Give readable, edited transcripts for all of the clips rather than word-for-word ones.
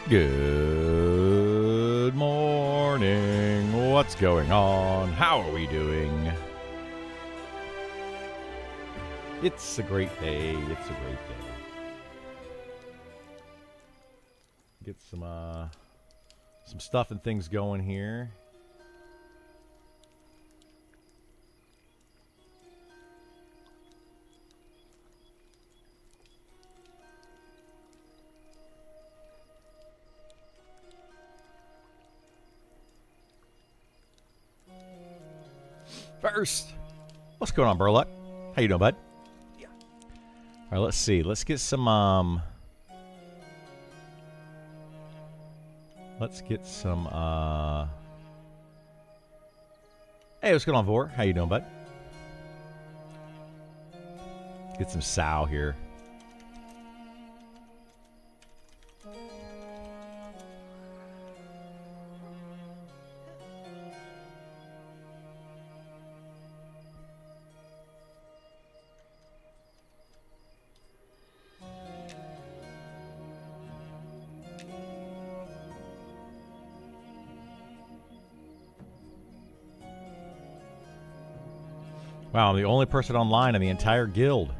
Good morning. What's going on? How are we doing? It's a great day. It's a great day. Get some stuff and things going here. First, what's going on, Burluck? How you doing, bud? Yeah. All right, let's see. Let's get some Hey, what's going on, Vor? How you doing, bud? Get some sow here. Wow, I'm the only person online in the entire guild.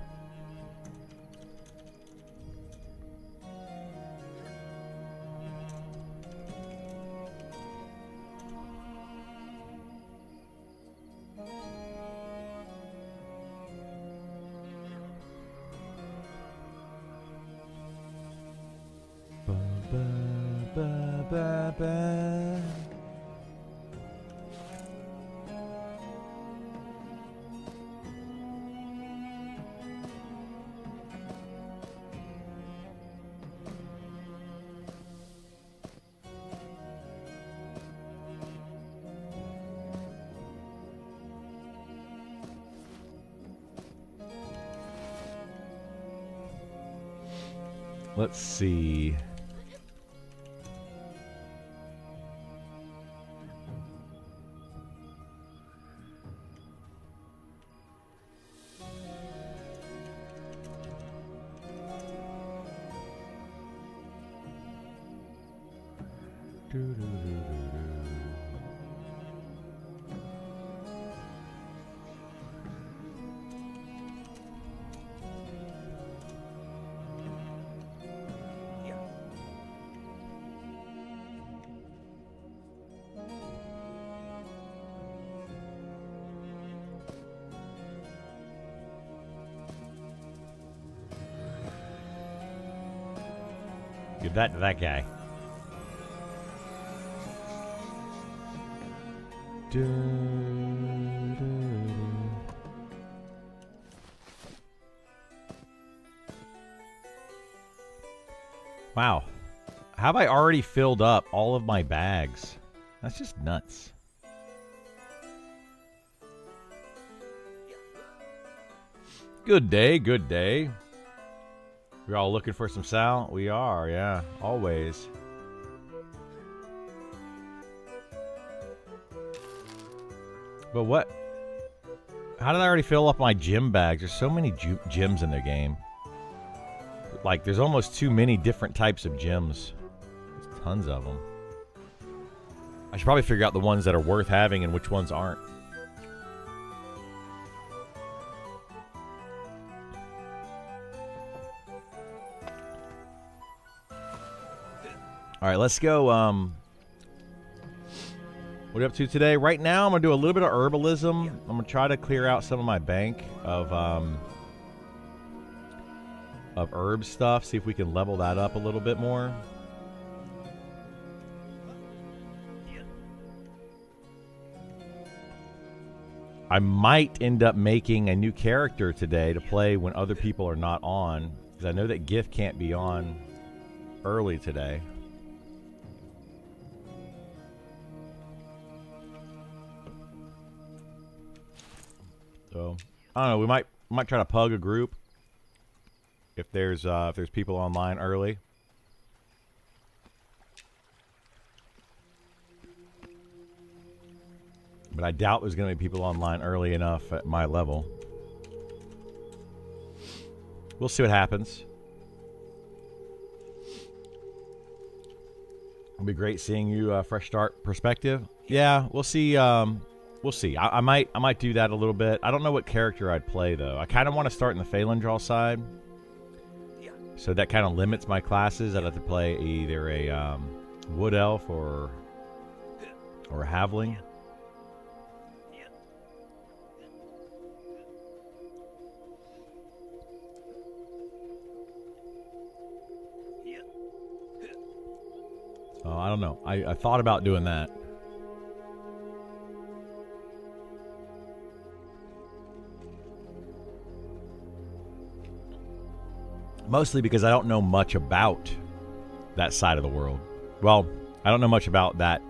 Let's see. Give that to that guy. Wow. Have I already filled up all of my bags? That's just nuts. Good day, good day. We're all looking for some sow? We are, yeah. Always. But what? How did I already fill up my gym bags? There's so many gyms in the game. Like, there's almost too many different types of gyms. There's tons of them. I should probably figure out the ones that are worth having and which ones aren't. All right, let's go. What are you up to today? Right now, I'm going to do a little bit of herbalism. I'm going to try to clear out some of my bank of herb stuff. See if we can level that up a little bit more. I might end up making a new character today to play when other people are not on, because I know that Gift can't be on early today. So I don't know. We might try to pug a group if there's people online early. But I doubt there's going to be people online early enough at my level. We'll see what happens. It'll be great seeing you. Fresh start perspective. Yeah, we'll see. We'll see. I might do that a little bit. I don't know what character I'd play though. I kind of want to start in the Phalandraw side. So that kind of limits my classes. I'd have to play either a Wood Elf or a Halfling. I don't know. I thought about doing that. Mostly because I don't know much about that side of the world. Well, I don't know much about that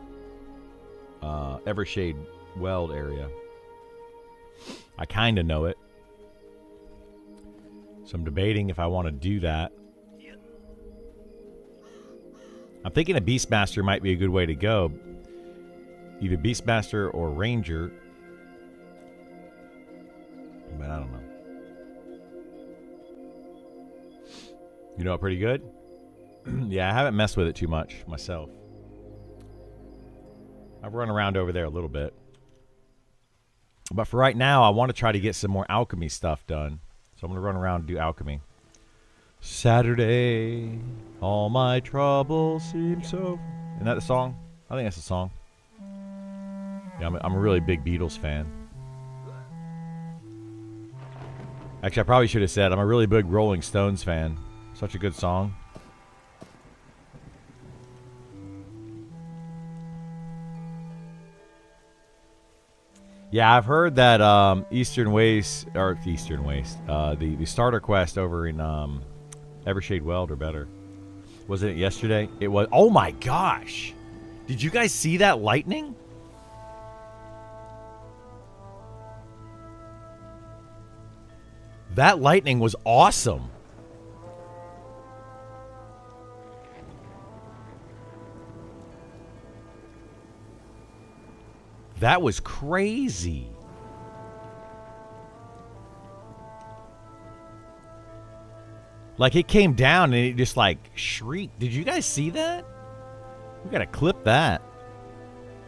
Evershade Weld area. I kind of know it. So I'm debating if I want to do that. I'm thinking a Beastmaster might be a good way to go. Either Beastmaster or Ranger. But I don't know. You know it pretty good? Yeah, I haven't messed with it too much myself. I've run around over there a little bit. But for right now, I want to try to get some more alchemy stuff done. So I'm going to run around and do alchemy. Saturday, all my troubles seem so... Isn't that the song? I think that's the song. Yeah, I'm a really big Beatles fan. Actually, I probably should have said I'm a really big Rolling Stones fan. Such a good song. Yeah, I've heard that the starter quest over in Evershade Weld are better. Wasn't it yesterday? It was. Oh my gosh! Did you guys see that lightning? That lightning was awesome. That was crazy. Like, it came down and it just, like, shrieked. Did you guys see that? We gotta clip that.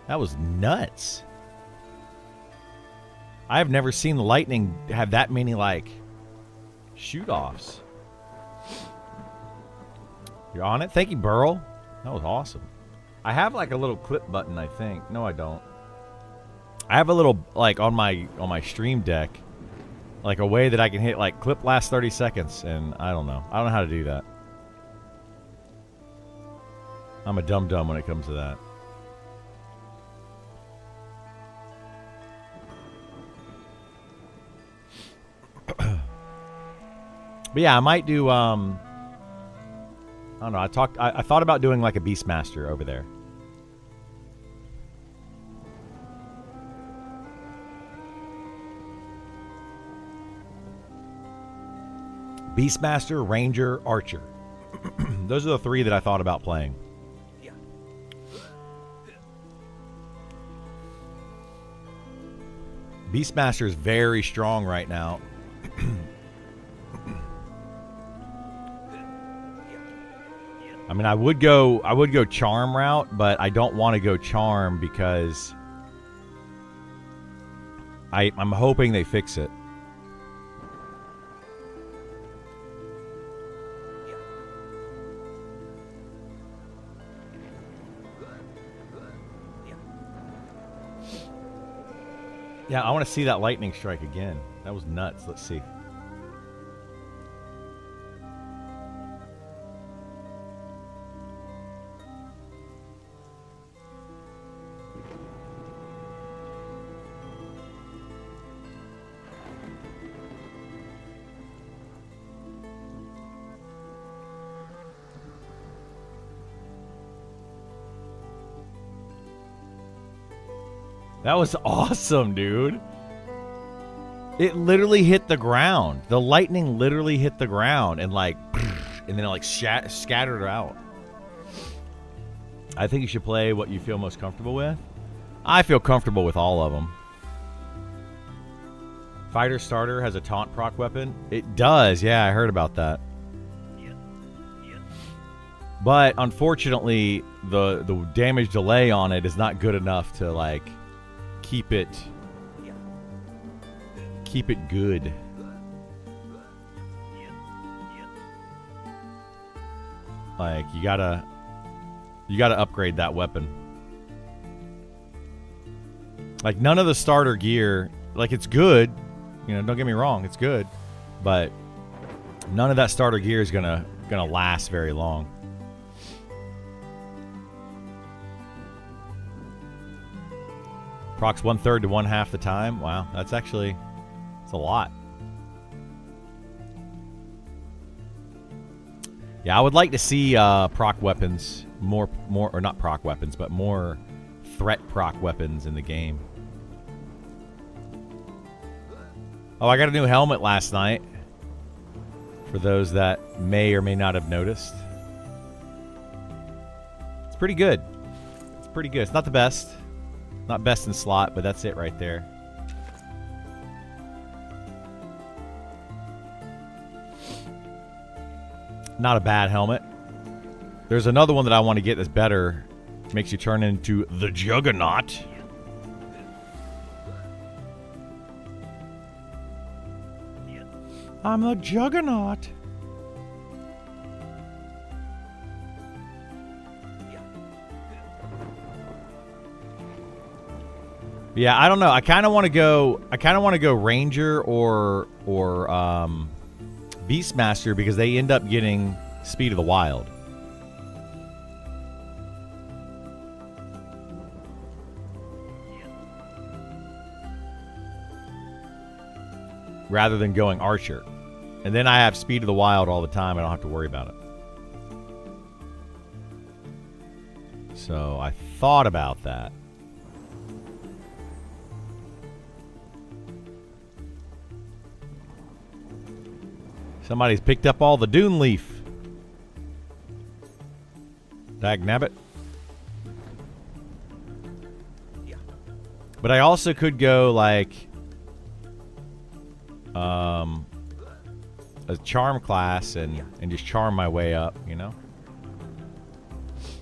That was nuts. I've never seen the lightning have that many, like, shoot-offs. You're on it? Thank you, Burl. That was awesome. I have, like, a little clip button, I think. No, I don't. I have a little, like, on my stream deck, like a way that I can hit, like, clip last 30 seconds, and I don't know. I don't know how to do that. I'm a dum-dum when it comes to that. But yeah, I might do, I don't know, I thought about doing, like, a Beastmaster over there. Beastmaster, Ranger, Archer. Those are the three that I thought about playing. Yeah. Beastmaster is very strong right now. I mean, I would go charm route, but I don't want to go charm because I'm hoping they fix it. Yeah, I want to see that lightning strike again. That was nuts. Let's see. That was awesome, dude. It literally hit the ground. The lightning literally hit the ground and like, and then it like scattered out. I think you should play what you feel most comfortable with. I feel comfortable with all of them. Fighter starter has a taunt proc weapon. It does. Yeah, I heard about that. But unfortunately, the damage delay on it is not good enough to like keep it good. Like you gotta upgrade that weapon. Like none of the starter gear, like it's good, you know, don't get me wrong, it's good, but none of that starter gear is gonna last very long. Procs 1/3 to 1/2 the time. Wow, that's actually, it's a lot. Yeah, I would like to see proc weapons more, or not proc weapons, but more threat proc weapons in the game. Oh, I got a new helmet last night. For those that may or may not have noticed. It's pretty good. It's pretty good. It's not the best. Not best in slot, but that's it right there. Not a bad helmet. There's another one that I want to get that's better. Makes you turn into the Juggernaut. I'm a Juggernaut. Yeah, I don't know. I kind of want to go Ranger or Beastmaster because they end up getting Speed of the Wild. Rather than going Archer. And then I have Speed of the Wild all the time. I don't have to worry about it. So I thought about that. Somebody's picked up all the Dune Leaf. Dagnabbit. But I also could go like a charm class and just charm my way up, you know?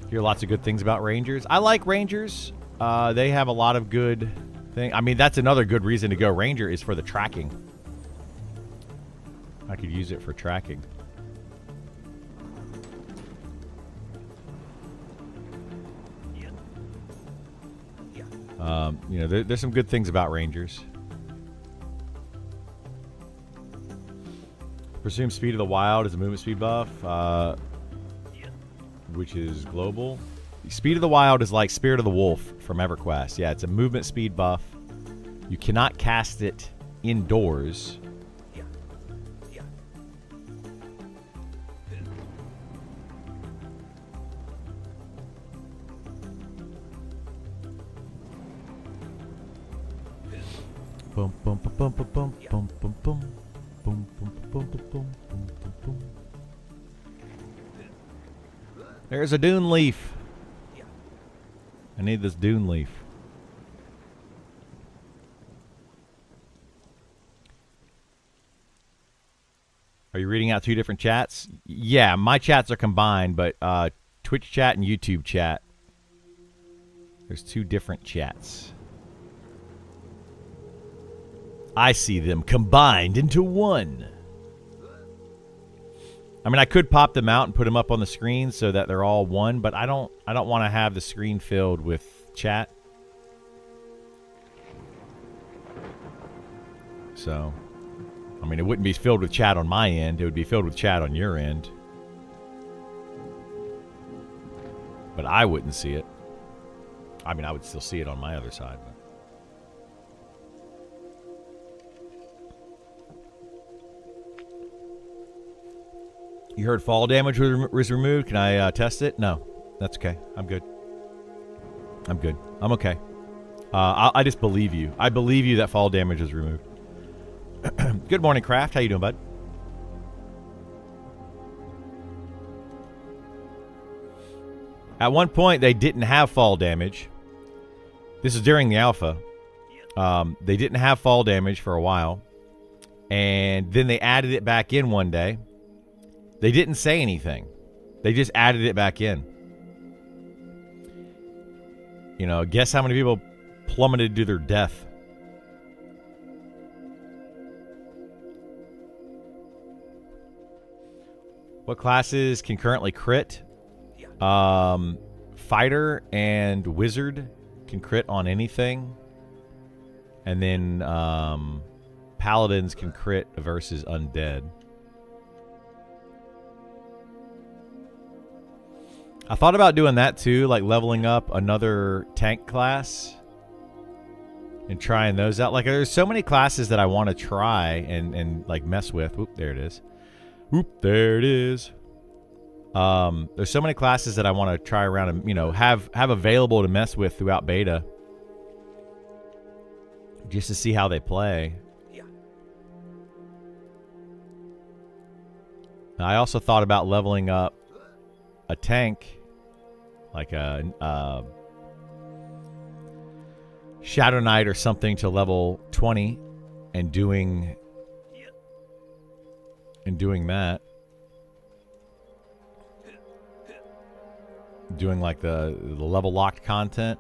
Hear lots of good things about Rangers. I like Rangers. They have a lot of good things. I mean, that's another good reason to go Ranger is for the tracking. I could use it for tracking. You know, there's some good things about Rangers. Presume Speed of the Wild is a movement speed buff, which is global. Speed of the Wild is like Spirit of the Wolf from EverQuest. Yeah, it's a movement speed buff. You cannot cast it indoors. Boom, boom, boom, boom, boom, boom, boom, boom, boom, boom, boom, boom, boom, boom. There's a Dune Leaf. I need this Dune Leaf. Are you reading out two different chats? Yeah, my chats are combined, but Twitch chat and YouTube chat. There's two different chats. I see them combined into one. I mean, I could pop them out and put them up on the screen so that they're all one, but I don't want to have the screen filled with chat. So, I mean, it wouldn't be filled with chat on my end. It would be filled with chat on your end. But I wouldn't see it. I mean, I would still see it on my other side, but. You heard fall damage was removed. Can I test it? No. That's okay. I'm good. I'm good. I'm okay. I just believe you. I believe you that fall damage is removed. Good morning, Kraft. How you doing, bud? At one point, they didn't have fall damage. This is during the alpha. They didn't have fall damage for a while. And then they added it back in one day. They didn't say anything. They just added it back in. You know, guess how many people plummeted to their death. What classes can currently crit? Fighter and wizard can crit on anything. And then paladins can crit versus undead. I thought about doing that too, like leveling up another tank class and trying those out. Like there's so many classes that I want to try and like mess with. Oop, there it is. Oop, there it is. There's so many classes that I want to try around and, you know, have available to mess with throughout beta. Just to see how they play. Yeah. I also thought about leveling up a tank, like a Shadow Knight or something, to level 20, and doing that. Doing like the level locked content.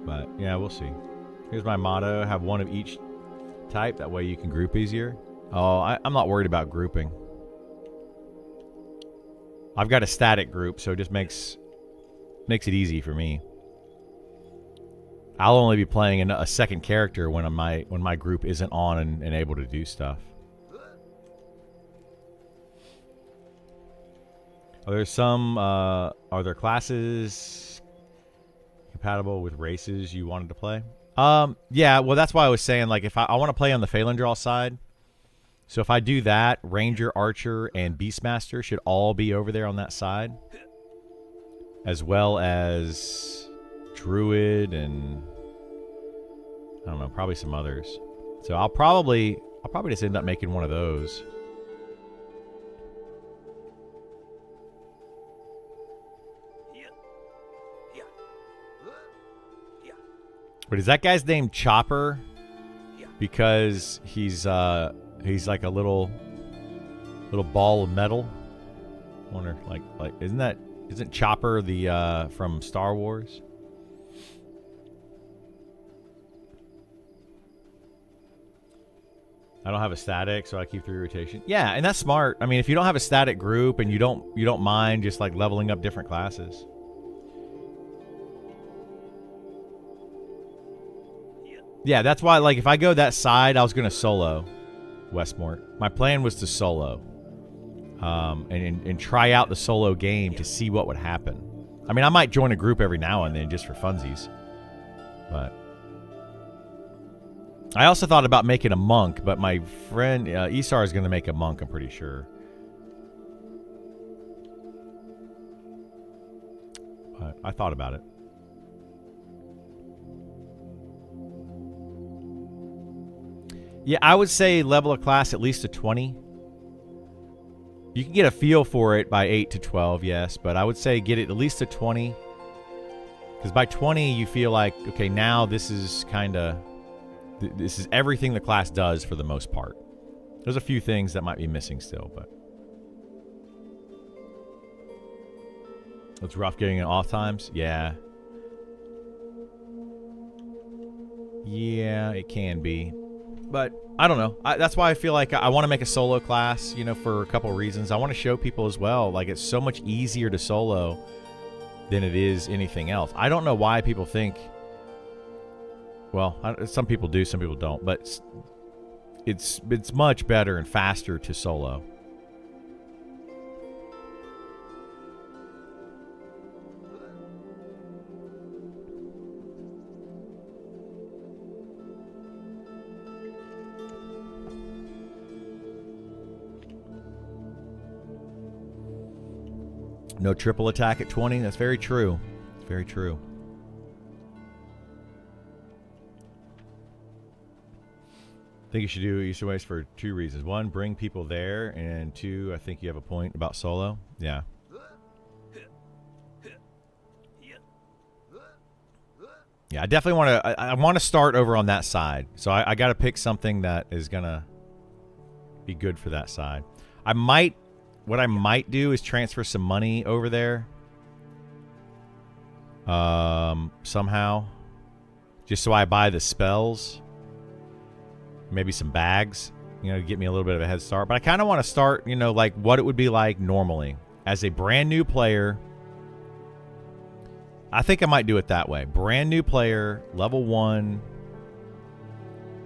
But yeah, we'll see. Here's my motto: have one of each type. That way you can group easier. Oh, I'm not worried about grouping. I've got a static group, so it just makes it easy for me. I'll only be playing a second character when my group isn't on and able to do stuff. Are there some are there classes compatible with races you wanted to play? Yeah, well that's why I was saying, like, if I want to play on the Phalandraw side. So if I do that, Ranger, Archer, and Beastmaster should all be over there on that side. As well as Druid and I don't know, probably some others. So I'll probably just end up making one of those. But is that guy's name Chopper? Because he's like a little ball of metal. I wonder, like isn't Chopper the from Star Wars? I don't have a static, so I keep 3 rotation. Yeah, and that's smart. I mean, if you don't have a static group and you don't mind just like leveling up different classes. Yeah, that's why, like, if I go that side, I was going to solo Westmort. My plan was to solo. And try out the solo game to see what would happen. I mean, I might join a group every now and then just for funsies. But I also thought about making a monk, but my friend Isar is going to make a monk, I'm pretty sure. But I thought about it. Yeah, I would say level a class at least to 20. You can get a feel for it by 8 to 12, yes, but I would say get it at least to 20. Because by 20, you feel like, okay, now this is kind of... This is everything the class does for the most part. There's a few things that might be missing still, but... It's rough getting it off times? Yeah. Yeah, it can be. But I don't know. That's why I feel like I want to make a solo class, you know, for a couple of reasons. I want to show people as well, like, it's so much easier to solo than it is anything else. I don't know why people think... Well, some people do, some people don't. But it's much better and faster to solo. No triple attack at 20. That's very true. It's very true. I think you should do Eastern Waste for 2 reasons. 1, bring people there, and 2, I think you have a point about solo. Yeah. Yeah, I definitely want to. I want to start over on that side. So I got to pick something that is gonna be good for that side. What I might do is transfer some money over there. Somehow, just so I buy the spells. Maybe some bags, you know, to get me a little bit of a head start. But I kind of want to start, you know, like what it would be like normally as a brand new player. I think I might do it that way. Brand new player, level 1,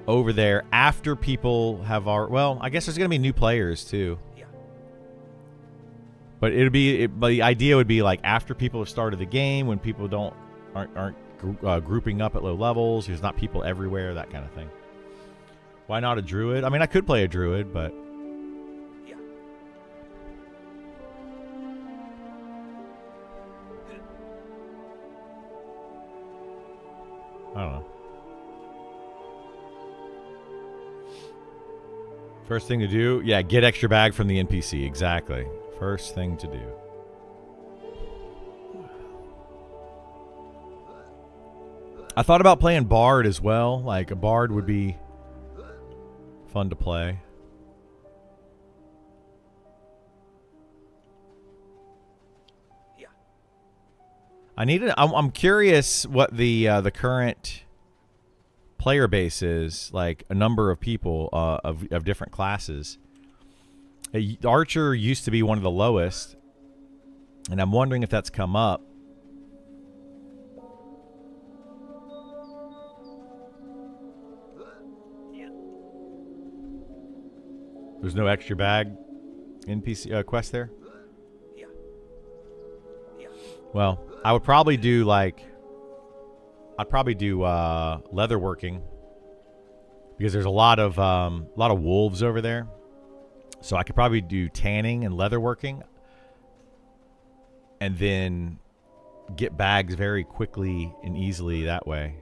over there after people have our. Well, I guess there's gonna be new players too. Yeah. But but the idea would be like after people have started the game, when people aren't grouping up at low levels. There's not people everywhere, that kind of thing. Why not a druid? I mean, I could play a druid, but yeah. I don't know. First thing to do, yeah, get extra bag from the NPC. Exactly. First thing to do. I thought about playing Bard as well. Like, a Bard would be fun to play. Yeah. I'm curious what the current player base is, like a number of people of different classes. Archer used to be one of the lowest, and I'm wondering if that's come up. There's no extra bag NPC quest there? Yeah. Yeah. Well, I would probably do like... I'd probably do leatherworking, because there's a lot of wolves over there. So I could probably do tanning and leatherworking, and then get bags very quickly and easily that way.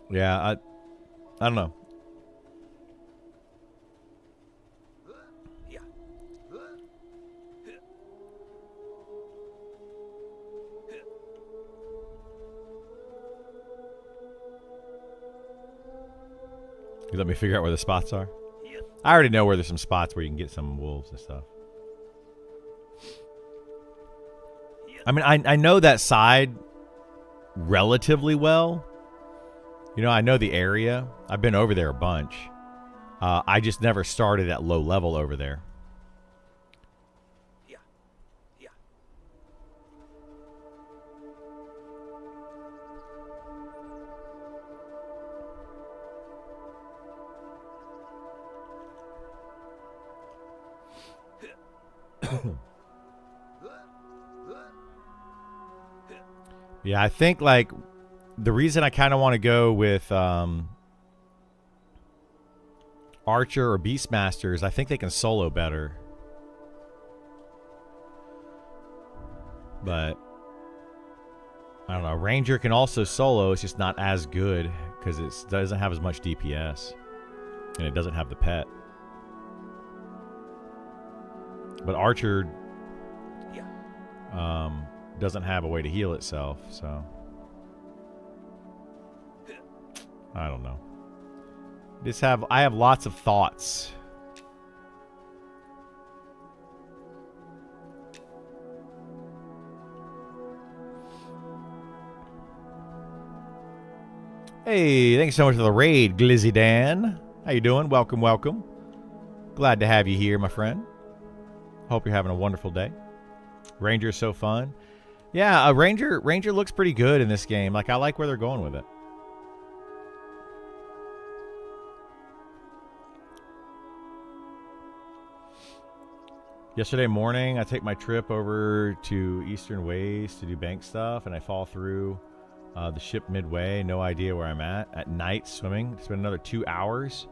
Yeah, I don't know. Yeah. You let me figure out where the spots are? Yeah. I already know where there's some spots where you can get some wolves and stuff. Yeah. I mean, I know that side relatively well. You know, I know the area. I've been over there a bunch. I just never started at low level over there. Yeah. Yeah. Yeah, I think like the reason I kind of want to go with Archer or Beastmaster is I think they can solo better. But I don't know. Ranger can also solo. It's just not as good because it doesn't have as much DPS. And it doesn't have the pet. But Archer doesn't have a way to heal itself, so I don't know. I have lots of thoughts. Hey, thanks so much for the raid, Glizzy Dan. How you doing? Welcome, welcome. Glad to have you here, my friend. Hope you're having a wonderful day. Ranger is so fun. Yeah, Ranger looks pretty good in this game. Like, I like where they're going with it. Yesterday morning, I take my trip over to Eastern Ways to do bank stuff, and I fall through the ship midway. No idea where I'm at. At night, swimming. Spend another 2 hours.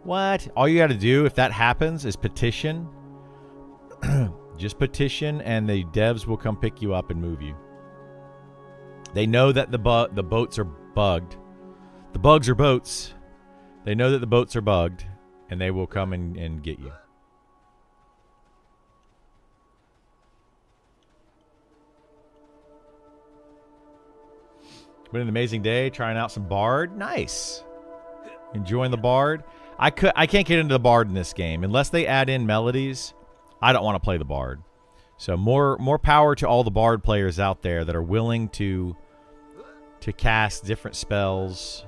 What? All you got to do, if that happens, is petition. Just petition, and the devs will come pick you up and move you. They know that the boats are bugged. The bugs are boats. They know that the boats are bugged, and they will come and get you. Been an amazing day trying out some Bard. Nice. Enjoying the Bard. I can't get into the Bard in this game unless they add in melodies. I don't want to play the Bard. So more power to all the Bard players out there that are willing to cast different spells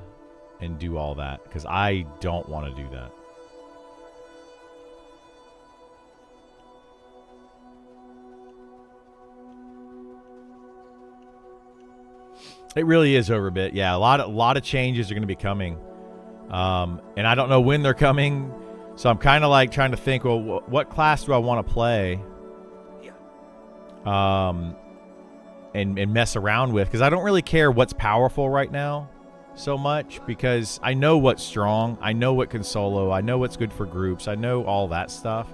and do all that, because I don't want to do that. It really is over a bit. Yeah, a lot of changes are going to be coming. And I don't know when they're coming. So I'm kind of like trying to think, well, what class do I want to play? And mess around with, because I don't really care what's powerful right now so much, because I know what's strong. I know what can solo. I know what's good for groups. I know all that stuff.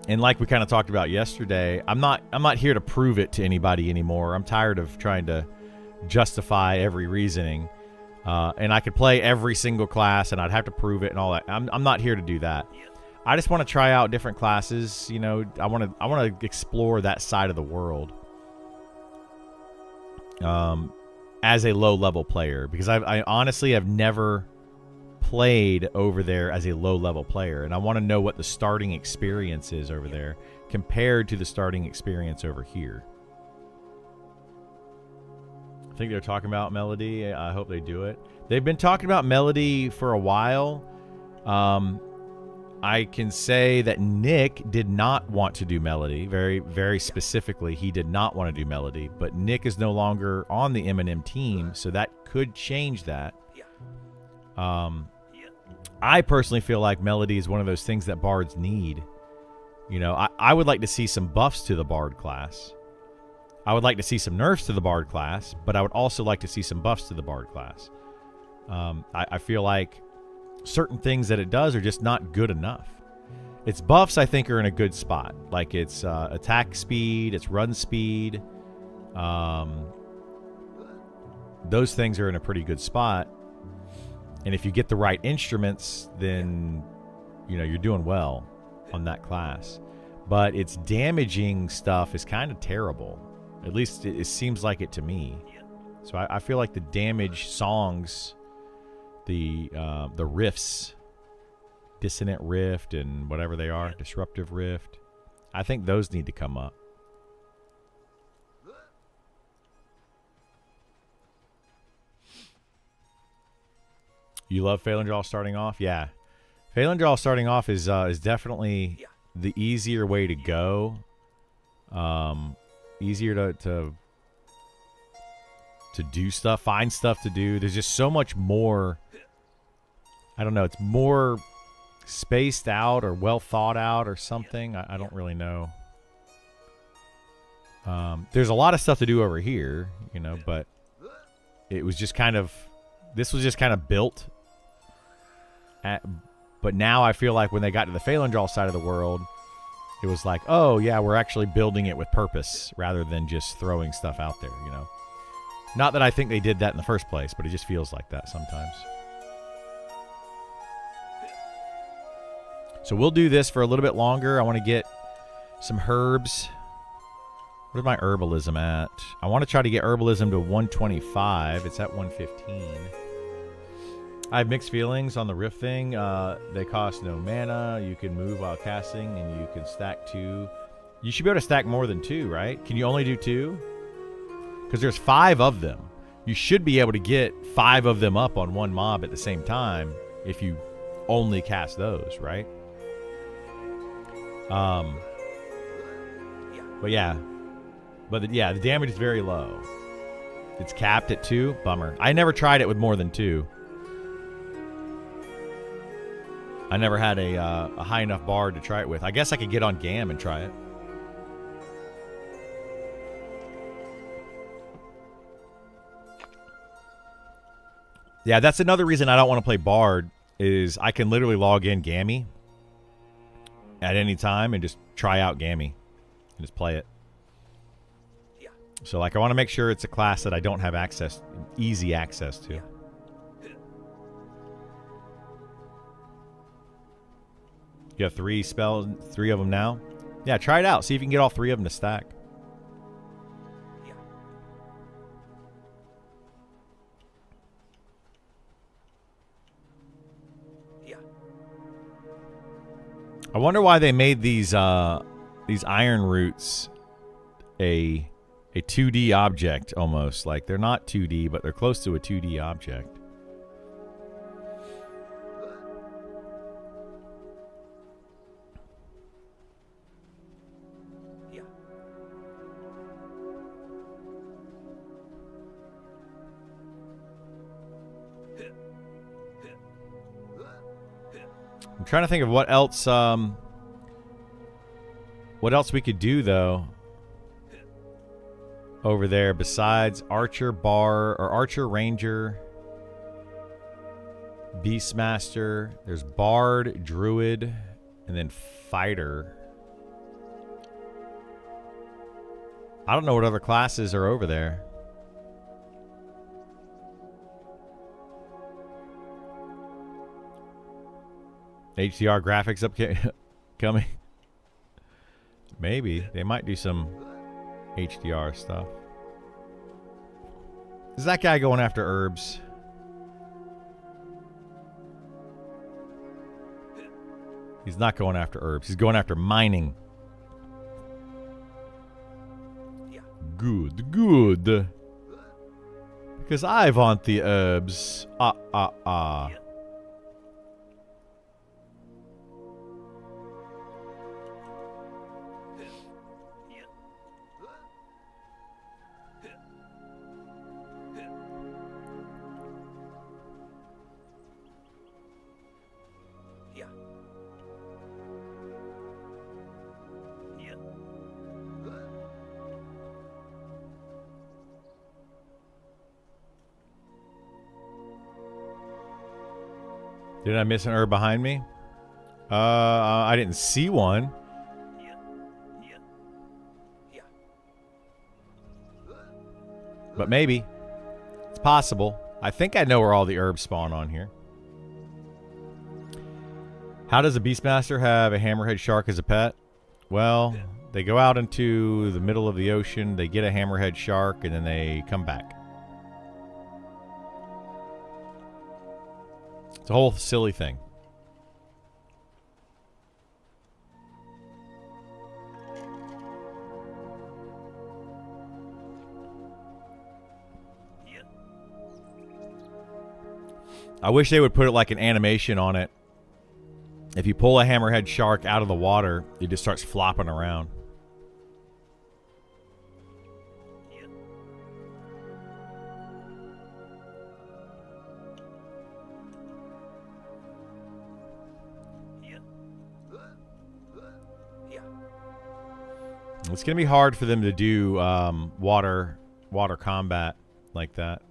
And like we kind of talked about yesterday, I'm not here to prove it to anybody anymore. I'm tired of trying to justify every reasoning. And I could play every single class and I'd have to prove it and all that. I'm not here to do that. I just want to try out different classes. You know, I want to explore that side of the world. As a low level player, because I honestly have never played over there as a low level player, and I want to know what the starting experience is over there compared to the starting experience over here. I think they're talking about Melody. I hope they do it. They've been talking about Melody for a while. I can say that Nick did not want to do Melody. Very, very specifically, he did not want to do Melody. But Nick is no longer on the M&M team, so that could change that. I personally feel like Melody is one of those things that bards need. You know, I would like to see some buffs to the bard class. I would like to see some nerfs to the bard class, but I would also like to see some buffs to the bard class. I feel like certain things that it does are just not good enough. Its buffs, I think, are in a good spot. Like its attack speed, its run speed. Those things are in a pretty good spot. And if you get the right instruments, then, you know, you're doing well on that class. But its damaging stuff is kind of terrible. At least it seems like it to me. So I feel like the damage songs, the riffs, Dissonant Rift and whatever they are, Disruptive Rift, I think those need to come up. You love Phalandraw starting off? Yeah. Phalandraw starting off is definitely the easier way to go. Easier to do stuff, find stuff to do. There's just so much more. I don't know. It's more spaced out or well thought out or something. I don't really know. There's a lot of stuff to do over here, you know, but it was just kind of, this was just kind of built. But now I feel like when they got to the Phalandraw side of the world, it was like, oh, yeah, we're actually building it with purpose rather than just throwing stuff out there, you know. Not that I think they did that in the first place, but it just feels like that sometimes. So we'll do this for a little bit longer. I want to get some herbs. Where's my herbalism at? I want to try to get herbalism to 125. It's at 115. I have mixed feelings on the rift thing. They cost no mana. You can move while casting, and you can stack 2. You should be able to stack more than 2, right? Can you only do 2? Because there's 5 of them. You should be able to get 5 of them up on one mob at the same time if you only cast those, right? But yeah. But the damage is very low. It's capped at 2. Bummer. I never tried it with more than 2. I never had a high enough bard to try it with. I guess I could get on GAM and try it. Yeah, that's another reason I don't want to play bard, is I can literally log in Gammy at any time and just try out Gammy and just play it. So, like, I want to make sure it's a class that I don't have easy access to. You have 3 spells, 3 of them now? Yeah, try it out. See if you can get all 3 of them to stack. I wonder why they made these iron roots a 2D object almost. Like, they're not 2D, but they're close to a 2D object. I'm trying to think of what else we could do though over there besides Archer, Ranger, Beastmaster. There's Bard, Druid, and then Fighter. I don't know what other classes are over there. HDR graphics coming. Maybe. They might do some HDR stuff. Is that guy going after herbs? He's not going after herbs. He's going after mining. Good, good. Because I want the herbs. Did I miss an herb behind me? I didn't see one. But maybe. It's possible. I think I know where all the herbs spawn on here. How does a Beastmaster have a hammerhead shark as a pet? Well, they go out into the middle of the ocean, they get a hammerhead shark, and then they come back. It's a whole silly thing. I wish they would put it like an animation on it. If you pull a hammerhead shark out of the water, it just starts flopping around. It's going to be hard for them to do water combat like that.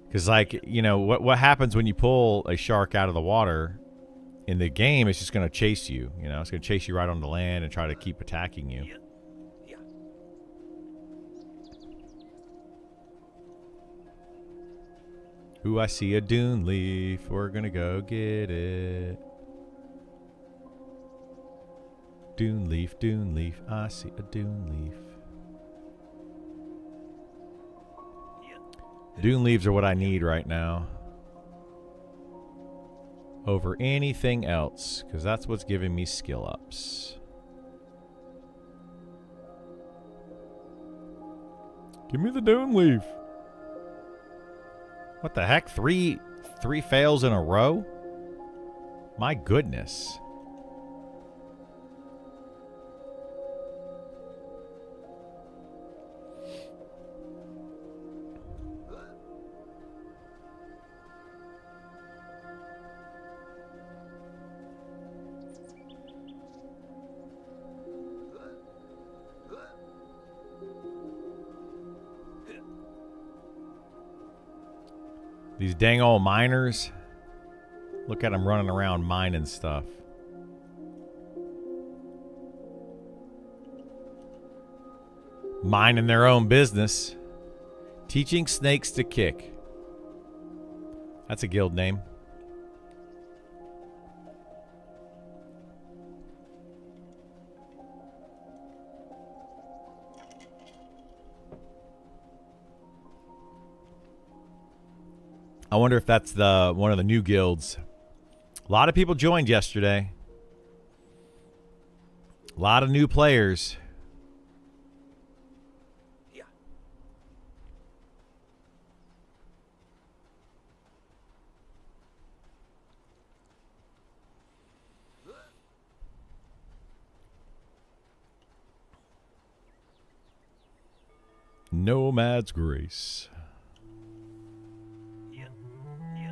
Because, like, you know, what happens when you pull a shark out of the water in the game, it's just going to chase you. You know, it's going to chase you right on the land and try to keep attacking you. Ooh, I see a dune leaf. We're going to go get it. Dune leaf, I see a dune leaf. Dune leaves are what I need right now. Over anything else, because that's what's giving me skill ups. Give me the dune leaf. What the heck? Three fails in a row? My goodness. These dang old miners. Look at them running around mining stuff. Minding their own business. Teaching snakes to kick. That's a guild name. I wonder if that's one of the new guilds. A lot of people joined yesterday. A lot of new players. Yeah. Nomad's Grace. Yeah. Yeah.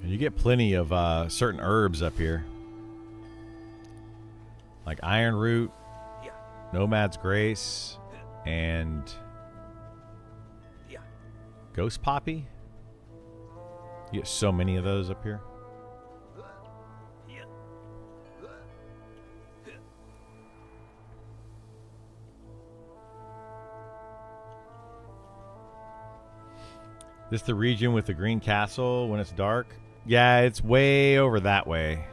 And you get plenty of certain herbs up here. Like Iron Root, Yeah. Nomad's Grace, and Yeah. Ghost Poppy. You get so many of those up here. Yeah. This the region with the green castle when it's dark? Yeah, it's way over that way.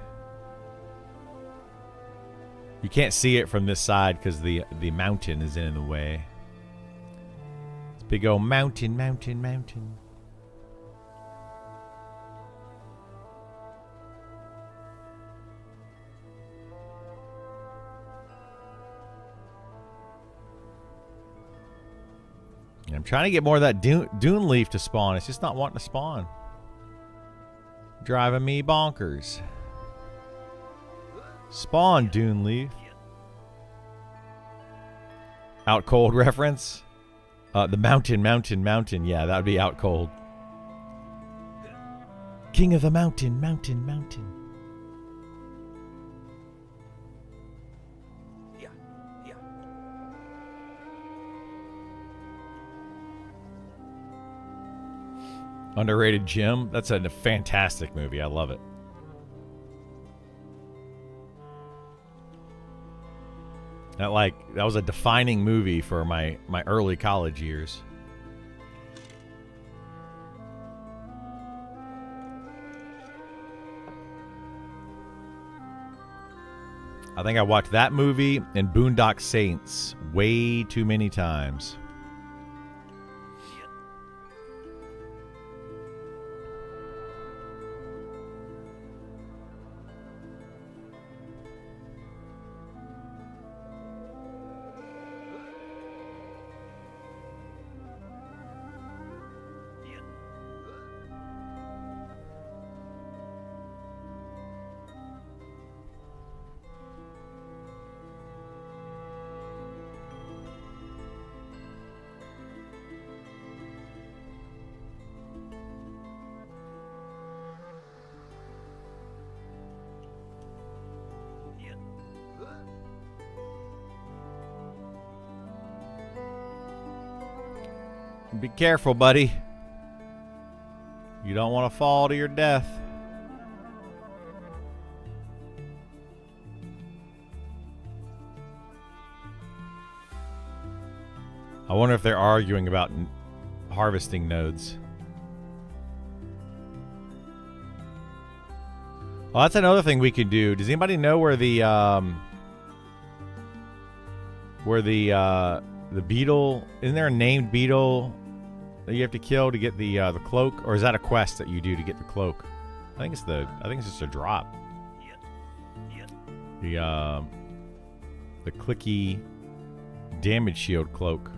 You can't see it from this side because the mountain is in the way. It's big old mountain. I'm trying to get more of that dune leaf to spawn. It's just not wanting to spawn. Driving me bonkers. Spawn, dune leaf. Out cold reference. The mountain. Yeah, that would be out cold. King of the mountain. Yeah. Yeah. Underrated gem. That's a fantastic movie. I love it. That was a defining movie for my early college years. I think I watched that movie and Boondock Saints way too many times. Be careful, buddy. You don't want to fall to your death. I wonder if they're arguing about harvesting nodes. Well, that's another thing we could do. Does anybody know where the beetle, isn't there a named beetle that you have to kill to get the cloak, or is that a quest that you do to get the cloak? I think it's just a drop. The clicky damage shield cloak.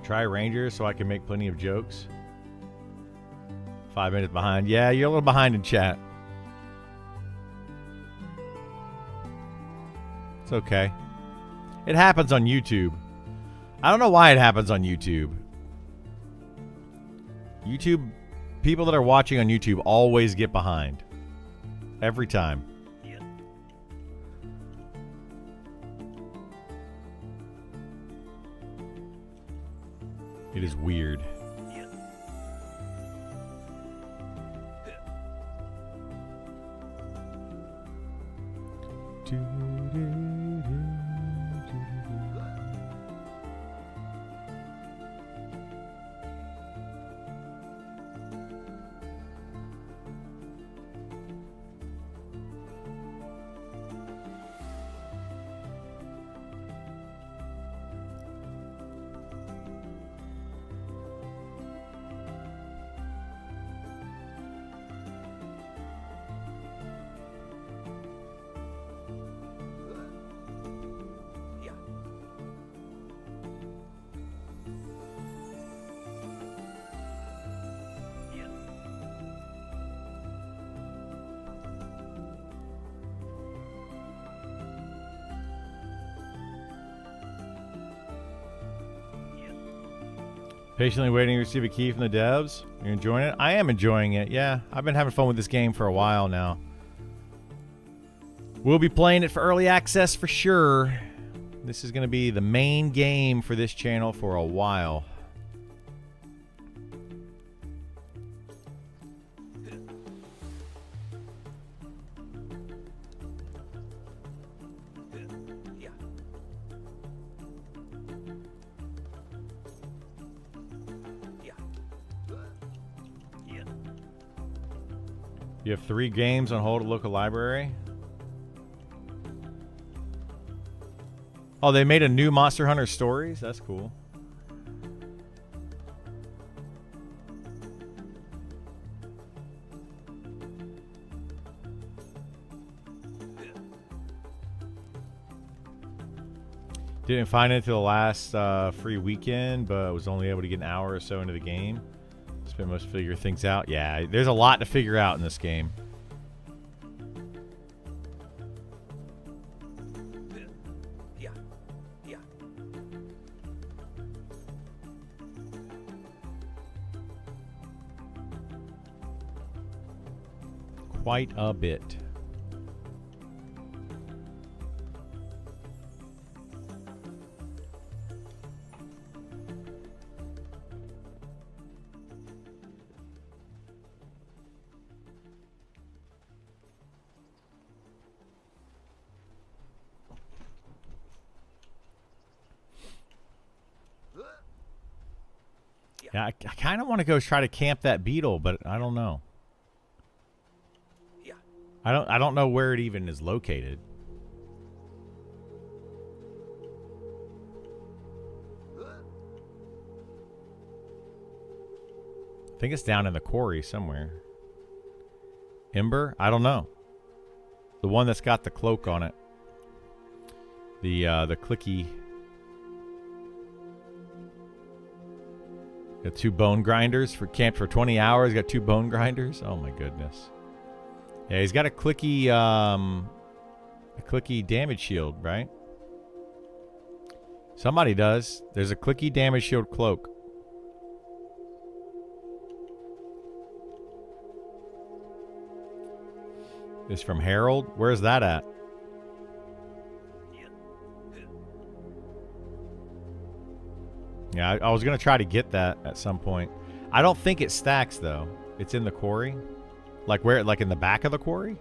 Try Ranger so I can make plenty of jokes. 5 minutes behind. Yeah, you're a little behind in chat. It's okay. It happens on YouTube. I don't know why it happens on YouTube. YouTube, people that are watching on YouTube always get behind. Every time. Yeah. It is weird. Yeah. Yeah. Yeah. Yeah. Patiently waiting to receive a key from the devs. You're enjoying it? I am enjoying it, yeah. I've been having fun with this game for a while now. We'll be playing it for early access for sure. This is going to be the main game for this channel for a while. Yeah. Yeah. Yeah. You have 3 games on hold at local library. Oh, they made a new Monster Hunter Stories? That's cool. Didn't find it until the last free weekend, but was only able to get an hour or so into the game. Spent most figure things out. Yeah, there's a lot to figure out in this game. Yeah. Yeah. Quite a bit. Yeah, I kind of want to go try to camp that beetle, but I don't know. Yeah. I don't know where it even is located. I think it's down in the quarry somewhere. Ember? I don't know. The one that's got the cloak on it. The clicky. Got 2 bone grinders for camped for 20 hours. Got 2 bone grinders. Oh my goodness. Yeah, he's got a clicky damage shield, right? Somebody does. There's a clicky damage shield cloak. This from Harold. Where's that at? Yeah, I was going to try to get that at some point. I don't think it stacks, though. It's in the quarry. Like where? Like in the back of the quarry?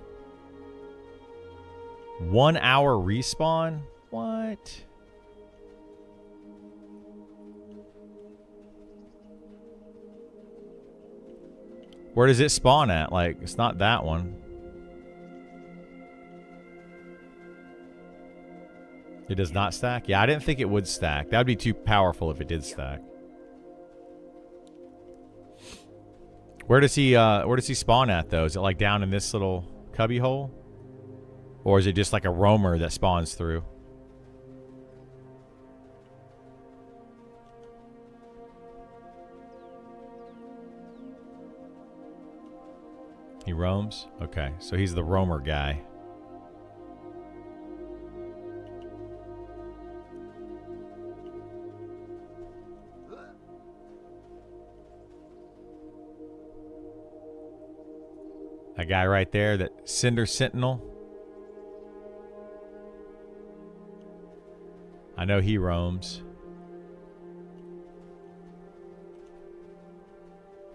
1 hour respawn? What? Where does it spawn at? Like, it's not that one. It does not stack? Yeah, I didn't think it would stack. That would be too powerful if it did stack. Where does he spawn at, though? Is it like down in this little cubby hole? Or is it just like a roamer that spawns through? He roams? Okay, so he's the roamer guy. That guy right there, that Cinder Sentinel. I know he roams.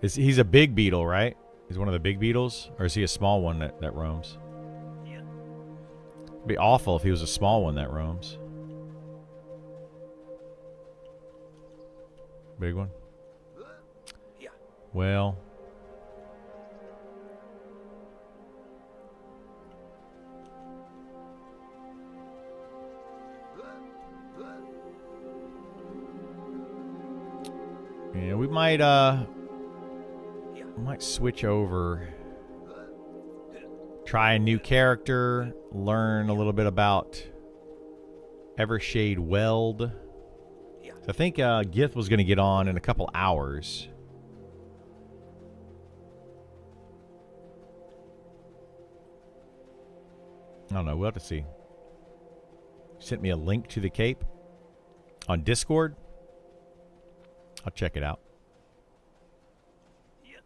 He's a big beetle, right? He's one of the big beetles? Or is he a small one that roams? Yeah. It'd be awful if he was a small one that roams. Big one? Yeah. Well... yeah, we might switch over. Try a new character. Learn a little bit about Evershade Weld. Yeah. So I think Gith was going to get on in a couple hours. I don't know. We'll have to see. Sent me a link to the cape on Discord. I'll check it out. Yeah.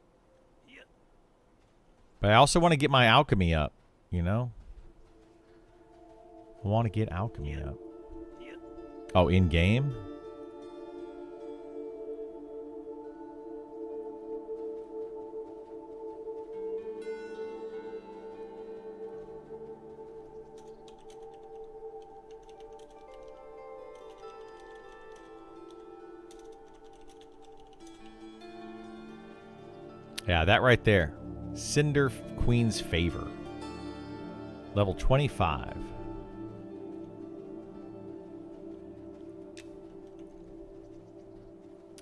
Yeah. But I also want to get my alchemy up, you know? I want to get alchemy up. Yeah. Oh, in game? Yeah, that right there. Cinder Queen's Favor. Level 25.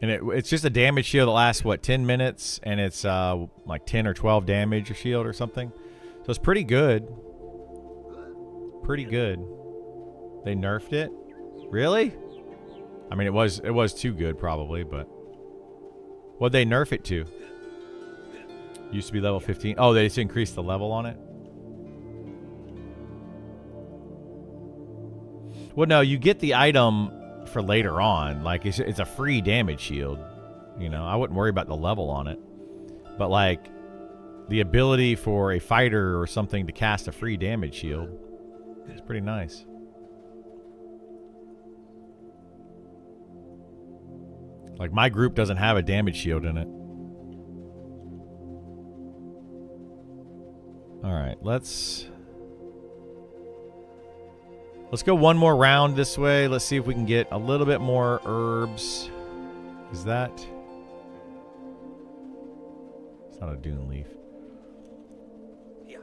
And it's just a damage shield that lasts, what, 10 minutes? And it's like 10 or 12 damage a shield or something. So it's pretty good. Pretty good. They nerfed it? Really? I mean, it was too good probably, but... What'd they nerf it to? Used to be level 15. Oh, they just increased the level on it? Well, no, you get the item for later on. Like, it's a free damage shield. You know, I wouldn't worry about the level on it. But, like, the ability for a fighter or something to cast a free damage shield is pretty nice. Like, my group doesn't have a damage shield in it. Alright, let's go one more round this way. Let's see if we can get a little bit more herbs. Is that... It's not a dune leaf. Yeah.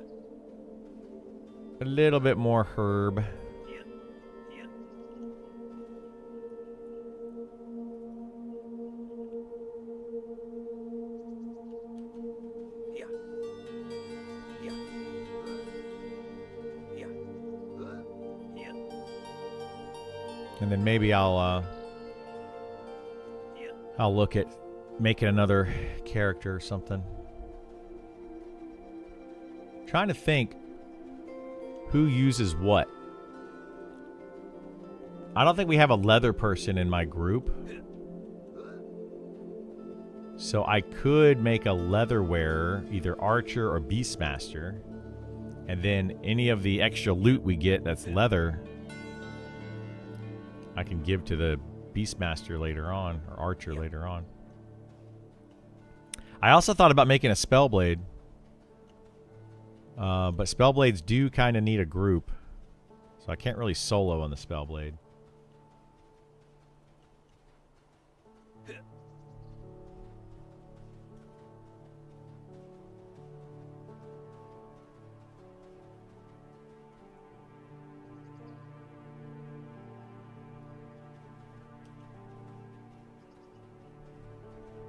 A little bit more herb. Yeah. Yeah. Yeah. Yeah. Yeah. Yeah. And then maybe I'll look at making another character or something. Trying to think who uses what. I don't think we have a leather person in my group. So I could make a leather wearer, either archer or beastmaster. And then any of the extra loot we get that's leather, I can give to the beastmaster later on, or archer later on. I also thought about making a spellblade. But spellblades do kind of need a group. So I can't really solo on the spellblade. Yeah.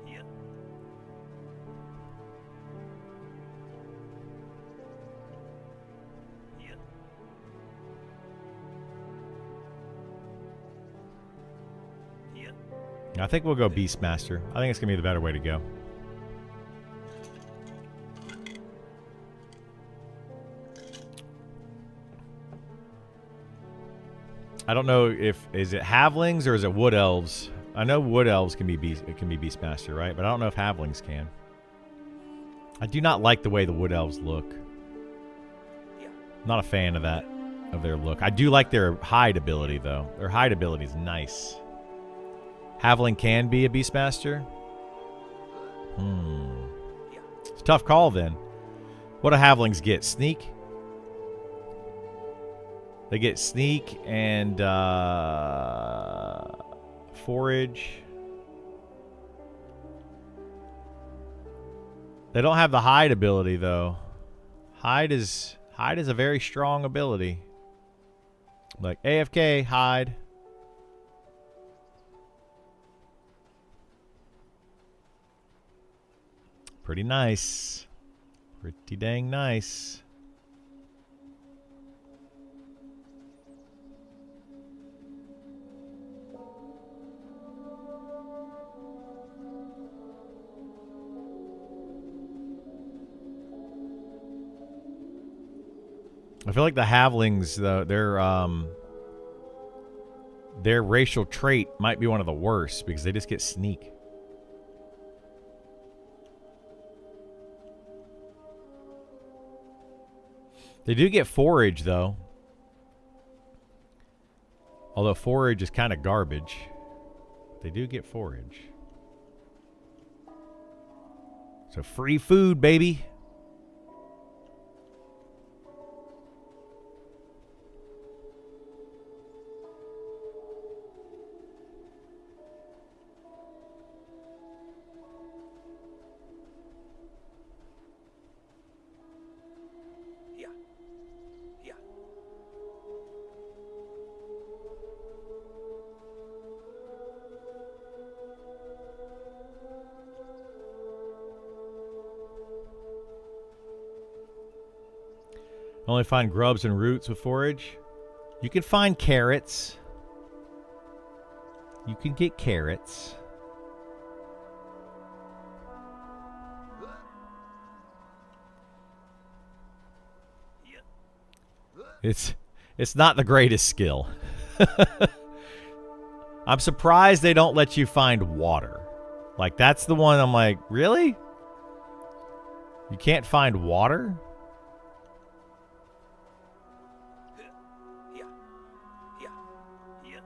Yeah. Yeah. I think we'll go Beastmaster. I think it's going to be the better way to go. I don't know if... Is it halflings or is it wood elves? I know wood elves can be Beastmaster, right? But I don't know if halflings can. I do not like the way the wood elves look. Yeah. Not a fan of that, of their look. I do like their hide ability, though. Their hide ability is nice. Halfling can be a Beastmaster? Yeah. It's a tough call, then. What do halflings get? Sneak? They get sneak and forage. They don't have the hide ability, though. Hide is a very strong ability. Like AFK, hide. Pretty nice. Pretty dang nice. I feel like the halflings, though, their racial trait might be one of the worst because they just get sneak. They do get forage, though. Although forage is kind of garbage. They do get forage. So free food, baby. Yeah. Yeah. Only find grubs and roots with forage. You can find carrots. You can get carrots. Yeah. It's not the greatest skill. I'm surprised they don't let you find water. Like, that's the one I'm like, really? You can't find water? Yeah. Yeah. Yeah.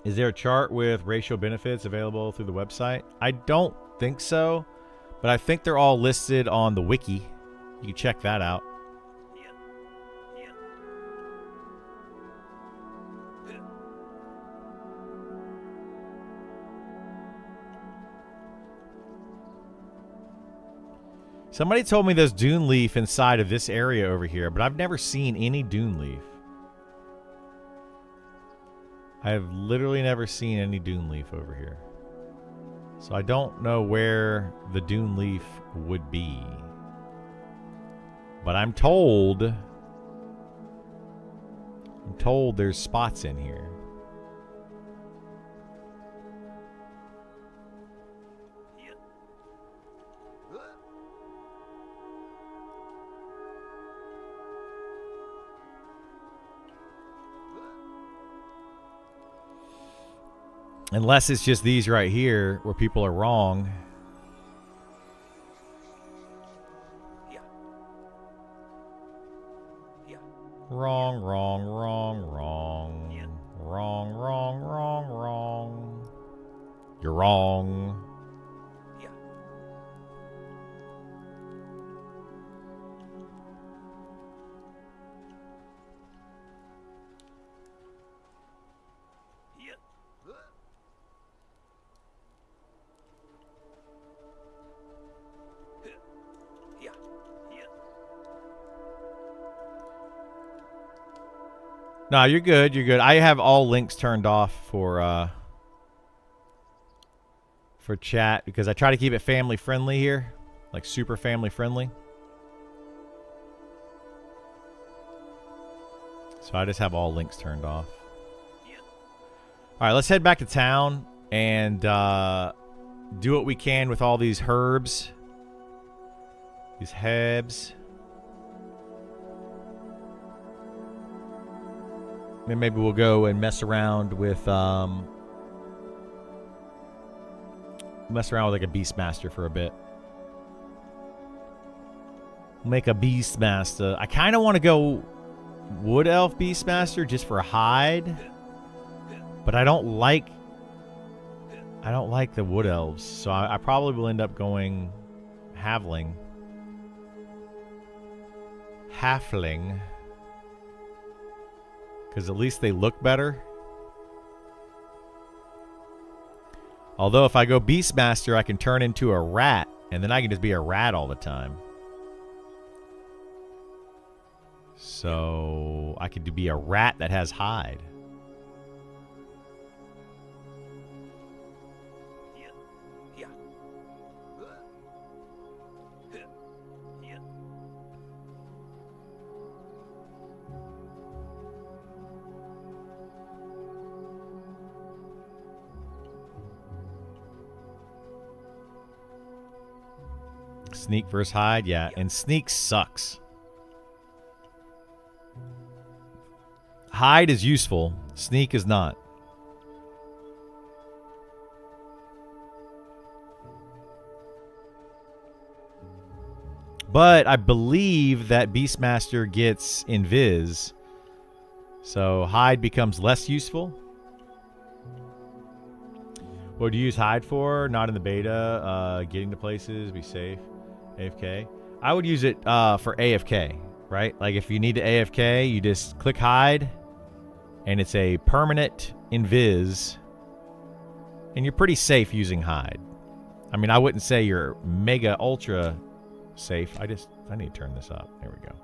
Is there a chart with ratio benefits available through the website? I don't think so, but I think they're all listed on the wiki. You can check that out. Yeah. Yeah. Yeah. Somebody told me there's dune leaf inside of this area over here, but I've never seen any dune leaf. I have literally never seen any dune leaf over here. So I don't know where the dune leaf would be. But I'm told there's spots in here. Yeah. Unless it's just these right here where people are wrong. Yeah. Yeah. Wrong, wrong, wrong, wrong. Yeah. Wrong, wrong, wrong, wrong. You're wrong. Yeah. Yeah. Yeah. Yeah. No, you're good. You're good. I have all links turned off for chat because I try to keep it family friendly here, like super family friendly. So I just have all links turned off. Yeah. All right, let's head back to town and do what we can with all these herbs, these hebs. then maybe we'll go and mess around with like a Beastmaster for a bit. Make a Beastmaster. I kind of want to go Wood Elf Beastmaster just for a hide, but I don't like the Wood Elves, so I probably will end up going Halfling. Because at least they look better. Although if I go Beastmaster, I can turn into a rat, and then I can just be a rat all the time. So I could be a rat that has hide. Sneak versus hide, yeah, and sneak sucks. Hide is useful, sneak is not. But I believe that Beastmaster gets invis, so hide becomes less useful. What do you use hide for? Not in the beta. Getting to places, be safe. AFK. I would use it for AFK, right? Like if you need to AFK, you just click hide, and it's a permanent invis, and you're pretty safe using hide. I mean, I wouldn't say you're mega ultra safe. I need to turn this up. There we go.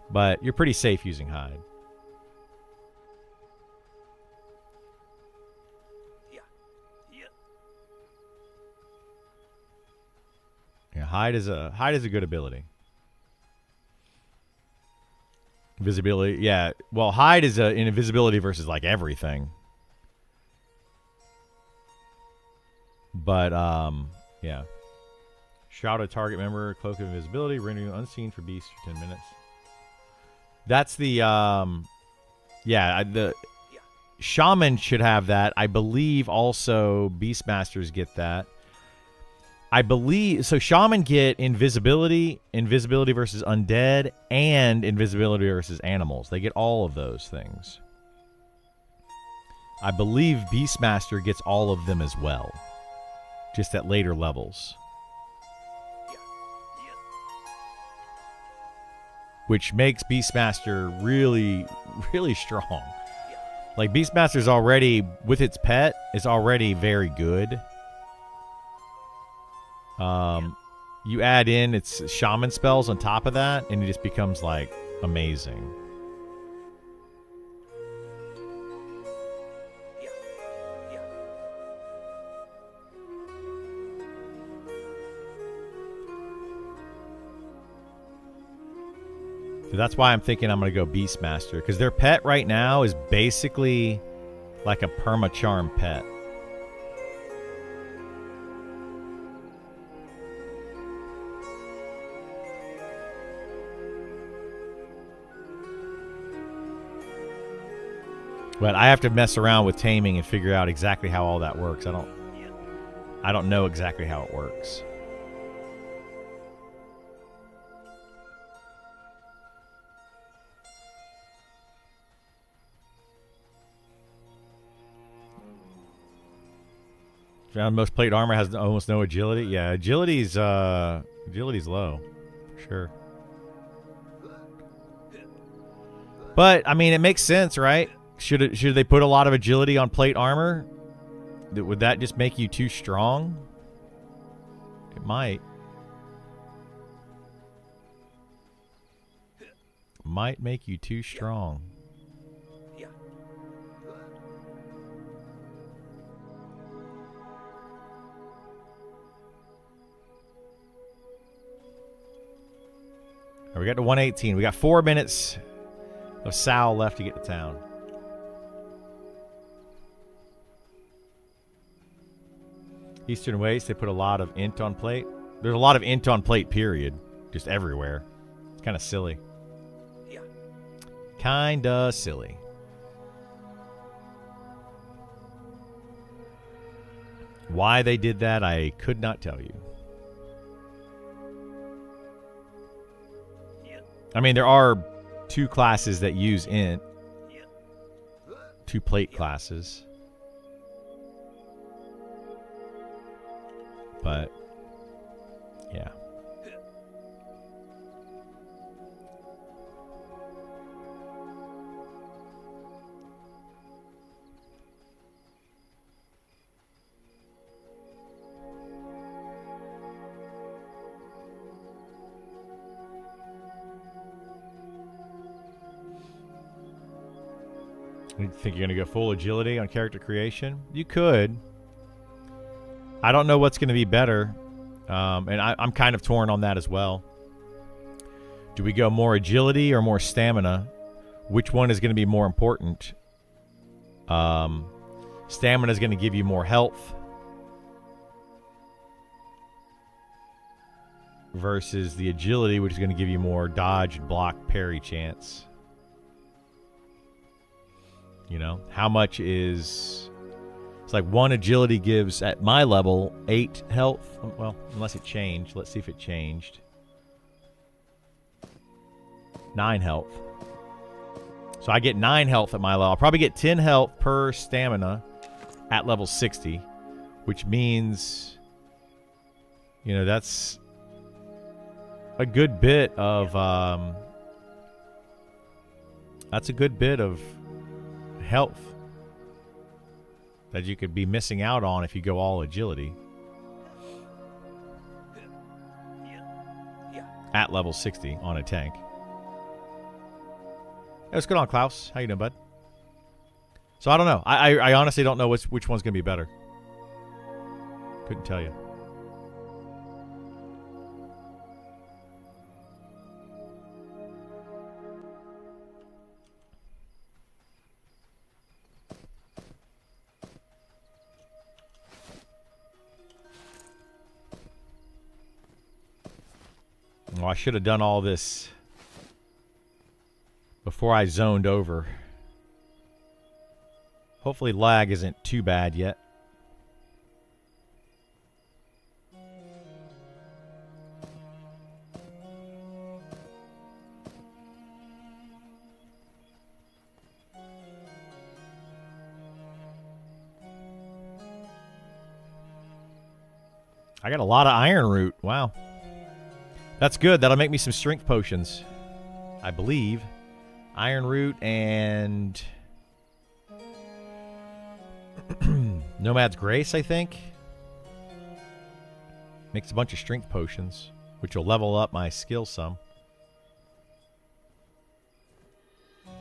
But you're pretty safe using hide. Yeah, hide is a good ability. Invisibility, yeah. Well, hide is an invisibility versus like everything. But yeah. Shout a target member, cloak of invisibility, rendering you unseen for beasts for 10 minutes. That's the yeah, the shaman should have that. I believe also Beastmasters get that. I believe so. Shaman get invisibility versus undead, and invisibility versus animals. They get all of those things. I believe Beastmaster gets all of them as well, just at later levels. Which makes Beastmaster really, really strong. Like Beastmaster's already, with its pet, is already very good. You add in its shaman spells on top of that, and it just becomes like amazing. So that's why I'm thinking I'm going to go Beastmaster, because their pet right now is basically like a perma-charm pet. But I have to mess around with taming and figure out exactly how all that works. I don't know exactly how it works. Found most plate armor has almost no agility. Yeah, agility's low, for sure. But I mean, it makes sense, right? Should they put a lot of agility on plate armor? Would that just make you too strong? It might. Might make you too strong. We got to 118. We got 4 minutes of Sal left to get to town. Eastern Waste, they put a lot of int on plate. There's a lot of int on plate, period. Just everywhere. It's kind of silly. Yeah. Kinda silly. Why they did that, I could not tell you. I mean, there are 2 classes that use int. 2 plate classes. But, yeah. You think you're going to go full agility on character creation? You could. I don't know what's going to be better. And I'm kind of torn on that as well. Do we go more agility or more stamina? Which one is going to be more important? Stamina is going to give you more health. Versus the agility, which is going to give you more dodge, block, parry chance. You know, how much is... It's like 1 agility gives, at my level, 8 health. Well, unless it changed. Let's see if it changed. 9 health. So I get 9 health at my level. I'll probably get 10 health per stamina at level 60. Which means... You know, that's... a good bit of... that's a good bit of... health that you could be missing out on if you go all agility at level 60 on a tank. Hey, what's going on, Klaus? How you doing, bud? So I don't know. I honestly don't know which one's gonna be better. Couldn't tell you. Well, I should have done all this before I zoned over. Hopefully lag isn't too bad yet. I got a lot of iron root. Wow. That's good. That'll make me some strength potions, I believe. Iron root and Nomad's Grace, I think. Makes a bunch of strength potions, which will level up my skill some. I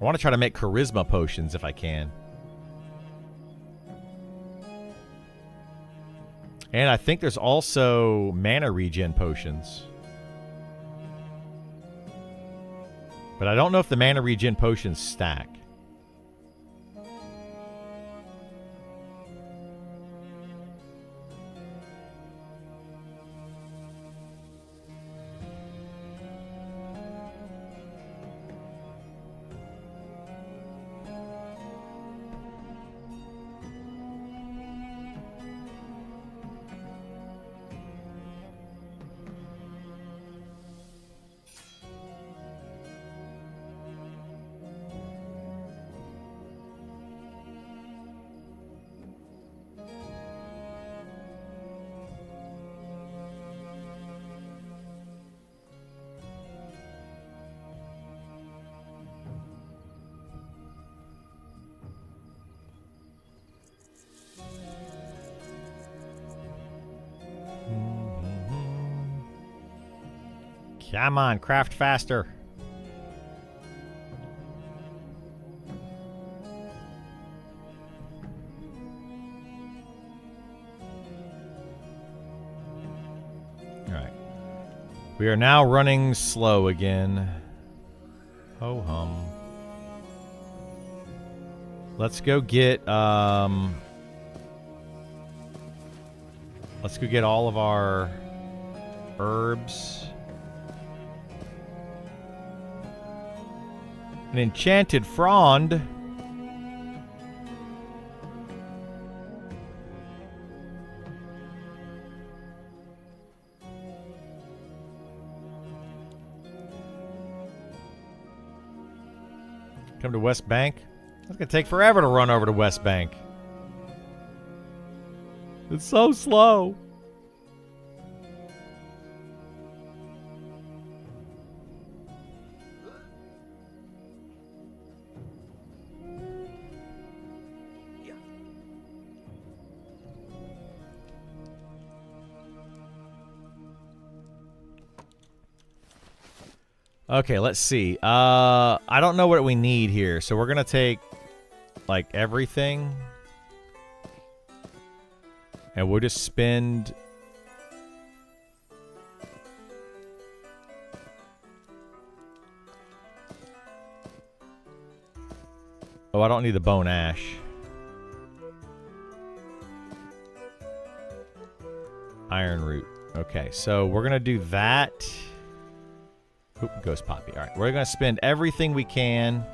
want to try to make charisma potions if I can. And I think there's also mana regen potions. But I don't know if the mana regen potions stack. Come on, craft faster. All right. We are now running slow again. Ho hum. Let's go get let's go get all of our herbs. An enchanted frond. Come to West Bank. It's gonna take forever to run over to West Bank. It's so slow. Yeah. Okay, let's see. I don't know what we need here, so we're gonna take like everything, and we'll just spend. Oh, I don't need the bone ash. Iron root. Okay, so we're gonna do that. Oop, ghost poppy. All right, we're gonna spend everything we can.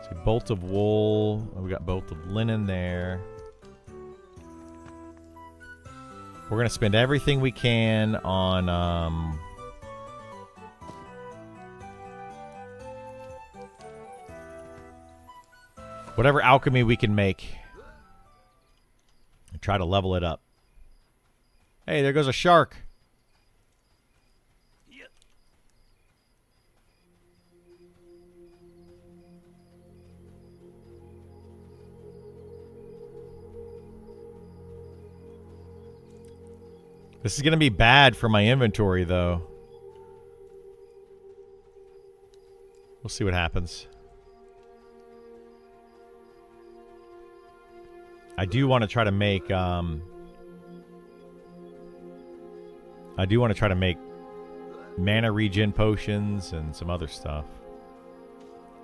See, bolt of wool. Oh, we got bolt of linen there. We're gonna spend everything we can on whatever alchemy we can make. And try to level it up. Hey, there goes a shark. This is going to be bad for my inventory, though. We'll see what happens. I do want to try to make, mana regen potions and some other stuff.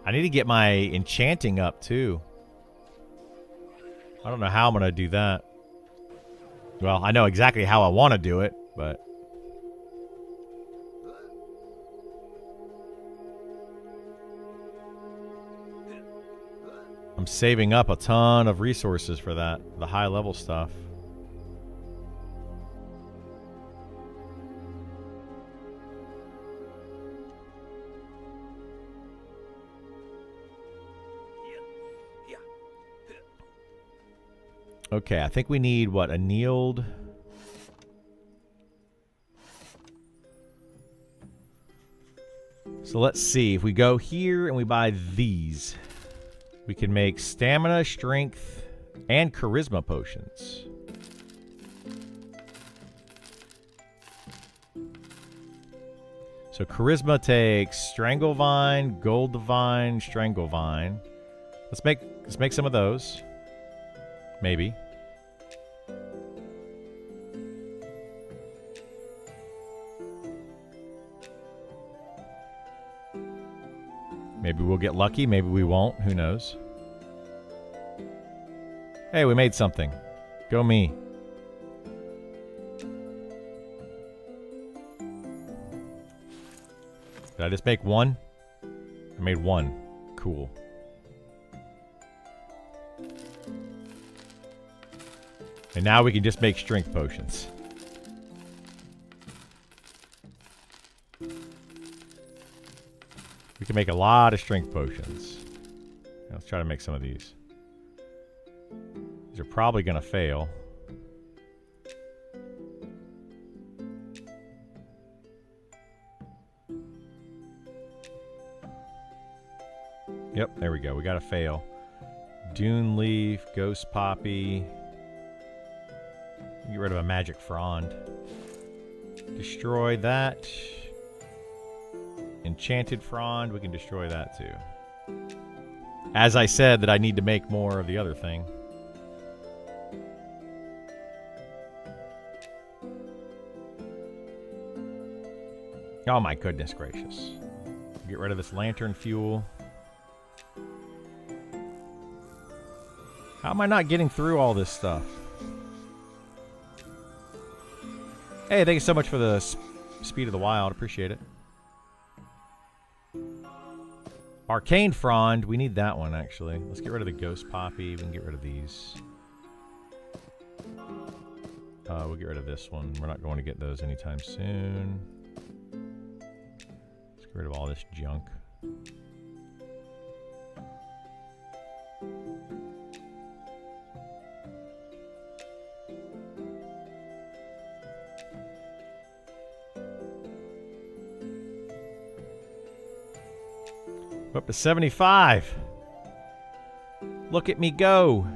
I need to get my enchanting up, too. I don't know how I'm going to do that. Well, I know exactly how I want to do it, but... I'm saving up a ton of resources for that, the high level stuff. Okay, I think we need, what, annealed? So let's see. If we go here and we buy these, we can make stamina, strength, and charisma potions. So charisma takes Stranglevine, Gold Divine, Stranglevine. Let's make some of those. Maybe. Maybe we'll get lucky, maybe we won't, who knows. Hey, we made something. Go me. Did I just make one? I made one. Cool. And now we can just make strength potions. We can make a lot of strength potions. Let's try to make some of these. These are probably going to fail. Yep, there we go. We got to fail. Dune leaf, ghost poppy. Get rid of a magic frond. Destroy that. Enchanted frond, we can destroy that too. As I said that I need to make more of the other thing. Oh my goodness gracious. Get rid of this lantern fuel. How am I not getting through all this stuff? Hey, thank you so much for the speed of the wild. Appreciate it. Arcane Frond. We need that one, actually. Let's get rid of the Ghost Poppy. We can get rid of these. We'll get rid of this one. We're not going to get those anytime soon. Let's get rid of all this junk. We're up to 75. Look at me go.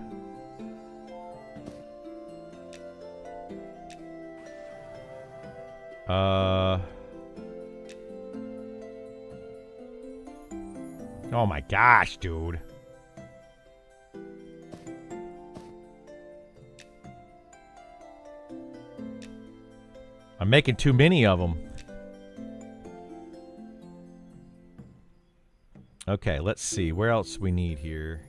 Oh my gosh, dude. I'm making too many of them. Okay, let's see. Where else we need here?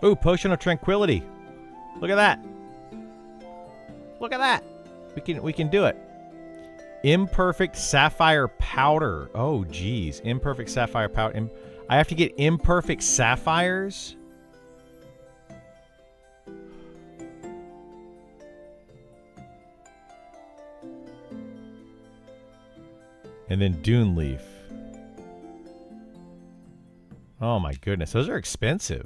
Ooh, Potion of Tranquility. Look at that. Look at that. We can do it. Imperfect Sapphire Powder. Oh, geez. Imperfect Sapphire Powder. I have to get Imperfect Sapphires? And then Dune Leaf. Oh my goodness. Those are expensive.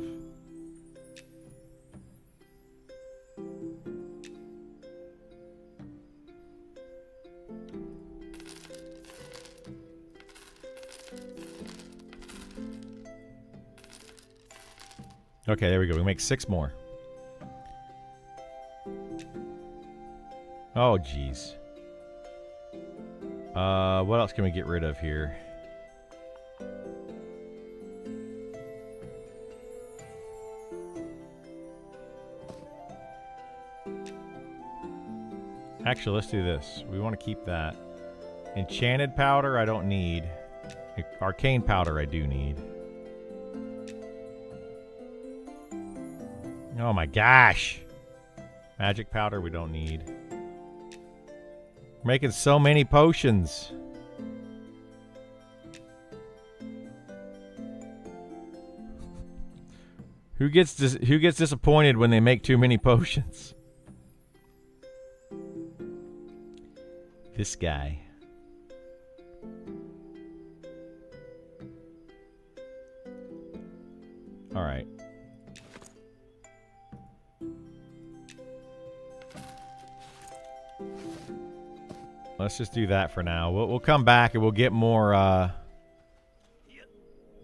Okay, there we go. We make 6 more. Oh, jeez. What else can we get rid of here? Actually, let's do this. We want to keep that. Enchanted Powder, I don't need. Arcane Powder, I do need. Oh my gosh. Magic Powder, we don't need. We're making so many potions. Who gets disappointed when they make too many potions? This guy. All right. Let's just do that for now. We'll come back and we'll get more. We'll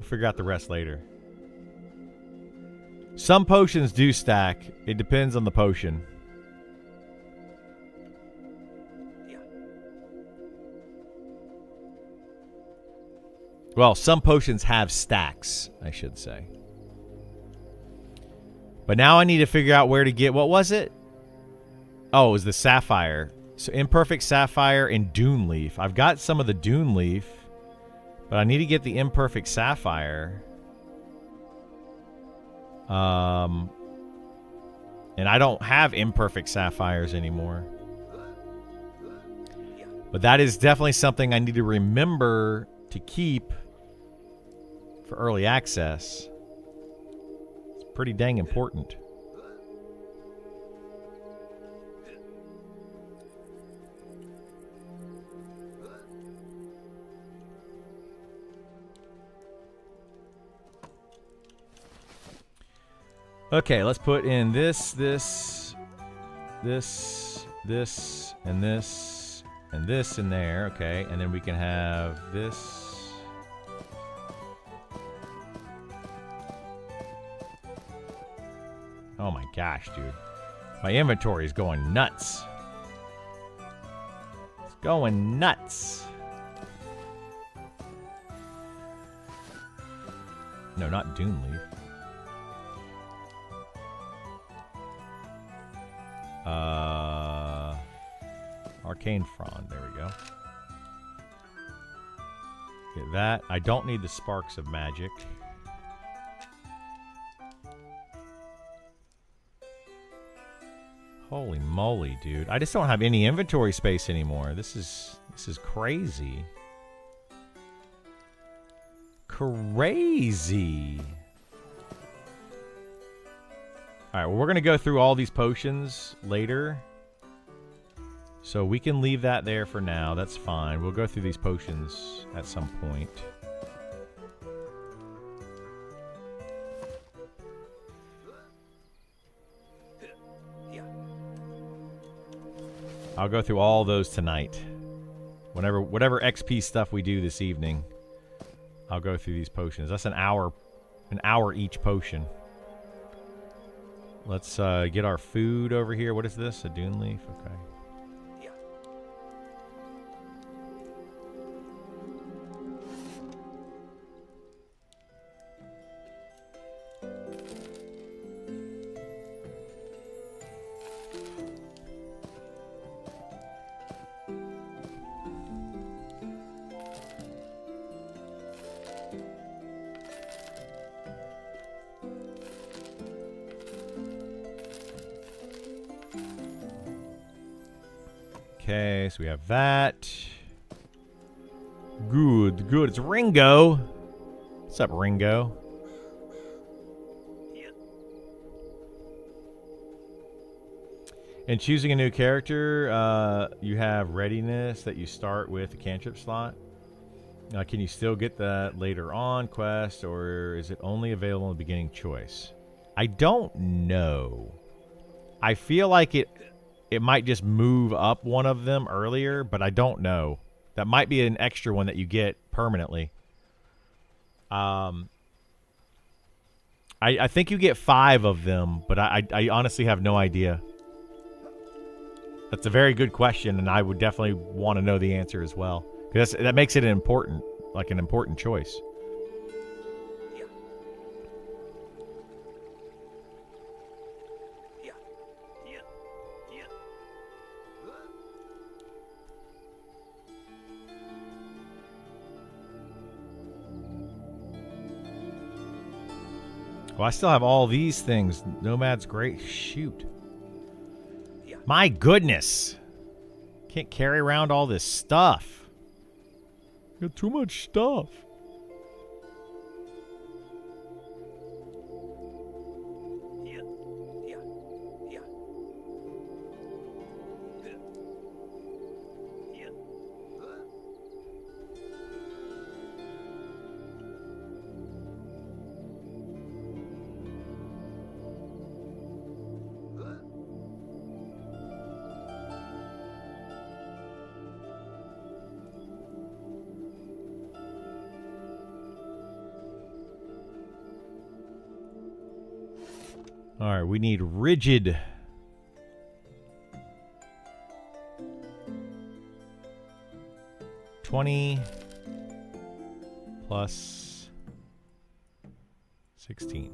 figure out the rest later. Some potions do stack. It depends on the potion. Well, some potions have stacks, I should say. But now I need to figure out where to get... What was it? Oh, it was the Sapphire. So Imperfect Sapphire and Dune Leaf. I've got some of the Dune Leaf, but I need to get the Imperfect Sapphire. And I don't have Imperfect Sapphires anymore. But that is definitely something I need to remember to keep for early access. It's pretty dang important. Okay, let's put in this, and this, and this in there. Okay, and then we can have this. Oh my gosh, dude. My inventory is going nuts. It's going nuts. No, not Dune Leaf. Arcane Frond. There we go. Get that. I don't need the Sparks of Magic. Holy moly, dude. I just don't have any inventory space anymore. This is crazy. Crazy. All right, well, we're going to go through all these potions later. So we can leave that there for now. That's fine. We'll go through these potions at some point. I'll go through all those tonight. Whatever XP stuff we do this evening, I'll go through these potions. That's an hour each potion. Let's get our food over here. What is this? A Dune Leaf? Okay. Okay, so we have that. Good, good. It's Ringo. What's up, Ringo? And choosing a new character, you have readiness that you start with a cantrip slot. Can you still get that later on quest, or is it only available in the beginning choice? I don't know. I feel like it might just move up one of them earlier, but I don't know. That might be an extra one that you get permanently. I think you get 5 of them, but I honestly have no idea. That's a very good question, and I would definitely want to know the answer as well. Because that makes it an important choice. Well, I still have all these things. Nomad's great. Shoot. My goodness. Can't carry around all this stuff. Got too much stuff. All right, we need rigid. $20 plus 16.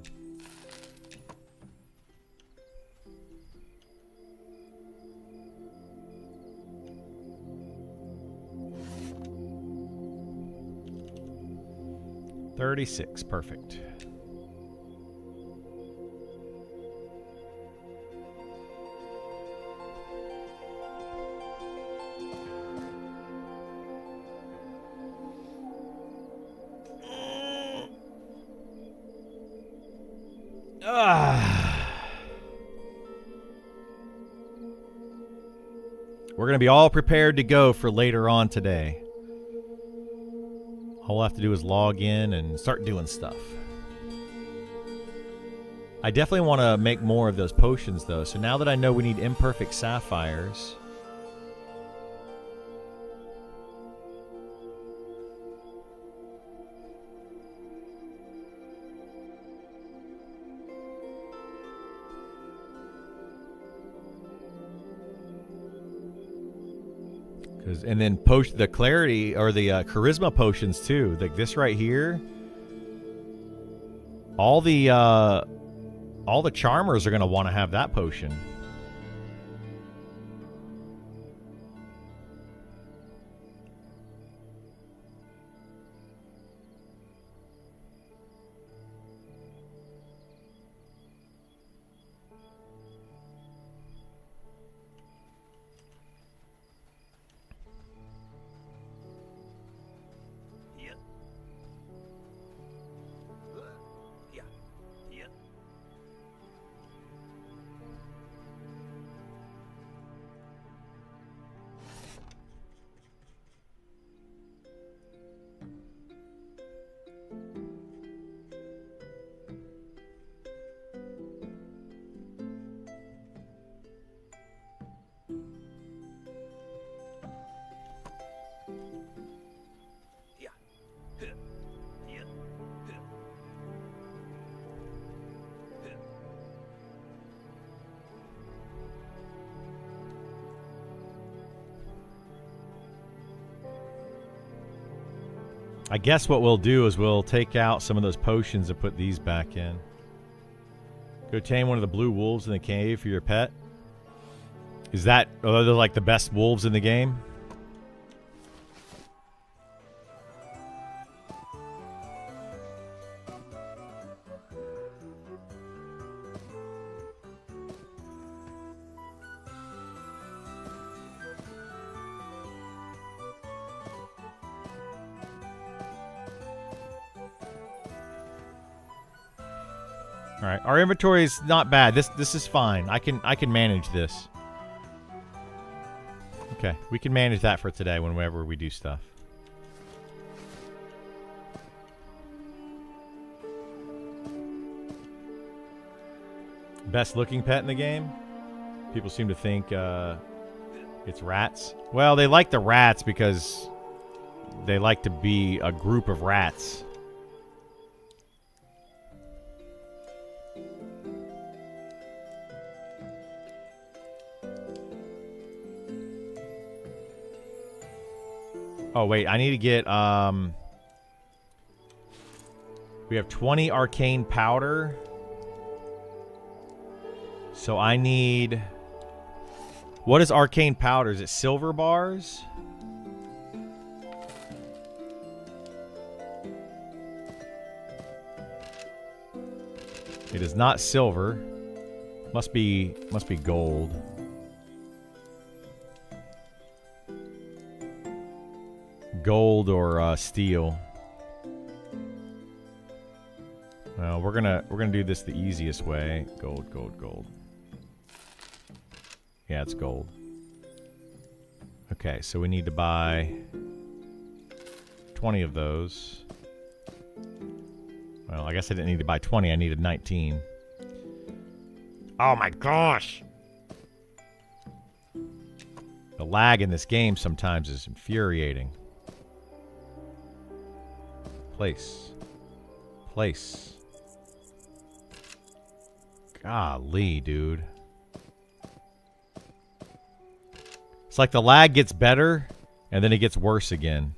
$36, perfect. We're going to be all prepared to go for later on today. All we'll have to do is log in and start doing stuff. I definitely want to make more of those potions, though. So now that I know we need imperfect sapphires... And then the clarity or the charisma potions too. Like this right here. All the charmers are going to want to have that potion. Yeah. Yeah. Yeah. Yeah. Huh. Yeah. Huh. Huh. I guess what we'll do is we'll take out some of those potions and put these back in. Go tame one of the blue wolves in the cave for your pet. Are they like the best wolves in the game? All right, our inventory is not bad. This is fine. I can manage this. Okay, we can manage that for today whenever we do stuff. Best looking pet in the game? People seem to think it's rats. Well, they like the rats because they like to be a group of rats. Oh, wait. I need to get... we have 20 arcane powder. So I need... What is arcane powder? Is it silver bars? It is not silver. Must be gold. Gold or steel. Well, we're gonna do this the easiest way. Gold, gold, gold. Yeah, it's gold. Okay, so we need to buy 20 of those. Well, I guess I didn't need to buy 20. I needed 19. Oh my gosh! The lag in this game sometimes is infuriating. Place. Golly, dude. It's like the lag gets better, and then it gets worse again.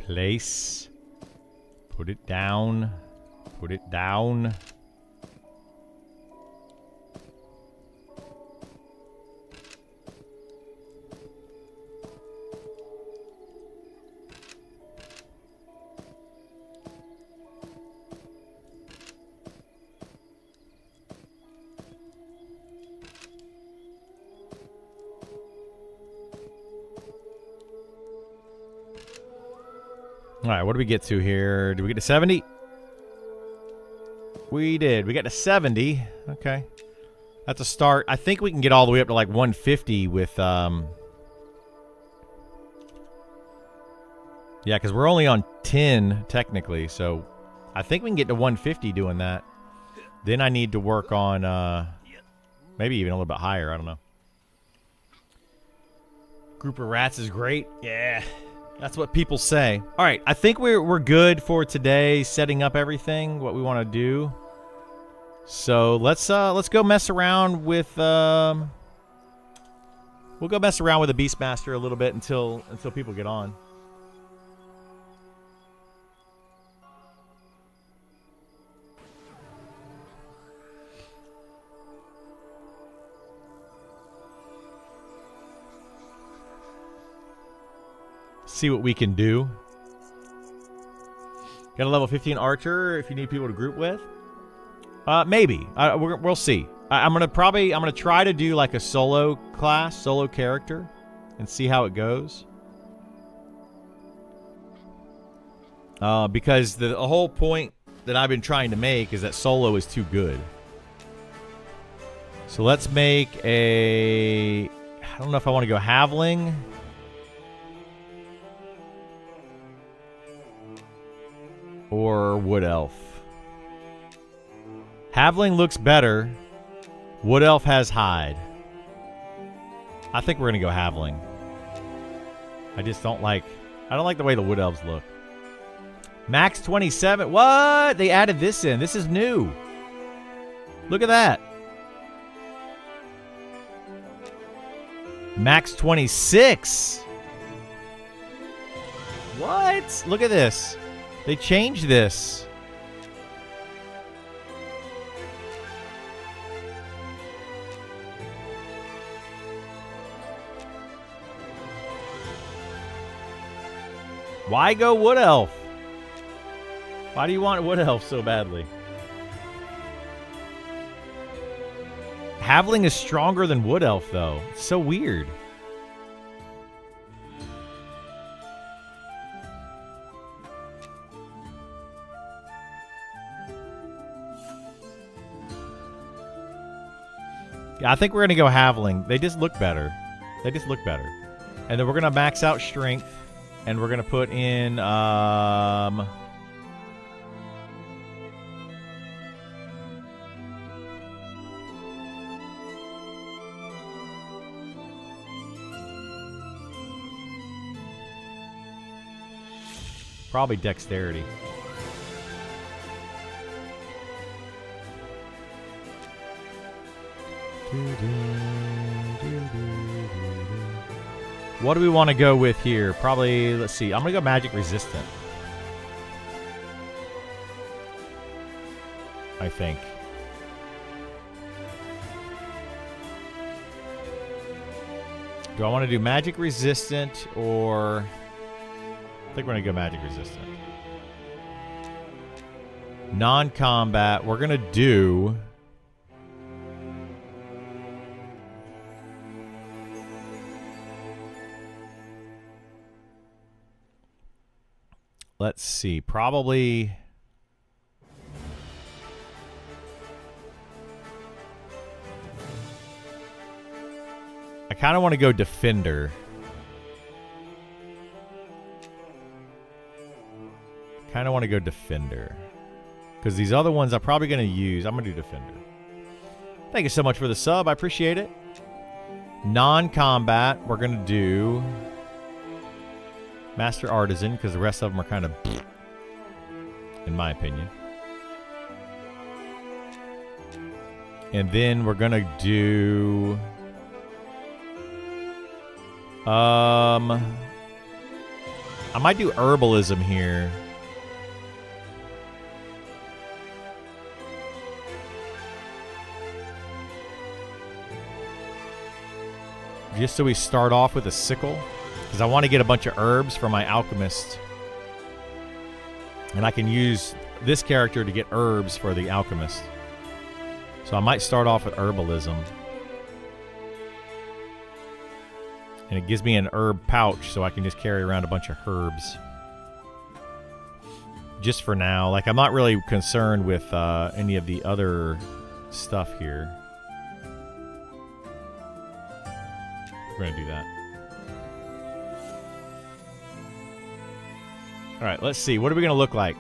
Place. Put it down. Put it down. All right, what do we get to here? Do we get to 70? We did. We got to 70. Okay. That's a start. I think we can get all the way up to like 150 with... Yeah, because we're only on 10, technically. So I think we can get to 150 doing that. Then I need to work on... maybe even a little bit higher. I don't know. Group of rats is great. Yeah. That's what people say. All right, I think we're good for today, setting up everything, what we want to do. So let's go mess around with we'll go mess around with the Beastmaster a little bit until people get on. See what we can do. Got a level 15 archer if you need people to group with. Maybe. We'll see. I'm gonna try to do like a solo class, solo character, and see how it goes. Because the whole point that I've been trying to make is that solo is too good. So let's make a... I don't know if I want to go halfling. Or wood elf. Halfling looks better. Wood elf has hide. I think we're gonna go halfling. I don't like the way the wood elves look. Max 27. What? They added this in. This is new. Look at that. Max 26. What? Look at this. They changed this. Why go wood elf? Why do you want wood elf so badly? Halfling is stronger than wood elf, though. It's so weird. Yeah, I think we're going to go halfling. They just look better. They just look better. And then we're going to max out strength. And we're going to put in... probably dexterity. What do we want to go with here? Probably, let's see. I'm going to go magic resistant. I think. Do I want to do magic resistant or... I think we're going to go magic resistant. Non-combat. We're going to do... Let's see. Probably... I kind of want to go defender. Kind of want to go defender. Because these other ones I'm probably going to use. I'm going to do defender. Thank you so much for the sub. I appreciate it. Non-combat. We're going to do... Master Artisan, because the rest of them are kind of... in my opinion. And then we're going to do... I might do herbalism here. Just so we start off with a sickle. Because I want to get a bunch of herbs for my alchemist. And I can use this character to get herbs for the alchemist. So I might start off with herbalism. And it gives me an herb pouch so I can just carry around a bunch of herbs. just for now. Like, I'm not really concerned with any of the other stuff here. We're gonna do that. All right, let's see. What are we gonna look like?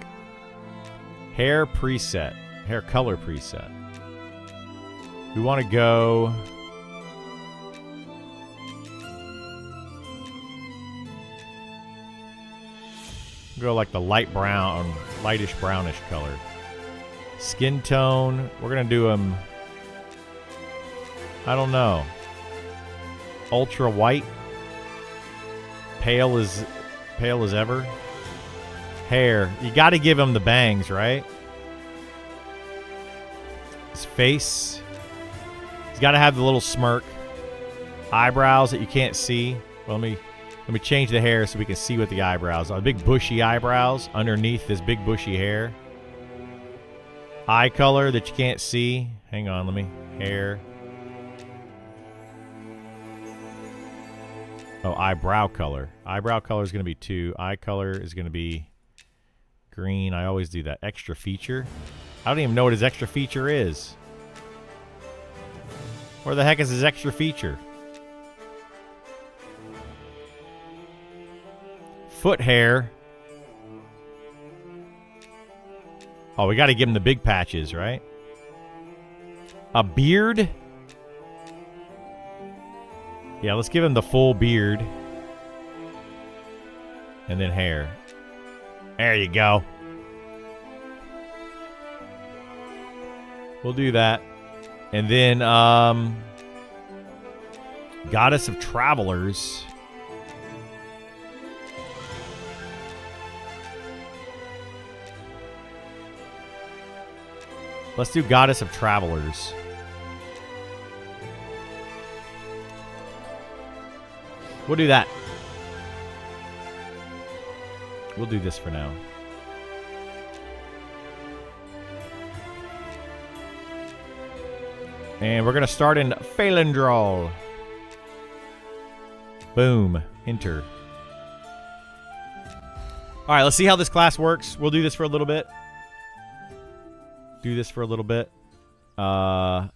Hair preset, hair color preset. We want to go. Go like the light brown, lightish brownish color. Skin tone, we're gonna do them. I don't know. Ultra white. Pale as ever. Hair, you got to give him the bangs, right? His face, he's got to have the little smirk. Eyebrows that you can't see. Well, let me change the hair so we can see what the eyebrows are. Big bushy eyebrows underneath this big bushy hair. Eye color that you can't see. Hang on, let me. Hair. Oh, eyebrow color. Eyebrow color is going to be 2. Eye color is going to be green. I always do that. Extra feature. I don't even know what his extra feature is. Where the heck is his extra feature? Foot hair. Oh, we got to give him the big patches, right? A beard? Yeah, let's give him the full beard. And then hair. There you go. We'll do that. And then, Goddess of Travelers. Let's do Goddess of Travelers. We'll do that. We'll do this for now. And we're going to start in Phalendral. Boom. Enter. All right, let's see how this class works. We'll do this for a little bit. Want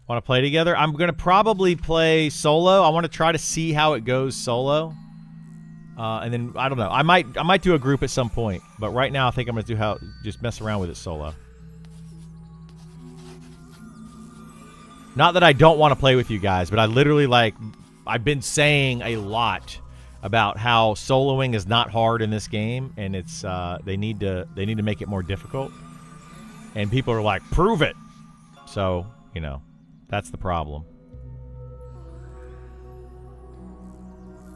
to play together? I'm going to probably play solo. I want to try to see how it goes solo. And then, I don't know. I might do a group at some point. But right now, I think I'm going to just mess around with it solo. Not that I don't want to play with you guys, but I literally, I've been saying a lot about how soloing is not hard in this game, and it's they need to make it more difficult. And people are like, prove it. So, you know, that's the problem.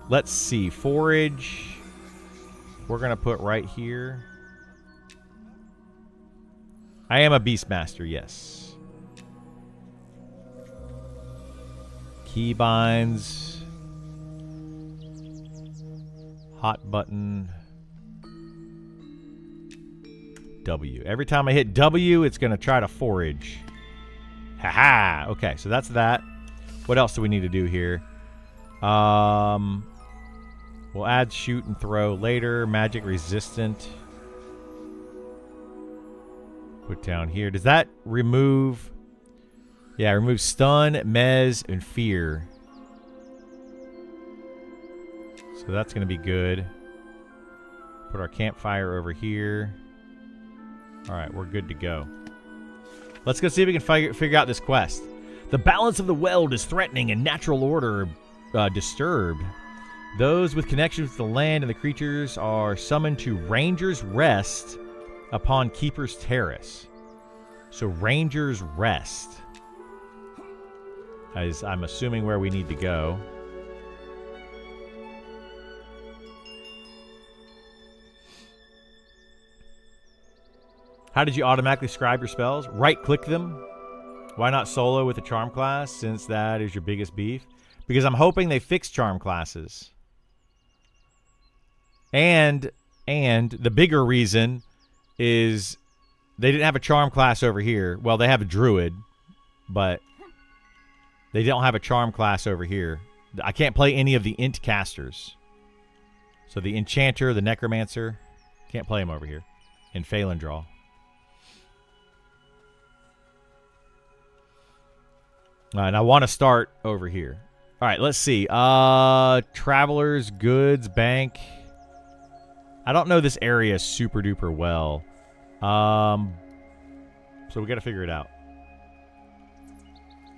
Let's see, forage. We're gonna put right here. I am a Beastmaster, yes. Keybinds. Hot button. W. Every time I hit W, it's going to try to forage. Haha. Okay, so that's that. What else do we need to do here? We'll add shoot and throw later. Magic resistant. Put down here. Does that remove... Yeah, remove stun, mez, and fear. So that's going to be good. Put our campfire over here. All right, we're good to go. Let's go see if we can figure out this quest. The balance of the world is threatening and natural order disturbed. Those with connections with the land and the creatures are summoned to Ranger's Rest upon Keeper's Terrace. So Ranger's Rest. As I'm assuming where we need to go. How did you automatically scribe your spells? Right-click them. Why not solo with the charm class, since that is your biggest beef? Because I'm hoping they fix charm classes. And the bigger reason is they didn't have a charm class over here. Well, they have a druid, but they don't have a charm class over here. I can't play any of the int casters. So the Enchanter, the Necromancer. Can't play him over here. In Phelan Draw. And I want to start over here. All right, let's see. Travelers, Goods, Bank. I don't know this area super duper well. So we got to figure it out.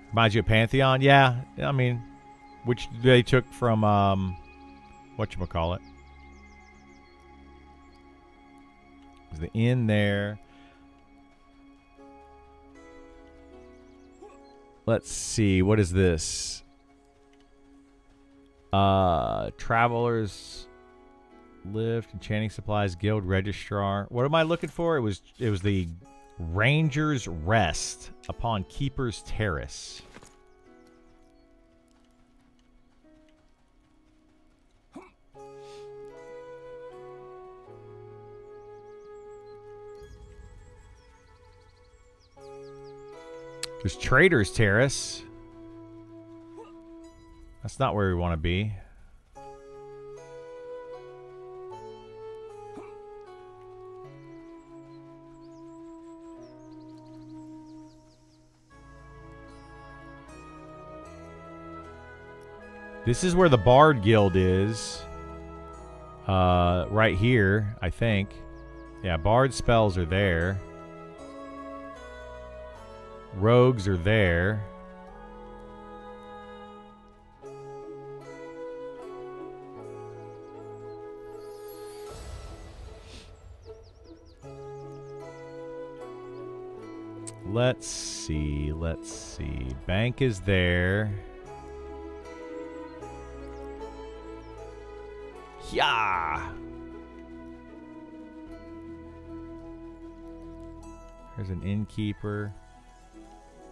Reminds you of Pantheon? Yeah, I mean, which they took from, whatchamacallit. There's the inn there. Let's see, what is this? Travelers Lift, Enchanting Supplies, Guild Registrar. What am I looking for? It was the Ranger's Rest upon Keeper's Terrace. There's Trader's Terrace. That's not where we want to be. This is where the Bard Guild is. Right here, I think. Yeah, Bard spells are there. Rogues are there. Let's see. Bank is there. Yeah. There's an innkeeper.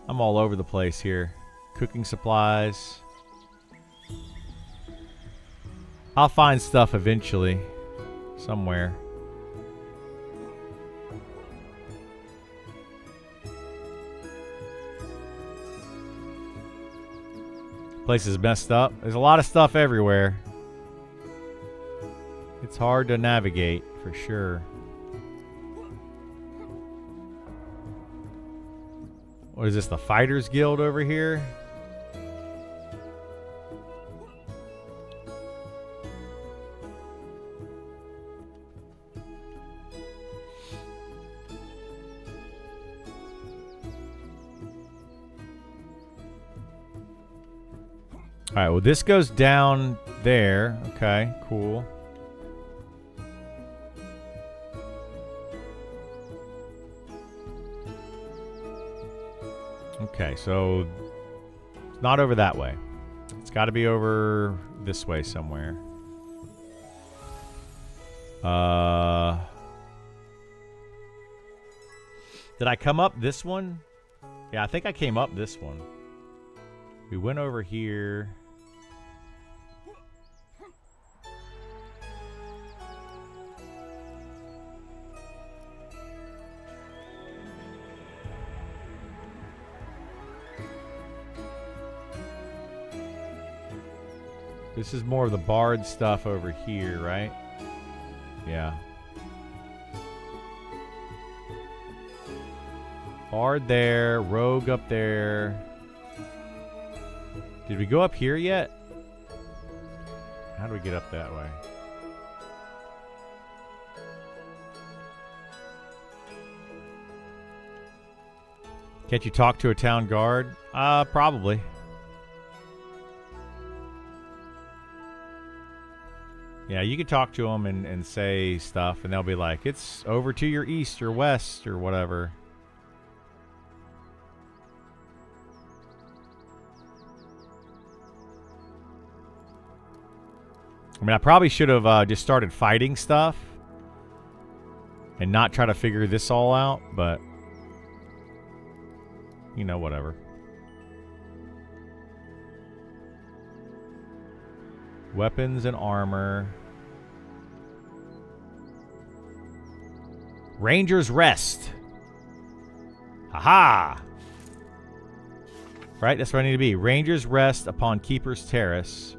I'm all over the place here. Cooking supplies. I'll find stuff eventually. Somewhere. Place is messed up. There's a lot of stuff everywhere. It's hard to navigate, for sure. What is this, the Fighters Guild over here? Alright, well this goes down there. Okay, cool. Okay, so it's not over that way. It's got to be over this way somewhere. Did I come up this one? Yeah, I think I came up this one. We went over here. This is more of the Bard stuff over here, right? Yeah. Bard there, Rogue up there. Did we go up here yet? How do we get up that way? Can't you talk to a town guard? Probably. Yeah, you could talk to them and say stuff, and they'll be like, it's over to your east or west or whatever. I mean, I probably should have just started fighting stuff and not try to figure this all out, but, you know, whatever. Weapons and armor. Ranger's Rest. Aha! Right, that's where I need to be. Ranger's Rest upon Keeper's Terrace.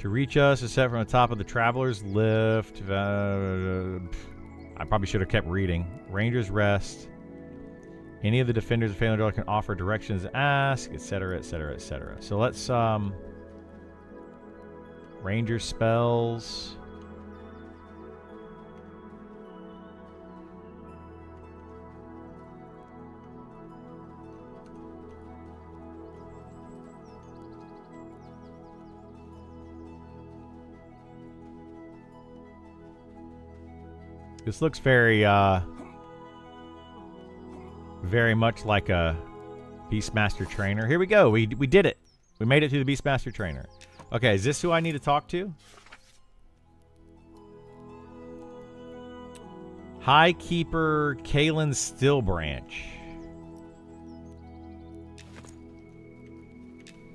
To reach us is set from the top of the Traveler's Lift. I probably should have kept reading. Ranger's Rest. Any of the defenders of Failing Door can offer directions, ask, etc., etc., etc. So let's, Ranger spells. This looks very much like a Beastmaster trainer. Here we go. We did it. We made it to the Beastmaster trainer. Okay, is this who I need to talk to? High Keeper Kalen Stillbranch.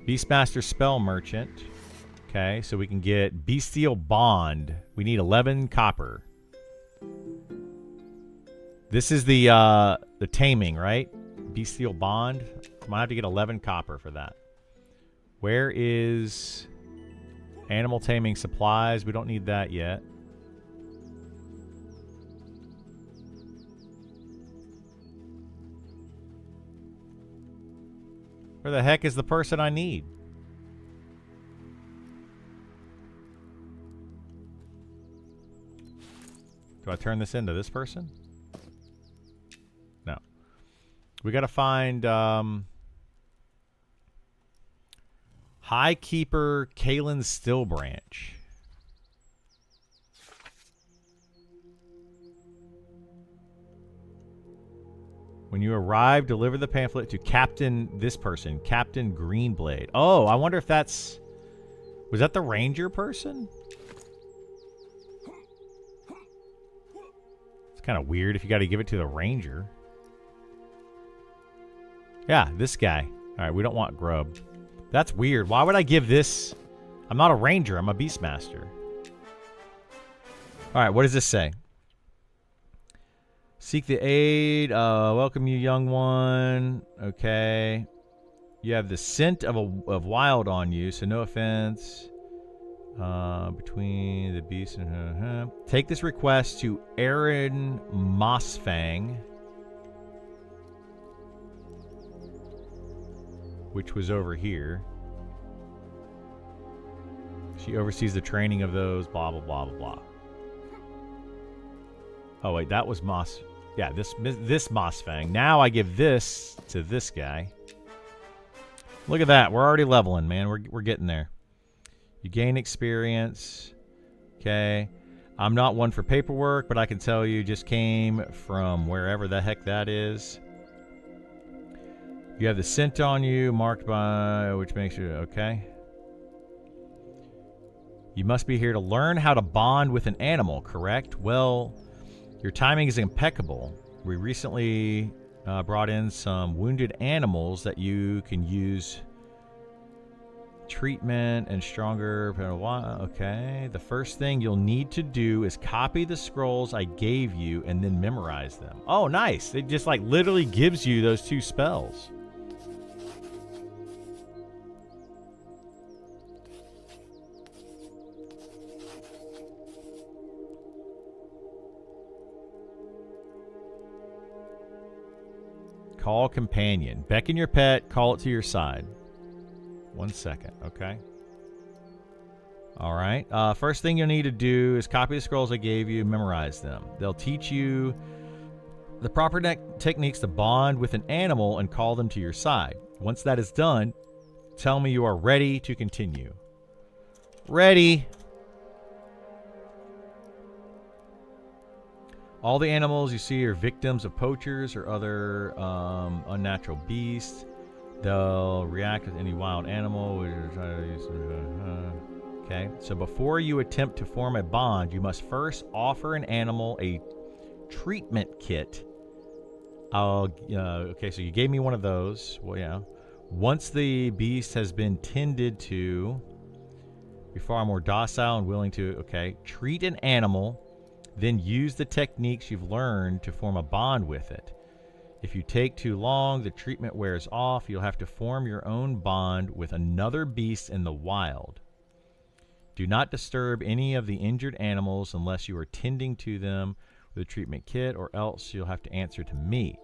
Beastmaster Spell Merchant. Okay, so we can get Bestial Bond. We need 11 copper. This is the Taming, right? Bestial Bond. Might have to get 11 copper for that. Where is Animal Taming Supplies? We don't need that yet. Where the heck is the person I need? Do I turn this into this person? No. We gotta find High Keeper Kalen Stillbranch. When you arrive, deliver the pamphlet to Captain this person, Captain Greenblade. Oh, I wonder if that's... Was that the ranger person? It's kind of weird if you got to give it to the ranger. Yeah, this guy. All right, we don't want grub. That's weird. Why would I give this? I'm not a ranger. I'm a Beastmaster. All right, what does this say? Seek the aid. Welcome you, young one. Okay. You have the scent of wild on you, so no offense. Between the beast and... Take this request to Aaron Mossfang, which was over here. She oversees the training of those, blah, blah, blah, blah, blah. Oh, wait, that was Moss... Yeah, this Mossfang. Now I give this to this guy. Look at that. We're already leveling, man. We're getting there. You gain experience. Okay. I'm not one for paperwork, but I can tell you just came from wherever the heck that is. You have the scent on you, marked by, which makes you, okay. You must be here to learn how to bond with an animal, correct? Well, your timing is impeccable. We recently brought in some wounded animals that you can use treatment and stronger. Okay. The first thing you'll need to do is copy the scrolls I gave you and then memorize them. Oh, nice. It just like literally gives you those 2 spells. Call companion. Beckon your pet. Call it to your side. 1 second. Okay. All right. First thing you'll need to do is copy the scrolls I gave you. Memorize them. They'll teach you the proper techniques to bond with an animal and call them to your side. Once that is done, tell me you are ready to continue. Ready. All the animals you see are victims of poachers or other unnatural beasts. They'll react with any wild animal. Okay, so before you attempt to form a bond, you must first offer an animal a treatment kit. Okay, so you gave me one of those. Well, yeah. Once the beast has been tended to, be far more docile and willing to, okay, treat an animal. Then use the techniques you've learned to form a bond with it. If you take too long, the treatment wears off. You'll have to form your own bond with another beast in the wild. Do not disturb any of the injured animals unless you are tending to them with a treatment kit, or else you'll have to answer to me.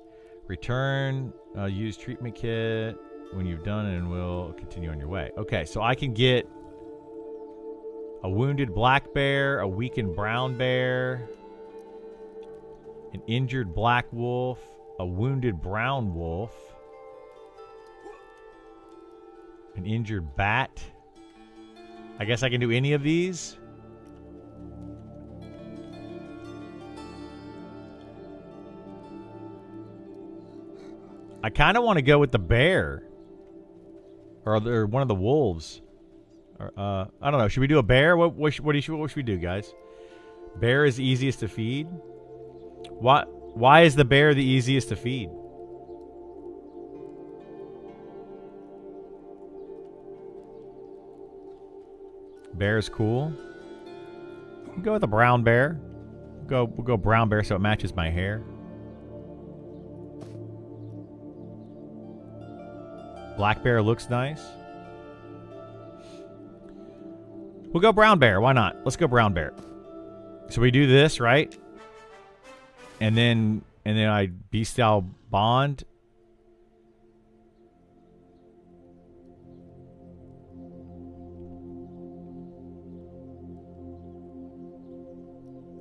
Return used treatment kit when you've done it and we'll continue on your way. Okay, so I can get a wounded black bear, a weakened brown bear, an injured black wolf, a wounded brown wolf, an injured bat. I guess I can do any of these. I kind of want to go with the bear. Or one of the wolves. Or, I don't know. Should we do a bear? What should we do, guys? Bear is easiest to feed. Why is the bear the easiest to feed? Bear is cool. We'll go with a brown bear. We'll go brown bear so it matches my hair. Black bear looks nice. We'll go brown bear. Why not? Let's go brown bear. So we do this, right? And then I bestial bond.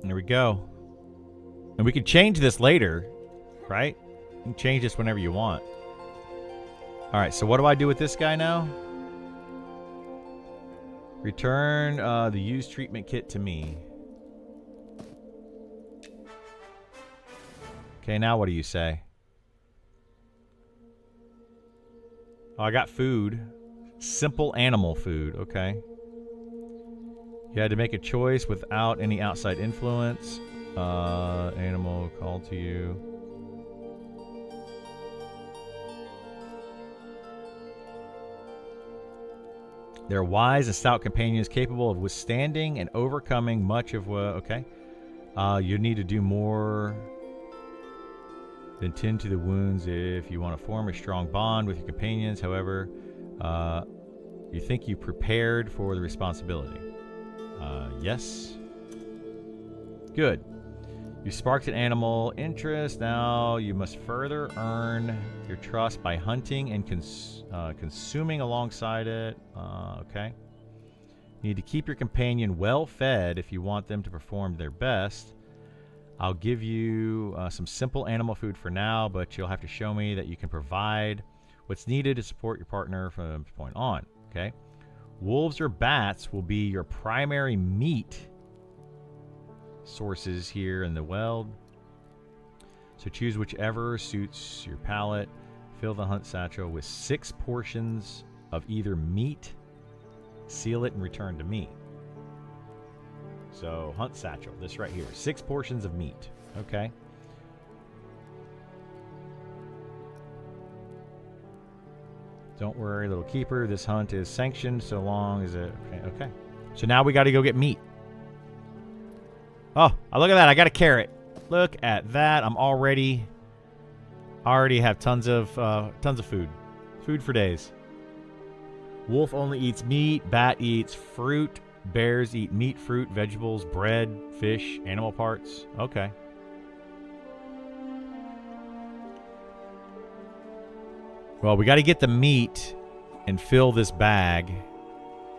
There we go. And we can change this later, right? You can change this whenever you want. All right, so what do I do with this guy now? Return the used treatment kit to me. Okay, now what do you say? Oh, I got food. Simple animal food, okay. You had to make a choice without any outside influence. Animal called to you. They're wise and stout companions capable of withstanding and overcoming much of what... Okay. You need to do more than tend to the wounds if you want to form a strong bond with your companions. However, you think you prepared for the responsibility. Yes. Good. You sparked an animal interest. Now you must further earn your trust by hunting and consuming alongside it. Okay. You need to keep your companion well fed if you want them to perform their best. I'll give you some simple animal food for now, but you'll have to show me that you can provide what's needed to support your partner from this point on. Okay. Wolves or bats will be your primary meat sources here in the Weld. So choose whichever suits your palate. Fill the hunt satchel with 6 portions of either meat. Seal it and return to me. So hunt satchel, this right here. 6 portions of meat. Okay. Don't worry, little keeper. This hunt is sanctioned so long as it... Okay. So now we got to go get meat. Oh, look at that. I got a carrot. Look at that. I already have tons of food. Food for days. Wolf only eats meat. Bat eats fruit. Bears eat meat, fruit, vegetables, bread, fish, animal parts. Okay. Well, we got to get the meat and fill this bag.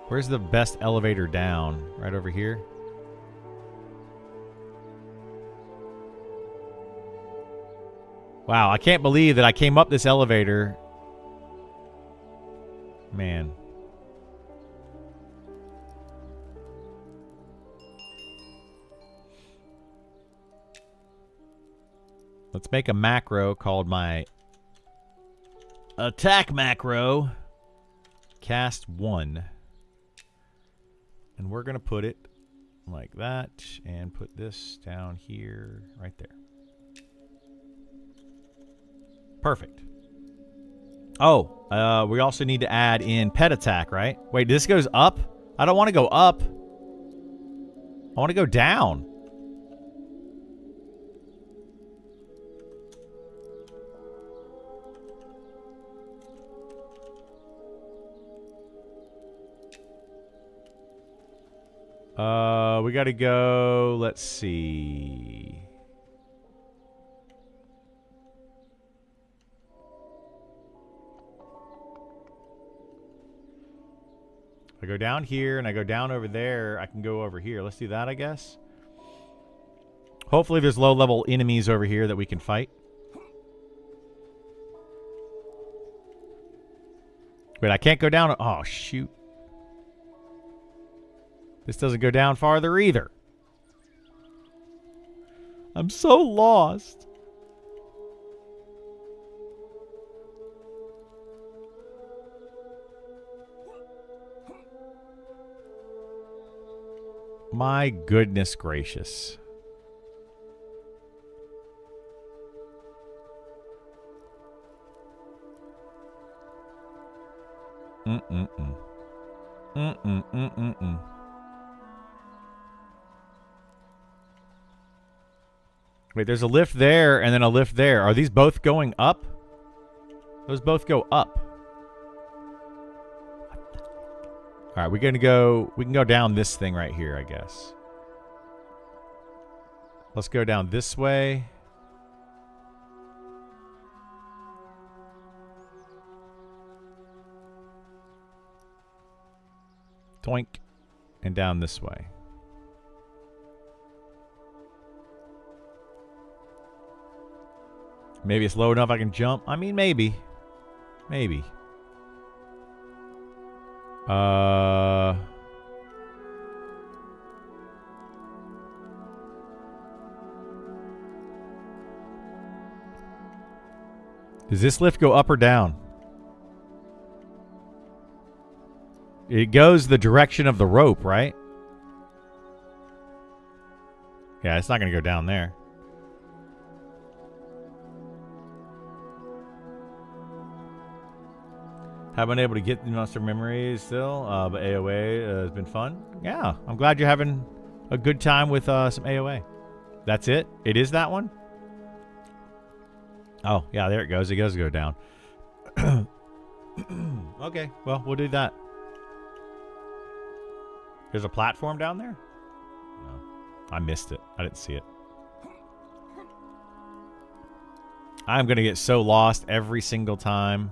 Where's the best elevator down? Right over here. Wow, I can't believe that I came up this elevator. Man. Let's make a macro called my attack macro. Cast 1. And we're going to put it like that and put this down here, right there. Perfect. Oh, we also need to add in pet attack, right? Wait, this goes up? I don't want to go up. I want to go down. We got to go. Let's see. I go down here and I go down over there. I can go over here. Let's do that, I guess. Hopefully there's low-level enemies over here that we can fight. Wait, I can't go down. Oh, shoot. This doesn't go down farther either. I'm so lost. My goodness gracious. Mm-mm-mm. Mm-mm-mm-mm-mm. Wait, there's a lift there and then a lift there. Are these both going up? Those both go up. All right, we can go down this thing right here, I guess. Let's go down this way. Toink. And down this way. Maybe it's low enough I can jump. I mean, maybe. Maybe. Does this lift go up or down? It goes the direction of the rope, right? Yeah, it's not going to go down there. Haven't been able to get the monster memories still, but AOA has been fun. Yeah, I'm glad you're having a good time with some AOA. That's it? It is that one? Oh, yeah, there it goes. It does go down. Okay, well, we'll do that. There's a platform down there? No. I missed it. I didn't see it. I'm going to get so lost every single time.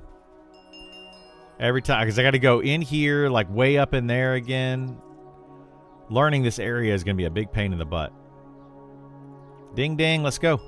Every time, because I got to go in here, like way up in there again. Learning this area is going to be a big pain in the butt. Ding, ding, let's go.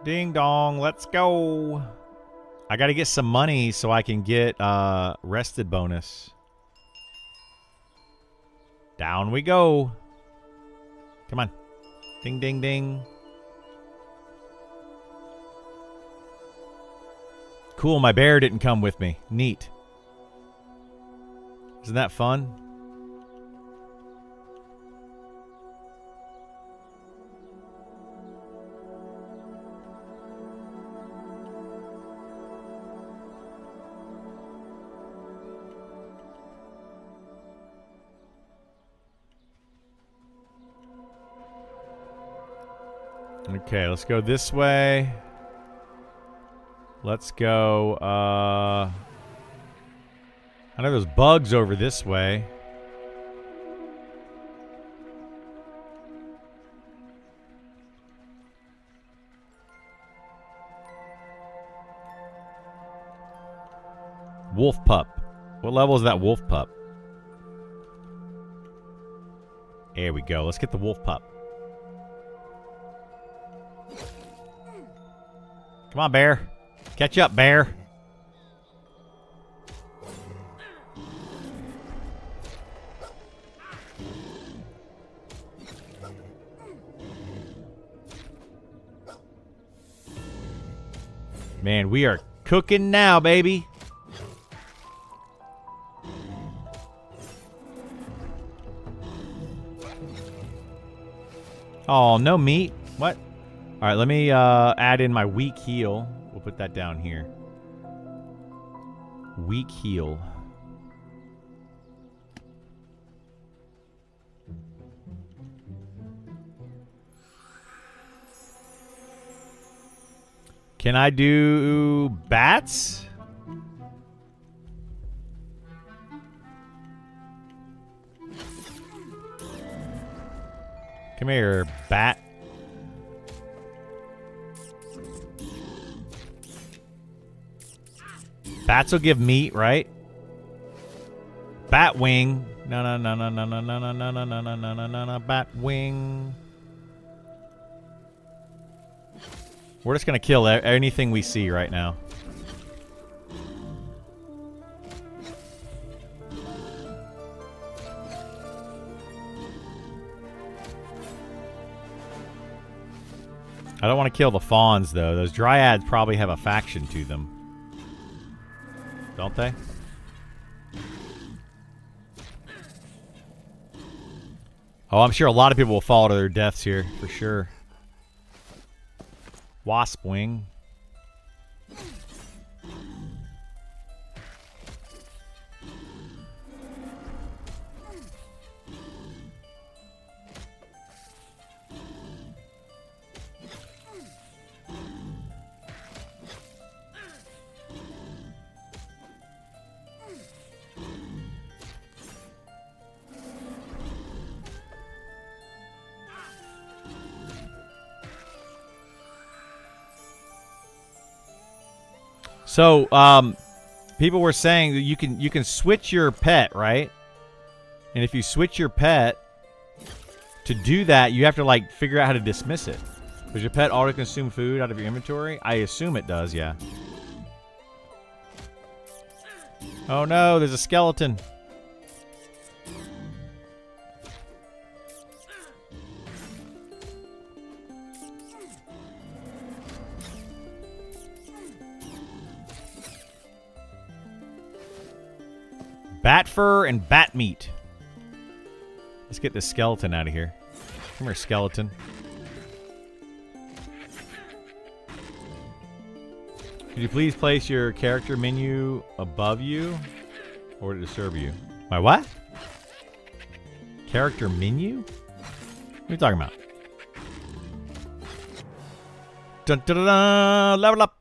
Ding dong, let's go. I gotta get some money so I can get rested bonus. Down we go. Come on. Ding ding ding. Cool, my bear didn't come with me. Neat. Isn't that fun? Okay, let's go this way. Let's go, I know there's bugs over this way. Wolf pup. What level is that wolf pup? There we go. Let's get the wolf pup. Come on, bear. Catch up, bear. Man, we are cooking now, baby. Oh, no meat. What? All right, let me add in my weak heal. We'll put that down here. Weak heal. Can I do bats? Come here, bat. Bats will give meat, right? Bat wing. No, no, no, no, no, no, no, no, no, no, no, no, no, no, no, bat wing. We're just gonna kill anything we see right now. I don't want to kill the fawns, though. Those dryads probably have a faction to them. Don't they? Oh, I'm sure a lot of people will fall to their deaths here, for sure. Wasp wing. So, people were saying that you can switch your pet, right? And if you switch your pet, to do that, you have to like figure out how to dismiss it. Does your pet auto-consume food out of your inventory? I assume it does, yeah. Oh no, there's a skeleton. Bat fur and bat meat. Let's get this skeleton out of here. Come here, skeleton. Could you please place your character menu above you or to serve you? My what? Character menu? What are you talking about? Dun, dun, dun, dun, level up.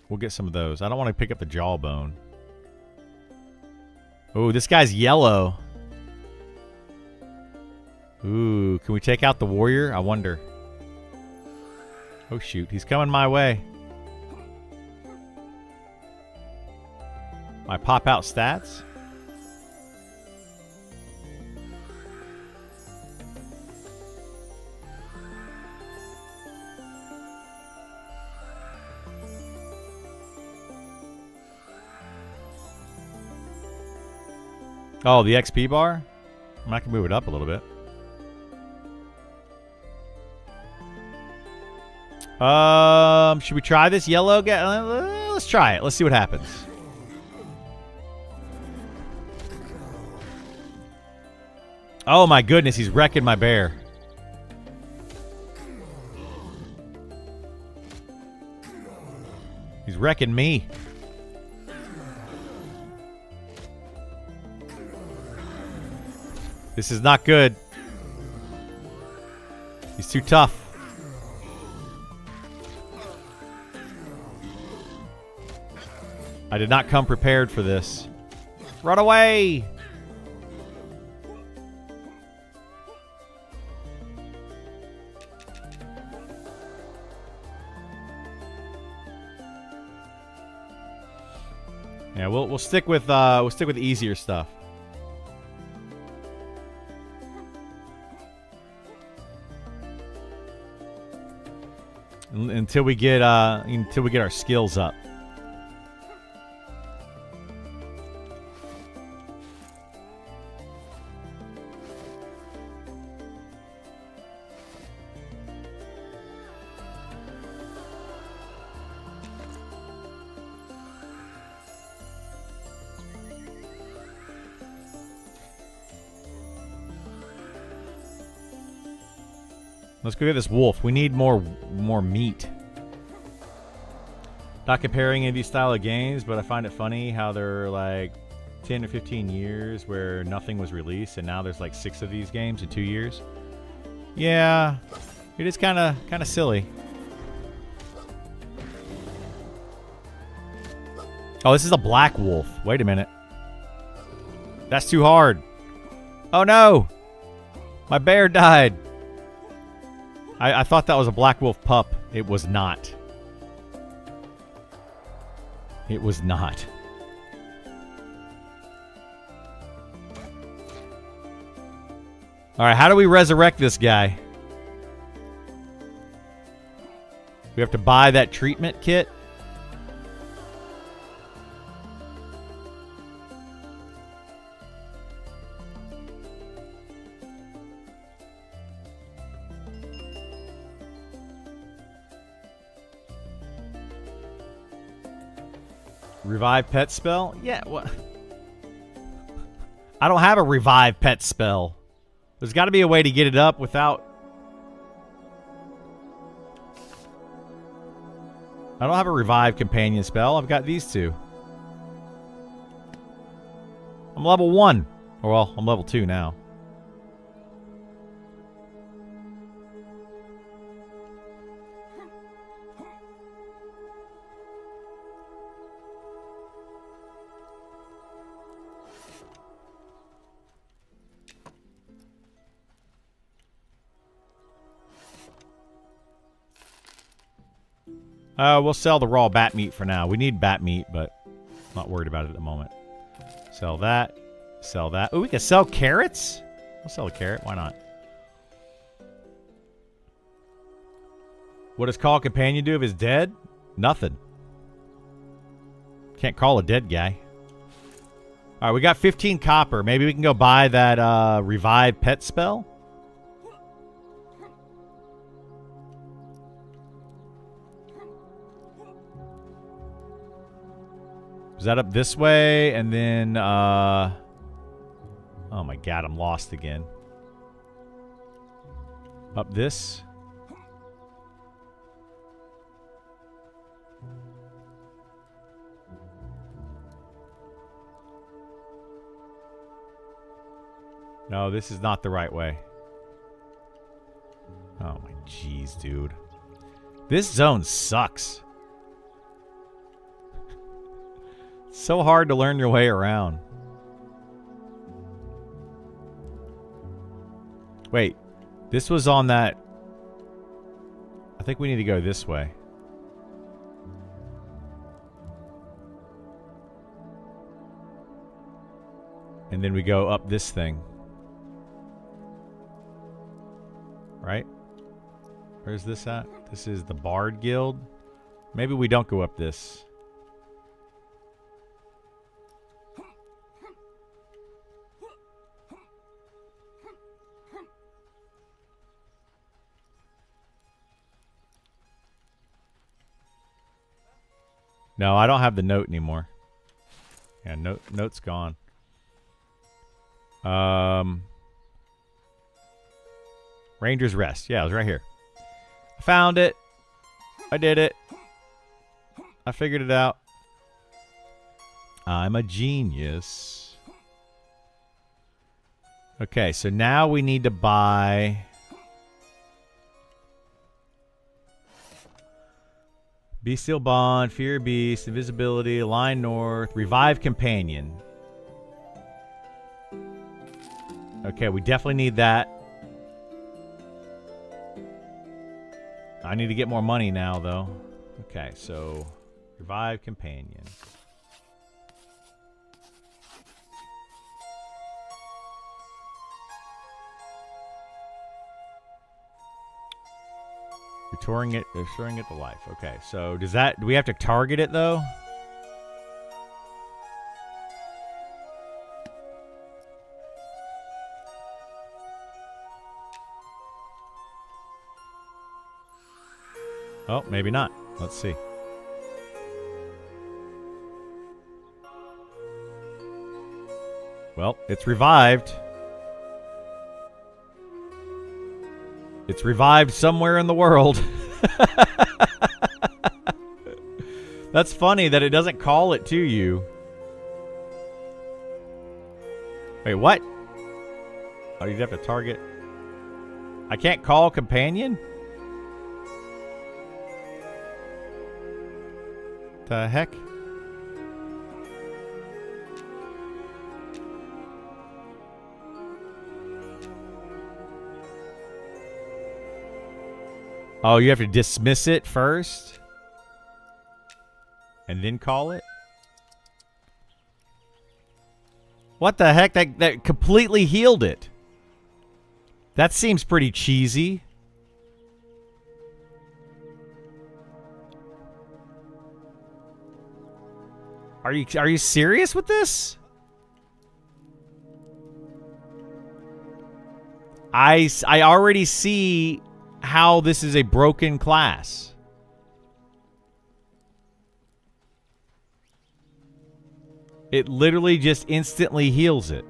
We'll get some of those. I don't want to pick up the jawbone. Oh, this guy's yellow. Ooh, can we take out the warrior? I wonder. Oh, shoot. He's coming my way. My pop-out stats? Oh, the XP bar? I can move it up a little bit. Should we try this yellow guy? Let's try it. Let's see what happens. Oh my goodness, he's wrecking my bear. He's wrecking me. This is not good. He's too tough. I did not come prepared for this. Run away! Yeah, we'll stick with the easier stuff. Until we get our skills up. Let's go get this wolf. We need more meat. Not comparing any of these style of games, but I find it funny how they're like 10 or 15 years where nothing was released, and now there's like 6 of these games in 2 years. Yeah, it is kind of silly. Oh, this is a black wolf. Wait a minute. That's too hard. Oh no! My bear died. I thought that was a black wolf pup. It was not. It was not. Alright, how do we resurrect this guy? We have to buy that treatment kit. Revive pet spell? Yeah, what? I don't have a revive pet spell. There's got to be a way to get it up without... I don't have a revive companion spell. I've got these two. I'm level 1. Or, well, I'm level 2 now. We'll sell the raw bat meat for now. We need bat meat, but not worried about it at the moment. Sell that. Sell that. Oh, we can sell carrots? We'll sell a carrot. Why not? What does call companion do if he's dead? Nothing. Can't call a dead guy. Alright, we got 15 copper. Maybe we can go buy that revive pet spell? Is that up this way? And then, oh my god, I'm lost again. Up this? No, this is not the right way. Oh my jeez, dude. This zone sucks. So hard to learn your way around. Wait, this was on that... I think we need to go this way. And then we go up this thing. Right? Where's this at? This is the Bard Guild. Maybe we don't go up this. No, I don't have the note anymore. Yeah, note's gone. Ranger's Rest. Yeah, it was right here. I found it. I did it. I figured it out. I'm a genius. Okay, so now we need to buy... Bestial Bond, Fear Beast, Invisibility, Line North, Revive Companion. Okay, we definitely need that. I need to get more money now, though. Okay, so Revive Companion. Restoring it to life. Okay, so does that... Do we have to target it, though? Oh, maybe not. Let's see. Well, it's revived. It's revived somewhere in the world. That's funny that it doesn't call it to you. Wait, what? Oh, you'd have to target. I can't call companion? The heck? Oh, you have to dismiss it first? And then call it? What the heck? That completely healed it. That seems pretty cheesy. Are you serious with this? I already see how this is a broken class. It literally just instantly heals it.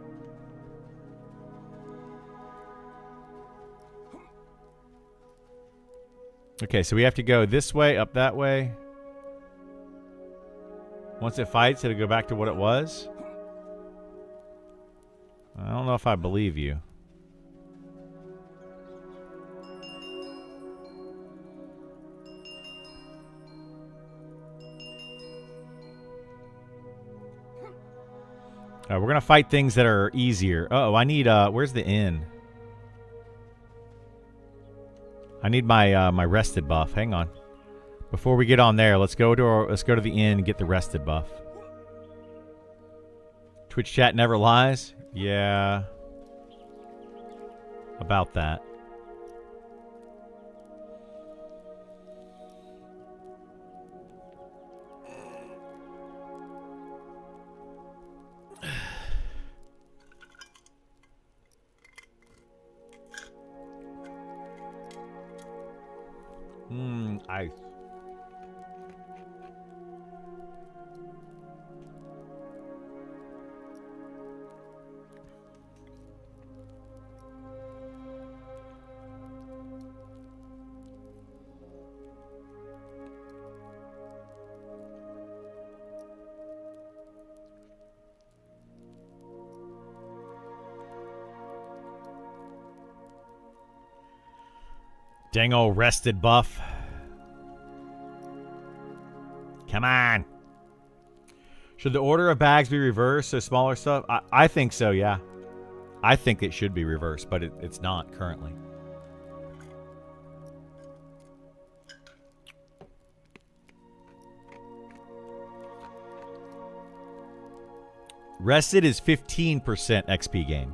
Okay, so we have to go this way, up that way. Once it fights, it'll go back to what it was. I don't know if I believe you. We're going to fight things that are easier. Uh-oh, I need, where's the inn? I need my my rested buff. Hang on. Before we get on there, let's go to the inn and get the rested buff. Twitch chat never lies? Yeah. About that. I... Dang old rested buff. Come on. Should the order of bags be reversed so smaller stuff? I think so, yeah. I think it should be reversed, but it's not currently. Rested is 15% XP gain.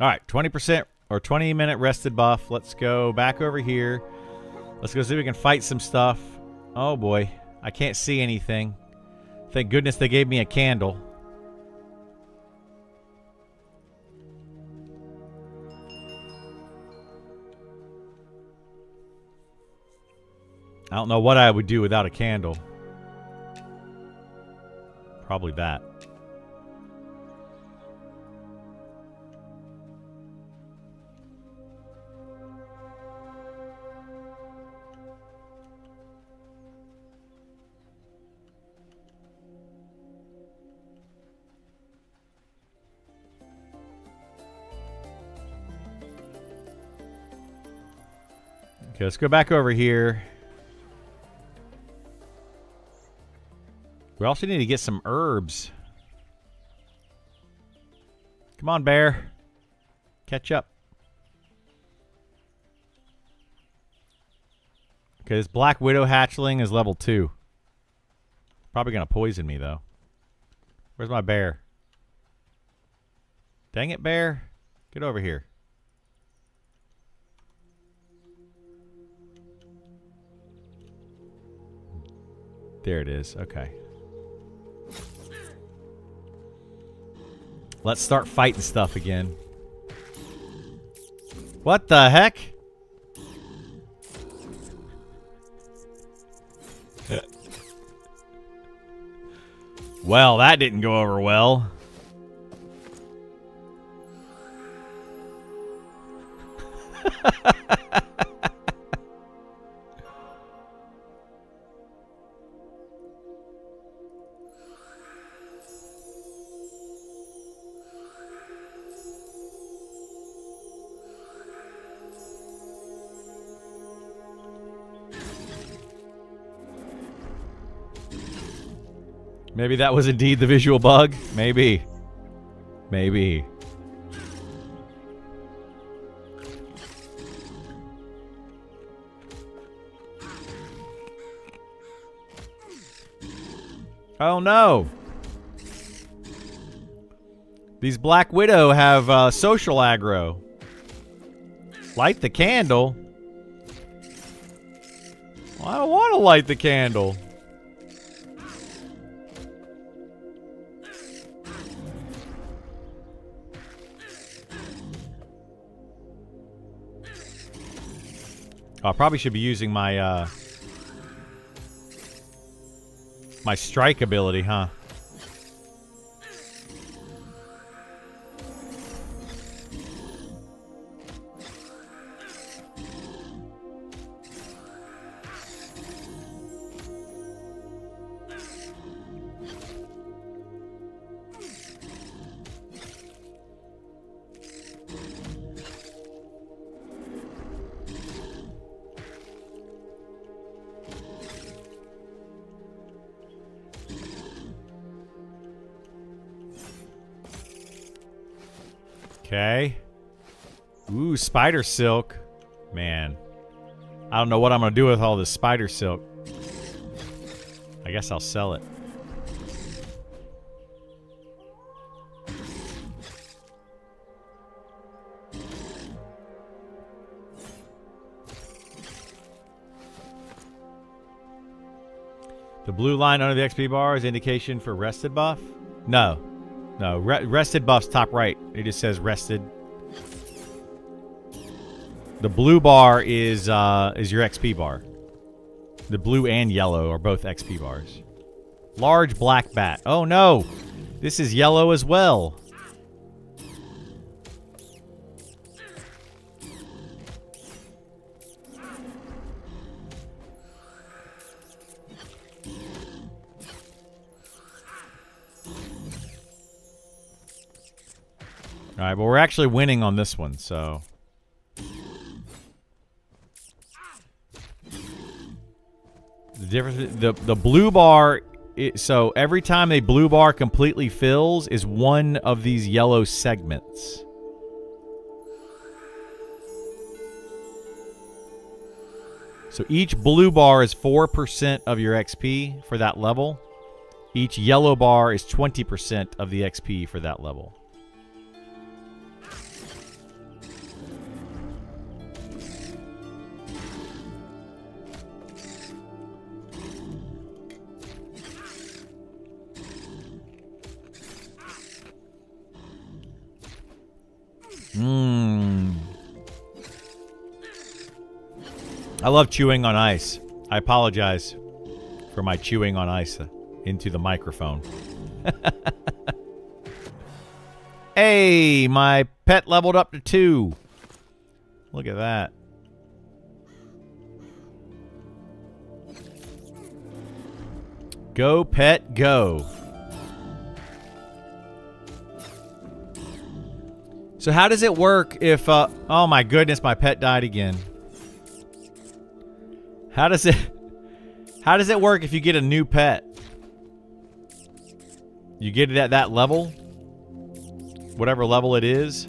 All right, 20% or 20-minute rested buff. Let's go back over here. Let's go see if we can fight some stuff. Oh, boy. I can't see anything. Thank goodness they gave me a candle. I don't know what I would do without a candle. Probably that. Okay, let's go back over here. We also need to get some herbs. Come on, bear. Catch up. Okay, this Black Widow hatchling is level 2. Probably going to poison me, though. Where's my bear? Dang it, bear. Get over here. There it is. Okay. Let's start fighting stuff again. What the heck? Well, that didn't go over well. Maybe that was indeed the visual bug. Maybe. Maybe. Oh no. These Black Widow have social aggro. Light the candle? Well, I don't want to light the candle. Oh, I probably should be using my my strike ability, huh? Okay. Ooh, spider silk. Man. I don't know what I'm going to do with all this spider silk. I guess I'll sell it. The blue line under the XP bar is indication for rested buff? No. No, rested buff's top right. It just says rested. The blue bar is your XP bar. The blue and yellow are both XP bars. Large black bat. Oh no! This is yellow as well. Alright, but we're actually winning on this one, so... The difference... The blue bar... so every time a blue bar completely fills is one of these yellow segments. So each blue bar is 4% of your XP for that level. Each yellow bar is 20% of the XP for that level. I love chewing on ice. I apologize for my chewing on ice into the microphone. Hey, my pet leveled up to 2. Look at that. Go, pet, go. So how does it work if, oh my goodness, my pet died again. How does it work if you get a new pet? You get it at that level? Whatever level it is?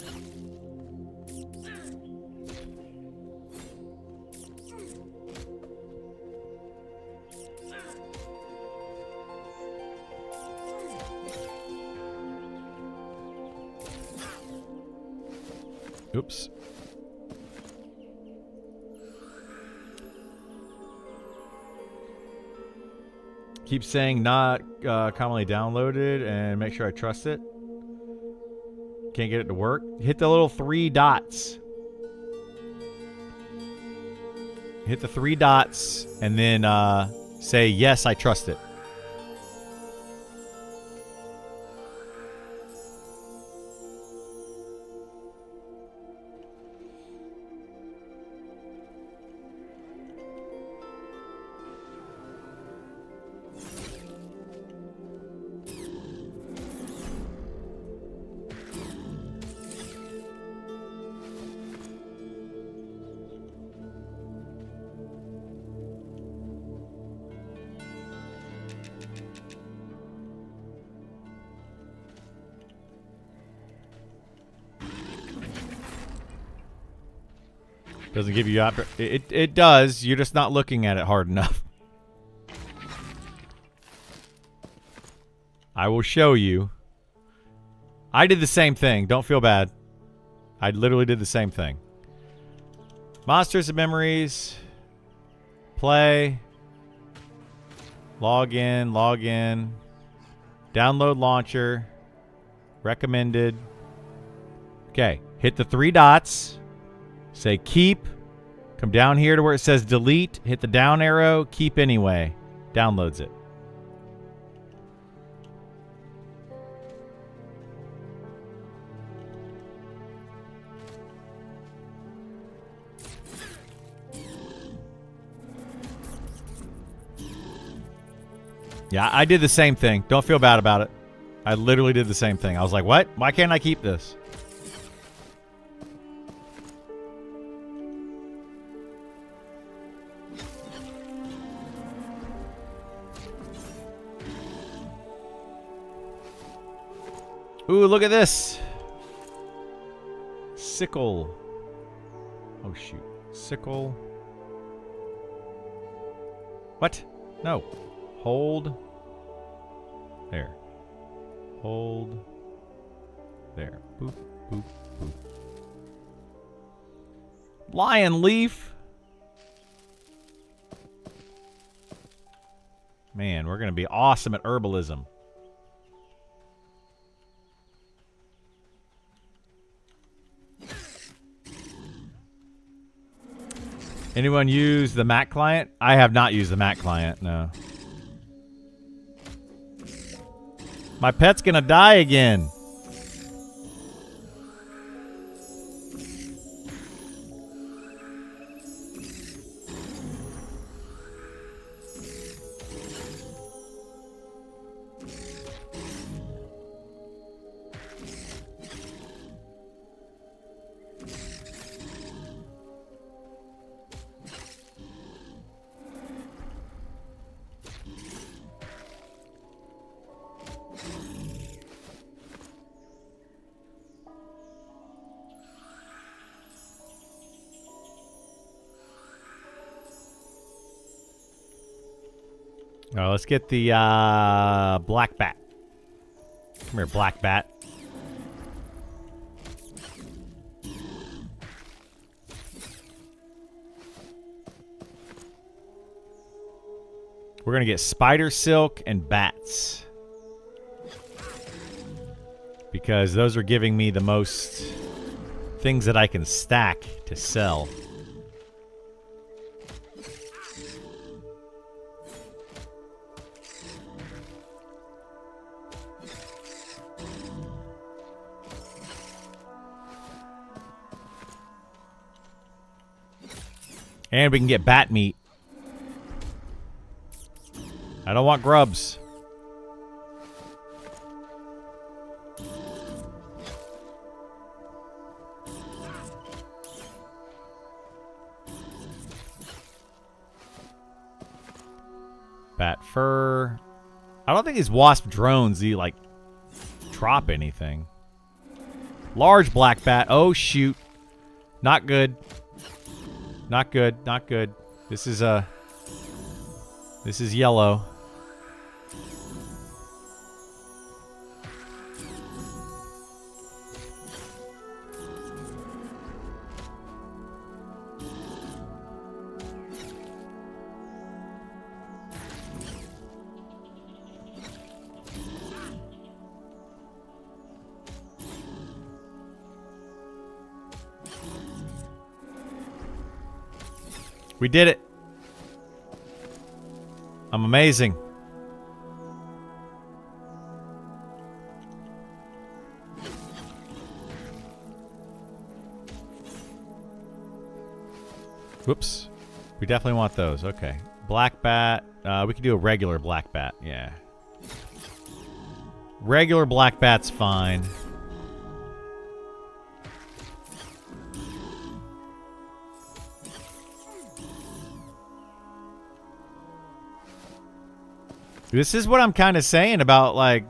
Oops. Keep saying not commonly downloaded and make sure I trust it. Can't get it to work. Hit the little 3 dots. Hit the 3 dots and then say, yes, I trust it. Doesn't give you it does. You're just not looking at it hard enough. I will show you. I did the same thing. Don't feel bad. I literally did the same thing. Monsters and memories. Play. Log in. Log in. Download launcher. Recommended. Okay. Hit the 3 dots. Say keep. Come down here to where it says delete. Hit the down arrow. Keep anyway. Downloads it. Yeah, I did the same thing. Don't feel bad about it. I literally did the same thing. I was like, what? Why can't I keep this? Ooh, look at this. Sickle. Oh, shoot. Sickle. What? No. Hold. There. Hold. There. Boop, boop, boop. Lion leaf. Man, we're going to be awesome at herbalism. Anyone use the Mac client? I have not used the Mac client, no. My pet's gonna die again. Oh, let's get the black bat. Come here, black bat. We're going to get spider silk and bats. Because those are giving me the most things that I can stack to sell. And we can get bat meat. I don't want grubs. Bat fur. I don't think these wasp drones like drop anything. Large black bat. Oh shoot. Not good. Not good. Not good. This is yellow. We did it. I'm amazing. Whoops. We definitely want those. Okay. Black bat. We could do a regular black bat. Yeah. Regular black bat's fine. This is what I'm kind of saying about like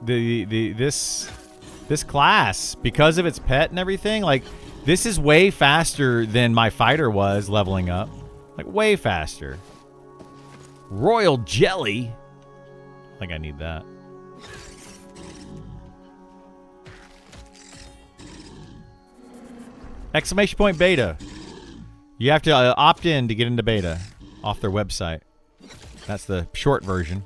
this class because of its pet and everything. Like this is way faster than my fighter was leveling up. Like way faster. Royal jelly. I think I need that. Exclamation point beta. You have to opt in to get into beta off their website. That's the short version.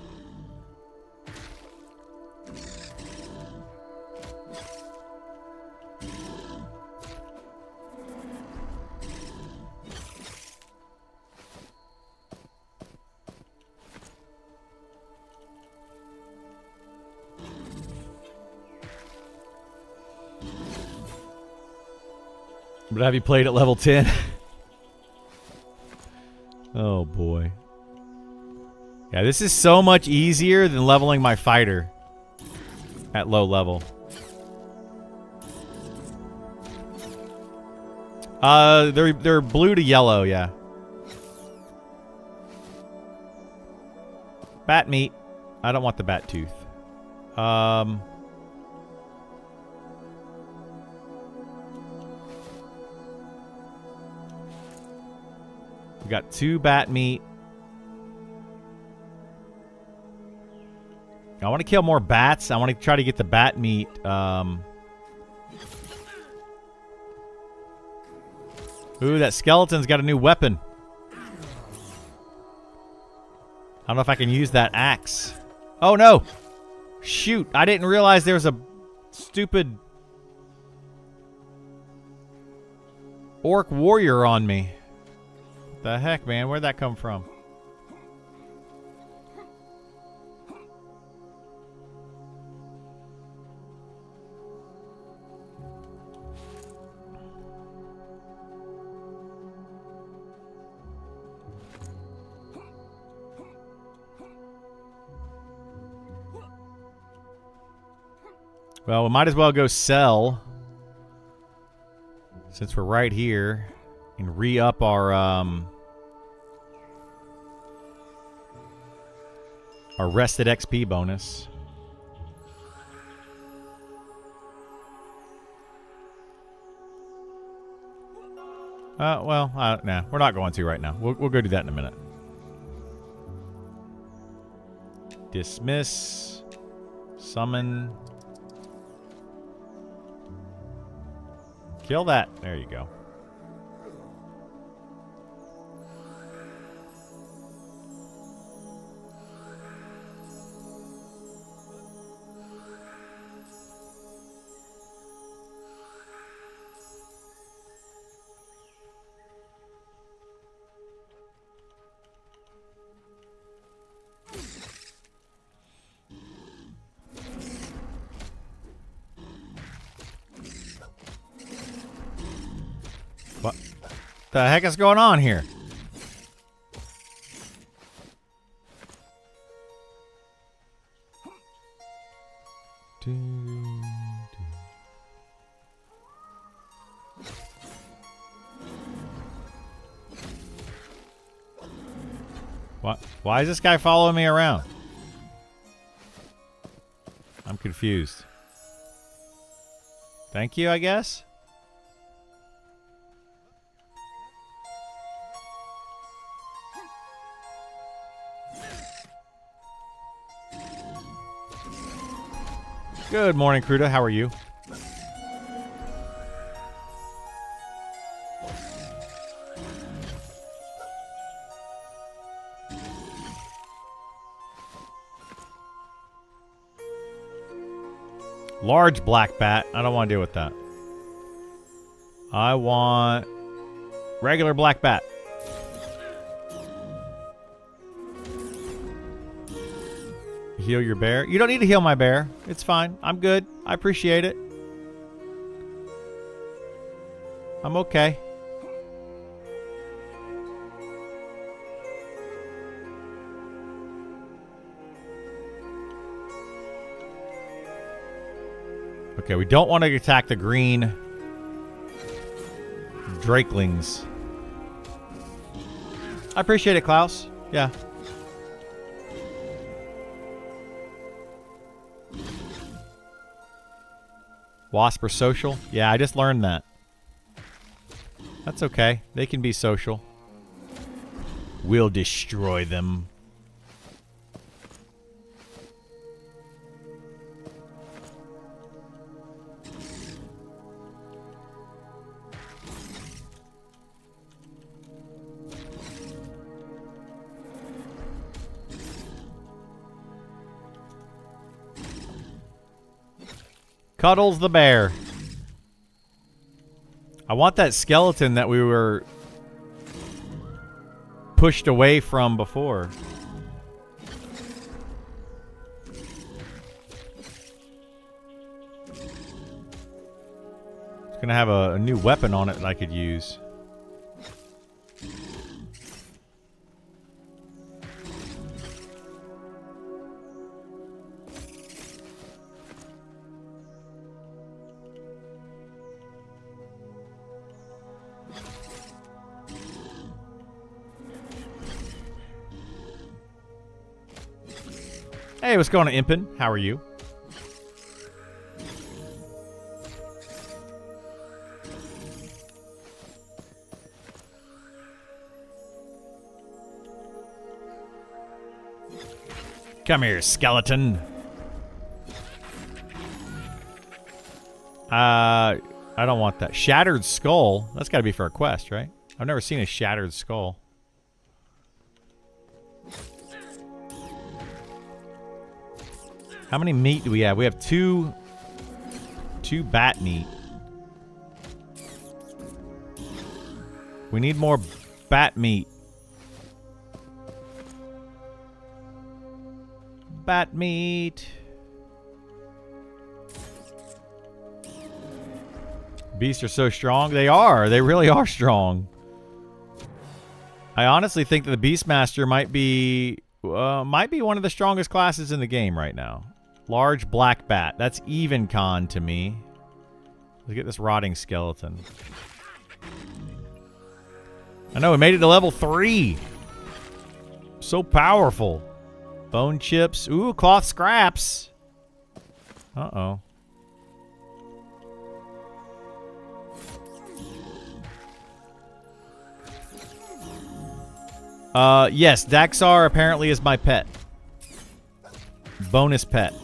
But have you played at level 10? Oh boy. Yeah, this is so much easier than leveling my fighter at low level. They're blue to yellow, yeah. Bat meat. I don't want the bat tooth. We got 2 bat meat. I want to kill more bats. I want to try to get the bat meat. Ooh, that skeleton's got a new weapon. I don't know if I can use that axe. Oh, no. Shoot. I didn't realize there was a stupid orc warrior on me. What the heck, man? Where'd that come from? Well, we might as well go sell. Since we're right here. And re-up our rested XP bonus. Well, nah, we're not going to right now. We'll go do that in a minute. Dismiss. Summon. Kill that. There you go. What the heck is going on here? What? Why is this guy following me around? I'm confused. Thank you, I guess? Good morning, Kruta. How are you? Large black bat. I don't want to deal with that. I want regular black bat. Heal your bear. You don't need to heal my bear. It's fine. I'm good. I appreciate it. I'm okay. Okay, we don't want to attack the green Drakelings. I appreciate it, Klaus. Yeah. Wasp are social? Yeah, I just learned that. That's okay. They can be social. We'll destroy them. Cuddles the bear. I want that skeleton that we were pushed away from before. It's gonna have a new weapon on it that I could use. Hey, what's going on, Impin? How are you? Come here, skeleton. I don't want that. Shattered skull? That's got to be for a quest, right? I've never seen a shattered skull. How many meat do we have? We have two bat meat. We need more bat meat. Bat meat. Beasts are so strong. They are. They really are strong. I honestly think that the Beastmaster might be one of the strongest classes in the game right now. Large black bat. That's even con to me. Let's get this rotting skeleton. I know, we made it to level 3. So powerful. Bone chips. Ooh, cloth scraps. Uh-oh. Yes, Daxar apparently is my pet. Bonus pet.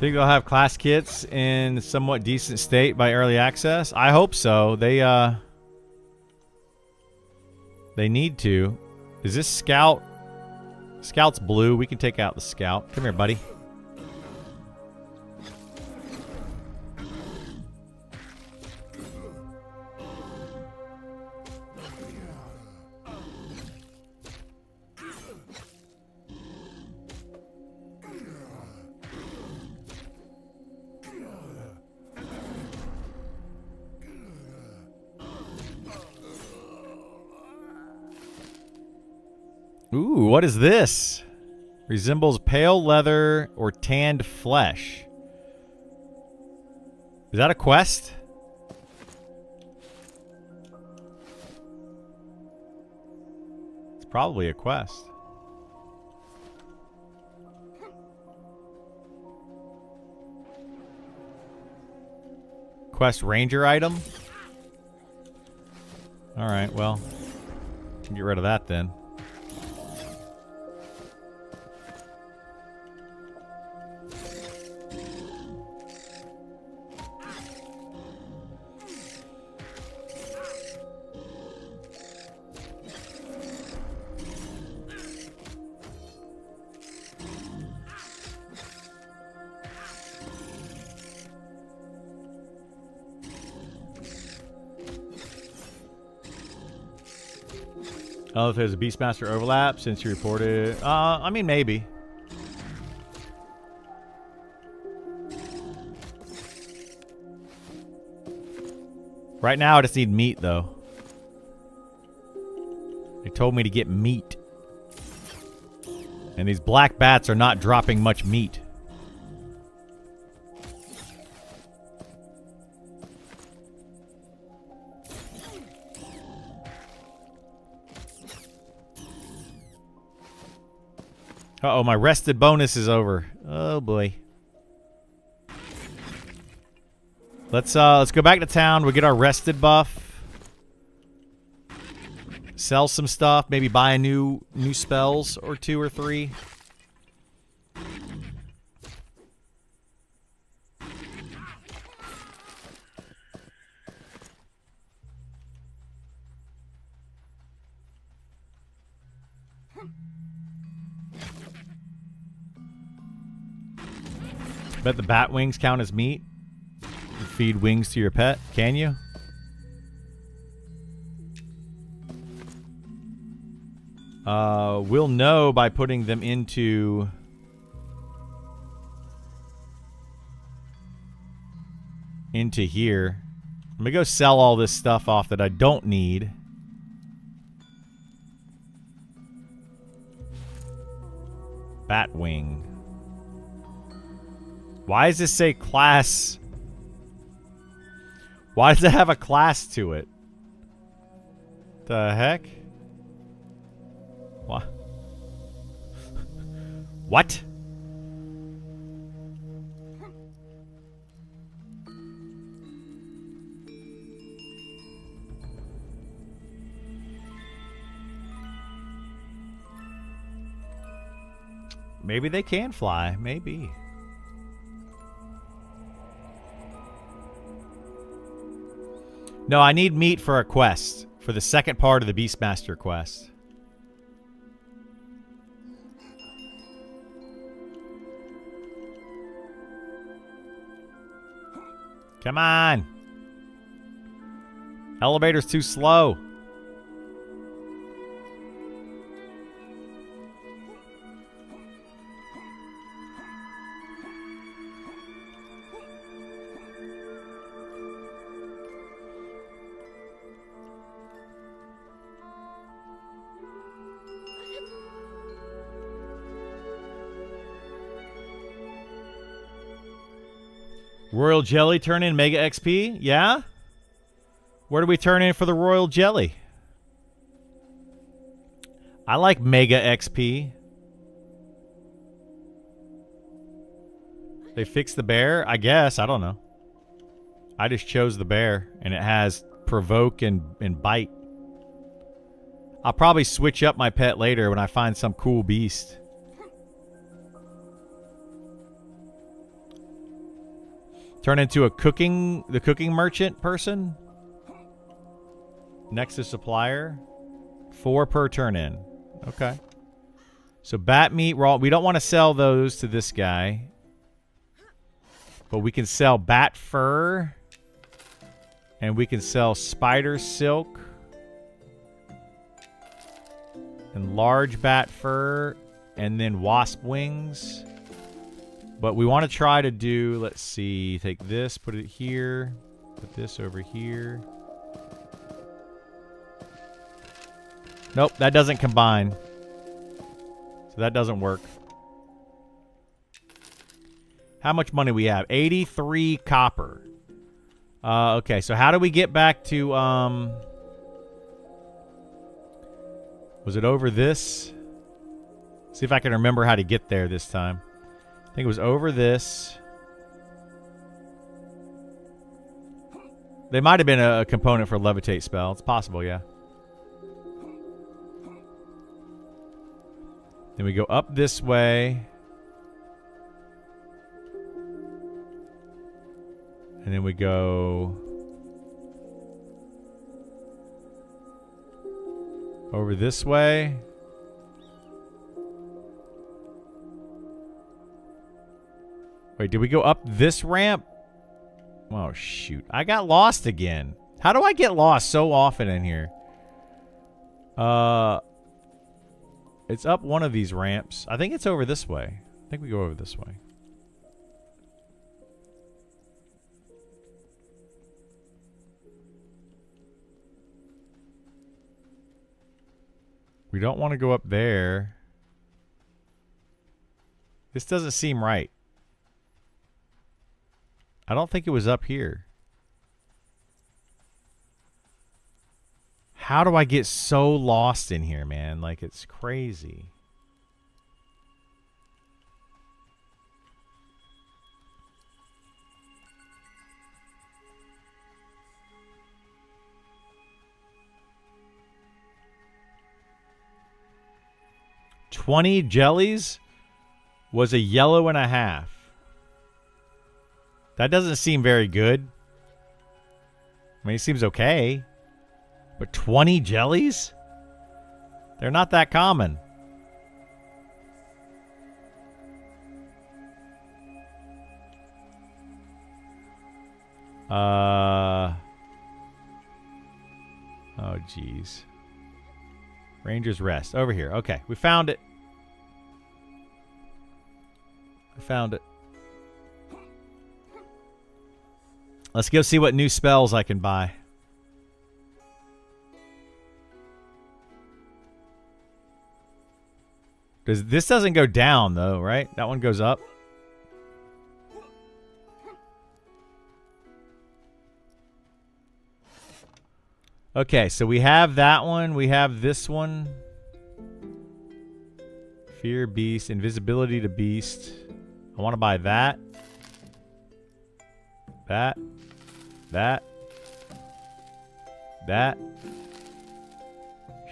Think they'll have class kits in somewhat decent state by early access? I hope so. They need to. Is this Scout? Scout's blue. We can take out the Scout. Come here, buddy. Ooh, what is this? Resembles pale leather or tanned flesh. Is that a quest? It's probably a quest. Quest ranger item? Alright, well. Get rid of that then. Oh, if there's a Beastmaster overlap since you reported. I mean, maybe. Right now, I just need meat, though. They told me to get meat. And these black bats are not dropping much meat. Uh-oh, my rested bonus is over. Oh boy. Let's go back to town. We'll get our rested buff. Sell some stuff, maybe buy a new spells or 2 or 3. Bet the bat wings count as meat. You feed wings to your pet, can you? We'll know by putting them into here. I'm gonna go sell all this stuff off that I don't need. Bat wing. Why does this say class? Why does it have a class to it? The heck? What? What? Maybe they can fly. Maybe. No, I need meat for a quest. For the second part of the Beastmaster quest. Come on. Elevator's too slow. Royal Jelly turn in Mega XP? Yeah? Where do we turn in for the Royal Jelly? I like Mega XP. They fixed the bear? I guess. I don't know. I just chose the bear, and it has Provoke and Bite. I'll probably switch up my pet later when I find some cool beast. Turn into the cooking merchant person. Next to supplier. 4 per turn in. Okay. So bat meat, we don't want to sell those to this guy. But we can sell bat fur. And we can sell spider silk. And large bat fur. And then wasp wings. But we want to try to do, let's see, take this, put it here, put this over here. Nope, that doesn't combine. So that doesn't work. How much money we have? 83 copper. Okay, so how do we get back to, was it over this? See if I can remember how to get there this time. I think it was over this. They might have been a component for levitate spell. It's possible, yeah. Then we go up this way. And then we go over this way. Wait, did we go up this ramp? Oh, shoot. I got lost again. How do I get lost so often in here? It's up one of these ramps. I think it's over this way. I think we go over this way. We don't want to go up there. This doesn't seem right. I don't think it was up here. How do I get so lost in here, man? Like, it's crazy. $20 jellies was a yellow and a half. That doesn't seem very good. I mean, it seems okay. But 20 jellies? They're not that common. Oh, jeez. Ranger's Rest. Over here. Okay, we found it. I found it. Let's go see what new spells I can buy. This doesn't go down, though, right? That one goes up. Okay, so we have that one. We have this one. Fear Beast. Invisibility to Beast. I want to buy that. That. That.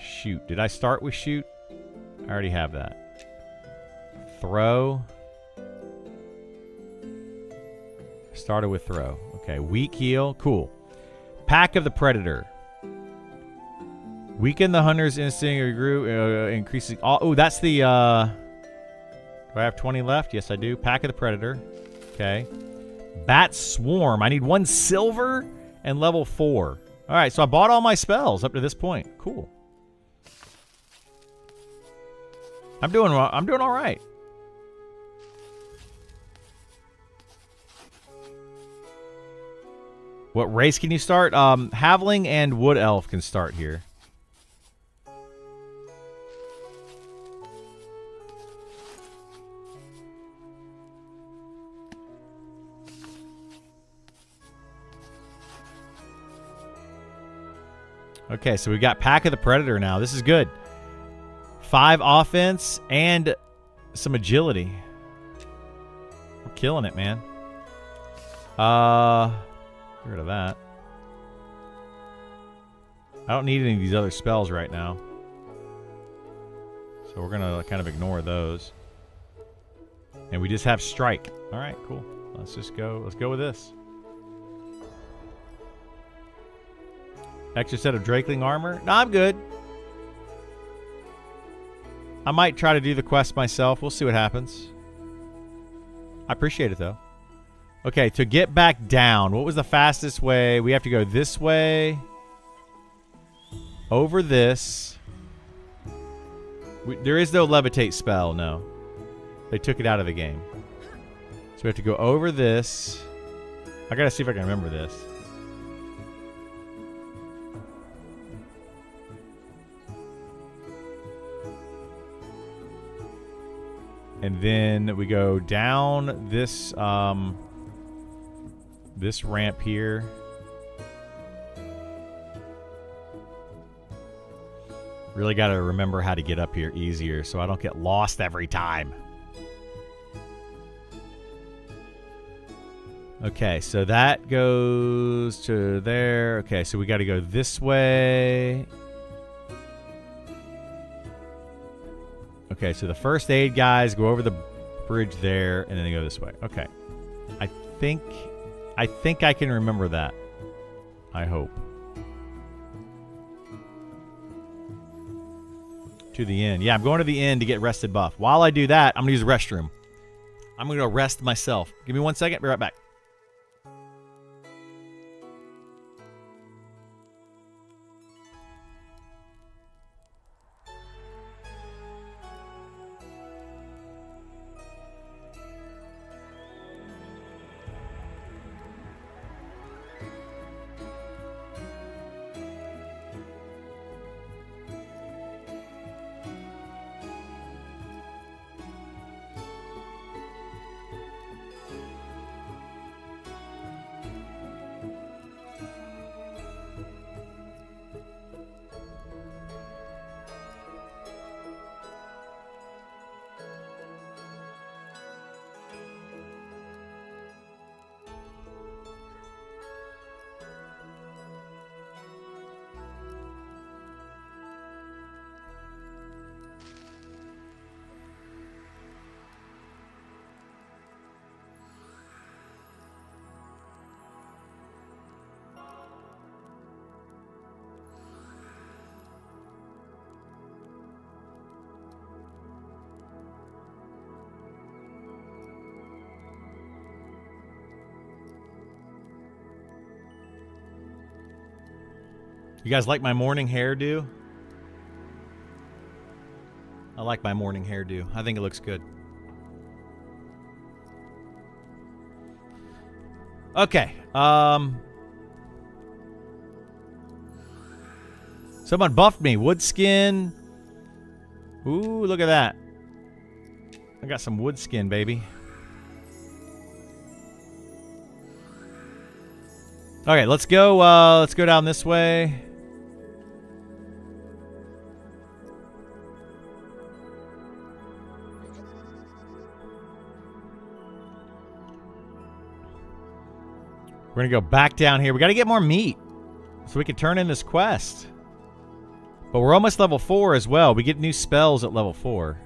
Shoot. Did I start with shoot? I already have that. Throw. Started with throw. Okay. Weak heal. Cool. Pack of the Predator. Weaken the hunter's instinct or group, increasing. Oh, that's the. Do I have 20 left? Yes, I do. Pack of the Predator. Okay. Bat Swarm. I need 1 silver and level 4. All right, so I bought all my spells up to this point. Cool. I'm doing all right. What race can you start? Halfling and Wood Elf can start here. Okay, so we got Pack of the Predator now. This is good. 5 offense and some agility. We're killing it, man. Get rid of that. I don't need any of these other spells right now. So we're going to kind of ignore those. And we just have Strike. All right, cool. Let's just go. Let's go with this. Extra set of Drakeling armor. No, I'm good. I might try to do the quest myself. We'll see what happens. I appreciate it, though. Okay, to get back down, what was the fastest way? We have to go this way. Over this. There is no levitate spell, no. They took it out of the game. So we have to go over this. I gotta see if I can remember this. And then we go down this this ramp here. Really got to remember how to get up here easier so I don't get lost every time. Okay, so that goes to there. Okay, so we got to go this way. Okay, so the first aid guys go over the bridge there, and then they go this way. Okay. I think I can remember that. I hope. To the inn. Yeah, I'm going to the inn to get rested buff. While I do that, I'm going to use the restroom. I'm going to go rest myself. Give me 1 second. Be right back. You guys like my morning hairdo? I like my morning hairdo. I think it looks good. Okay. Someone buffed me. Wood skin. Ooh, look at that. I got some wood skin, baby. Okay, let's go down this way. We're going to go back down here. We got to get more meat so we can turn in this quest. But we're almost level 4 as well. We get new spells at level 4.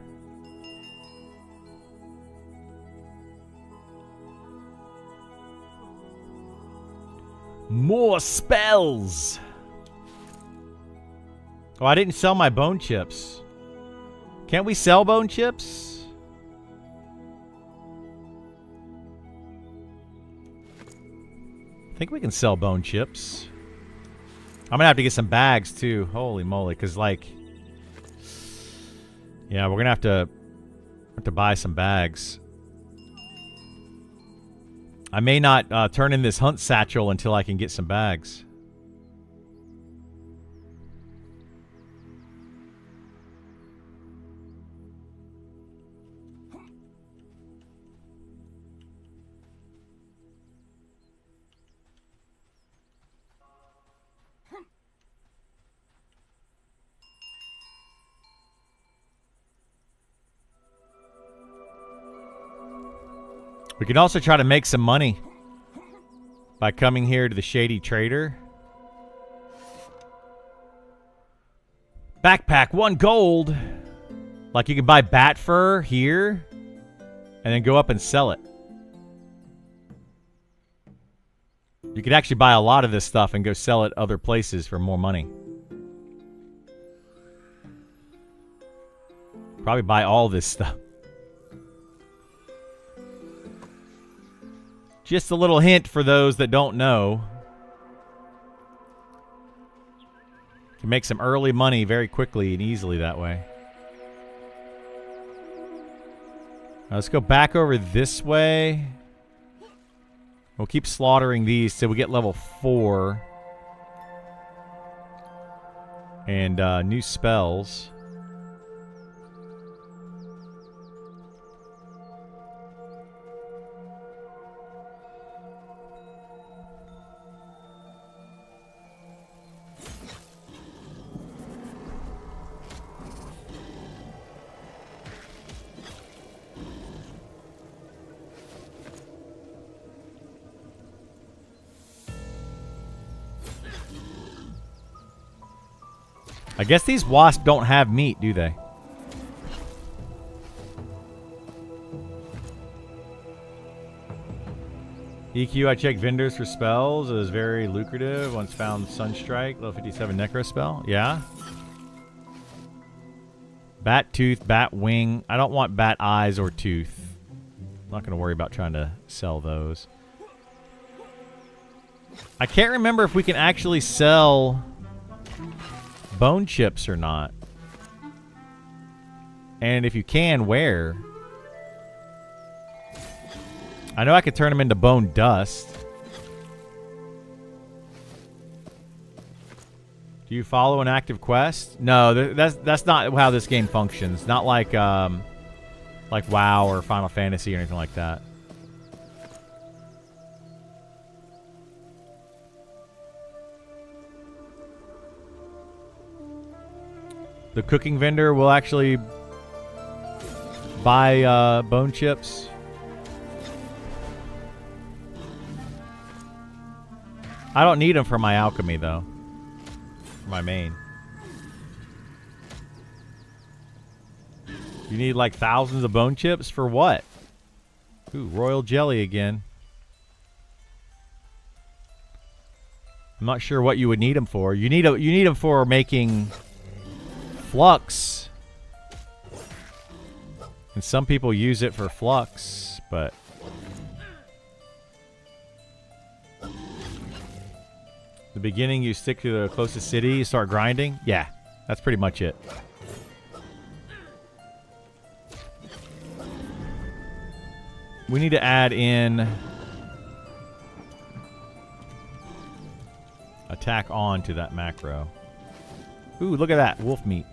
More spells. Oh, I didn't sell my bone chips. Can't we sell bone chips? I think we can sell bone chips. I'm gonna have to get some bags too. Holy moly, because like, yeah, we're gonna have to buy some bags. I may not turn in this hunt satchel until I can get some bags. We can also try to make some money by coming here to the Shady Trader. Backpack, 1 gold. Like you can buy bat fur here and then go up and sell it. You could actually buy a lot of this stuff and go sell it other places for more money. Probably buy all this stuff. Just a little hint for those that don't know. You can make some early money very quickly and easily that way. Now let's go back over this way. We'll keep slaughtering these till we get level 4. And new spells. I guess these wasps don't have meat, do they? EQ, I checked vendors for spells. It was very lucrative. Once found Sunstrike, level 57 Necro spell. Yeah. Bat tooth, bat wing. I don't want bat eyes or tooth. I'm not going to worry about trying to sell those. I can't remember if we can actually sell bone chips or not. And if you can, where? I know I could turn them into bone dust. Do you follow an active quest? No, that's not how this game functions. Not like WoW or Final Fantasy or anything like that. The cooking vendor will actually buy bone chips. I don't need them for my alchemy, though. For my main. You need like thousands of bone chips for what? Ooh, royal jelly again. I'm not sure what you would need them for. You need them for making flux. And some people use it for flux, but the beginning, you stick to the closest city, you start grinding. Yeah, that's pretty much it. We need to add in attack on to that macro. Ooh, look at that. Wolf meat.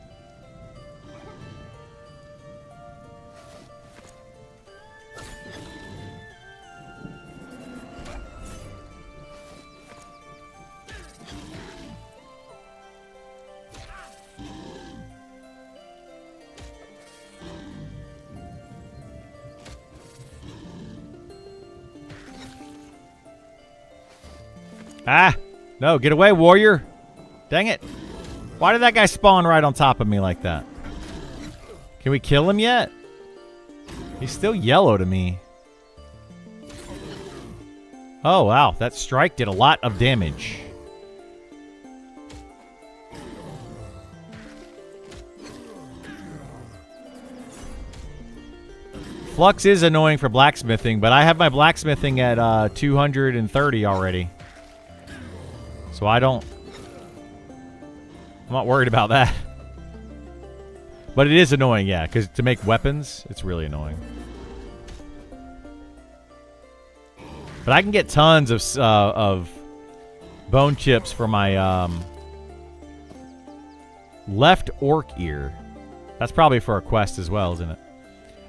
Ah! No, get away, warrior! Dang it! Why did that guy spawn right on top of me like that? Can we kill him yet? He's still yellow to me. Oh, wow. That strike did a lot of damage. Flux is annoying for blacksmithing, but I have my blacksmithing at 230 already. So I'm not worried about that. But it is annoying, yeah, because to make weapons, it's really annoying. But I can get tons of bone chips for my left orc ear. That's probably for a quest as well, isn't it?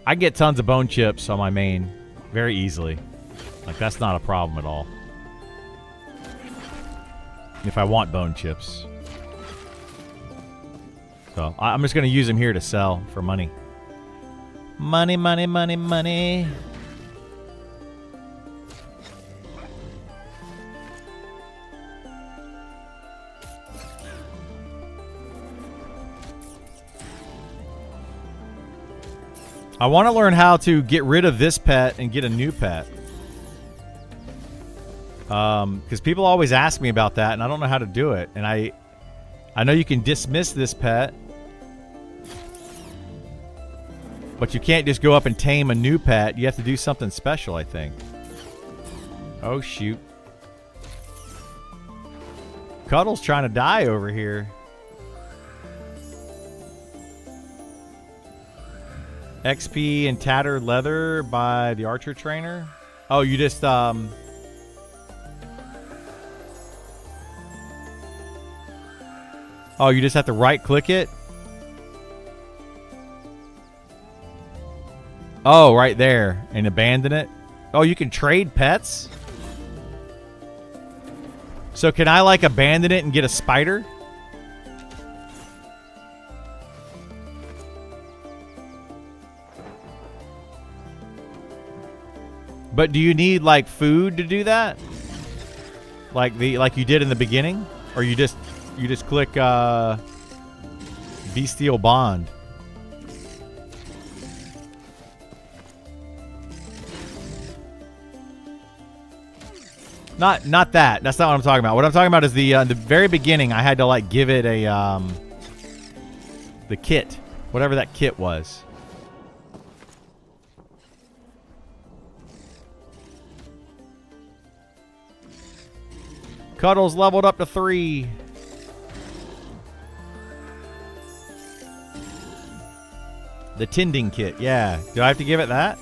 I can get tons of bone chips on my main very easily. Like, that's not a problem at all. If I want bone chips. So, I'm just going to use them here to sell for money. Money, money, money, money. I want to learn how to get rid of this pet and get a new pet. Because people always ask me about that, and I don't know how to do it. And I know you can dismiss this pet, but you can't just go up and tame a new pet. You have to do something special, I think. Oh, shoot. Cuddle's trying to die over here. XP and tattered leather by the archer trainer. Oh, you just oh, you just have to right click it. Oh, right there, and abandon it. Oh, you can trade pets. So can I like abandon it and get a spider? But do you need like food to do that? Like you did in the beginning, or you just click Bestial Bond? Not that. That's not what I'm talking about. What I'm talking about is the very beginning. I had to like give it a the kit, whatever that kit was. Cuddles leveled up to 3. The tending kit, yeah. Do I have to give it that?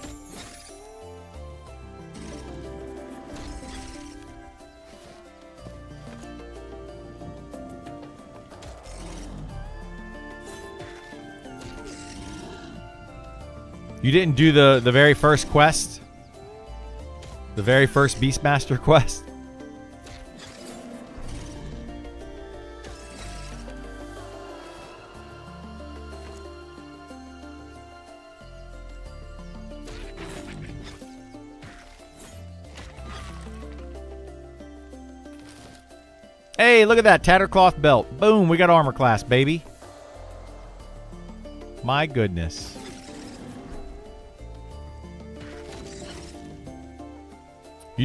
You didn't do the very first quest? The very first Beastmaster quest? Hey, look at that tattered cloth belt. Boom, we got armor class, baby. My goodness.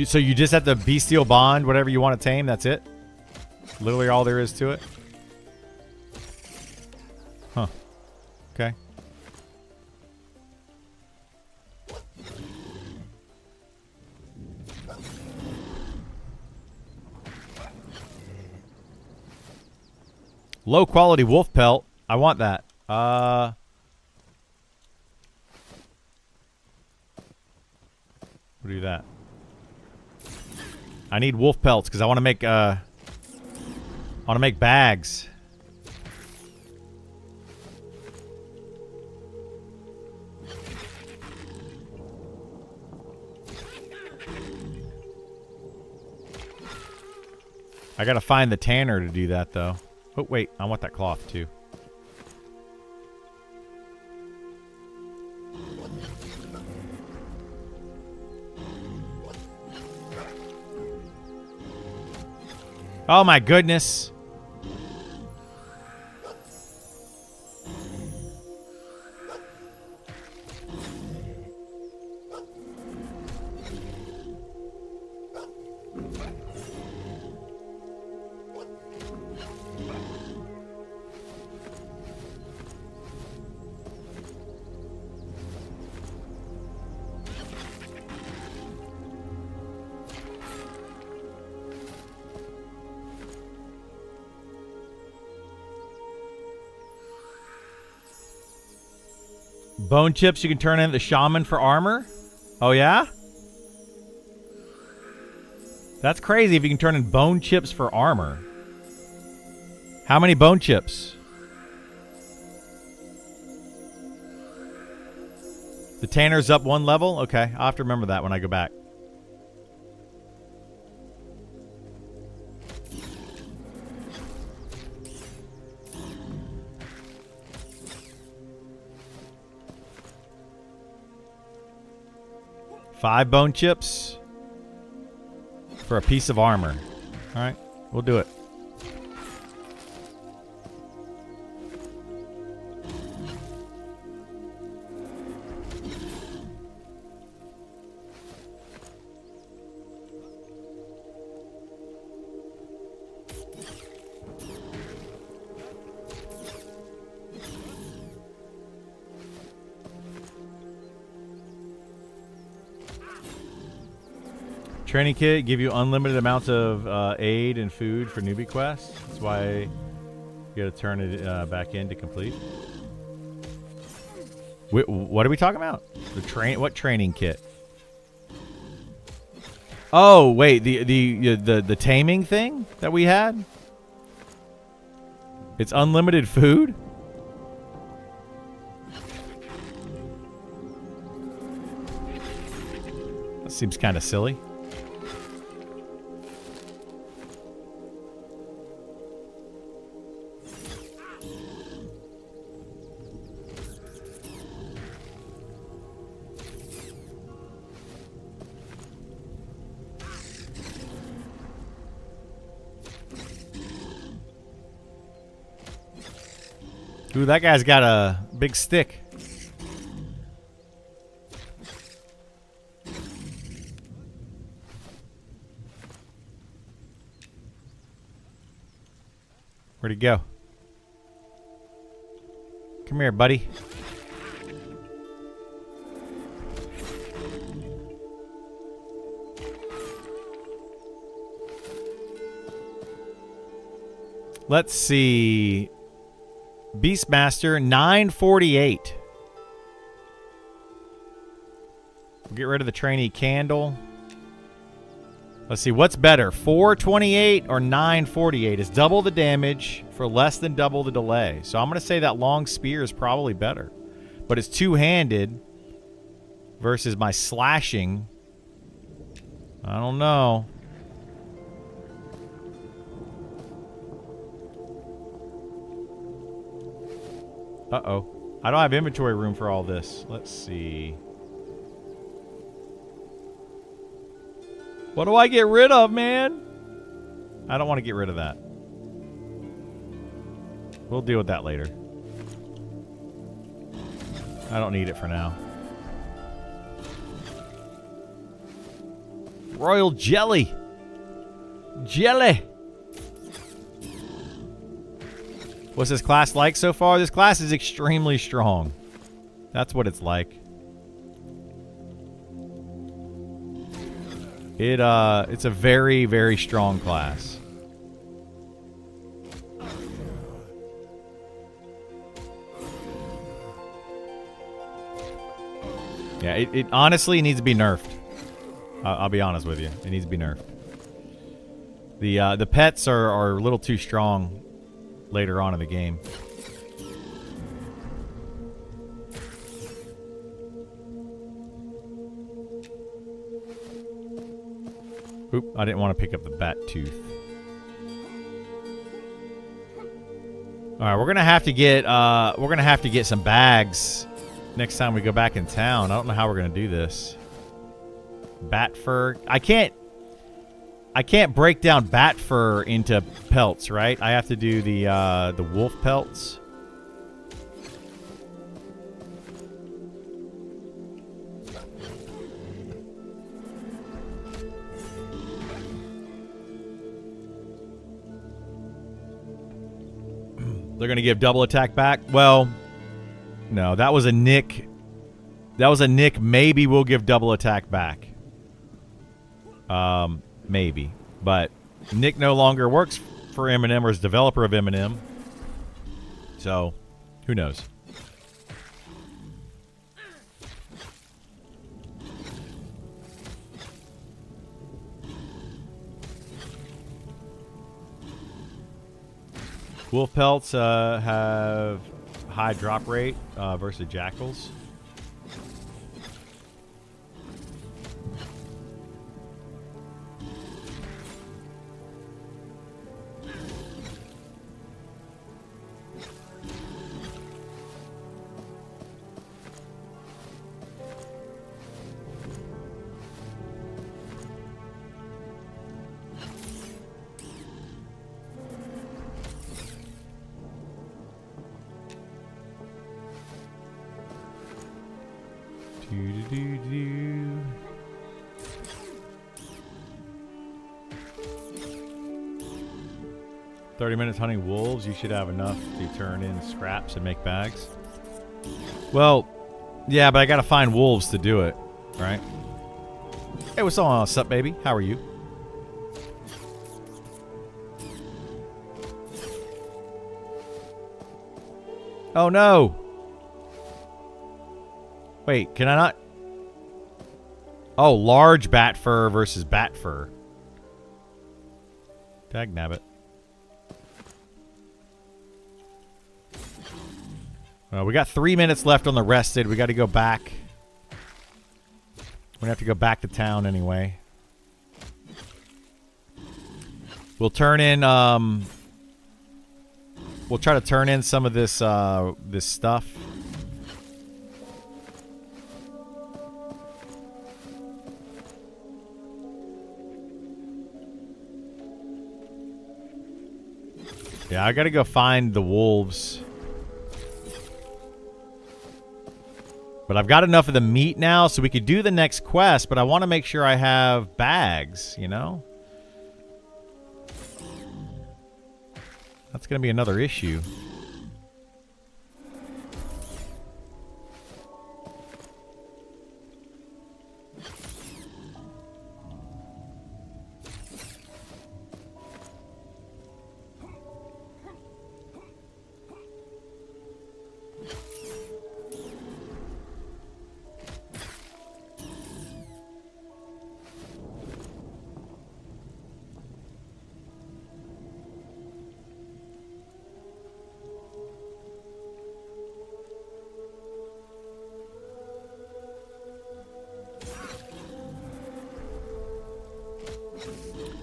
So you just have to bestial bond whatever you want to tame, that's it? Literally all there is to it? Huh. Okay. Low quality wolf pelt. I want that. We'll do that. I need wolf pelts because I want to make bags. I gotta find the tanner to do that though. Oh wait, I want that cloth too. Oh my goodness. Bone chips you can turn into the shaman for armor? Oh yeah? That's crazy if you can turn in bone chips for armor. How many bone chips? The tanner's up 1 level? Okay, I'll have to remember that when I go back. Five bone chips for a piece of armor. All right, we'll do it. Training kit give you unlimited amounts of aid and food for newbie quests. That's why you gotta turn it back in to complete. What are we talking about? What training kit? Oh wait, the taming thing that we had. It's unlimited food. That seems kind of silly. Ooh, that guy's got a big stick. Where'd he go? Come here, buddy. Let's see. Beastmaster, 948. We'll get rid of the trainee candle. Let's see, what's better, 428 or 948? It's double the damage for less than double the delay. So I'm going to say that long spear is probably better. But it's two-handed versus my slashing. I don't know. Uh-oh. I don't have inventory room for all this. Let's see. What do I get rid of, man? I don't want to get rid of that. We'll deal with that later. I don't need it for now. Royal jelly. Jelly. What's this class like so far? This class is extremely strong. That's what it's like. It's a very, very strong class. Yeah, it honestly needs to be nerfed. I'll be honest with you. It needs to be nerfed. The pets are a little too strong later on in the game. Oop, I didn't want to pick up the bat tooth. Alright, we're gonna have to get some bags next time we go back in town. I don't know how we're gonna do this. Bat fur. I can't break down bat fur into pelts, right? I have to do the wolf pelts. They're going to give double attack back? Well, no, that was a nick. That was a nick. Maybe we'll give double attack back. Maybe. But Nick no longer works for Eminem or is developer of Eminem. So, who knows? Wolf pelts have high drop rate versus jackals. Do-do-do-do. $30 hunting wolves. You should have enough to turn in scraps and make bags. Well, yeah, but I gotta find wolves to do it, right? Hey, what's up, baby? How are you? Oh no! Wait, can I not? Oh, large bat fur versus bat fur. Tag nabbit. We got 3 minutes left on the rested. We got to go back. We're gonna have to go back to town anyway. We'll turn in. We'll try to turn in some of this this stuff. Yeah, I gotta go find the wolves. But I've got enough of the meat now, so we could do the next quest, but I want to make sure I have bags, you know? That's going to be another issue.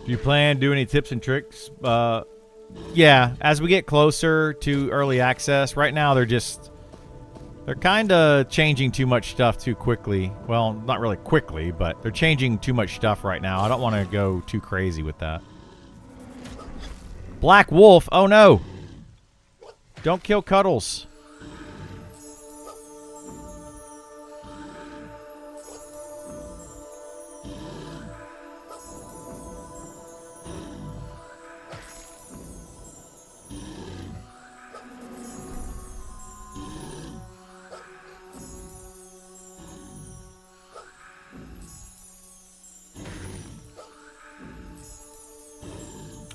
Do you plan to do any tips and tricks? Yeah, as we get closer to early access, right now they're kind of changing too much stuff too quickly. Well, not really quickly, but they're changing too much stuff right now. I don't want to go too crazy with that. Black Wolf, oh no! Don't kill Cuddles.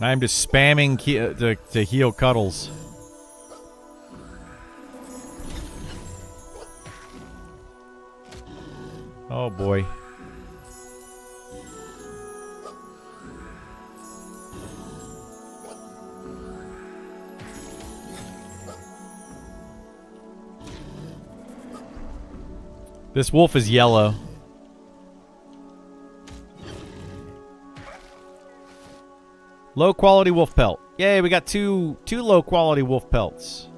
I'm just spamming to heal Cuddles. Oh boy. This wolf is yellow. Low quality wolf pelt. Yay, we got two low quality wolf pelts.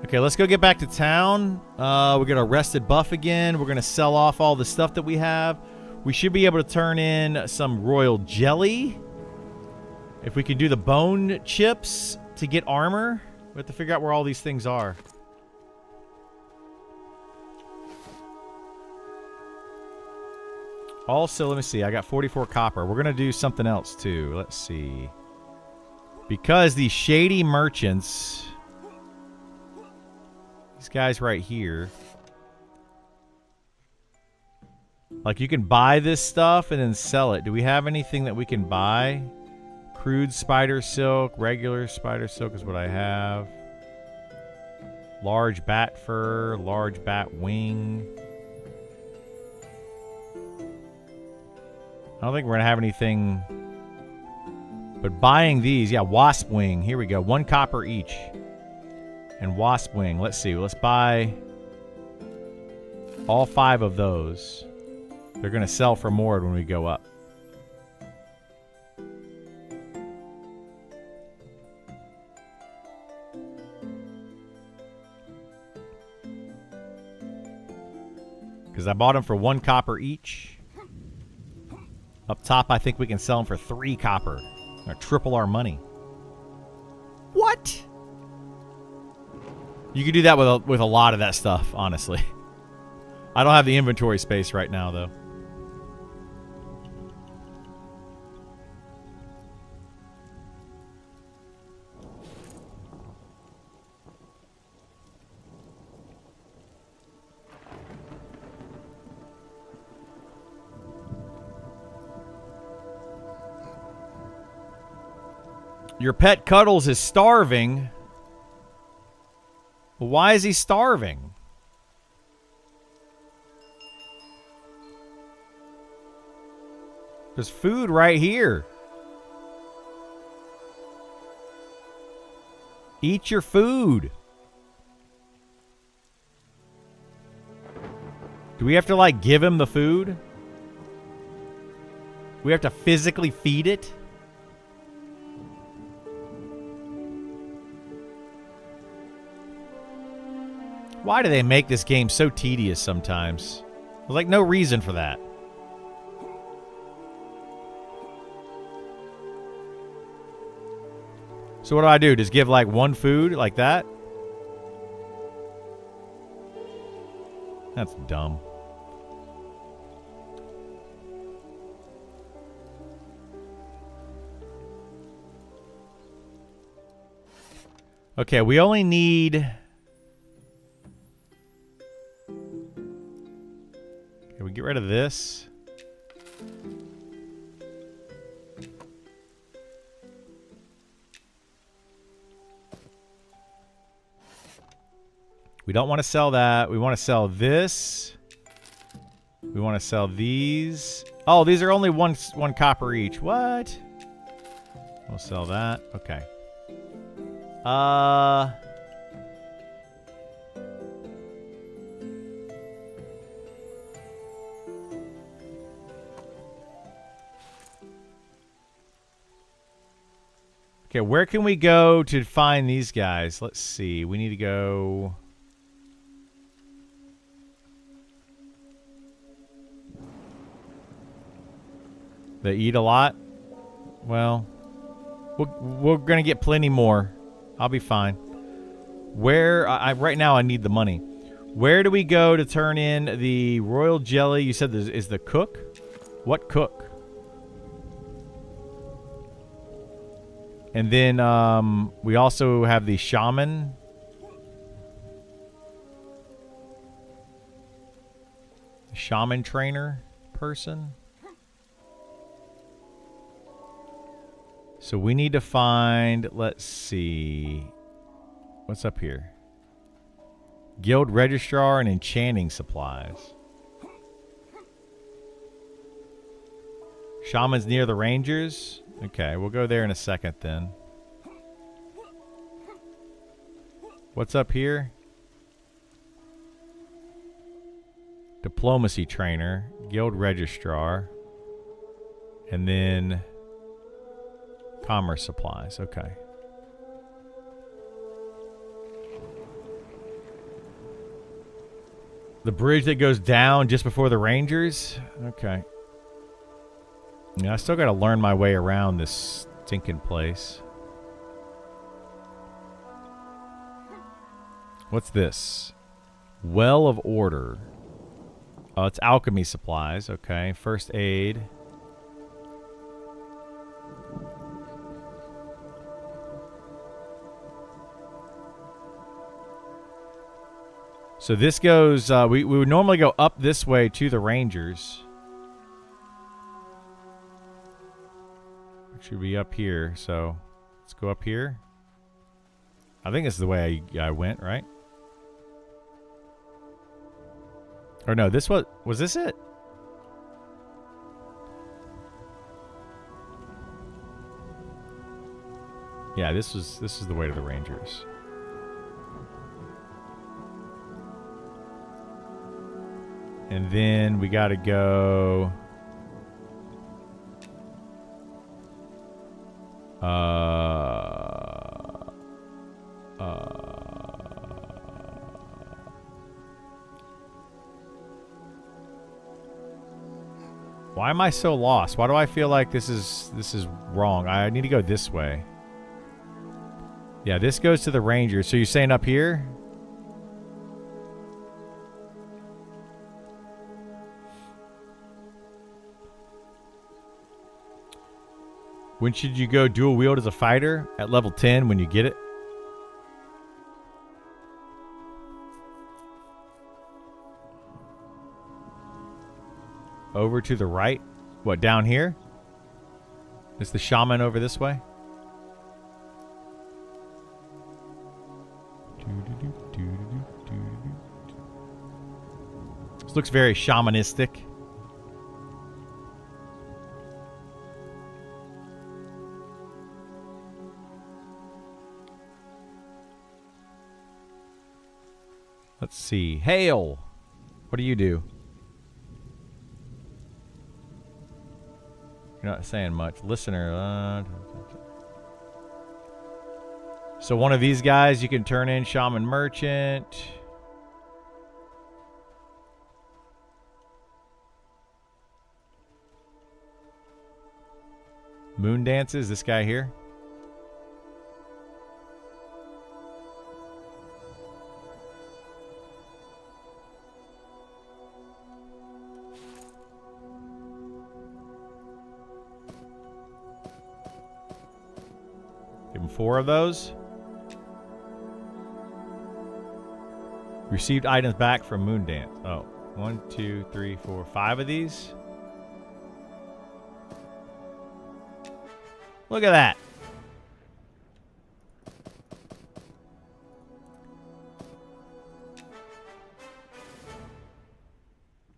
Okay, let's go get back to town. We're gonna rested buff again. We're gonna sell off all the stuff that we have. We should be able to turn in some royal jelly. If we can do the bone chips to get armor. We have to figure out where all these things are. Also, let me see. I got 44 copper. We're going to do something else, too. Let's see. Because these shady merchants... These guys right here... Like, you can buy this stuff and then sell it. Do we have anything that we can buy? Crude spider silk. Regular spider silk is what I have. Large bat fur. Large bat wing. I don't think we're going to have anything. But buying these, yeah, wasp wing. Here we go. 1 copper each. And wasp wing. Let's see. Let's buy all 5 of those. They're going to sell for more when we go up. Because I bought them for 1 copper each. Up top, I think we can sell them for 3 copper. Or triple our money. What? You can do that with a lot of that stuff, honestly. I don't have the inventory space right now, though. Your pet Cuddles is starving. Why is he starving? There's food right here. Eat your food. Do we have to, like, give him the food? We have to physically feed it? Why do they make this game so tedious sometimes? There's like no reason for that. So what do? Just give like 1 food like that? That's dumb. Okay, we only need... Can we get rid of this? We don't want to sell that. We want to sell this. We want to sell these. Oh, these are only one copper each. What? We'll sell that. Okay. Okay, where can we go to find these guys? Let's see. We need to go... They eat a lot? Well, we're going to get plenty more. I'll be fine. Where... right now, I need the money. Where do we go to turn in the royal jelly? You said is the cook? What cook? And then we also have the shaman. Shaman trainer person. So we need to find, let's see. What's up here? Guild registrar and enchanting supplies. Shaman's near the rangers. Okay, we'll go there in a second then. What's up here? Diplomacy trainer, guild registrar, and then commerce supplies. Okay. The bridge that goes down just before the rangers? Okay. Yeah, I still got to learn my way around this stinking place. What's this? Well of Order. Oh, it's alchemy supplies. Okay. First aid. So this goes... we would normally go up this way to the rangers. Should be up here, so let's go up here. I think this is the way I went, right? Or no, this was this it? Yeah, this is the way to the rangers. And then we got to go why am I so lost? Why do I feel like this is wrong? I need to go this way. Yeah, this goes to the Rangers. So you're saying up here? When should you go dual wield as a fighter? At level 10 when you get it? Over to the right? What, down here? Is the shaman over this way? This looks very shamanistic. Let's see. Hail! What do you do? You're not saying much. Listener. So one of these guys you can turn in. Shaman Merchant. Moon Dances. This guy here. Give him 4 of those. received items back from Moon Dance. Oh, 1, 2, 3, 4, 5 of these. Look at that.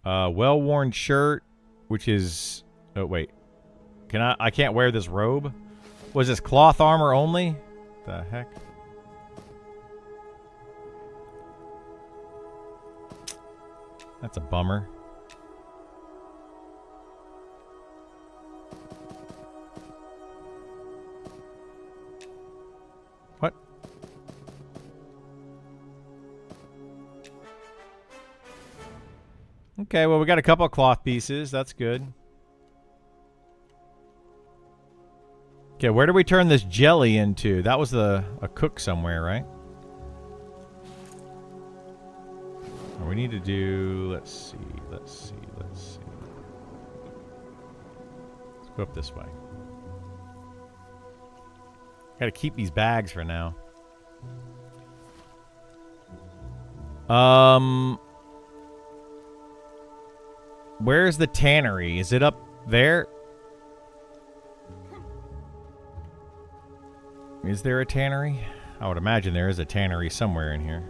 Well-worn shirt, which is... Oh, wait. I can't wear this robe? Was this cloth armor only? The heck? That's a bummer. What? Okay, well, we got a couple of cloth pieces. That's good. Okay, where do we turn this jelly into? That was a cook somewhere, right? We need to do... Let's see. Let's go up this way. Gotta keep these bags for now. Where's the tannery? Is it up there? Is there a tannery? I would imagine there is a tannery somewhere in here.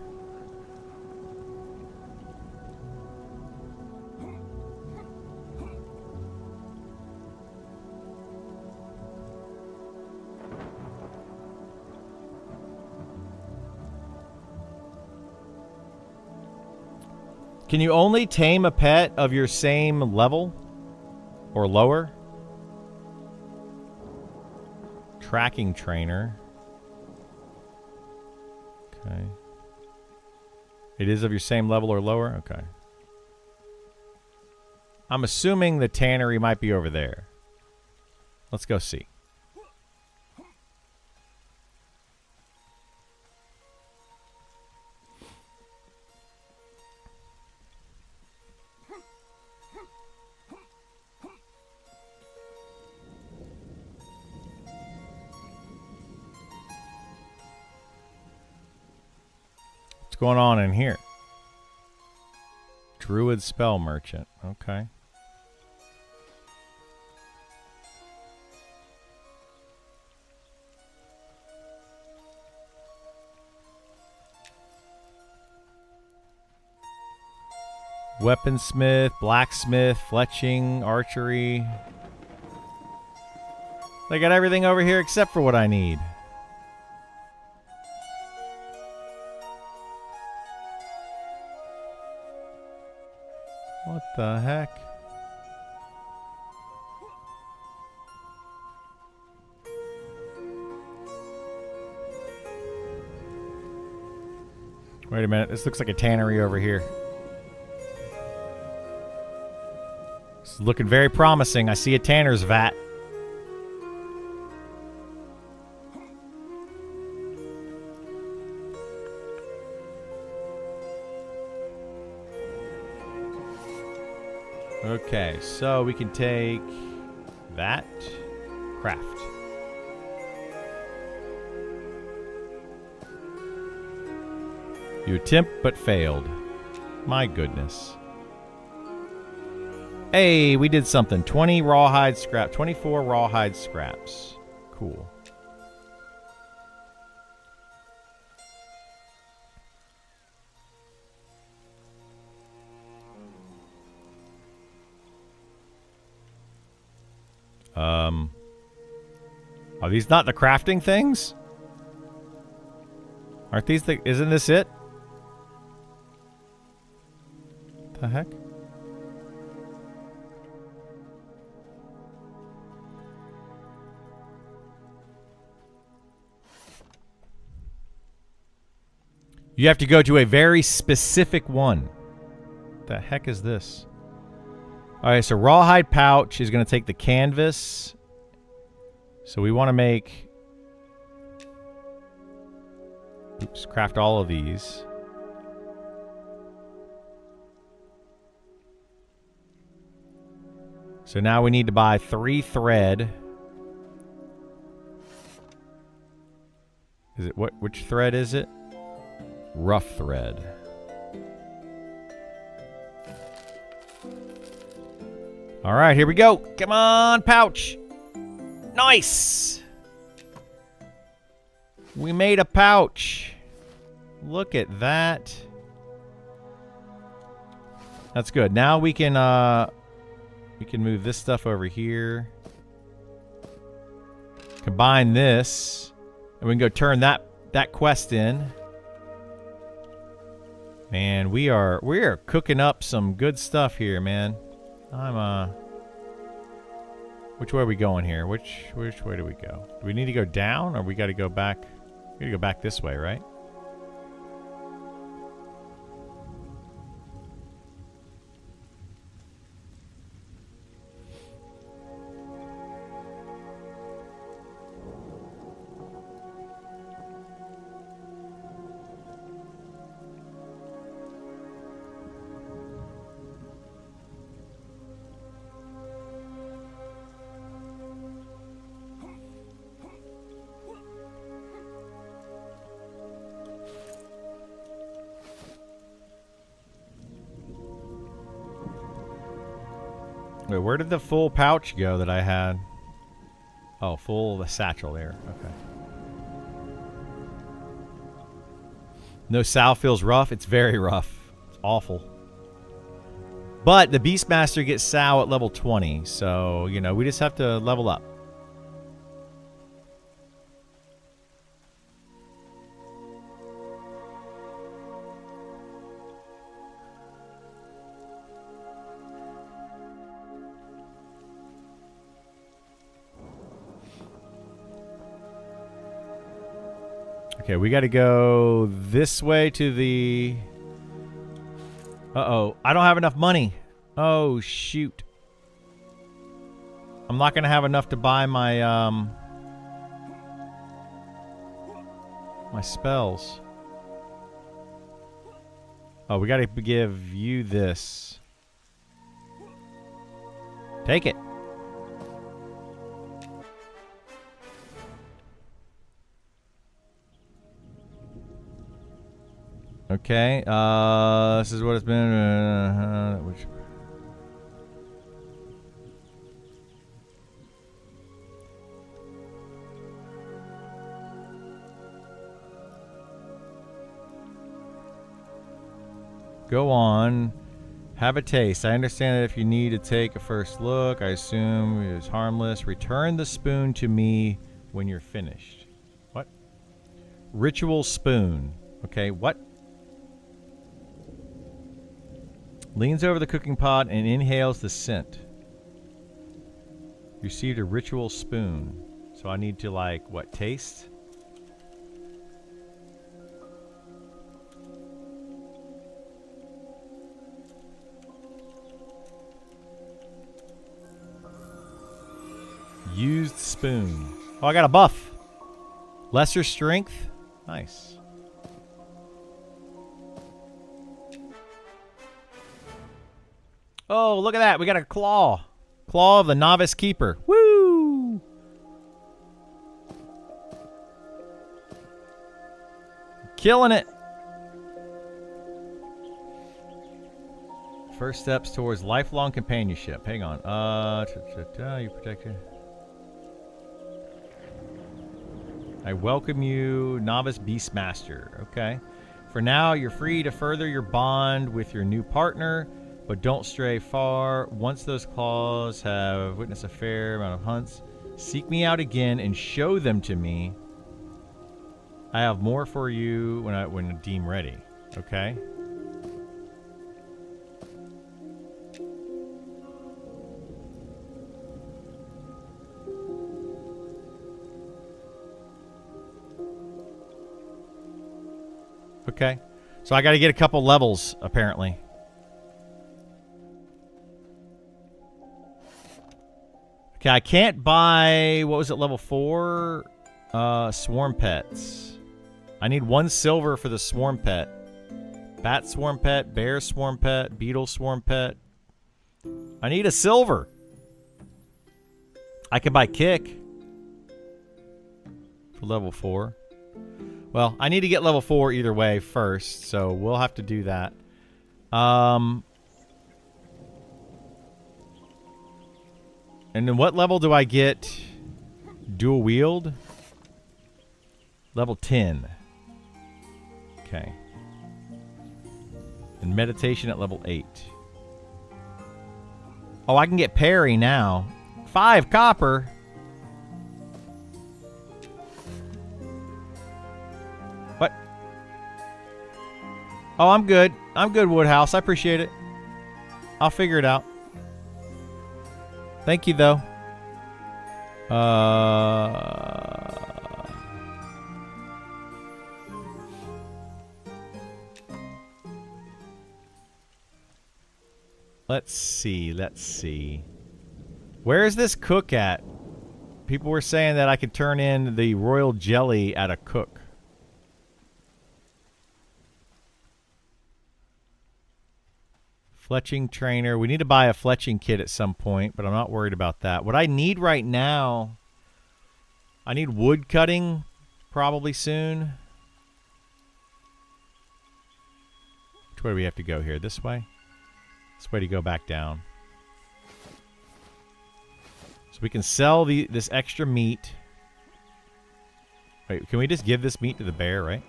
Can you only tame a pet of your same level or lower? Tracking trainer. Okay. It is of your same level or lower? Okay. I'm assuming the tannery might be over there. Let's go see. What's going on in here? Druid spell merchant. Okay. Weaponsmith, blacksmith, fletching, archery. They got everything over here except for what I need. What the heck? Wait a minute, this looks like a tannery over here. It's looking very promising. I see a tanner's vat. Okay, so we can take that. Craft. You attempt but failed. My goodness. Hey, we did something. 20 rawhide scrap. 24 rawhide scraps. Cool. Are these not the crafting things? Aren't these the... Isn't this it? The heck? You have to go to a very specific one. The heck is this? Alright, so rawhide pouch is going to take the canvas. So we want to make... Oops, craft all of these. So now we need to buy 3 thread. Is it what? Which thread is it? Rough thread. All right, here we go. Come on, pouch. Nice. We made a pouch. Look at that. That's good. Now we can move this stuff over here. Combine this, and we can go turn that quest in. Man, we are cooking up some good stuff here, man. Which way are we going here? Which way do we go? Do we need to go down, or we got to go back? We got to go back this way, right? Wait, where did the full pouch go that I had? Oh, the satchel there. Okay. No, Sal feels rough. It's very rough. It's awful. But the Beastmaster gets Sal at level 20, so, you know, we just have to level up. Okay, we got to go this way to the... Uh-oh. I don't have enough money. Oh, shoot. I'm not going to have enough to buy my, my spells. Oh, we got to give you this. Take it. Okay, this is what it's been. Go on. Have a taste. I understand that if you need to take a first look, I assume it is harmless. Return the spoon to me when you're finished. What? Ritual spoon. Okay, what? Leans over the cooking pot and inhales the scent. Received a ritual spoon. So I need to, like, what, taste? Used spoon. Oh, I got a buff. Lesser strength. Nice. Oh, look at that. We got a claw. Claw of the Novice Keeper. Woo! Killing it. First steps towards lifelong companionship. Hang on. You protected. I welcome you, Novice Beastmaster. Okay. For now, you're free to further your bond with your new partner. But don't stray far. Once those claws have witnessed a fair amount of hunts, seek me out again and show them to me. I have more for you when I deem ready. Okay. Okay. So I got to get a couple levels apparently. Okay, I can't buy, what was it, level 4? Swarm pets. I need 1 silver for the swarm pet. Bat swarm pet, bear swarm pet, beetle swarm pet. I need a silver. I can buy kick for level 4. Well, I need to get level 4 either way first, so we'll have to do that. And then what level do I get dual wield? Level 10. Okay. And meditation at level 8. Oh, I can get parry now. 5 copper. What? Oh, I'm good. I'm good, Woodhouse. I appreciate it. I'll figure it out. Thank you, though. Let's see. Let's see. Where is this cook at? People were saying that I could turn in the royal jelly at a cook. Fletching trainer. We need to buy a fletching kit at some point, but I'm not worried about that. What I need right now, I need wood cutting probably soon. Which way do we have to go here? This way? This way to go back down. So we can sell this extra meat. Wait, can we just give this meat to the bear, right?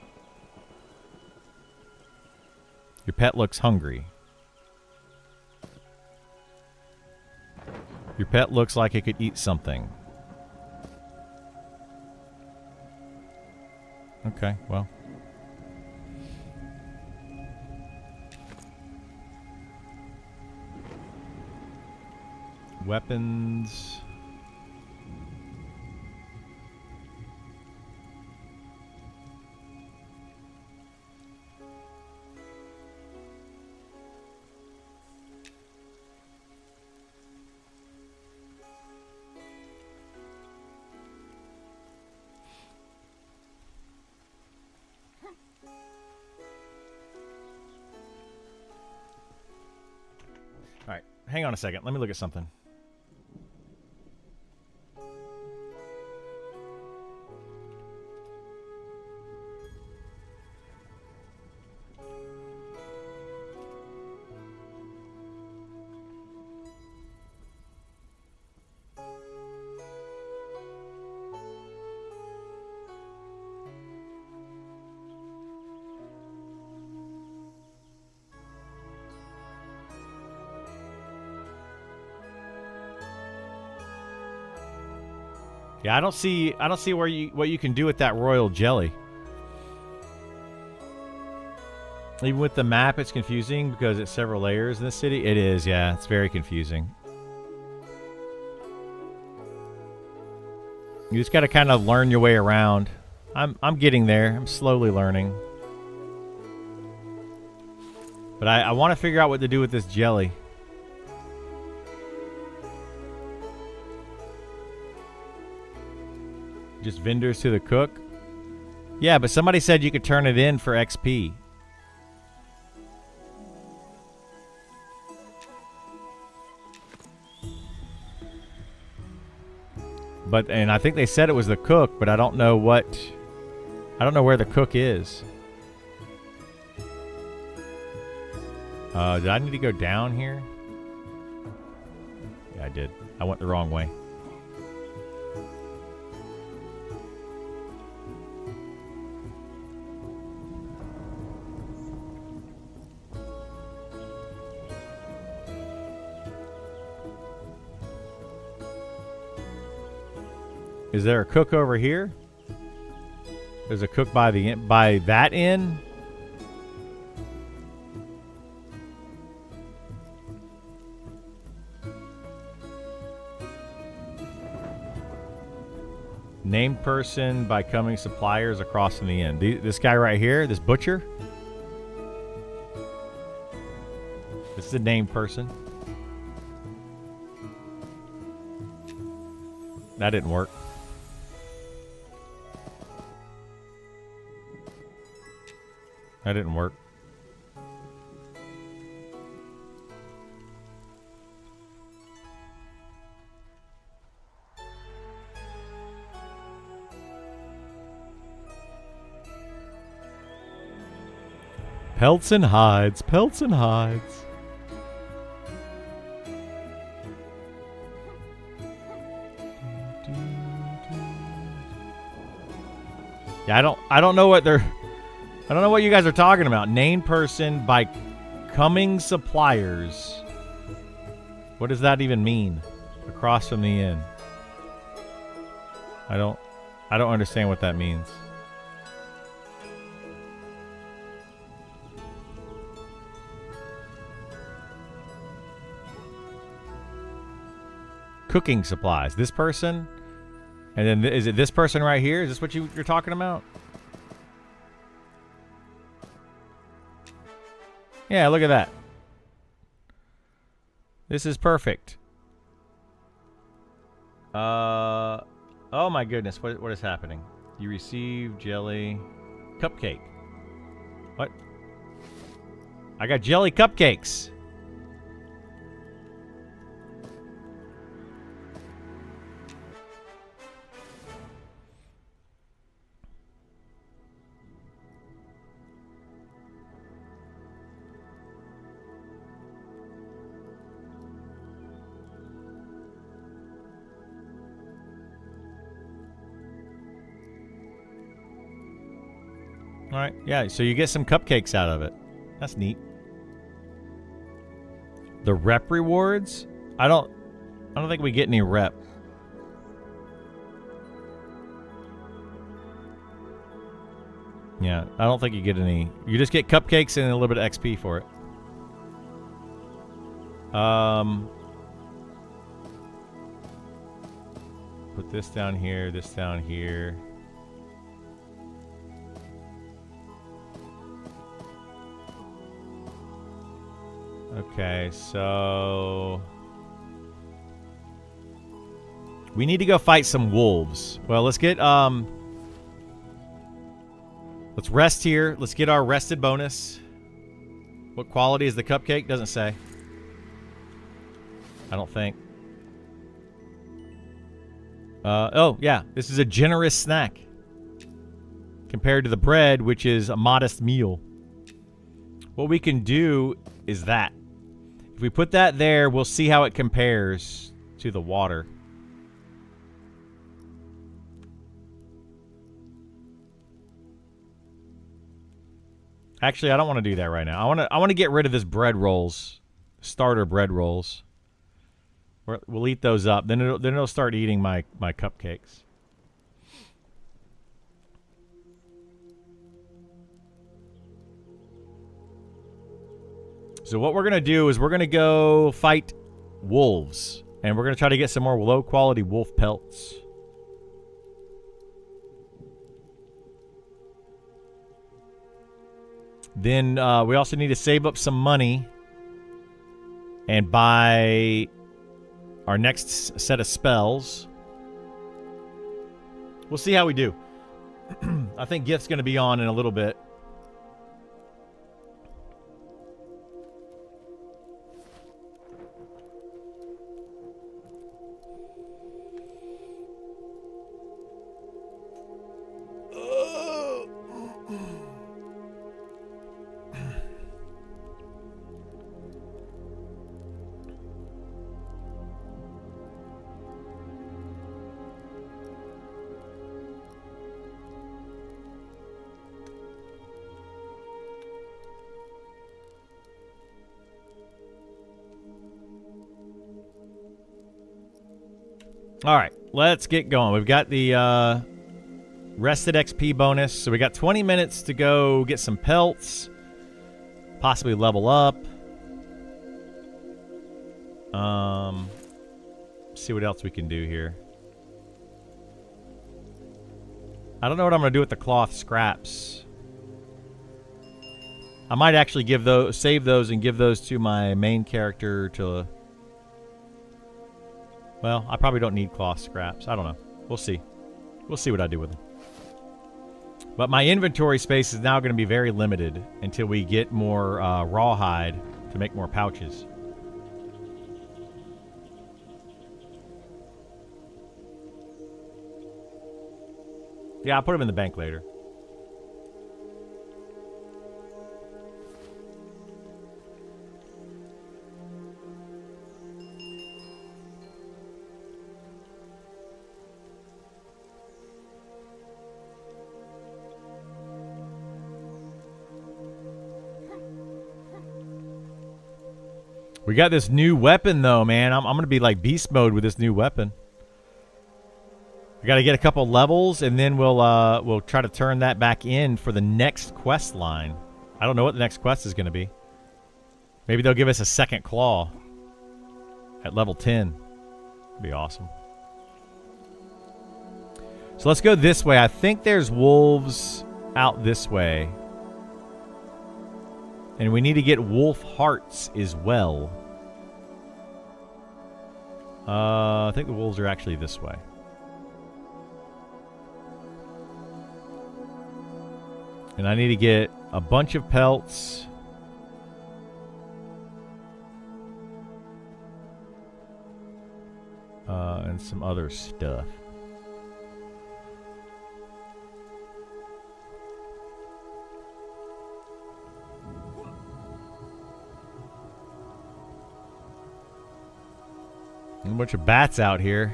Your pet looks hungry. Your pet looks like it could eat something. Okay, well. Weapons. All right, hang on a second. Let me look at something. Yeah, I don't see what you can do with that royal jelly. Even with the map, it's confusing because it's several layers in the city. It is, yeah, it's very confusing. You just got to kind of learn your way around. I'm getting there. I'm slowly learning. But I want to figure out what to do with this jelly. Just vendors to the cook? Yeah, but somebody said you could turn it in for XP. And I think they said it was the cook, but I don't know where the cook is. Did I need to go down here? Yeah, I did. I went the wrong way. Is there a cook over here? There's a cook by that inn. Named person by coming suppliers across from the inn. This guy right here, this butcher. This is a named person. That didn't work. That didn't work. Pelts and hides, pelts and hides. Yeah, I don't know what they're... I don't know what you guys are talking about. Named person by coming suppliers. What does that even mean? Across from the inn. I don't understand what that means. Cooking supplies. This person? And then is it this person right here? Is this what you're talking about? Yeah, look at that. This is perfect. Oh my goodness, what is happening? You receive jelly cupcake. What? I got jelly cupcakes. All right, yeah, so you get some cupcakes out of it. That's neat. The rep rewards? I don't think we get any rep. Yeah, I don't think you get any. You just get cupcakes and a little bit of XP for it. Put this down here, this down here. Okay, so we need to go fight some wolves. Well, let's get let's rest here. Let's get our rested bonus. What quality is the cupcake? Doesn't say. I don't think. Oh, yeah. This is a generous snack compared to the bread, which is a modest meal. What we can do is that. If we put that there, we'll see how it compares to the water. Actually, I don't want to do that right now. I want to get rid of this bread rolls, starter bread rolls. We'll eat those up. Then it'll start eating my cupcakes. So what we're going to do is we're going to go fight wolves. And we're going to try to get some more low-quality wolf pelts. Then we also need to save up some money and buy our next set of spells. We'll see how we do. I think Gift's going to be on in a little bit. All right, let's get going. We've got the rested XP bonus. So we got 20 minutes to go get some pelts, possibly level up. See what else we can do here. I don't know what I'm going to do with the cloth scraps. I might actually save those and give those to my main character to... Well, I probably don't need cloth scraps. I don't know. We'll see. We'll see what I do with them. But my inventory space is now going to be very limited until we get more rawhide to make more pouches. Yeah, I'll put them in the bank later. We got this new weapon though, man. I'm gonna be like beast mode with this new weapon. We got to get a couple levels, and then we'll try to turn that back in for the next quest line. I don't know what the next quest is gonna be. Maybe they'll give us a second claw at level 10. That'd be awesome. So let's go this way. I think there's wolves out this way. And we need to get wolf hearts as well. I think the wolves are actually this way. And I need to get a bunch of pelts. And some other stuff. A bunch of bats out here.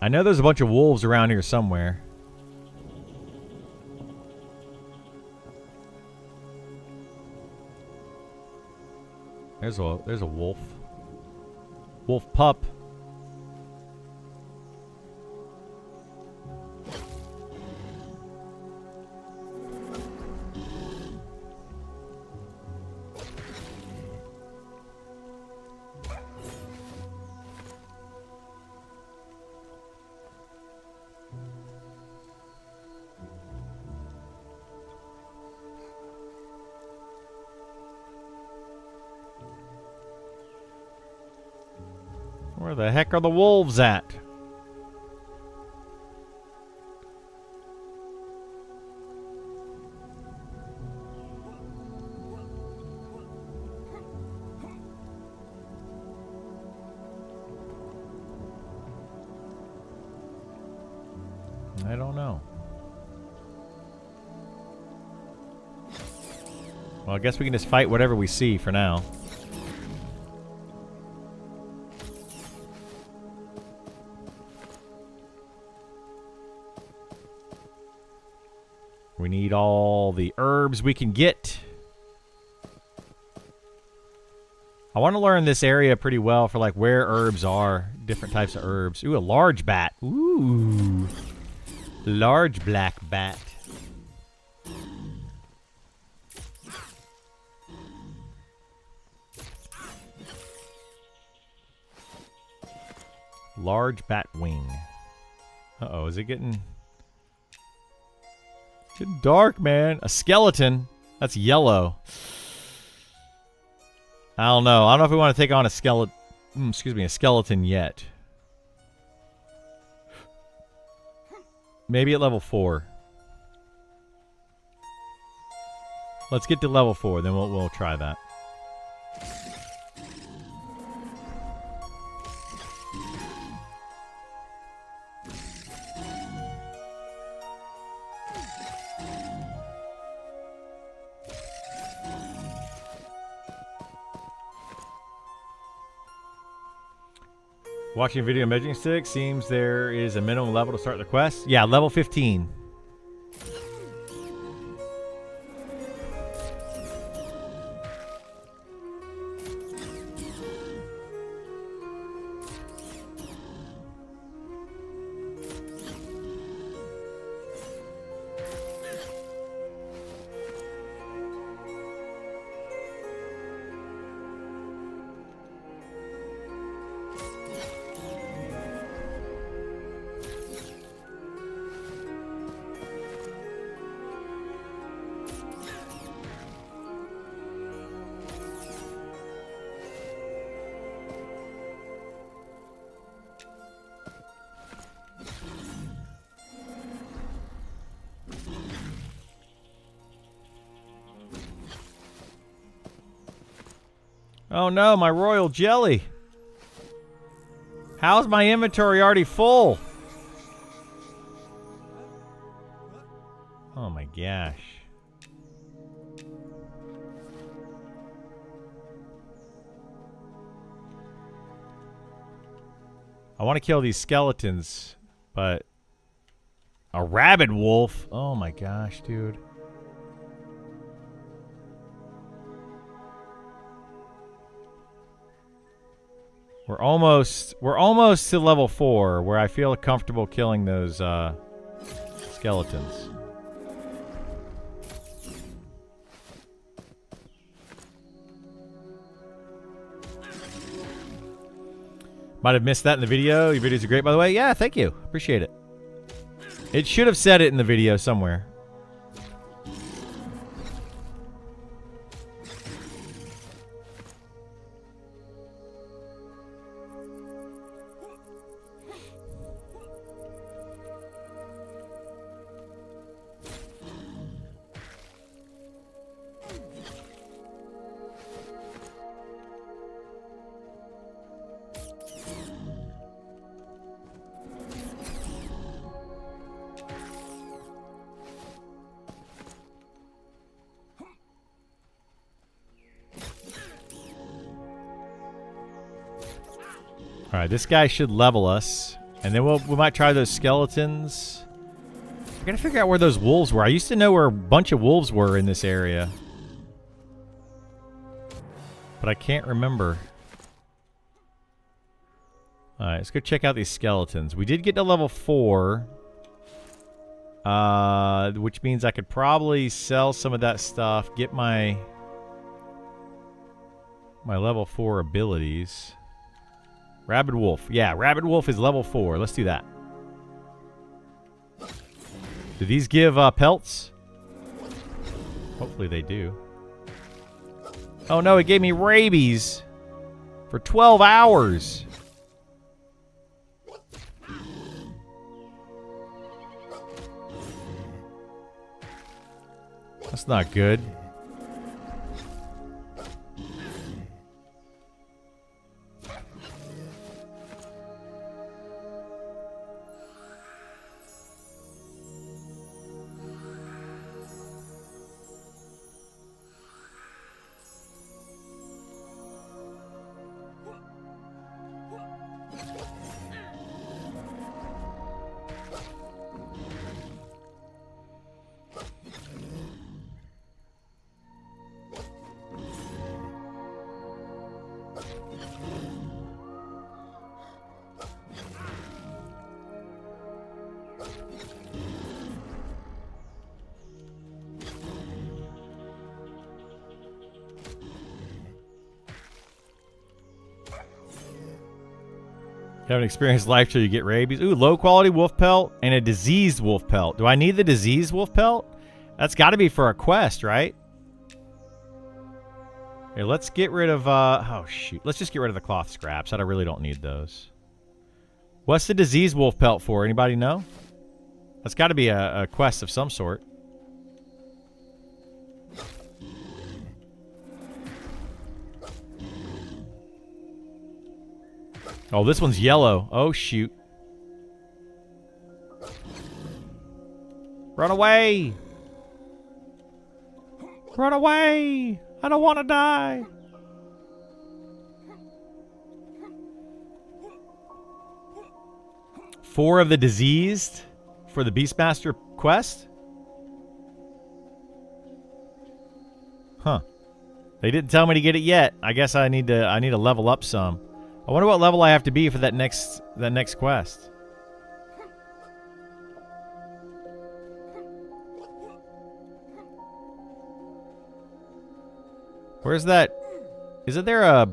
I know there's a bunch of wolves around here somewhere. There's a wolf. Wolf pup. Where the heck are the wolves at? I don't know. Well, I guess we can just fight whatever we see for now. We need all the herbs we can get. I want to learn this area pretty well for like where herbs are. Different types of herbs. Ooh, a large bat. Ooh. Large black bat. Large bat wing. Uh-oh, is it getting... Getting dark, man. A skeleton. That's yellow. I don't know. I don't know if we want to take on a skeleton. Excuse me, a skeleton yet. Maybe at level 4. Let's get to level 4, then we'll try that. Watching video measuring stick, seems there is a minimum level to start the quest. Yeah, level 15. Oh no, my royal jelly. How's my inventory already full? Oh my gosh. I want to kill these skeletons, but a rabid wolf? Oh my gosh, dude. We're almost to level 4 where I feel comfortable killing those skeletons. Might have missed that in the video. Your videos are great, by the way. Yeah, thank you. Appreciate it. It should have said it in the video somewhere. Alright, this guy should level us. And then we might try those skeletons. I gotta figure out where those wolves were. I used to know where a bunch of wolves were in this area. But I can't remember. Alright, let's go check out these skeletons. We did get to level 4. Which means I could probably sell some of that stuff. Get my level 4 abilities. Rabid Wolf. Yeah, Rabid Wolf is level 4. Let's do that. Do these give pelts? Hopefully they do. Oh no, it gave me rabies for 12 hours. That's not good. You haven't experienced life till you get rabies. Ooh, low quality wolf pelt and a diseased wolf pelt. Do I need the diseased wolf pelt? That's got to be for a quest, right? Here, let's get rid of, oh shoot. Let's just get rid of the cloth scraps. I really don't need those. What's the diseased wolf pelt for? Anybody know? That's got to be a quest of some sort. Oh, this one's yellow. Oh, shoot. Run away! Run away! I don't want to die! Four of the diseased for the Beastmaster quest? Huh. They didn't tell me to get it yet. I guess I need to level up some. I wonder what level I have to be for that next quest. Where's that? Isn't there a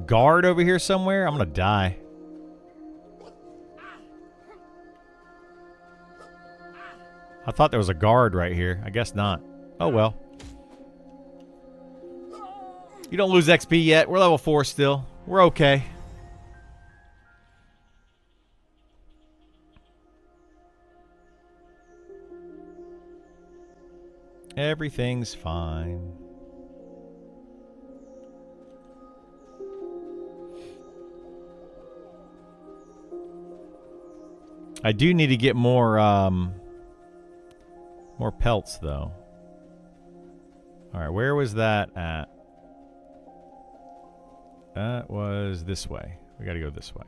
guard over here somewhere? I'm gonna die. I thought there was a guard right here. I guess not. Oh well. You don't lose XP yet. We're level 4 still. We're okay. Everything's fine. I do need to get more pelts though. All right, where was that at? That was this way. We got to go this way.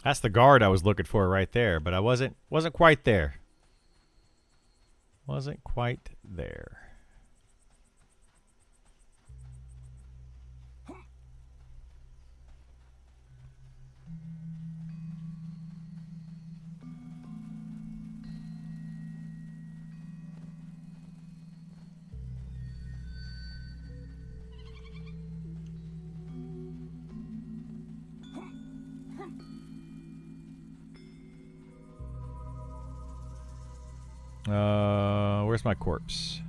That's the guard I was looking for right there, but I wasn't quite there. Wasn't quite there. Where's my corpse?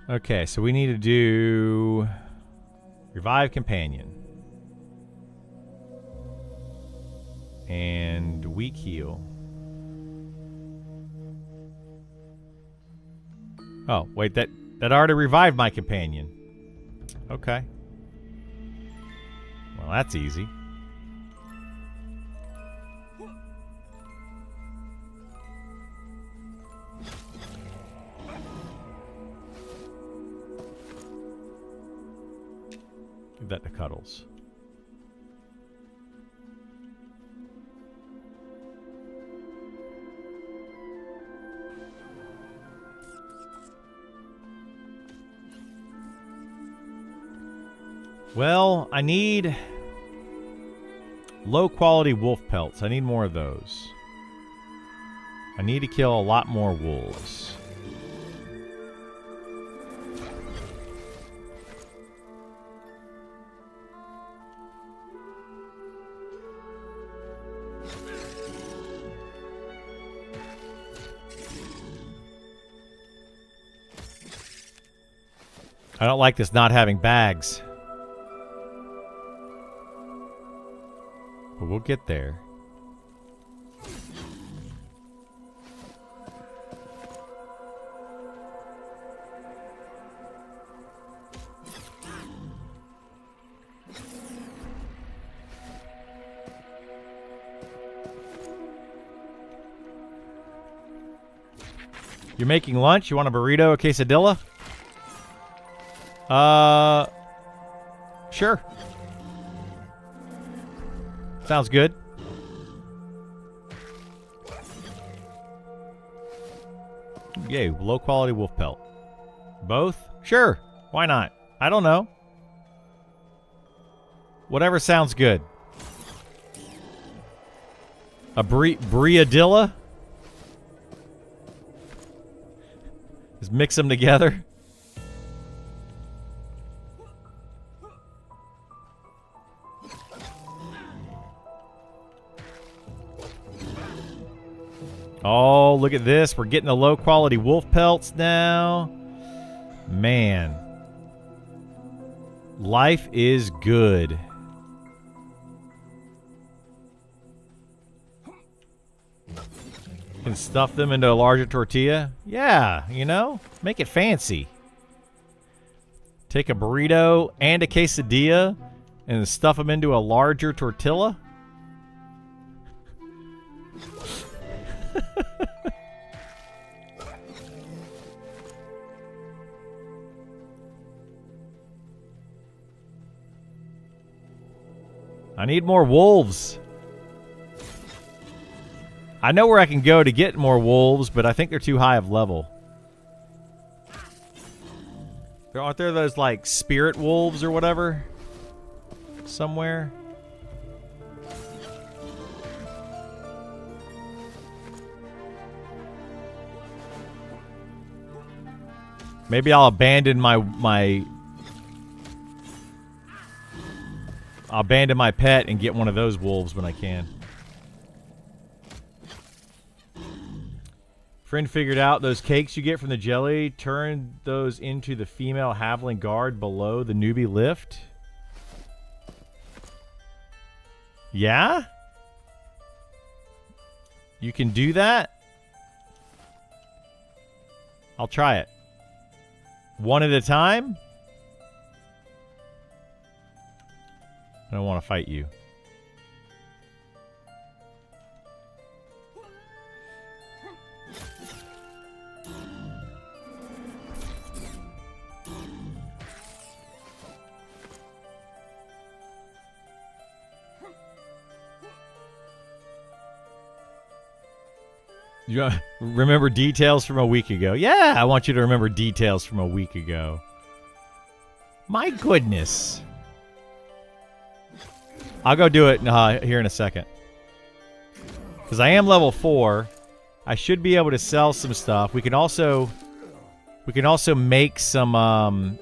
Okay, so we need to do revive companion and weak heal. Oh, wait, that already revived my companion. Okay. Well, that's easy. Give that to Cuddles. Well, I need low quality wolf pelts. I need more of those. I need to kill a lot more wolves. I don't like this not having bags. But we'll get there. You're making lunch? You want a burrito, a quesadilla? Sure. Sounds good. Yay, low quality wolf pelt. Both? Sure. Why not? I don't know. Whatever sounds good. A briadilla? Just mix them together. Oh, look at this. We're getting the low quality wolf pelts now. Man. Life is good. Can stuff them into a larger tortilla. Yeah, you know, make it fancy. Take a burrito and a quesadilla and stuff them into a larger tortilla. I need more wolves. I know where I can go to get more wolves, but I think they're too high of level. Aren't there those, like, spirit wolves or whatever? Somewhere? Maybe I'll abandon I'll abandon my pet and get one of those wolves when I can. Friend figured out those cakes you get from the jelly. Turn those into the female Havlin guard below the newbie lift. Yeah? You can do that? I'll try it. One at a time? I don't want to fight you. You remember details from a week ago? Yeah, I want you to remember details from a week ago. My goodness. I'll go do it here in a second. Because I am level 4. I should be able to sell some stuff. We can also make some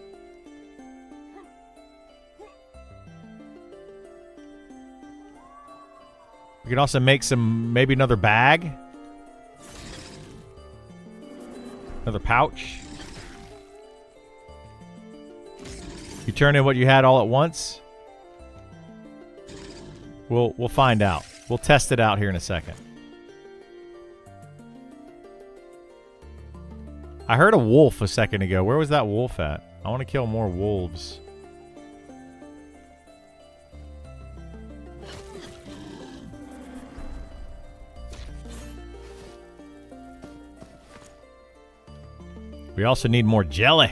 we can also make some, maybe another bag. Another pouch. You turn in what you had all at once. We'll find out. We'll test it out here in a second. I heard a wolf a second ago. Where was that wolf at? I want to kill more wolves. We also need more jelly.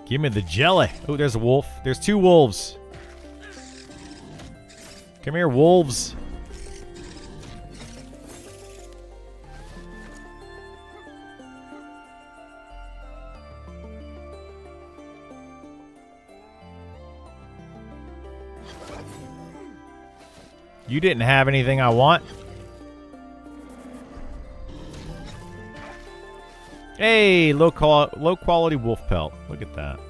Give me the jelly. Oh, there's a wolf. There's 2 wolves. Come here, wolves. You didn't have anything I want. Hey, low quality wolf pelt. Look at that.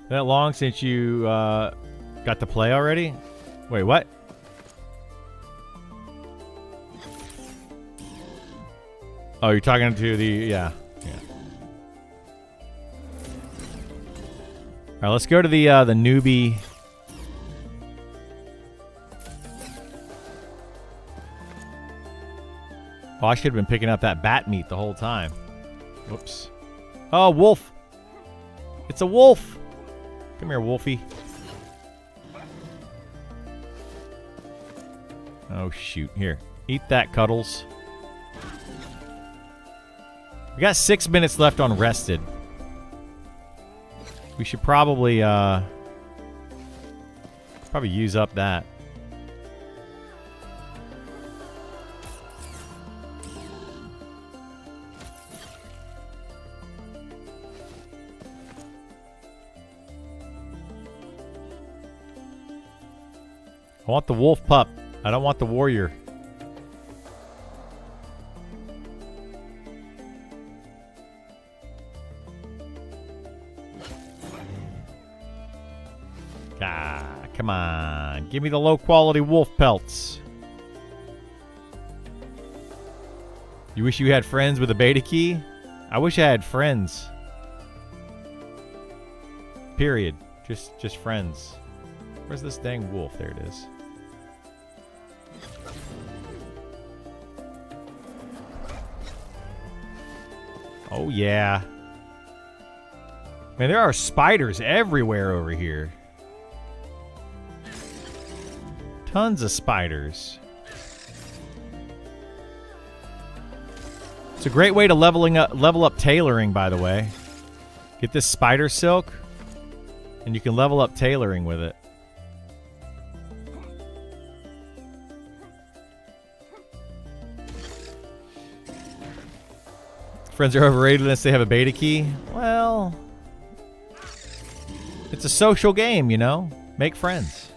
That long since you got to play already? Wait, what? Oh, you're talking to the... Yeah. All right, let's go to the newbie. Oh, I should have been picking up that bat meat the whole time. Whoops. Oh, wolf. It's a wolf. Come here, Wolfie. Oh, shoot. Here. Eat that, Cuddles. We got 6 minutes left on rested. We should probably use up that. I want the wolf pup. I don't want the warrior. Ah, come on. Give me the low quality wolf pelts. You wish you had friends with a beta key? I wish I had friends. Period. Just friends. Where's this dang wolf? There it is. Oh yeah. Man, there are spiders everywhere over here. Tons of spiders. It's a great way to level up tailoring, by the way. Get this spider silk, and you can level up tailoring with it. Friends are overrated unless they have a beta key. Well, it's a social game, you know? Make friends.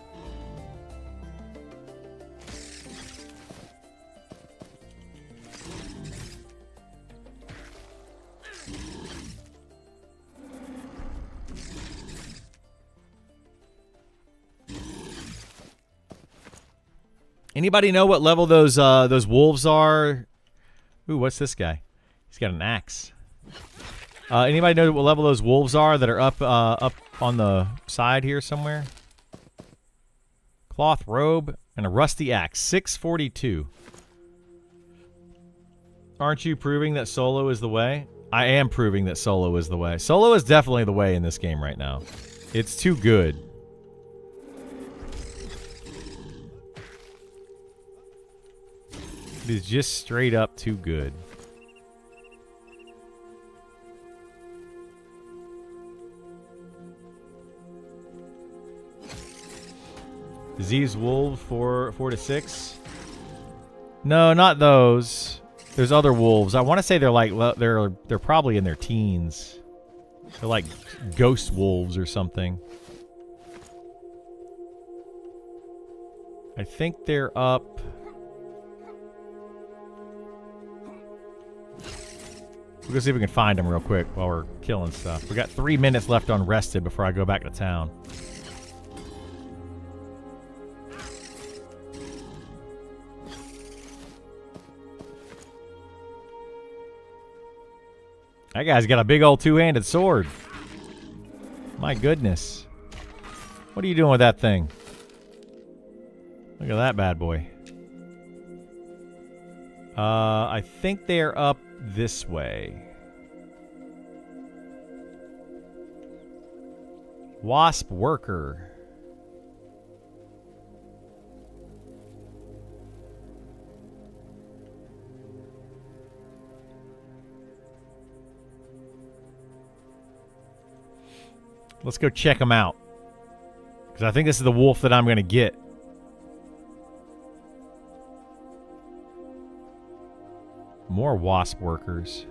Anybody know what level those wolves are? Ooh, what's this guy? He's got an axe. Anybody know what level those wolves are that are up on the side here somewhere? Cloth robe and a rusty axe. 642. Aren't you proving that solo is the way? I am proving that solo is the way. Solo is definitely the way in this game right now. It's too good. It is just straight up too good. Disease wolves 4 to 6. No, not those. There's other wolves. I want to say they're like they're probably in their teens. They're like ghost wolves or something. I think they're up. We'll go see if we can find them real quick while we're killing stuff. We got 3 minutes left on rested before I go back to town. That guy's got a big old two-handed sword. My goodness. What are you doing with that thing? Look at that bad boy. I think they're up this way. Wasp worker. Let's go check them out. Because I think this is the wolf that I'm going to get. More wasp workers.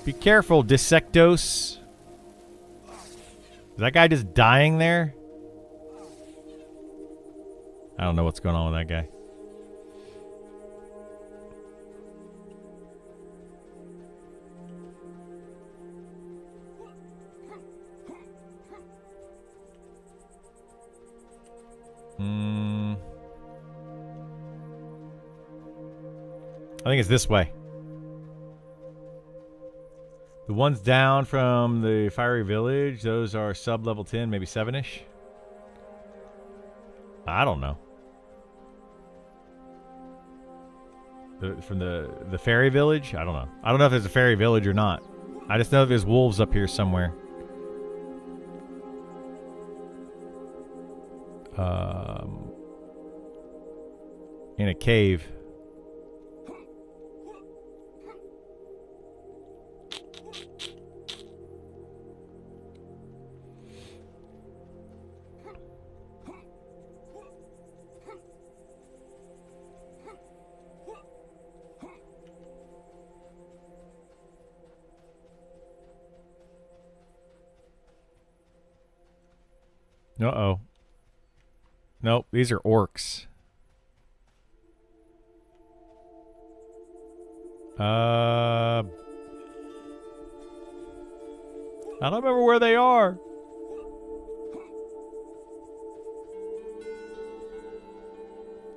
Be careful, Dissectos. Is that guy just dying there? I don't know what's going on with that guy. I think it's this way. The ones down from the fiery village, those are sub level 10, maybe 7-ish. I don't know. From the fairy village? I don't know. I don't know if there's a fairy village or not. I just know there's wolves up here somewhere. In a cave. Uh-oh. Nope, these are orcs. I don't remember where they are.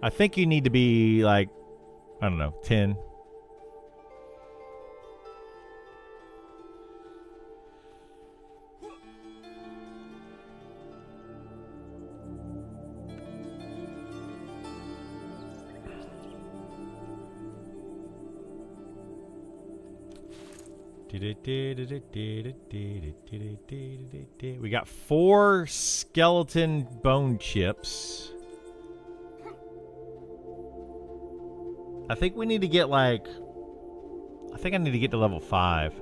I think you need to be like, I don't know, 10. We got 4 skeleton bone chips. I think we need to get like... I think I need to get to level 5.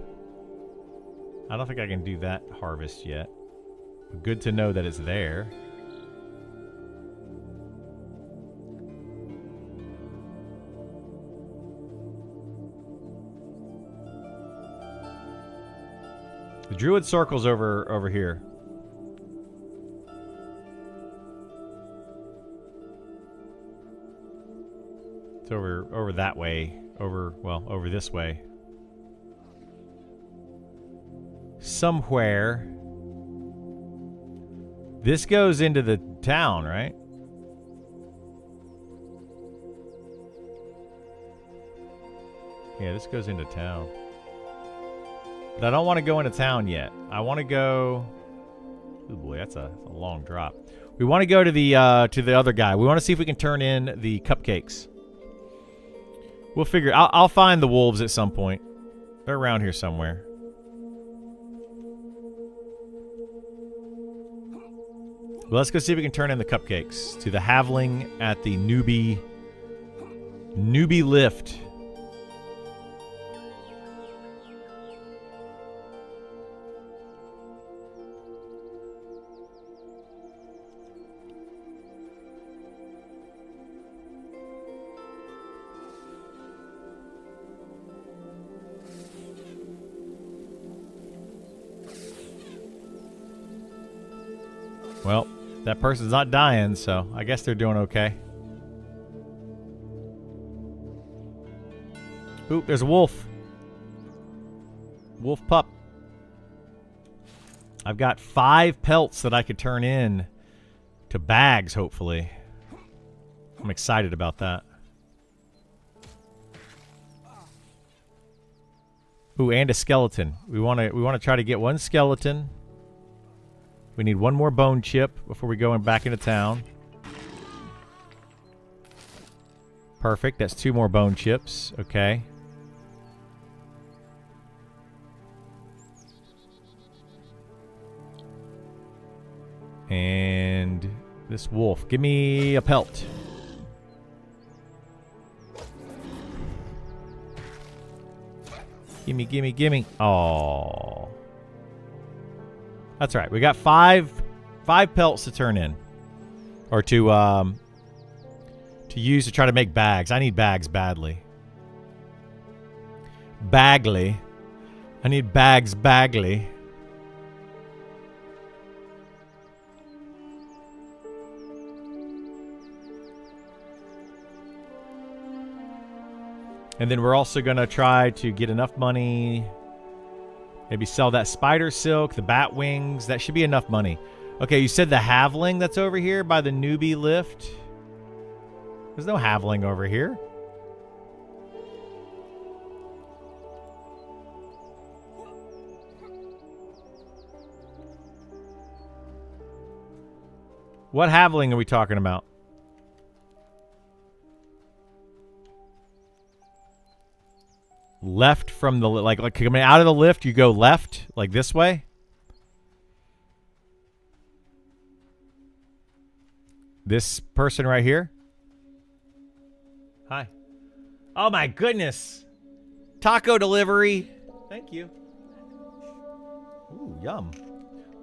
I don't think I can do that harvest yet. But good to know that it's there. The Druid Circle's over here. It's over that way. Over this way. Somewhere. This goes into the town, right? Yeah, this goes into town. But I don't want to go into town yet. I want to go... Oh boy, that's a long drop. We want to go to the other guy. We want to see if we can turn in the cupcakes. We'll figure... I'll find the wolves at some point. They're around here somewhere. Well, let's go see if we can turn in the cupcakes to the halvling at the newbie lift. Well, that person's not dying, so I guess they're doing okay. Ooh, there's a wolf. Wolf pup. I've got 5 pelts that I could turn in to bags, hopefully. I'm excited about that. Ooh, and a skeleton. We want to try to get 1 skeleton. We need 1 more bone chip before we go back into town. Perfect. That's 2 more bone chips. Okay. And this wolf. Give me a pelt. Gimme, gimme, gimme. Oh. That's right. We got 5 pelts to turn in. Or to use to try to make bags. I need bags badly. Bagley. I need bags Bagley. And then we're also going to try to get enough money. Maybe sell that spider silk, the bat wings. That should be enough money. Okay, you said the halvling that's over here by the newbie lift. There's no halvling over here. What halvling are we talking about? Left from the like coming out of the lift, you go left like this way. This person right here. Hi. Oh my goodness. Taco delivery. Thank you. Ooh, yum.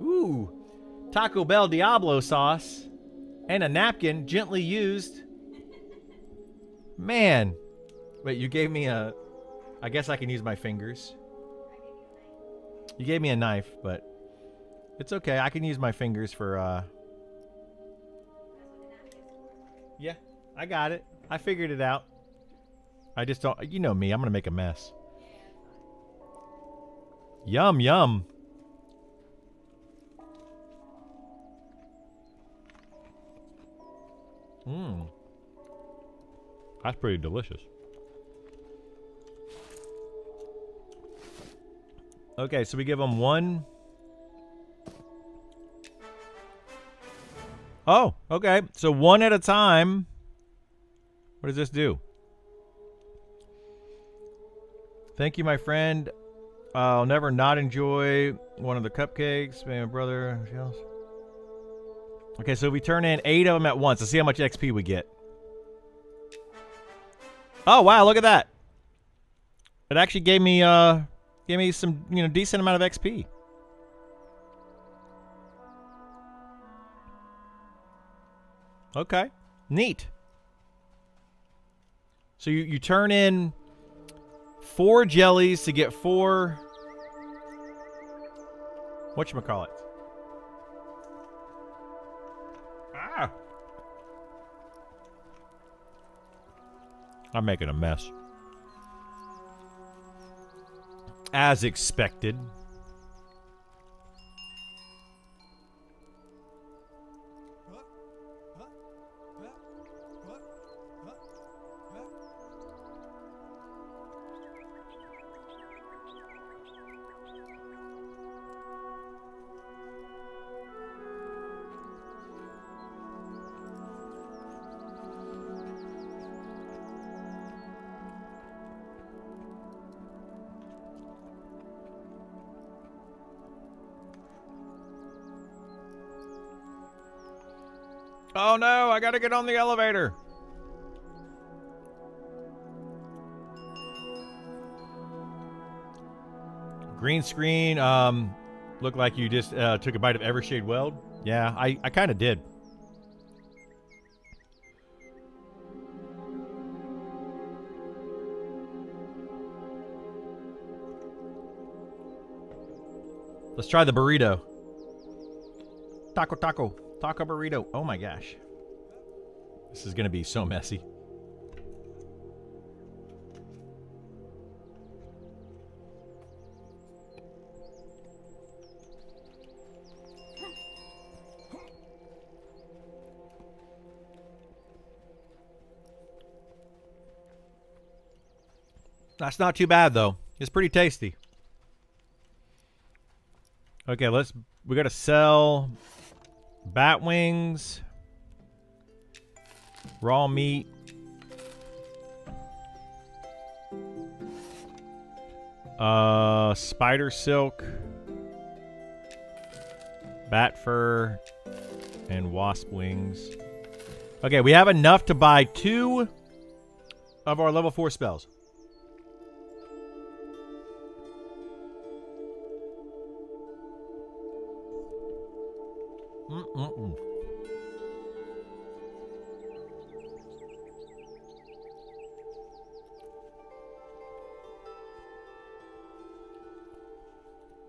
Ooh. Taco Bell Diablo sauce and a napkin gently used. Man. Wait, you gave me a I guess I can use my fingers. You gave me a knife, but it's okay. I can use my fingers for, Yeah, I got it. I figured it out. I just don't... You know me. I'm going to make a mess. Yum, yum. Mmm. That's pretty delicious. Okay, so we give them 1. Oh, okay. So 1 at a time. What does this do? Thank you, my friend. I'll never not enjoy one of the cupcakes. My brother. Okay, so we turn in 8 of them at once. Let's see how much XP we get. Oh, wow, look at that. It actually gave me some, decent amount of XP. Okay. Neat. So you turn in 4 jellies to get 4... Whatchamacallit? Ah! I'm making a mess. As expected. Oh no, I gotta get on the elevator. Green screen, looked like you just took a bite of Evershade Weld. Yeah, I kind of did. Let's try the burrito. Taco burrito. Oh my gosh. This is going to be so messy. That's not too bad though. It's pretty tasty. Okay, we got to sell bat wings, raw meat, spider silk, bat fur, and wasp wings. Okay, we have enough to buy 2 of our level 4 spells.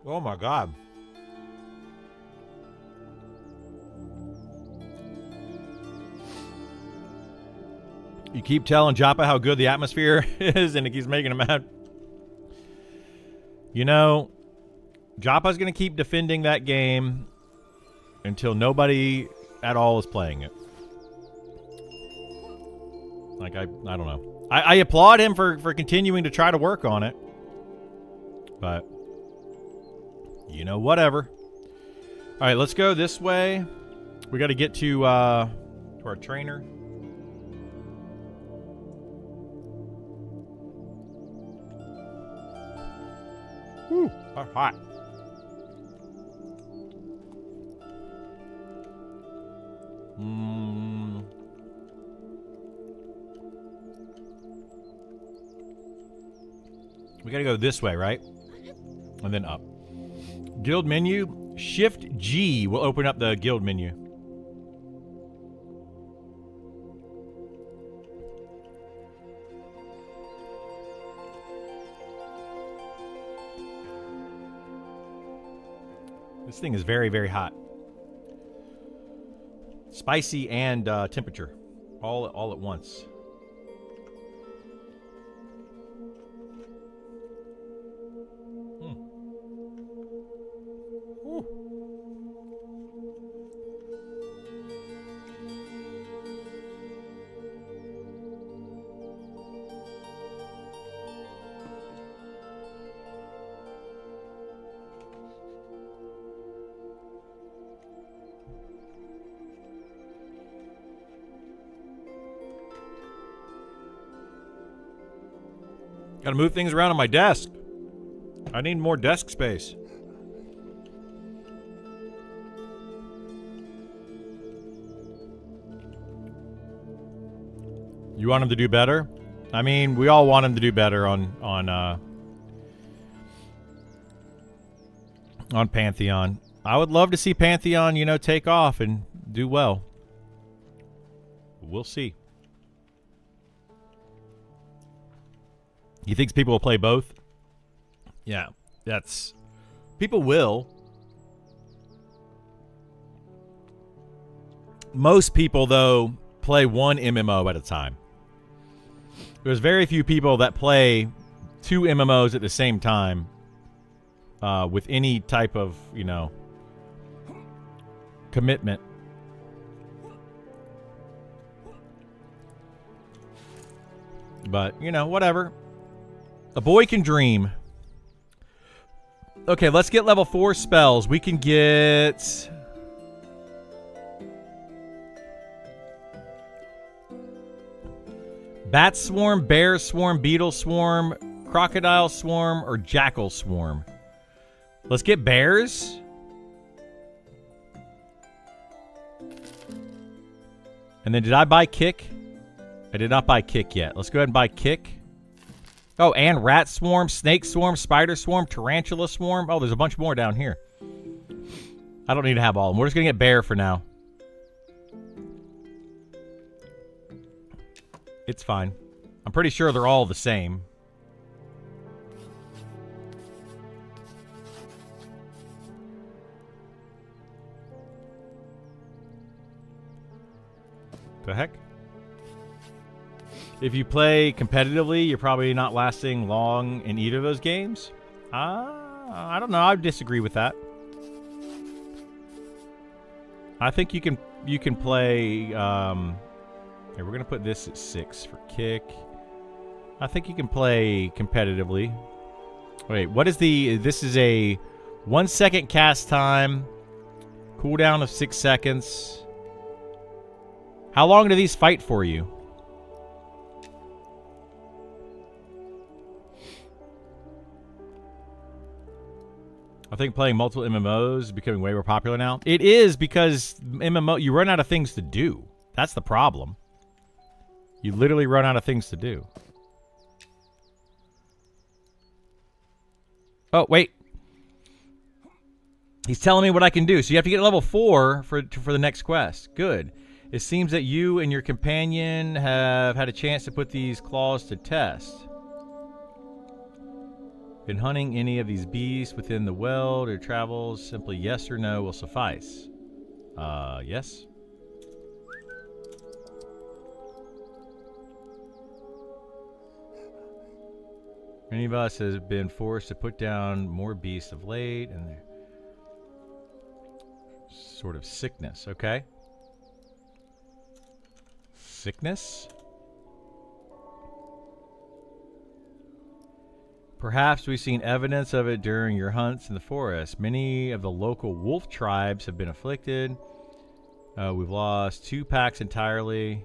Oh my god. You keep telling Joppa how good the atmosphere is and it keeps making him mad. You know, Joppa's going to keep defending that game until nobody at all is playing it. Like, I don't know. I applaud him for continuing to try to work on it. But, you know, whatever. All right, let's go this way. We got to get to our trainer. Whew, that's hot. We gotta go this way, right? And then up. Guild menu. Shift G will open up the guild menu. This thing is very, very hot. Spicy and temperature. All at once. Gotta move things around on my desk. I need more desk space. You want him to do better? I mean, we all want him to do better on Pantheon. I would love to see Pantheon, you know, take off and do well. We'll see. He thinks people will play both? Yeah, that's... People will. Most people, though, play one MMO at a time. There's very few people that play 2 MMOs at the same time with any type of, you know, commitment. But, you know, whatever. A boy can dream. Okay, let's get level 4 spells. We can get... Bat Swarm, Bear Swarm, Beetle Swarm, Crocodile Swarm, or Jackal Swarm. Let's get bears. And then did I buy Kick? I did not buy Kick yet. Let's go ahead and buy Kick. Oh, and Rat Swarm, Snake Swarm, Spider Swarm, Tarantula Swarm. Oh, there's a bunch more down here. I don't need to have all of them. We're just going to get Bear for now. It's fine. I'm pretty sure they're all the same. The heck? If you play competitively, you're probably not lasting long in either of those games. I don't know. I disagree with that. I think you can play. Here, we're gonna put this at 6 for Kick. I think you can play competitively. Wait, what is the? This is a 1 second cast time, cooldown of 6 seconds. How long do these fight for you? I think playing multiple MMOs is becoming way more popular now. It is because MMO, you run out of things to do. That's the problem. You literally run out of things to do. Oh, wait. He's telling me what I can do. So you have to get level 4 for the next quest. Good. It seems that you and your companion have had a chance to put these claws to test. Been hunting any of these beasts within the world or travels? Simply yes or no will suffice. Yes. Any of us has been forced to put down more beasts of late and they're sort of sickness, okay? Sickness? Perhaps we've seen evidence of it during your hunts in the forest. Many of the local wolf tribes have been afflicted. We've lost 2 packs entirely.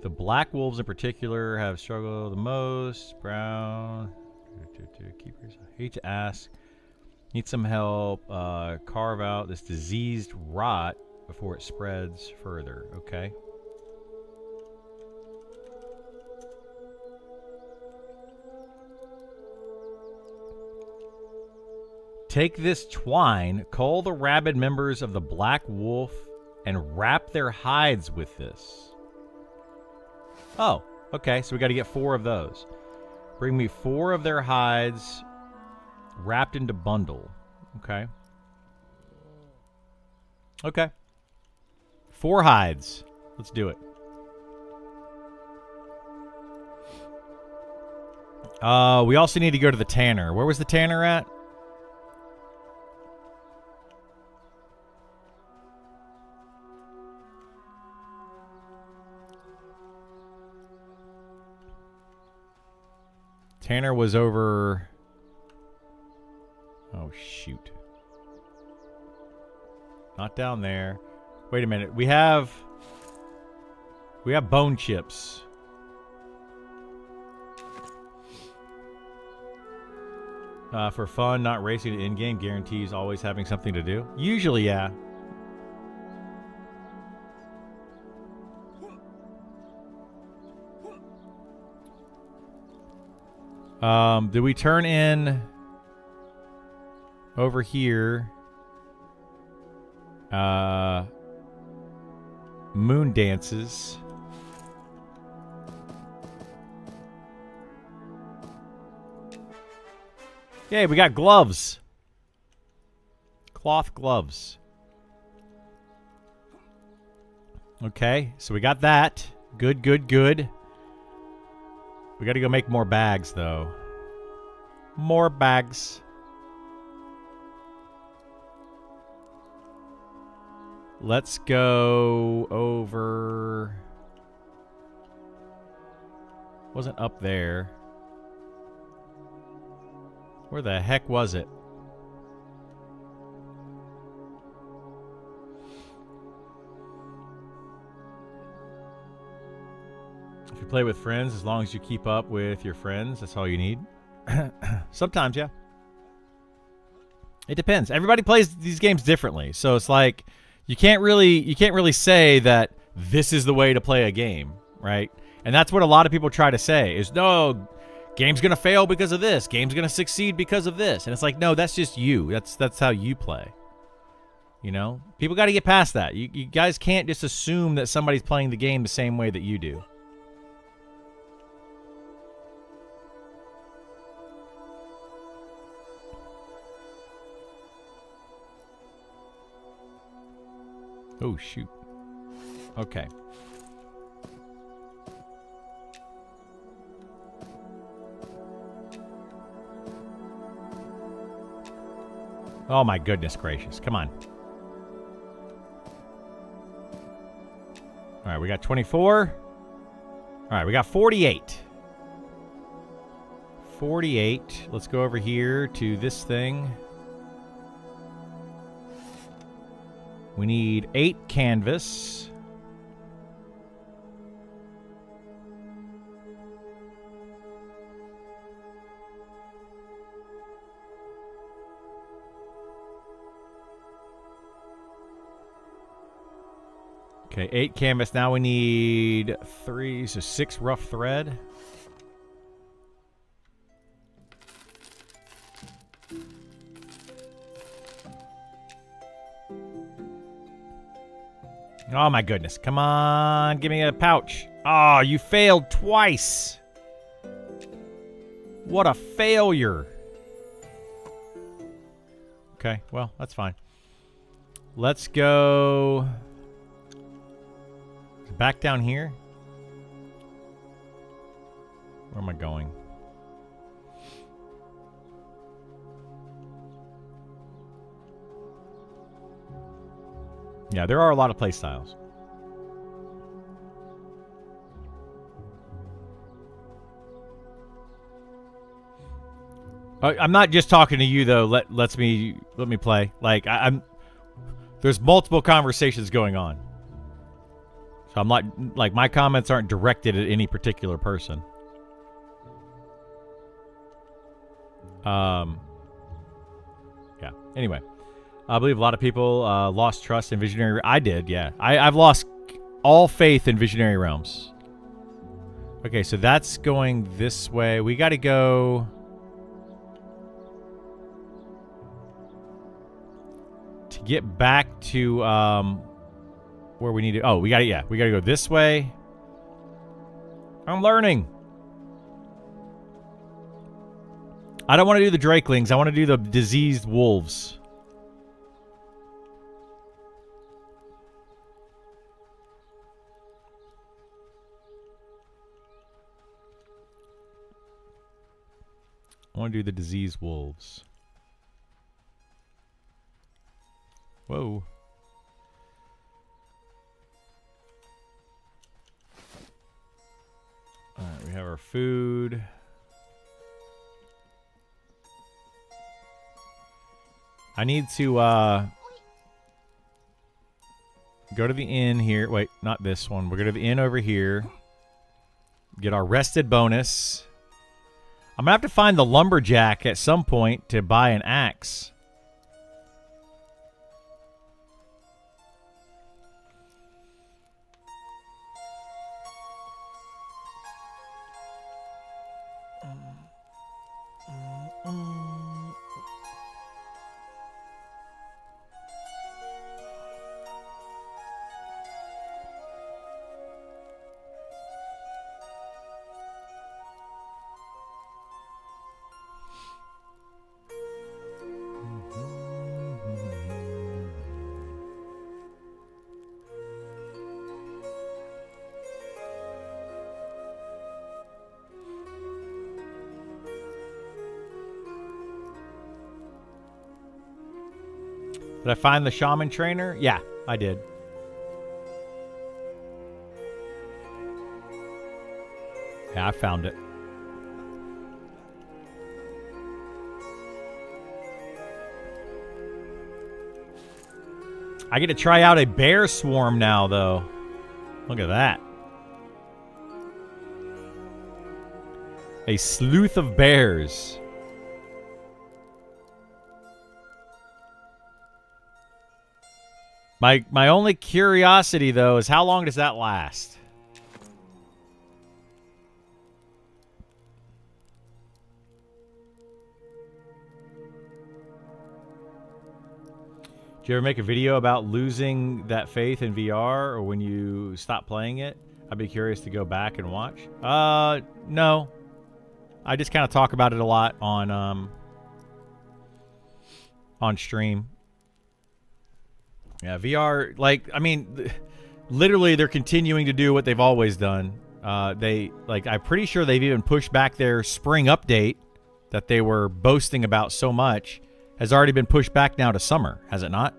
The black wolves in particular have struggled the most. Brown. Keepers. I hate to ask. Need some help. Carve out this diseased rot before it spreads further. Okay. Take this twine, cull the rabid members of the Black Wolf, and wrap their hides with this. Oh, okay, so we got to get 4 of those. Bring me 4 of their hides wrapped into bundle. Okay. Okay. 4 hides. Let's do it. We also need to go to the tanner. Where was the tanner at? Tanner was over... Oh, shoot. Not down there. Wait a minute. We have bone chips. For fun, not racing in-game guarantees always having something to do. Usually, yeah. Did we turn in over here? Moon dances. Yay, we got gloves. Cloth gloves. Okay, so we got that. Good, good, good. We got to go make more bags, though. More bags. Let's go over... Wasn't up there. Where the heck was it? If you play with friends, as long as you keep up with your friends, that's all you need. Sometimes, yeah. It depends. Everybody plays these games differently. So it's like, You can't really say that this is the way to play a game, right? And that's what a lot of people try to say is, no, game's going to fail because of this. Game's going to succeed because of this. And it's like, no, that's just you. That's how you play. You know? People got to get past that. You guys can't just assume that somebody's playing the game the same way that you do. Oh, shoot. Okay. Oh, my goodness gracious. Come on. All right, we got 24. All right, we got 48. 48. Let's go over here to this thing. We need 8 canvas. Okay, 8 canvas. Now we need 3, so 6 rough thread. Oh my goodness. Come on, give me a pouch. Oh, you failed twice. What a failure. Okay, well, that's fine. Let's go back down here. Where am I going? Yeah, there are a lot of play styles. I'm not just talking to you though. Let me play. Like I'm there's multiple conversations going on. So I'm not like my comments aren't directed at any particular person. Yeah. Anyway. I believe a lot of people lost trust in Visionary. I did, yeah. I've lost all faith in Visionary Realms. Okay, so that's going this way. We got to go to get back to where we need to. Oh, we got to go this way. I'm learning. I don't want to do the Drakelings. I want to do the diseased wolves. I want to do the diseased wolves. Whoa. Alright, we have our food. I need to go to the inn here. Wait, not this one. We're going to the inn over here. Get our rested bonus. I'm going to have to find the lumberjack at some point to buy an axe. Did I find the shaman trainer? Yeah, I did. Yeah, I found it. I get to try out a bear swarm now, though. Look at that. A sleuth of bears. My only curiosity though is how long does that last? Did you ever make a video about losing that faith in VR or when you stop playing it? I'd be curious to go back and watch. No. I just kind of talk about it a lot on stream. Yeah, VR, like, I mean, literally they're continuing to do what they've always done. I'm pretty sure they've even pushed back their spring update that they were boasting about so much has already been pushed back now to summer, has it not?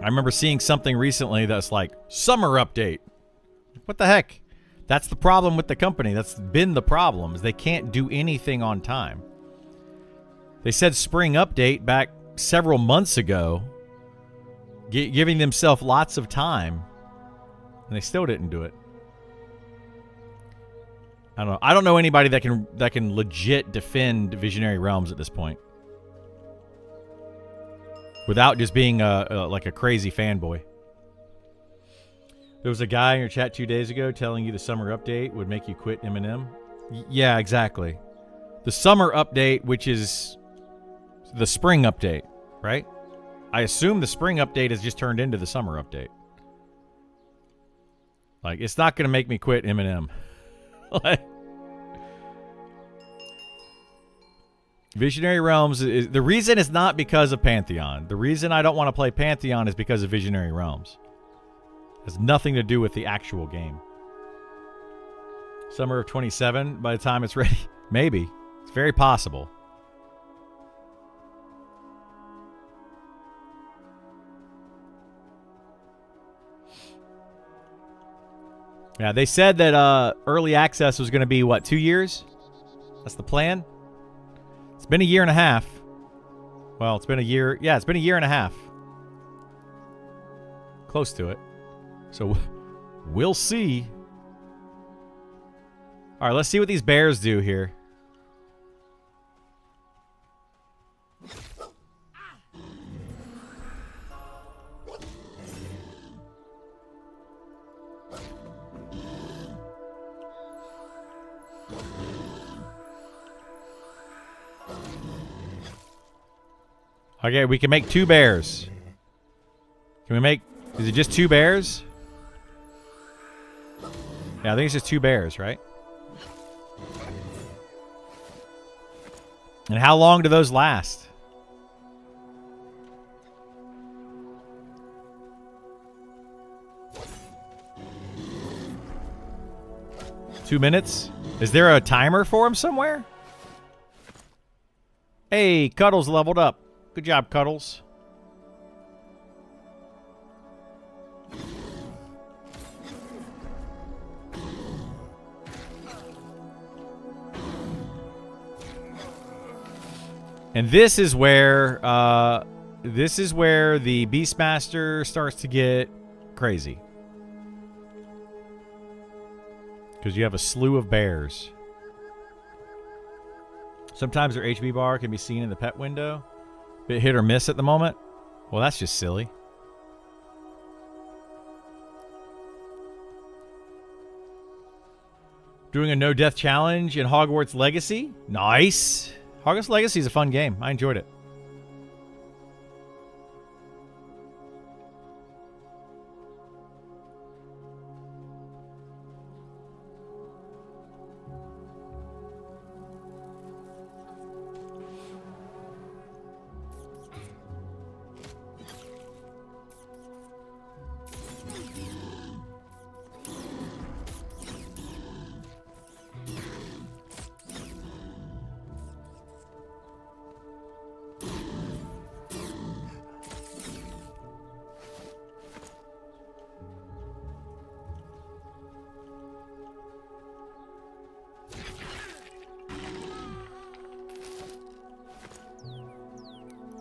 I remember seeing something recently that's like, summer update. What the heck? That's the problem with the company. That's been the problem, is they can't do anything on time. They said spring update back several months ago, giving themselves lots of time, and they still didn't do it. I don't know. I don't know anybody that can legit defend Visionary Realms at this point without just being like a crazy fanboy. There was a guy in your chat 2 days ago telling you the summer update would make you quit M&M. Yeah, exactly. The summer update, which is the spring update, right? I assume the spring update has just turned into the summer update. Like, it's not going to make me quit M&M. Like, Visionary Realms is the reason. Is not because of Pantheon. The reason I don't want to play Pantheon is because of Visionary Realms. It has nothing to do with the actual game. Summer of 27 by the time it's ready. Maybe. It's very possible. Yeah, they said that early access was going to be, what, 2 years? That's the plan? It's been a year and a half. Well, it's been a year. Yeah, it's been a year and a half. Close to it. So, we'll see. All right, let's see what these bears do here. Okay, we can make 2 bears. Can we make... Is it just 2 bears? Yeah, I think it's just 2 bears, right? And how long do those last? Two minutes? Is there a timer for him somewhere? Hey, Cuddles leveled up. Good job, Cuddles. And this is where the Beastmaster starts to get crazy. Because you have a slew of bears. Sometimes their HB bar can be seen in the pet window. Bit hit or miss at the moment. Well, that's just silly. Doing a no-death challenge in Hogwarts Legacy. Nice. Hogwarts Legacy is a fun game. I enjoyed it.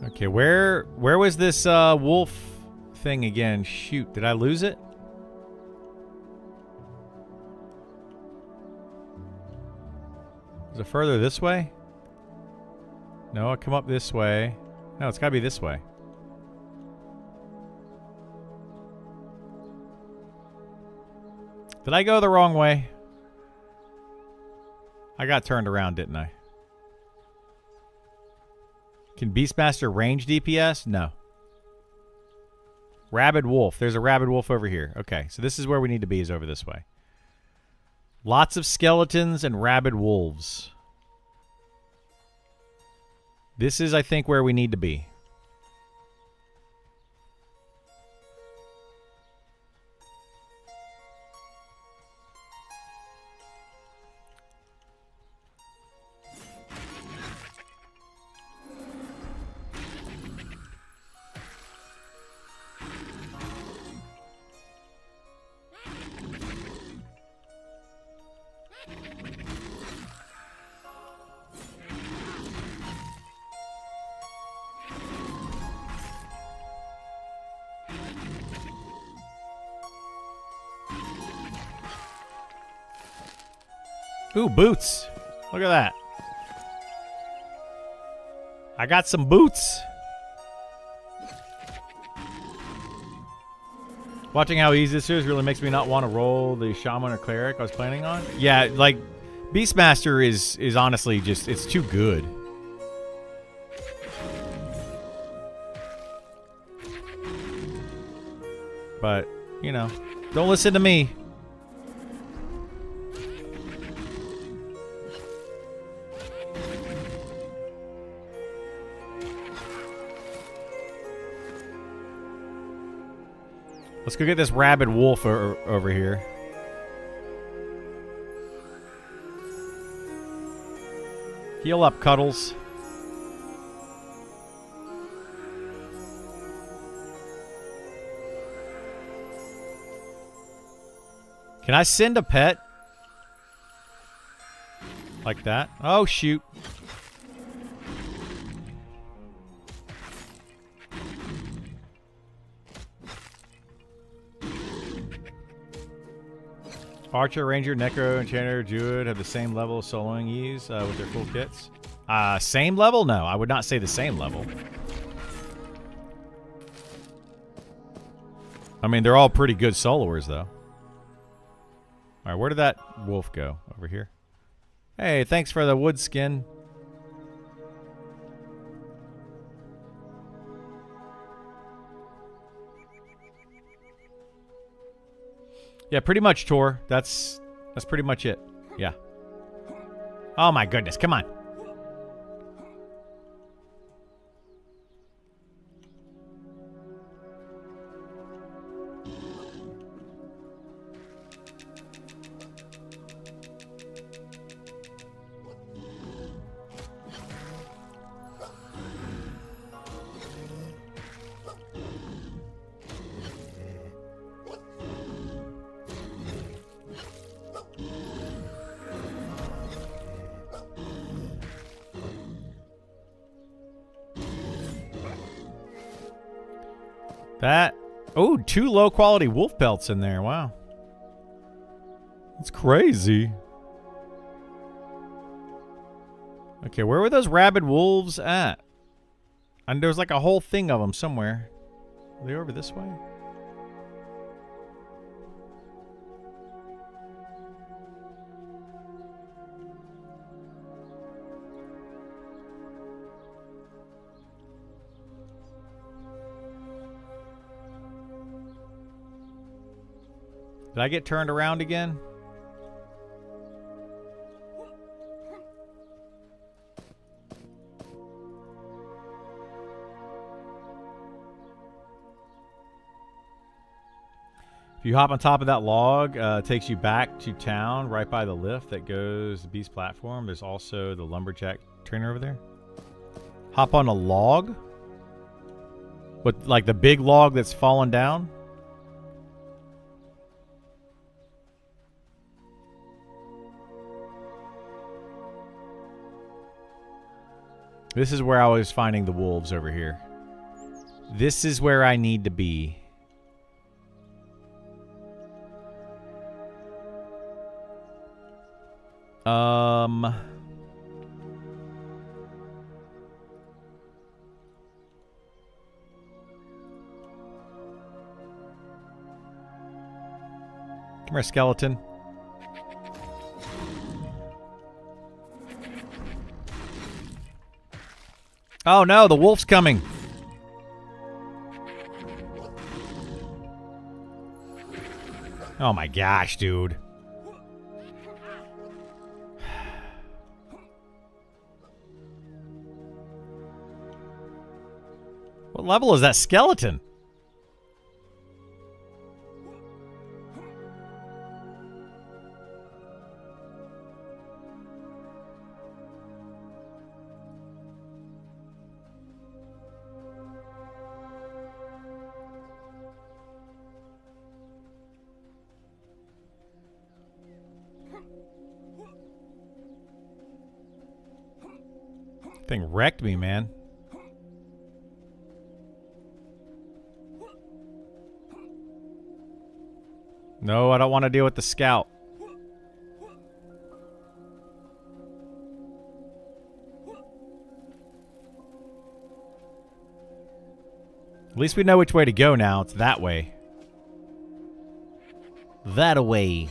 Okay, where was this wolf thing again? Shoot, did I lose it? Is it further this way? No, I'll come up this way. No, it's gotta be this way. Did I go the wrong way? I got turned around, didn't I? Can Beastmaster range DPS? No. Rabid wolf. There's a rabid wolf over here. Okay, so this is where we need to be, is over this way. Lots of skeletons and rabid wolves. This is, I think, where we need to be. Ooh, boots. Look at that. I got some boots. Watching how easy this is really makes me not want to roll the shaman or cleric I was planning on. Yeah, like, Beastmaster is honestly just, it's too good. But, you know, don't listen to me. Let's go get this rabid wolf over here. Heal up, Cuddles. Can I send a pet? Like that? Oh, shoot. Archer, Ranger, Necro, Enchanter, Druid have the same level of soloing ease with their full kits. Same level? No, I would not say the same level. I mean, they're all pretty good soloers, though. Alright, where did that wolf go? Over here? Hey, thanks for the wood skin. Yeah, pretty much, Tor. That's pretty much it. Yeah. Oh my goodness, come on. That... Oh, 2 low-quality wolf pelts in there. Wow. That's crazy. Okay, where were those rabid wolves at? And there's like a whole thing of them somewhere. Are they over this way? Did I get turned around again? If you hop on top of that log, it takes you back to town right by the lift that goes to the beast platform. There's also the lumberjack trainer over there. Hop on a log? With like the big log that's fallen down? This is where I was finding the wolves over here. This is where I need to be. Come here, skeleton. Oh no, the wolf's coming. Oh my gosh, dude. What level is that skeleton? Thing wrecked me, man. No, I don't want to deal with the scout. At least we know which way to go now. It's that way. That-a-way.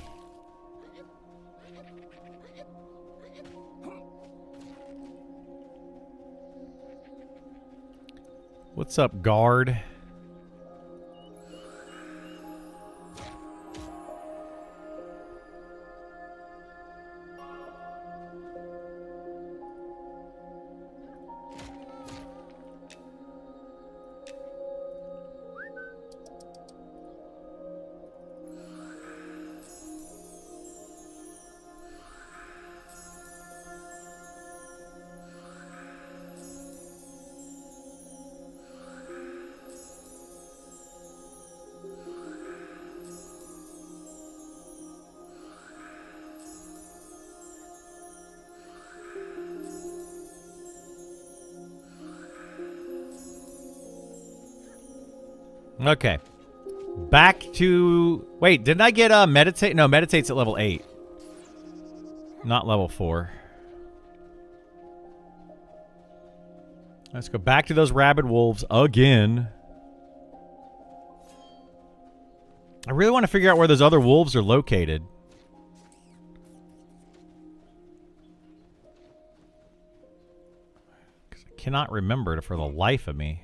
What's up, guard? Okay. Back to... Wait, didn't I get meditate? No, meditate's at level 8. Not level 4. Let's go back to those rabid wolves again. I really want to figure out where those other wolves are located. Because I cannot remember it for the life of me.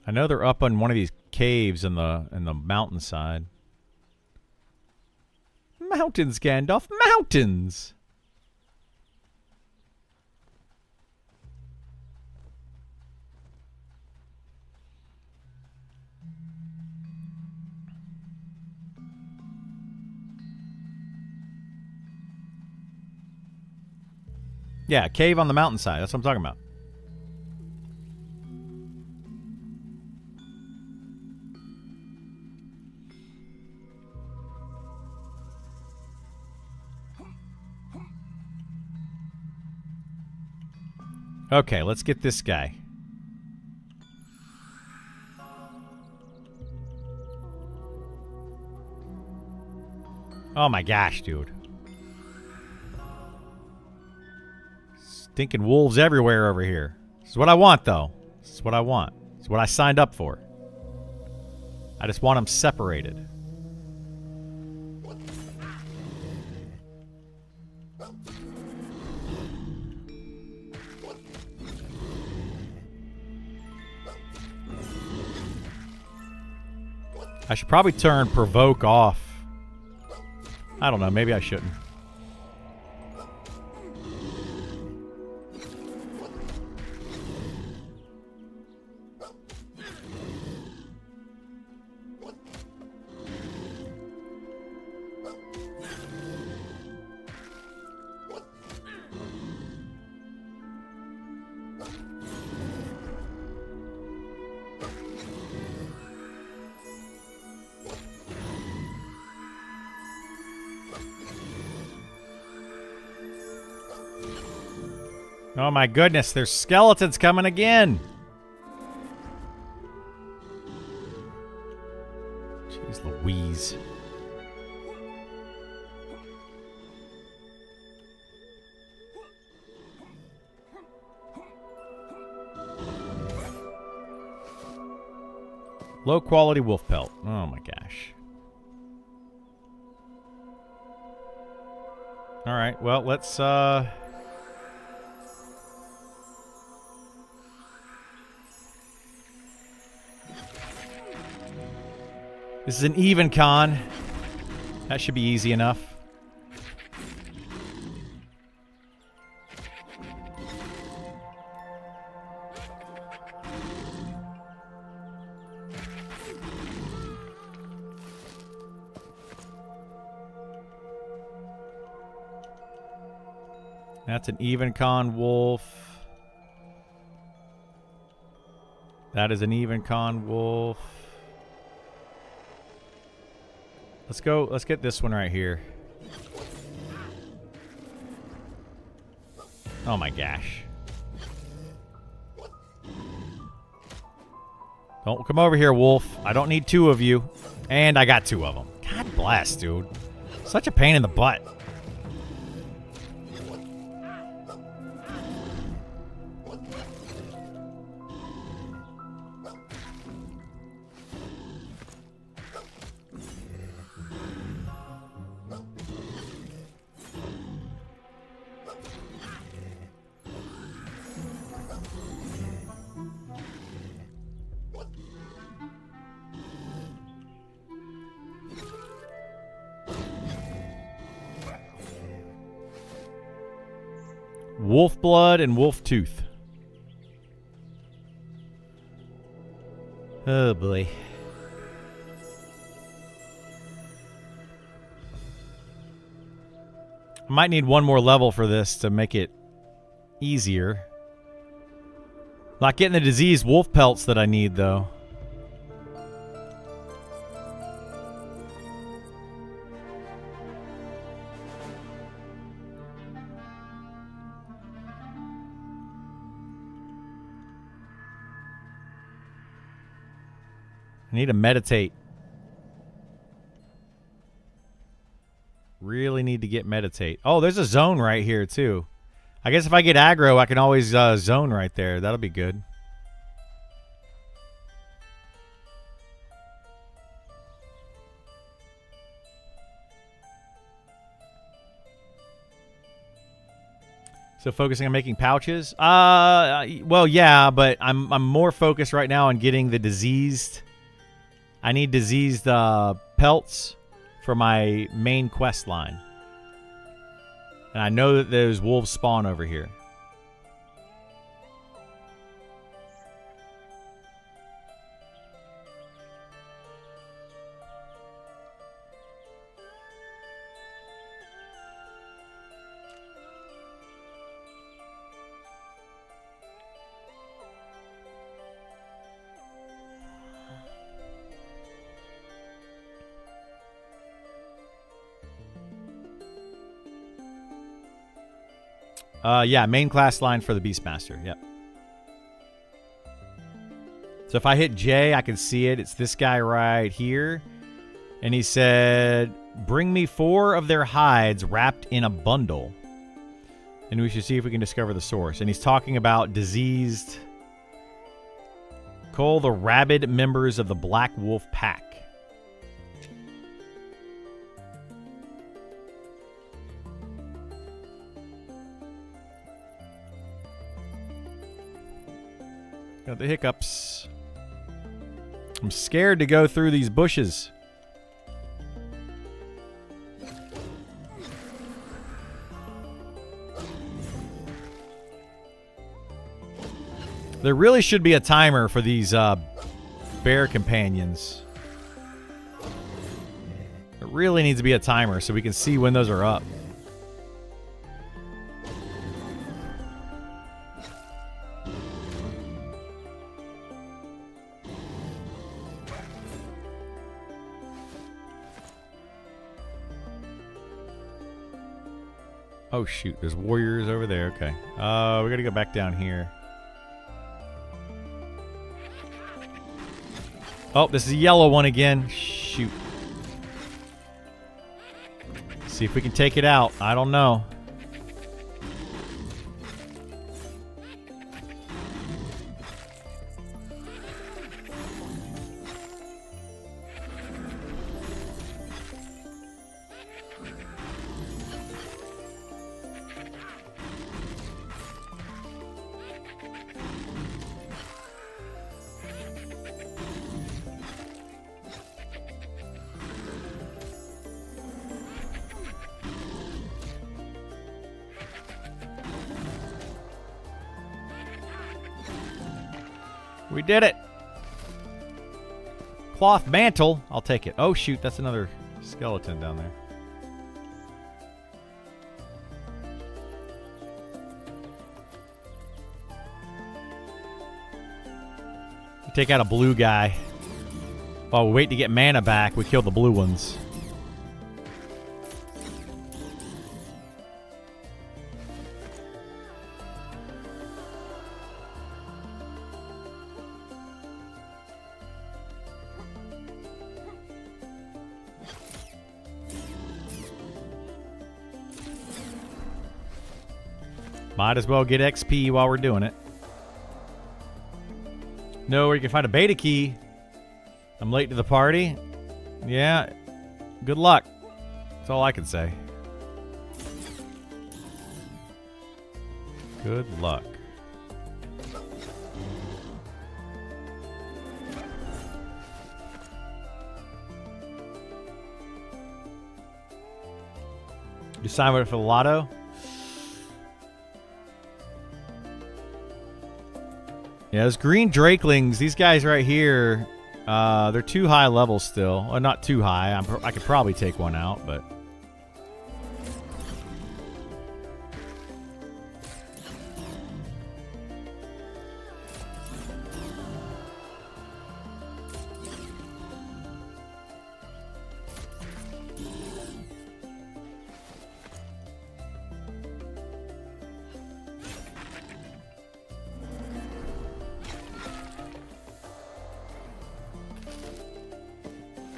I know they're up on one of these caves in the mountainside. Mountains, Gandalf, mountains. Yeah, cave on the mountainside. That's what I'm talking about. Okay, let's get this guy. Oh my gosh, dude. Stinking wolves everywhere over here. This is what I want, though. This is what I want. This is what I signed up for. I just want them separated. I should probably turn provoke off. I don't know, maybe I shouldn't. Oh my goodness, there's skeletons coming again. Jeez Louise. Low quality wolf pelt. Oh my gosh. All right. Well, let's This is an even con. That should be easy enough. That's an even con wolf. That is an even con wolf. Let's go. Let's get this one right here. Oh my gosh. Don't come over here, wolf. I don't need two of you. And I got two of them. God bless, dude. Such a pain in the butt. Wolf blood and wolf tooth. Oh boy. I might need one more level for this to make it easier. Not getting the diseased wolf pelts that I need though. I need to meditate. Really need to get meditate. Oh, there's a zone right here, too. I guess if I get aggro, I can always zone right there. That'll be good. So focusing on making pouches? Well, yeah, but I'm more focused right now on getting the diseased... I need diseased pelts for my main quest line. And I know that there's wolves spawn over here. Yeah, main class line for the Beastmaster. Yep. So if I hit J, I can see it. It's this guy right here. And he said, bring me 4 of their hides wrapped in a bundle. And we should see if we can discover the source. And he's talking about diseased... Cull the rabid members of the Black Wolf Pack. Got the hiccups. I'm scared to go through these bushes. There really should be a timer for these bear companions. There really needs to be a timer so we can see when those are up. Oh shoot, there's warriors over there. Okay. We gotta go back down here. Oh, this is a yellow one again. Shoot. See if we can take it out. I don't know. We did it. Cloth mantle. I'll take it. Oh, shoot. That's another skeleton down there. Take out a blue guy. While we wait to get mana back, we kill the blue ones. Might as well get XP while we're doing it. Know where you can find a beta key. I'm late to the party. Yeah. Good luck. That's all I can say. Good luck. You sign up for the lotto? Yeah, those green drakelings, these guys right here, they're too high level still. Well, not too high. I could probably take one out, but...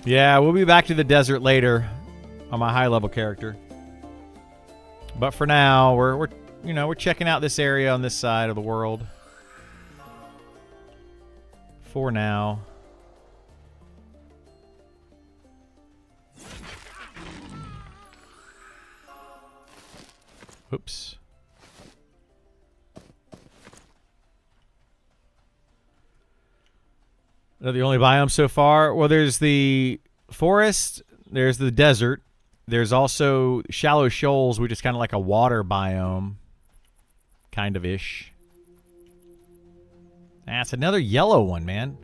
Yeah, we'll be back to the desert later on my high level character. But for now, we're checking out this area on this side of the world. For now. Oops. They're the only biome so far. Well, there's the forest. There's the desert. There's also shallow shoals, which is kind of like a water biome. Kind of ish. That's another yellow one, man.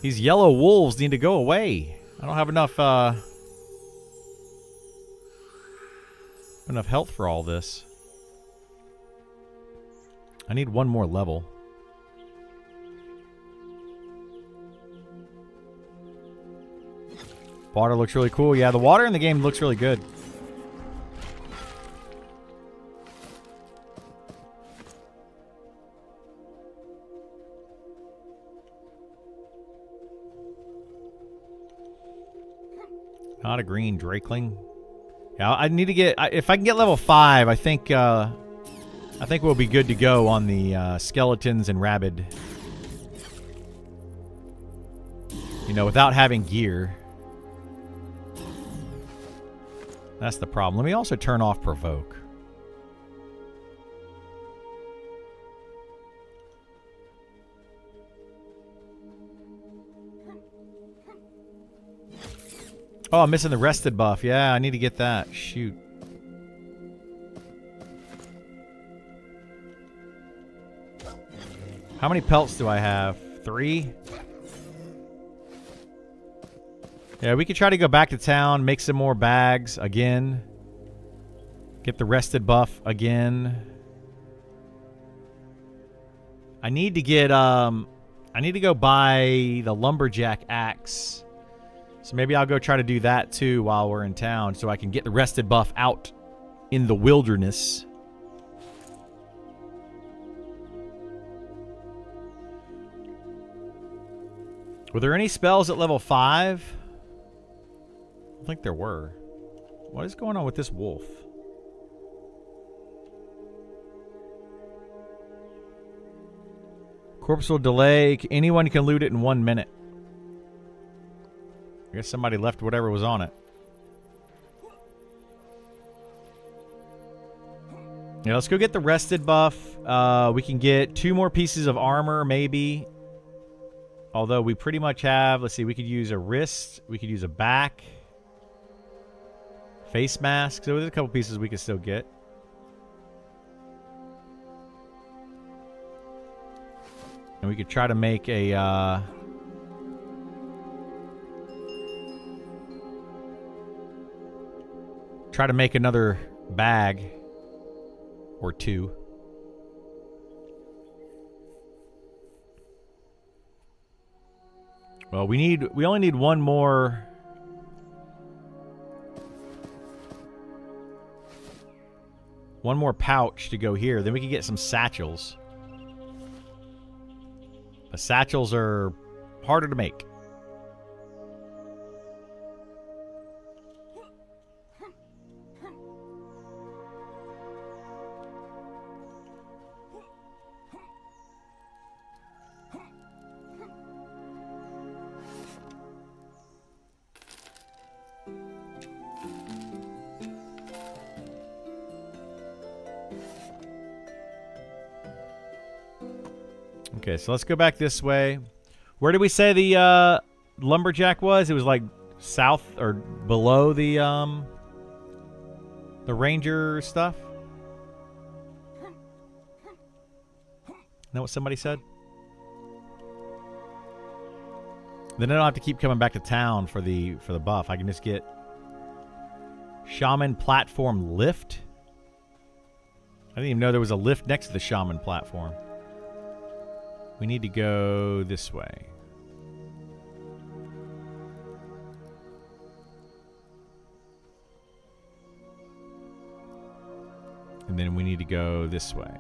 These yellow wolves need to go away. I don't have enough health for all this. I need one more level. Water looks really cool. Yeah, the water in the game looks really good. Not a green drakeling. Yeah, I need to get... if I can get level 5, I think we'll be good to go on the skeletons and rabid. You know, without having gear. That's the problem. Let me also turn off provoke. Oh, I'm missing the rested buff. Yeah, I need to get that. Shoot. How many pelts do I have? 3? Yeah, we could try to go back to town, make some more bags again. Get the rested buff again. I need to get, I need to go buy the lumberjack axe. So maybe I'll go try to do that too while we're in town so I can get the rested buff out in the wilderness. Were there any spells at level 5? I don't think there were. What is going on with this wolf? Corpse will delay. Anyone can loot it in 1 minute. I guess somebody left whatever was on it. Yeah, let's go get the rested buff. We can get 2 more pieces of armor, maybe. Although we pretty much have... Let's see, we could use a wrist. We could use a back. Face mask. So there's a couple pieces we could still get. And we could try to make a, try to make another bag or two. Well, we only need one more. One more pouch to go here. Then we can get some satchels. The satchels are harder to make. Okay, so let's go back this way. Where did we say the lumberjack was? It was like south or below the ranger stuff. Isn't that what somebody said? Then I don't have to keep coming back to town for the buff. I can just get shaman platform lift. I didn't even know there was a lift next to the shaman platform. We need to go this way. And then we need to go this way.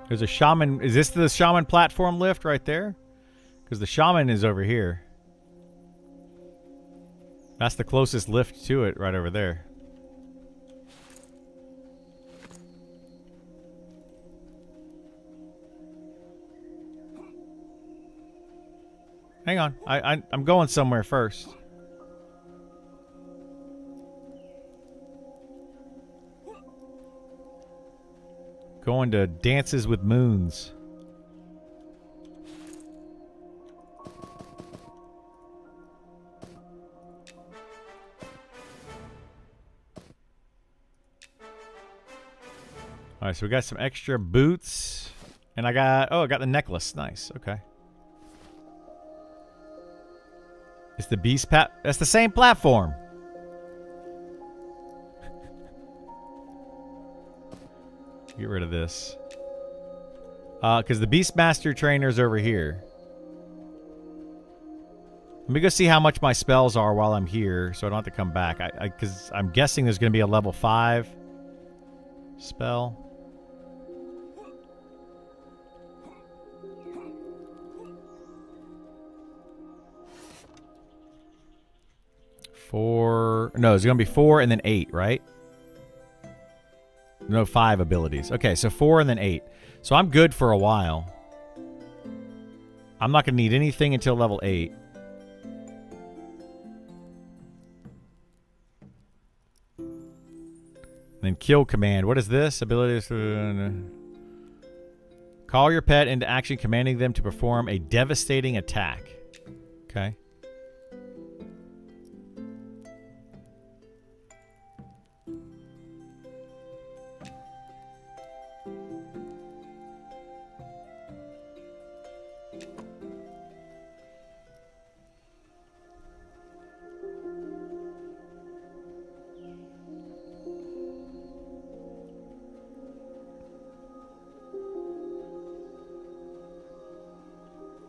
There's a shaman. Is this the shaman platform lift right there? Because the shaman is over here. That's the closest lift to it right over there. Hang on. I'm going somewhere first. Going to Dances with Moons. Alright, so we got some extra boots. And I got the necklace. Nice. Okay. It's the beast that's the same platform. Get rid of this. Because the Beastmaster trainer's over here. Let me go see how much my spells are while I'm here, so I don't have to come back. Because I'm guessing there's going to be a level 5 spell. No, it's going to be 4 and then 8, right? No, 5 abilities. Okay, so 4 and then 8. So I'm good for a while. I'm not going to need anything until level 8. Then kill command. What is this? Abilities. Call your pet into action, commanding them to perform a devastating attack. Okay.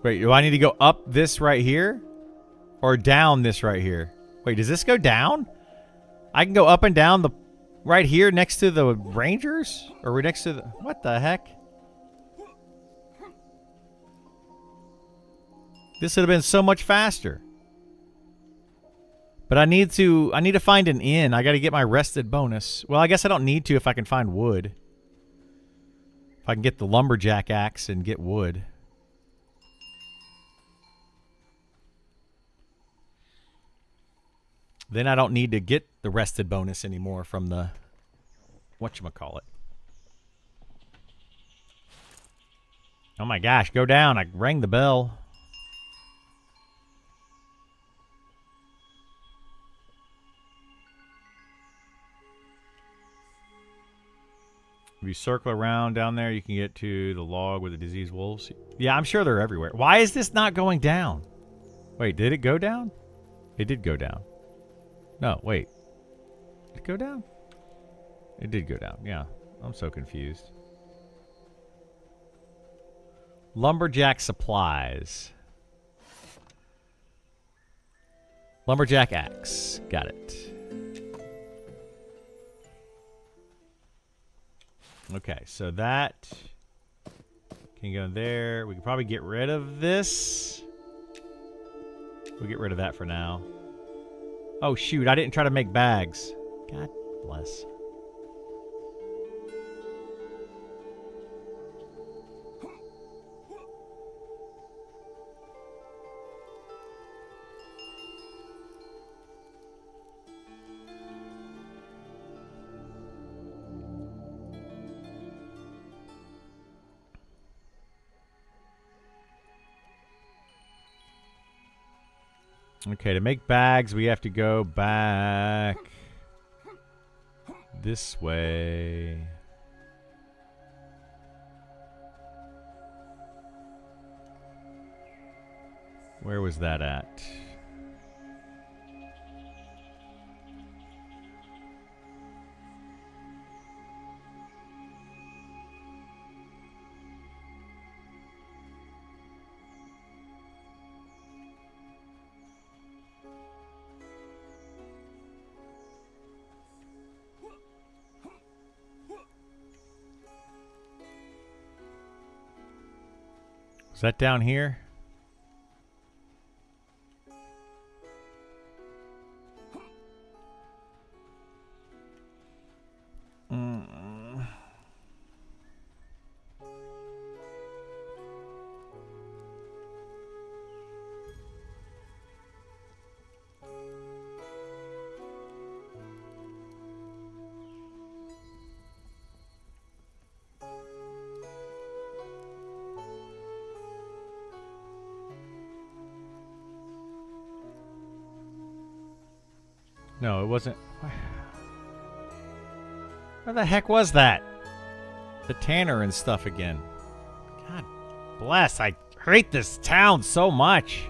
Wait, do I need to go up this right here? Or down this right here? Wait, does this go down? I can go up and down the right here next to the Rangers? Or we next to the... What the heck? This would have been so much faster. But I need to find an inn. I got to get my rested bonus. Well, I guess I don't need to if I can find wood. If I can get the lumberjack axe and get wood. Then I don't need to get the rested bonus anymore from the whatchamacallit. Oh my gosh, go down. I rang the bell. If you circle around down there, you can get to the log with the diseased wolves. Yeah, I'm sure they're everywhere. Why is this not going down? Wait, did it go down? It did go down. No, wait. Did it go down? It did go down, yeah. I'm so confused. Lumberjack supplies. Lumberjack axe. Got it. Okay, so that can go there. We can probably get rid of this. We'll get rid of that for now. Oh, shoot. I didn't try to make bags. God bless. Okay, to make bags, we have to go back this way. Where was that at? Is that down here? No, it wasn't. Where the heck was that? The tanner and stuff again. God bless. I hate this town so much.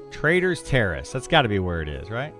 Trader's Terrace. That's got to be where it is, right?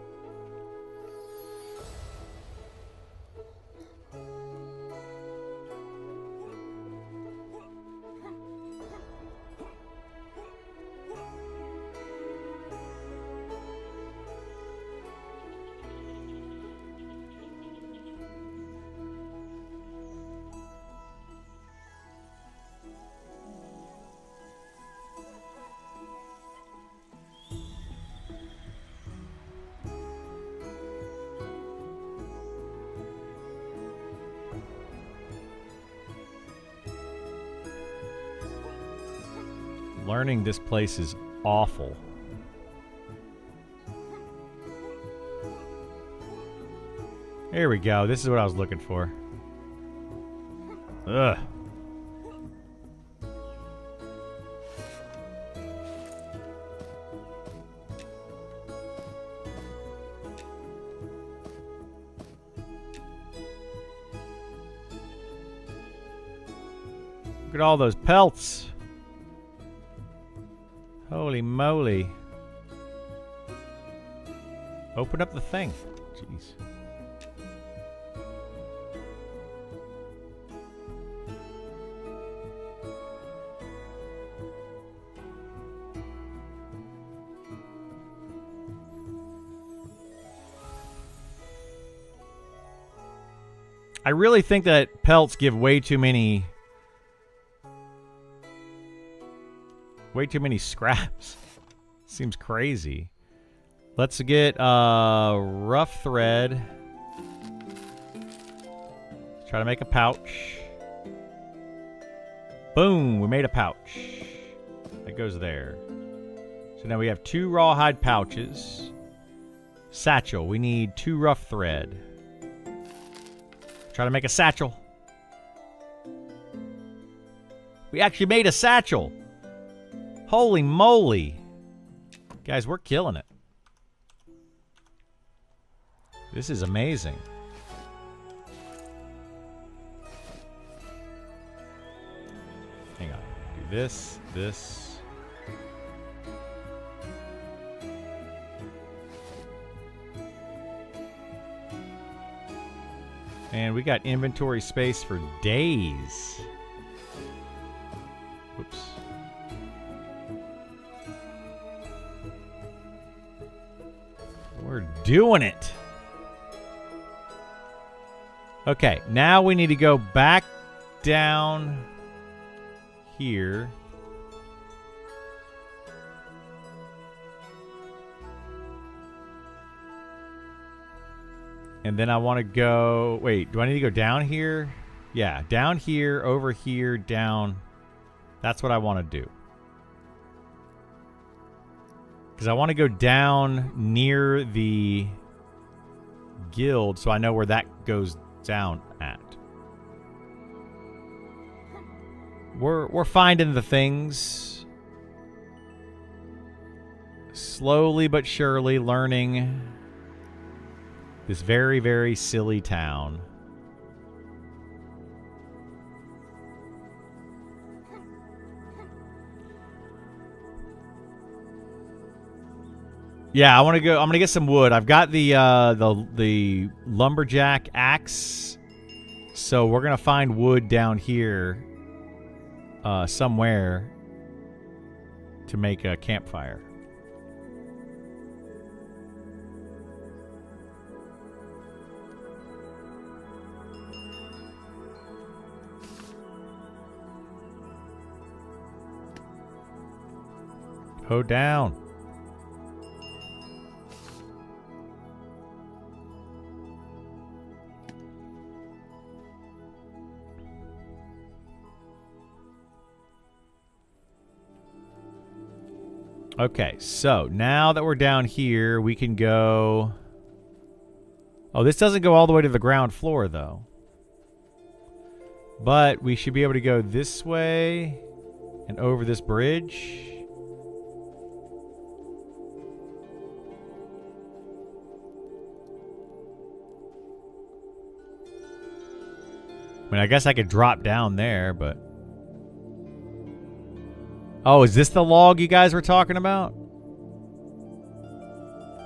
Learning this place is awful. Here we go. This is what I was looking for. Ugh. Look at all those pelts. Holy moly. Open up the thing. Jeez. I really think that pelts give way too many way too many scraps. Seems crazy. Let's get rough thread. Let's try to make a pouch. Boom, we made a pouch. That goes there. So now we have 2 rawhide pouches. Satchel, we need 2 rough thread. Try to make a satchel. We actually made a satchel. Holy moly. Guys, we're killing it. This is amazing. Hang on. Do this, this. And we got inventory space for days. Whoops. We're doing it. Okay, now we need to go back down here. And then I want to go... Wait, do I need to go down here? Yeah, down here, over here, down. That's what I want to do. Because I want to go down near the guild so I know where that goes down at. We're finding the things. Slowly but surely learning this very, very silly town. Yeah, I want to go. I'm gonna get some wood. I've got the lumberjack axe, so we're gonna find wood down here, somewhere, to make a campfire. Go down. Okay, so now that we're down here, we can go... Oh, this doesn't go all the way to the ground floor, though. But we should be able to go this way and over this bridge. I mean, I guess I could drop down there, but... Oh, is this the log you guys were talking about?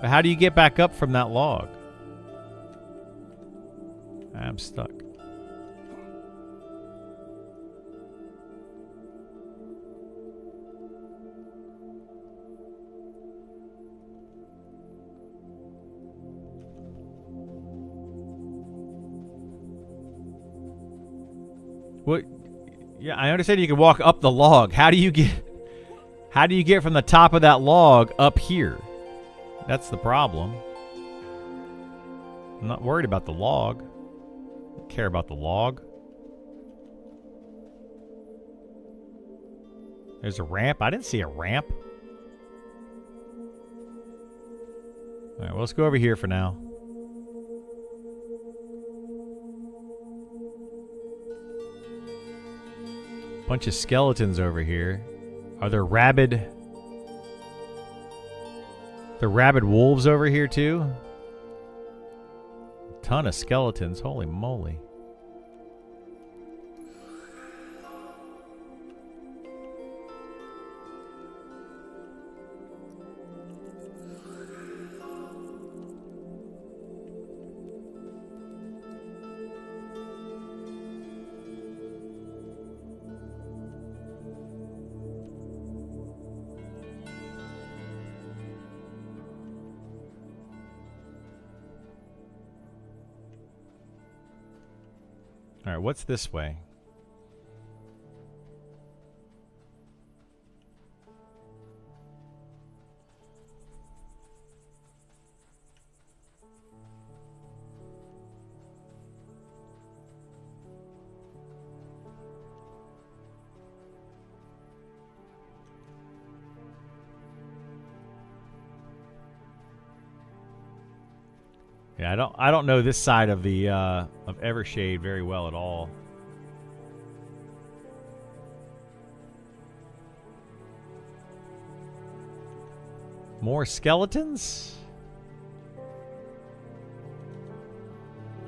How do you get back up from that log? I'm stuck. What? Yeah, I understand you can walk up the log. How do you get from the top of that log up here? That's the problem. I'm not worried about the log. I don't care about the log. There's a ramp. I didn't see a ramp. All right, well, let's go over here for now. Bunch of skeletons over here. Are there rabid... The rabid wolves over here too? A ton of skeletons. Holy moly. All right, what's this way? Yeah, I don't know this side of the of Evershade very well at all. More skeletons?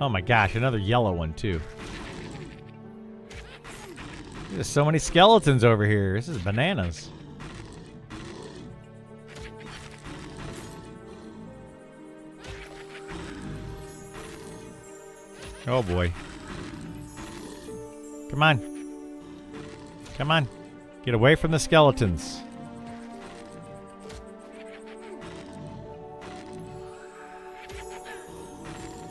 Oh my gosh, another yellow one too. There's so many skeletons over here. This is bananas. Oh boy. Come on. Come on. Get away from the skeletons.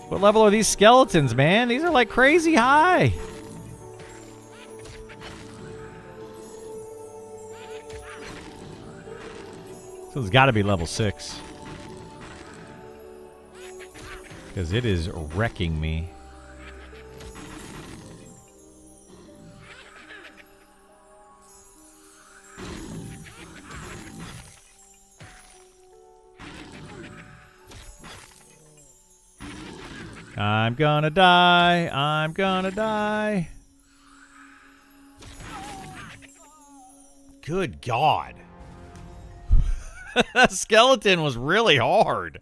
What level are these skeletons, man? These are like crazy high. So it's got to be level 6. Because it is wrecking me. I'm gonna die. I'm gonna die. Good God. That skeleton was really hard.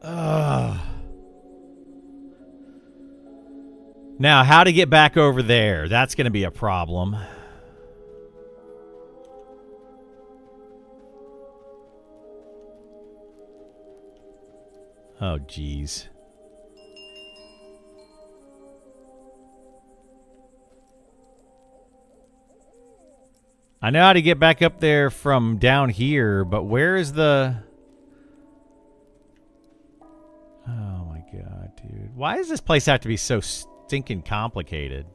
Ugh. Now, how to get back over there? That's going to be a problem. Oh, jeez. I know how to get back up there from down here, but where is the... Oh, my God, dude. Why does this place have to be so stinking complicated?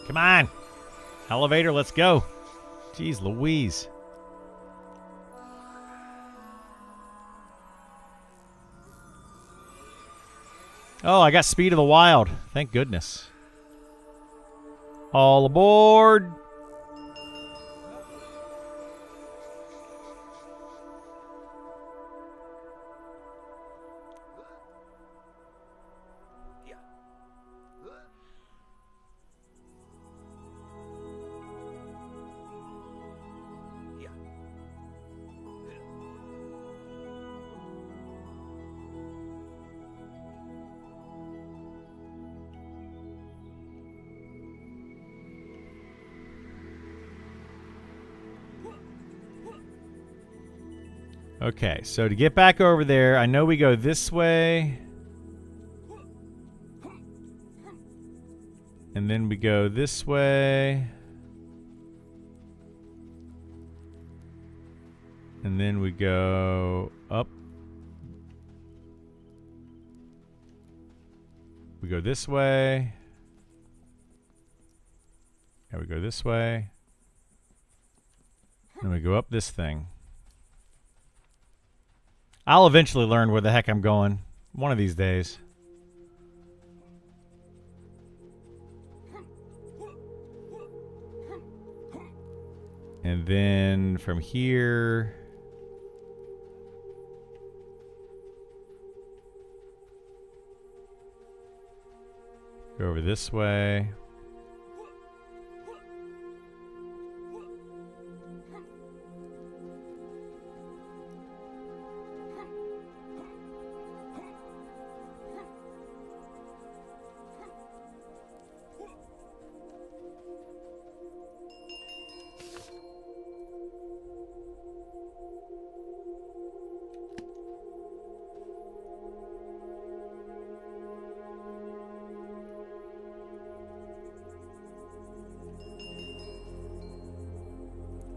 Come on. Elevator, let's go. Jeez Louise. Oh, I got Speed of the Wild. Thank goodness. All aboard. Okay, so to get back over there, I know we go this way. And then we go this way. And then we go up. We go this way. And we go this way. And we go up this thing. I'll eventually learn where the heck I'm going. One of these days. And then from here... Go over this way.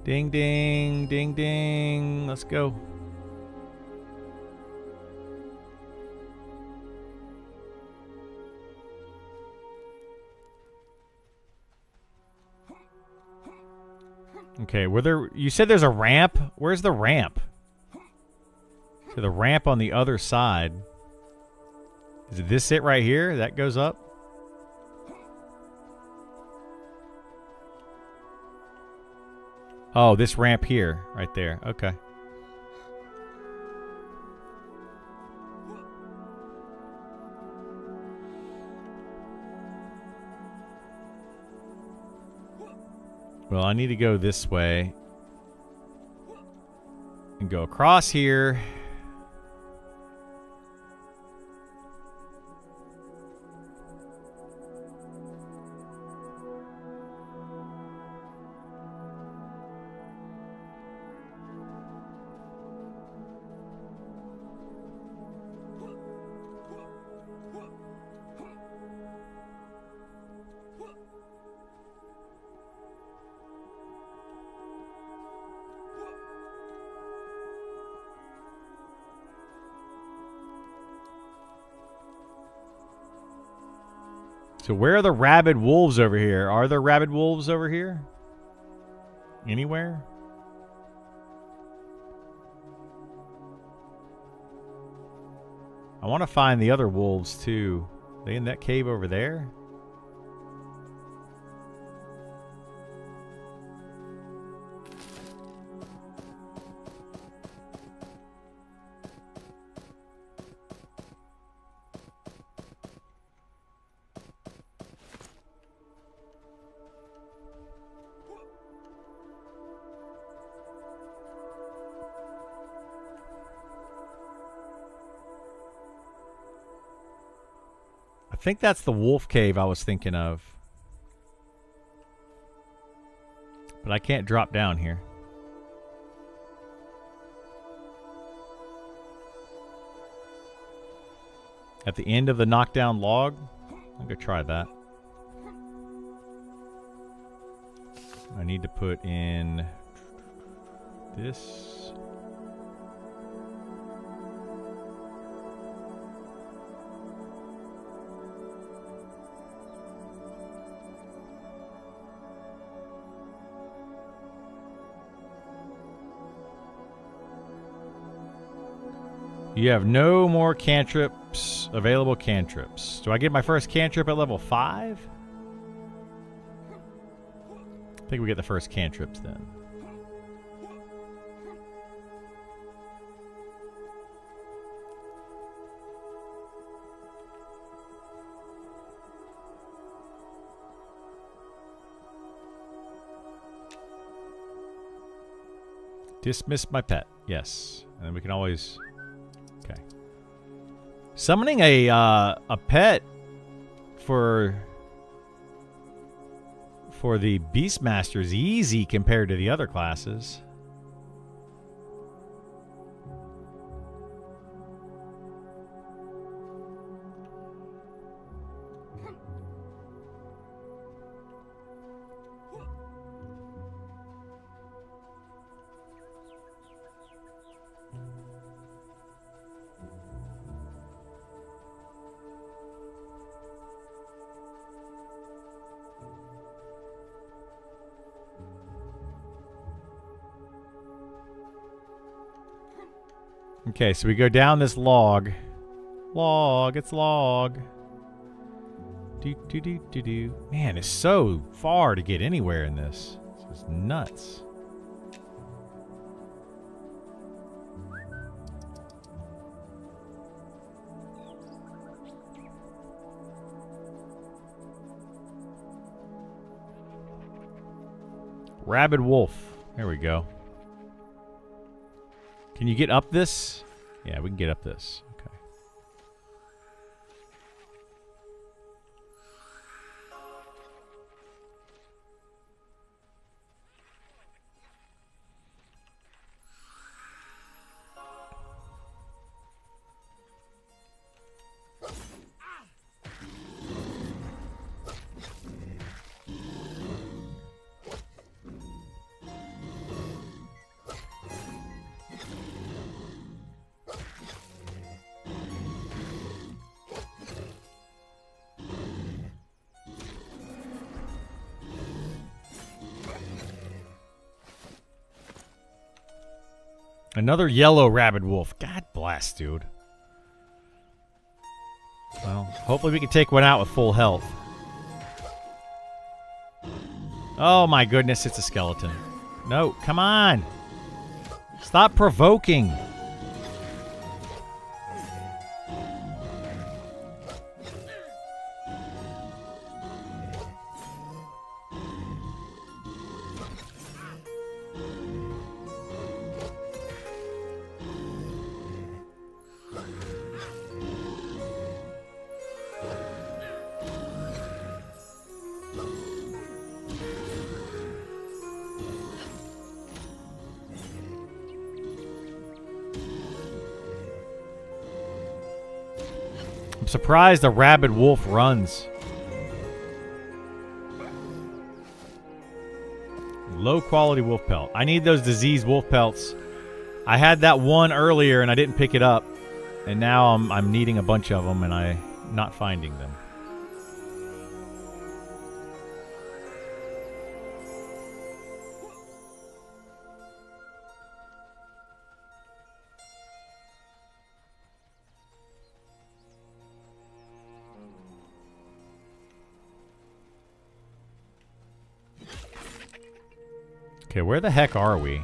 Ding, ding, ding, ding. Let's go. Okay, you said there's a ramp? Where's the ramp? So the ramp on the other side. Is this it right here? That goes up? Oh, this ramp here. Right there. Okay. Well, I need to go this way. And go across here. So where are the rabid wolves over here? Are there rabid wolves over here? Anywhere? I want to find the other wolves too. Are they in that cave over there? I think that's the wolf cave I was thinking of. But I can't drop down here. At the end of the knockdown log? I'm going to try that. I need to put in this. You have no more cantrips, available cantrips. Do I get my first cantrip at level 5? I think we get the first cantrips then. Dismiss my pet. Yes. And then we can always... Okay. Summoning a pet for the Beastmaster is easy compared to the other classes. Okay, so we go down this log. Log, it's log. Do. Man, it's so far to get anywhere in this. This is nuts. Rabid wolf. There we go. Can you get up this? Yeah, we can get up this. Okay. Another yellow rabid wolf. God bless, dude. Well, hopefully we can take one out with full health. Oh my goodness, it's a skeleton. No, come on. Stop provoking. I'm surprised the rabid wolf runs. Low quality wolf pelt. I need those diseased wolf pelts. I had that one earlier and I didn't pick it up. And now I'm needing a bunch of them and I'm not finding them. Okay, where the heck are we?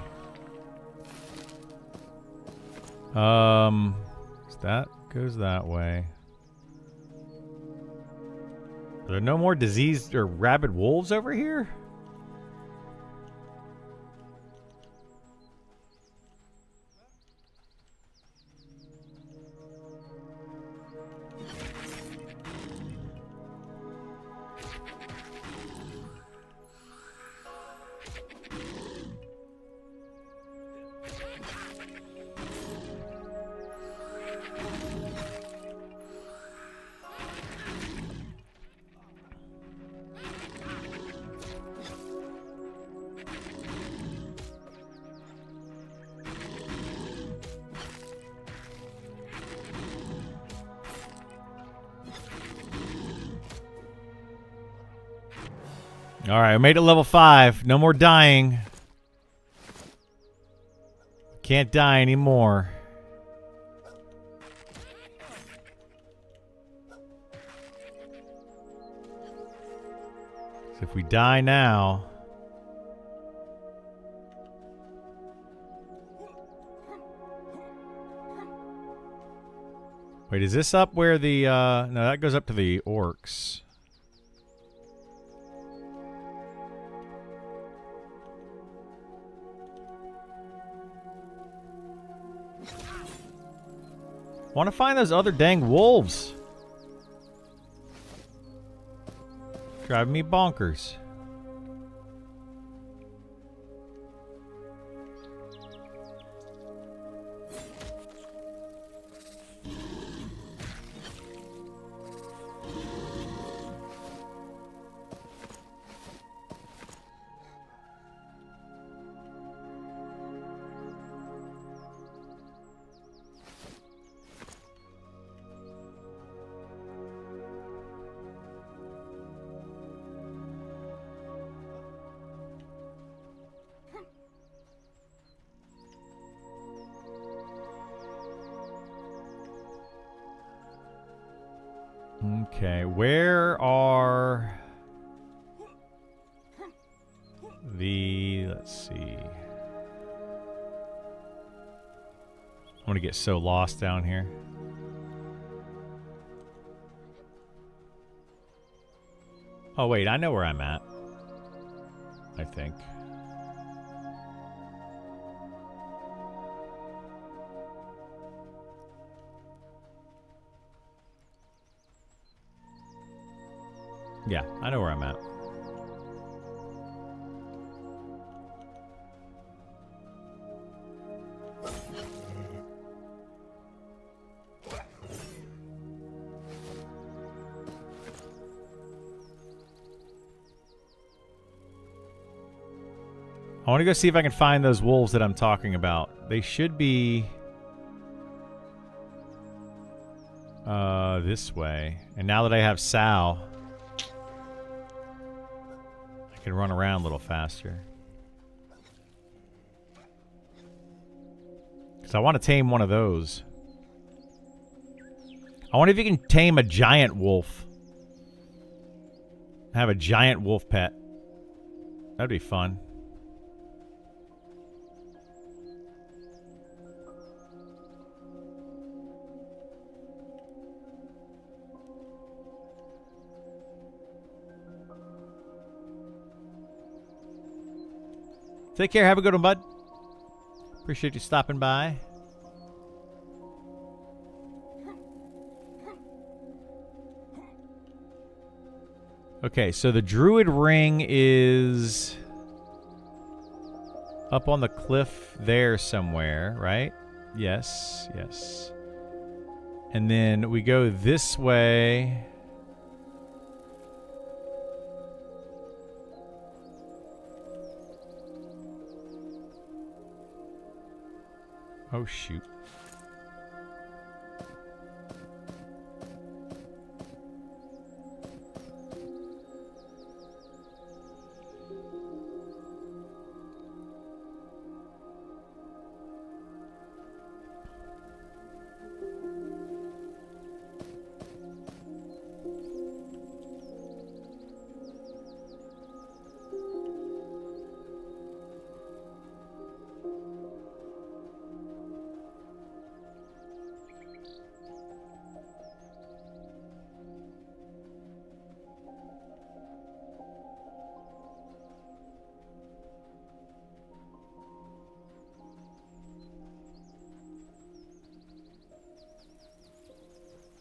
That goes that way. Are there no more diseased or rabid wolves over here? Alright, I made it level 5. No more dying. Can't die anymore. So if we die now... Wait, is this up where the... No, that goes up to the orcs. Want to find those other dang wolves. Driving me bonkers. Okay, where are the... Let's see. I'm gonna get so lost down here. Oh wait, I know where I'm at. I think. Yeah, I know where I'm at. I want to go see if I can find those wolves that I'm talking about. They should be... this way. And now that I have Sal... can run around a little faster. Because I want to tame one of those. I wonder if you can tame a giant wolf. Have a giant wolf pet. That'd be fun. Take care. Have a good one, bud. Appreciate you stopping by. Okay, so the druid ring is up on the cliff there somewhere, right? Yes, yes. And then we go this way. Oh, shoot.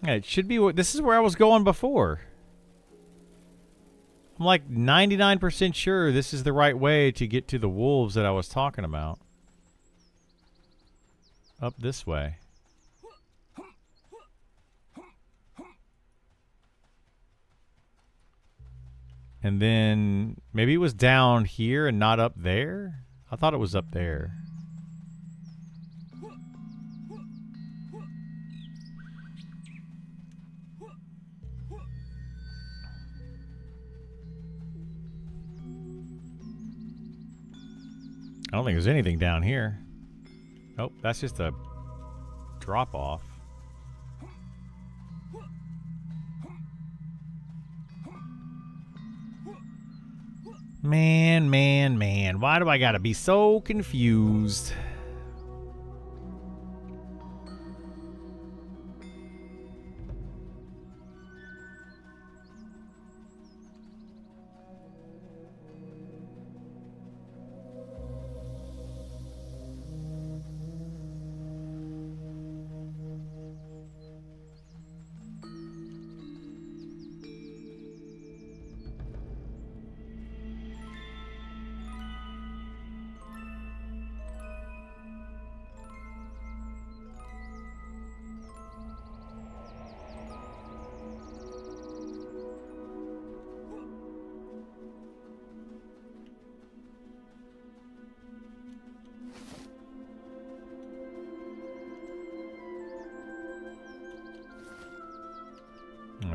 Yeah, it should be. This is where I was going before. I'm like 99% sure this is the right way to get to the wolves that I was talking about. Up this way. And then maybe it was down here and not up there? I thought it was up there. I don't think there's anything down here. Nope, that's just a drop off. Man, man, man. Why do I gotta be so confused?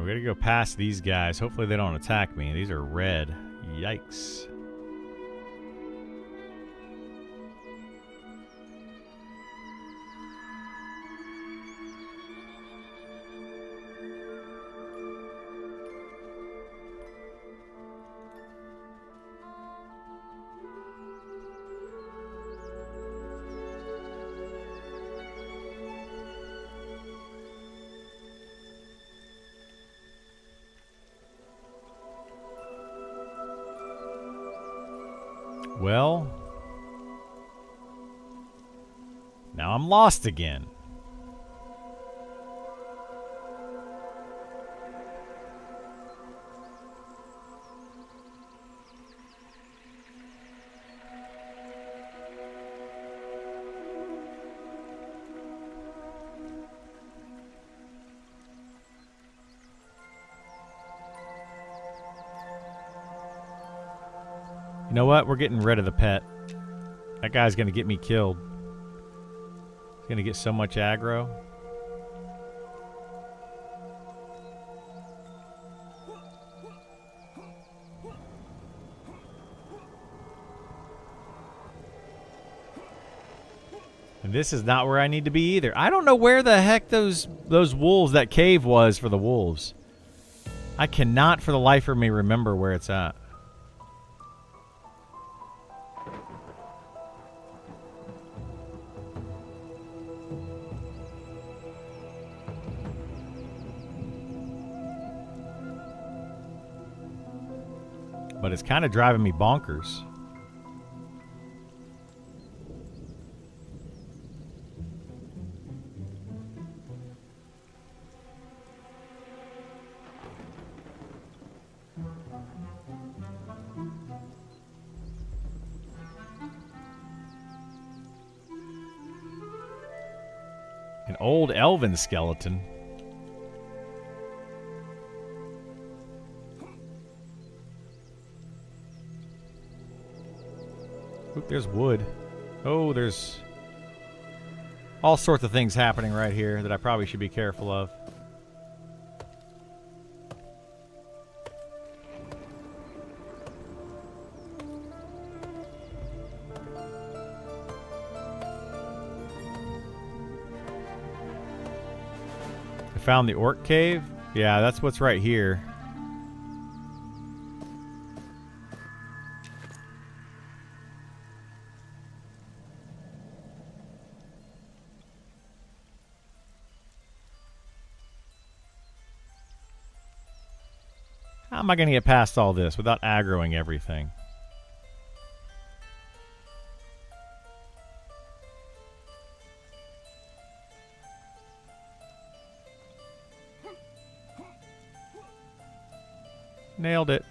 We gotta go past these guys. Hopefully they don't attack me. These are red. Yikes. Well, now I'm lost again. You know what? We're getting rid of the pet. That guy's gonna get me killed. He's gonna get so much aggro. And And this is not where I need to be either. I don't know where the heck those wolves, that cave was for the wolves. I cannot for the life of me remember where it's at. But it's kind of driving me bonkers. An old elven skeleton. Oop, there's wood. Oh, there's all sorts of things happening right here that I probably should be careful of. I found the orc cave. Yeah, that's what's right here. How am I going to get past all this without aggroing everything? Nailed it.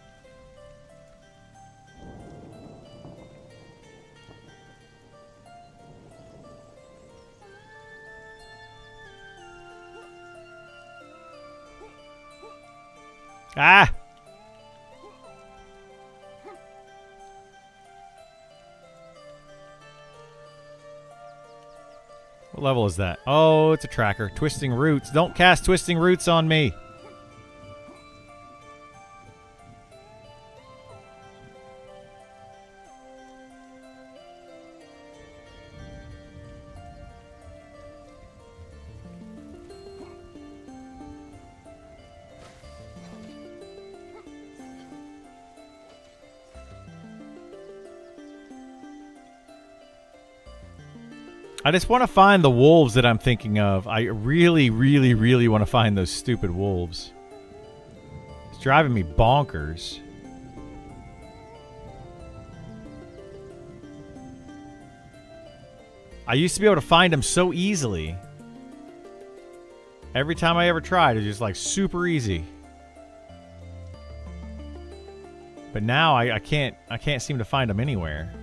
Ah! What level is that? Oh, it's a tracker. Twisting roots. Don't cast twisting roots on me. I just want to find the wolves that I'm thinking of. I really, really, really want to find those stupid wolves. It's driving me bonkers. I used to be able to find them so easily. Every time I ever tried, it was just like super easy. But now I can't seem to find them anywhere.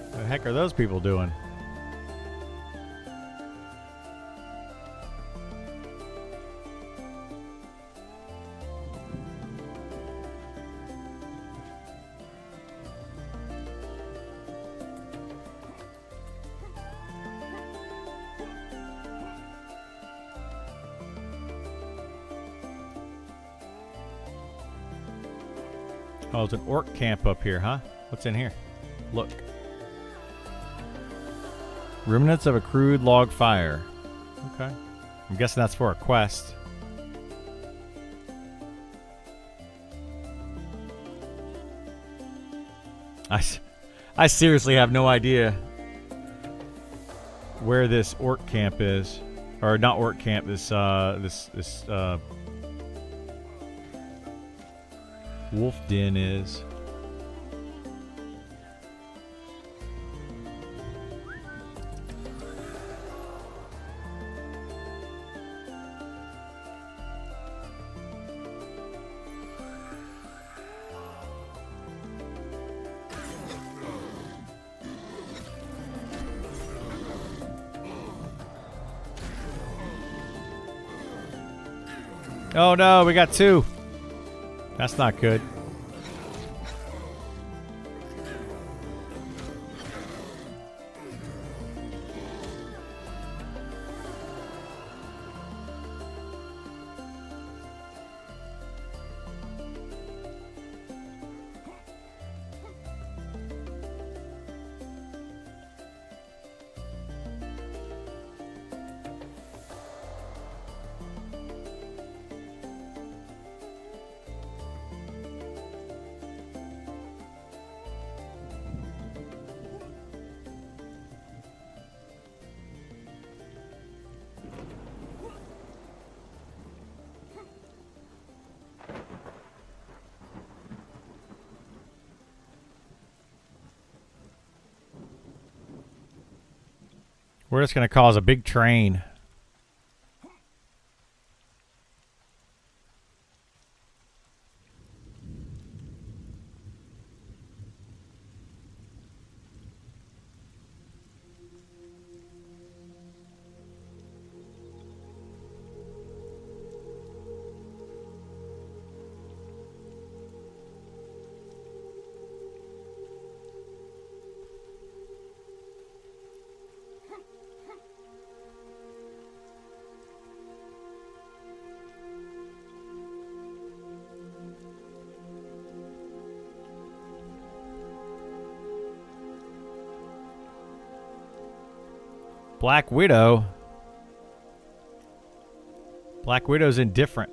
What the heck are those people doing? Oh, there's an orc camp up here, huh? What's in here? Look. Remnants of a crude log fire. Okay. I'm guessing that's for a quest. I seriously have no idea where this orc camp is. Or not orc camp, this wolf den is. Oh no, we got two. That's not good. We're just going to cause a big train. Black Widow. Black Widow's indifferent.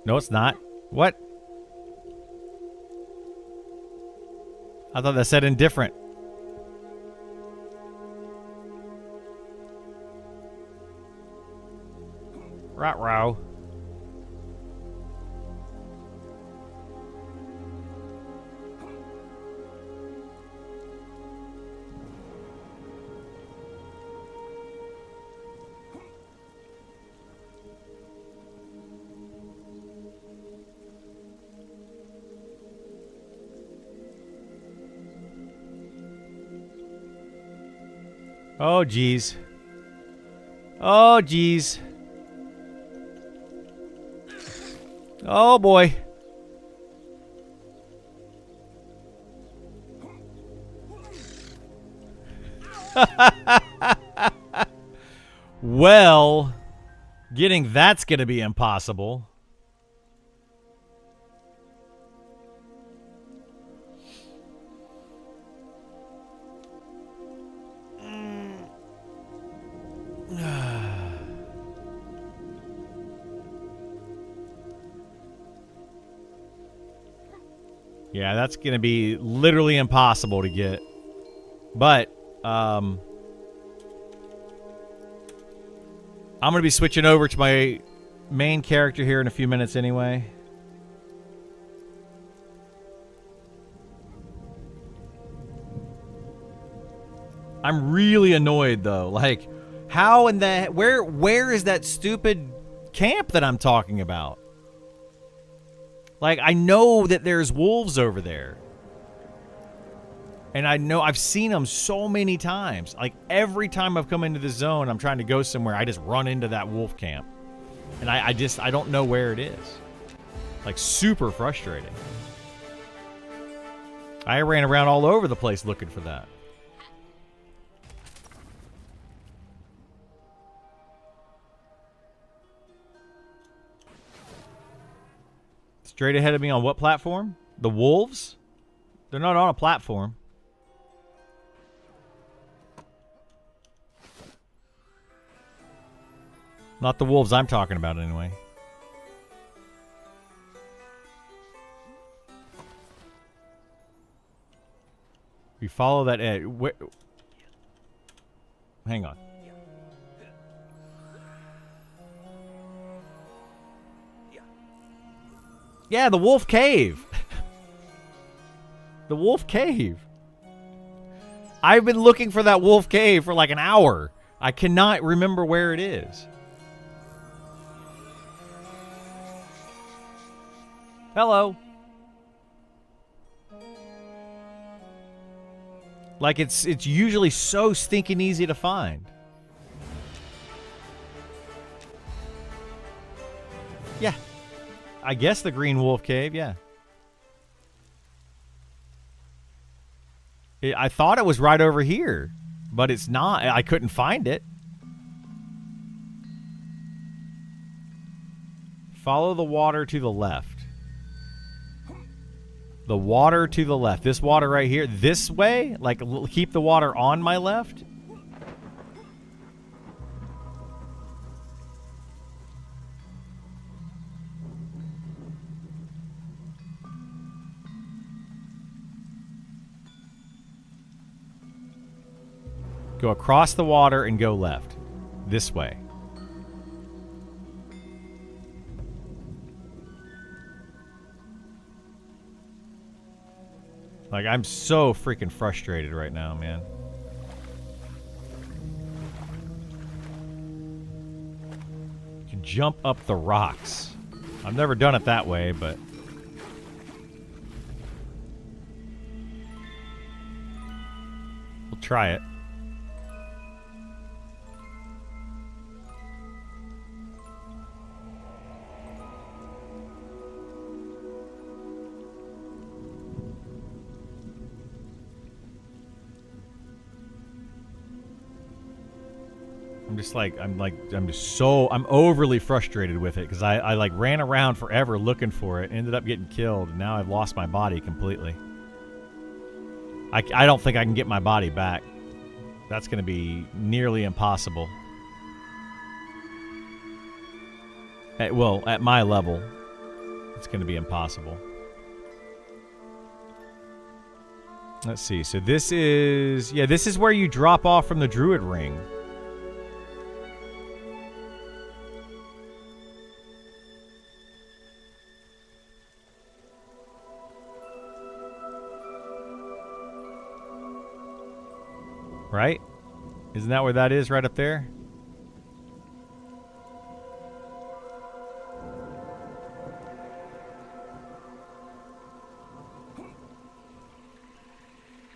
No, it's not. What? I thought that said indifferent. Ruh-roh. Oh, geez. Oh, geez. Oh, boy. Well, getting that's going to be impossible. Yeah, that's going to be literally impossible to get. But, I'm going to be switching over to my main character here in a few minutes anyway. I'm really annoyed, though. Like, how in the... Where is that stupid camp that I'm talking about? Like, I know that there's wolves over there. And I know I've seen them so many times. Like, every time I've come into the zone, I'm trying to go somewhere, I just run into that wolf camp. And I don't know where it is. Like, super frustrating. I ran around all over the place looking for that. Straight ahead of me on what platform? The wolves? They're not on a platform. Not the wolves I'm talking about, anyway. We follow that edge. Hang on. Yeah, the wolf cave. The wolf cave. I've been looking for that wolf cave for like an hour. I cannot remember where it is. Hello. Like it's usually so stinking easy to find. Yeah. I guess the Green Wolf Cave, yeah. I thought it was right over here, but it's not. I couldn't find it. Follow the water to the left. The water to the left. This water right here. This way? Like, keep the water on my left? Go across the water and go left. This way. Like, I'm so freaking frustrated right now, man. You can jump up the rocks. I've never done it that way, but... we'll try it. I'm overly frustrated with it because I like ran around forever looking for it, ended up getting killed, and now I've lost my body completely. I don't think I can get my body back. That's going to be nearly impossible. At my level, it's going to be impossible. Let's see. So this is where you drop off from the Druid Ring. Right? Isn't that where that is, right up there?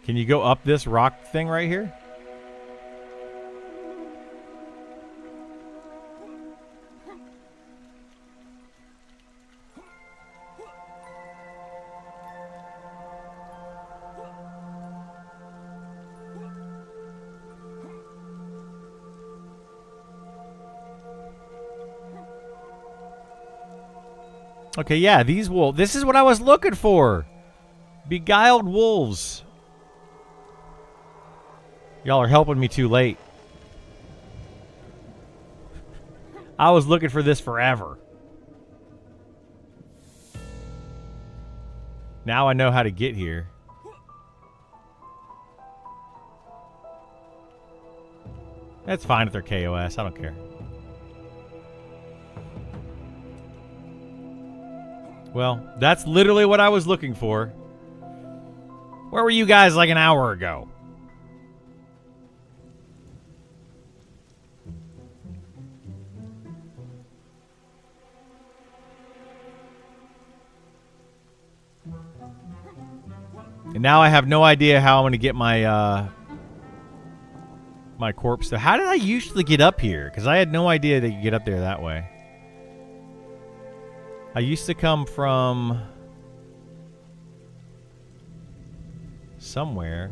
Can you go up this rock thing right here? Okay, yeah, these wolves. This is what I was looking for. Beguiled wolves. Y'all are helping me too late. I was looking for this forever. Now I know how to get here. That's fine if they're KOS. I don't care. Well, that's literally what I was looking for. Where were you guys like an hour ago? And now I have no idea how I'm going to get my my corpse. How did I usually get up here? Because I had no idea that you could get up there that way. I used to come from somewhere.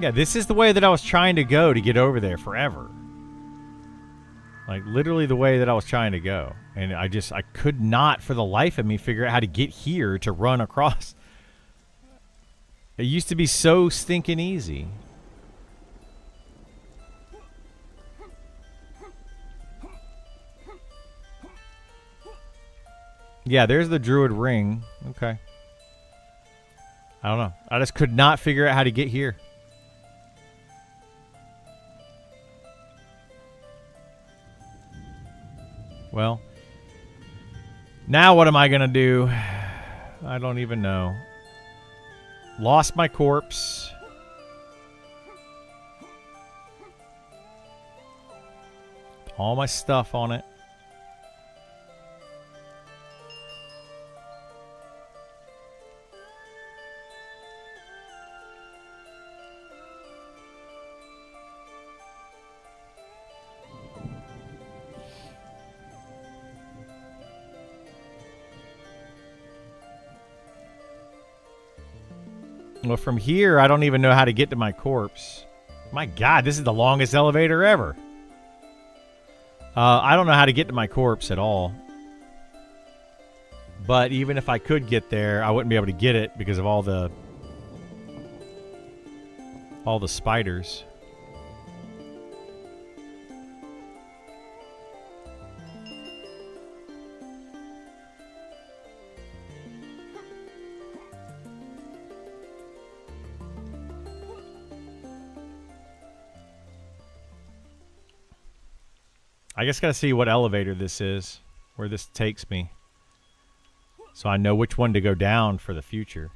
Yeah, this is the way that I was trying to go to get over there forever. Like, literally the way that I was trying to go. And I could not, for the life of me, figure out how to get here to run across. It used to be so stinking easy. Yeah, there's the Druid Ring. Okay. I don't know. I just could not figure out how to get here. Well, now what am I going to do? I don't even know. Lost my corpse. All my stuff on it. Well, from here, I don't even know how to get to my corpse. My God, this is the longest elevator ever. I don't know how to get to my corpse at all. But even if I could get there, I wouldn't be able to get it because of all the spiders. I just gotta see what elevator this is, where this takes me, so I know which one to go down for the future.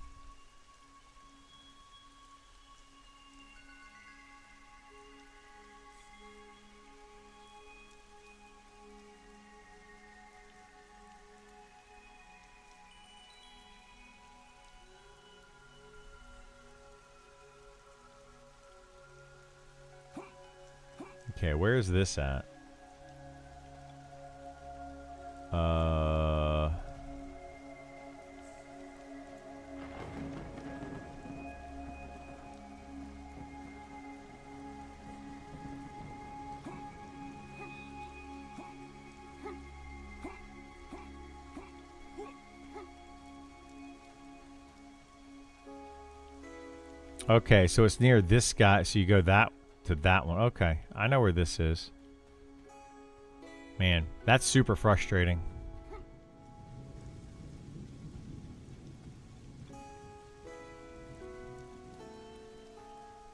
Okay, where is this at? Okay, so it's near this guy, so you go that to that one. Okay, I know where this is. Man, that's super frustrating.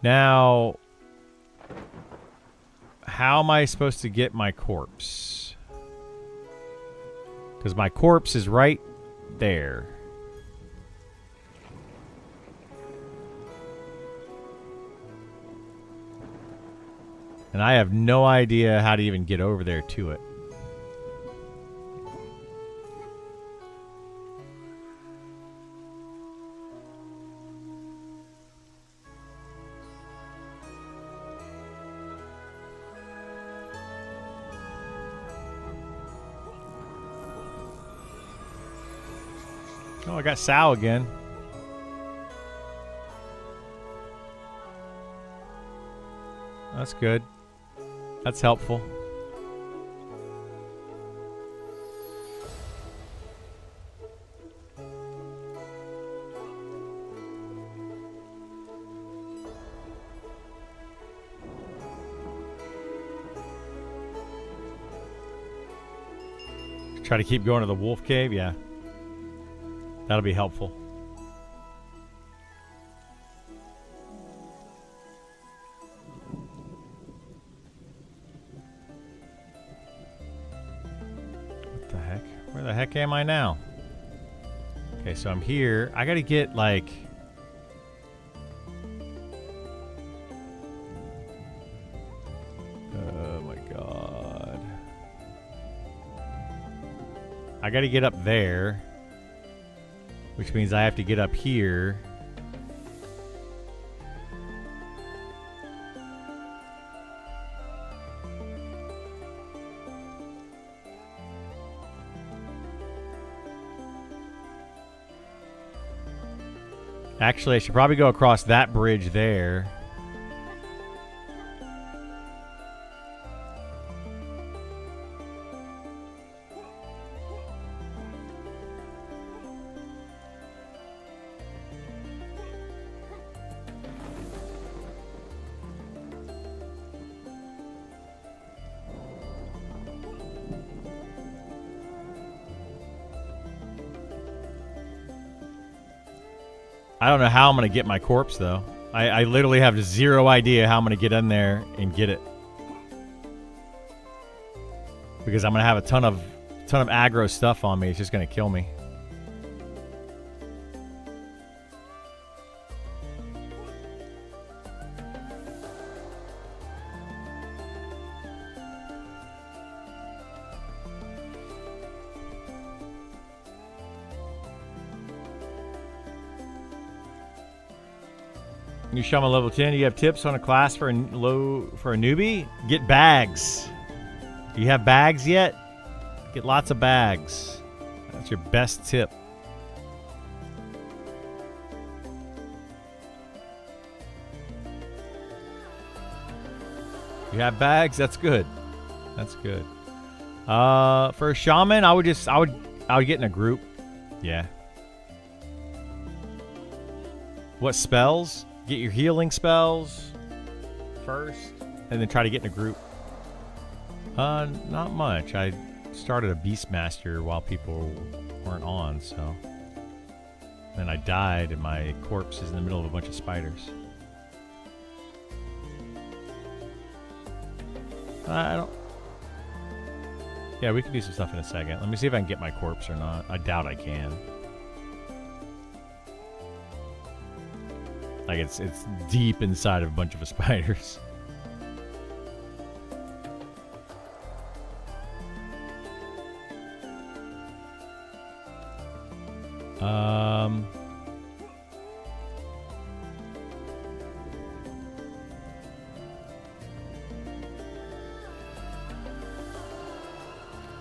Now, how am I supposed to get my corpse? Because my corpse is right there. And I have no idea how to even get over there to it. Oh, I got Sal again. That's good. That's helpful. Try to keep going to the wolf cave, yeah. That'll be helpful. What the heck? Where the heck am I now? Okay, so I'm here. I gotta get, like... Oh my god. I gotta get up there. Which means I have to get up here. Actually, I should probably go across that bridge there. I don't know how I'm going to get my corpse, though. I literally have zero idea how I'm going to get in there and get it. Because I'm going to have a ton of aggro stuff on me. It's just going to kill me. You shaman level 10. You have tips on a class for a newbie? Get bags. Do you have bags yet? Get lots of bags. That's your best tip. You have bags? That's good. That's good. For a shaman, I would get in a group. Yeah. What spells? Get your healing spells first, and then try to get in a group. Not much. I started a Beastmaster while people weren't on, so. Then I died, and my corpse is in the middle of a bunch of spiders. I don't... Yeah, we can do some stuff in a second. Let me see if I can get my corpse or not. I doubt I can. Like, it's deep inside of a bunch of spiders.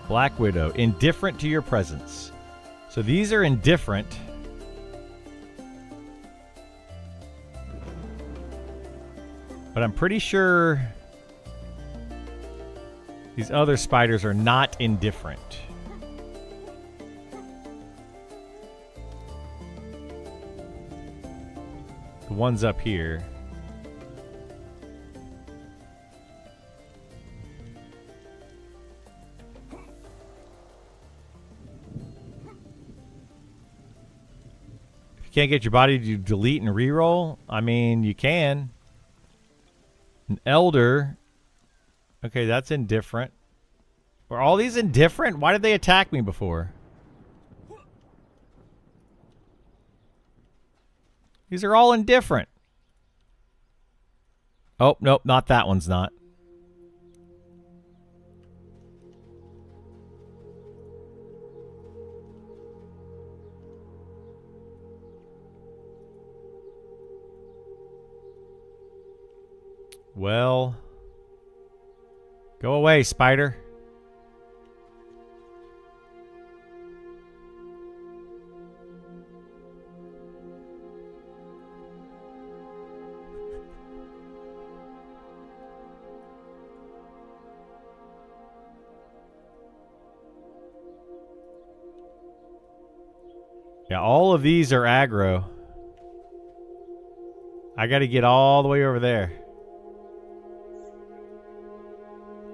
Black Widow, indifferent to your presence. So these are indifferent. But I'm pretty sure these other spiders are not indifferent. The ones up here. If you can't get your body to delete and reroll, I mean, you can. An elder. Okay, that's indifferent. Were all these indifferent? Why did they attack me before? These are all indifferent. Oh, nope, not that one's not. Well, go away, spider. Yeah, all of these are aggro. I got to get all the way over there.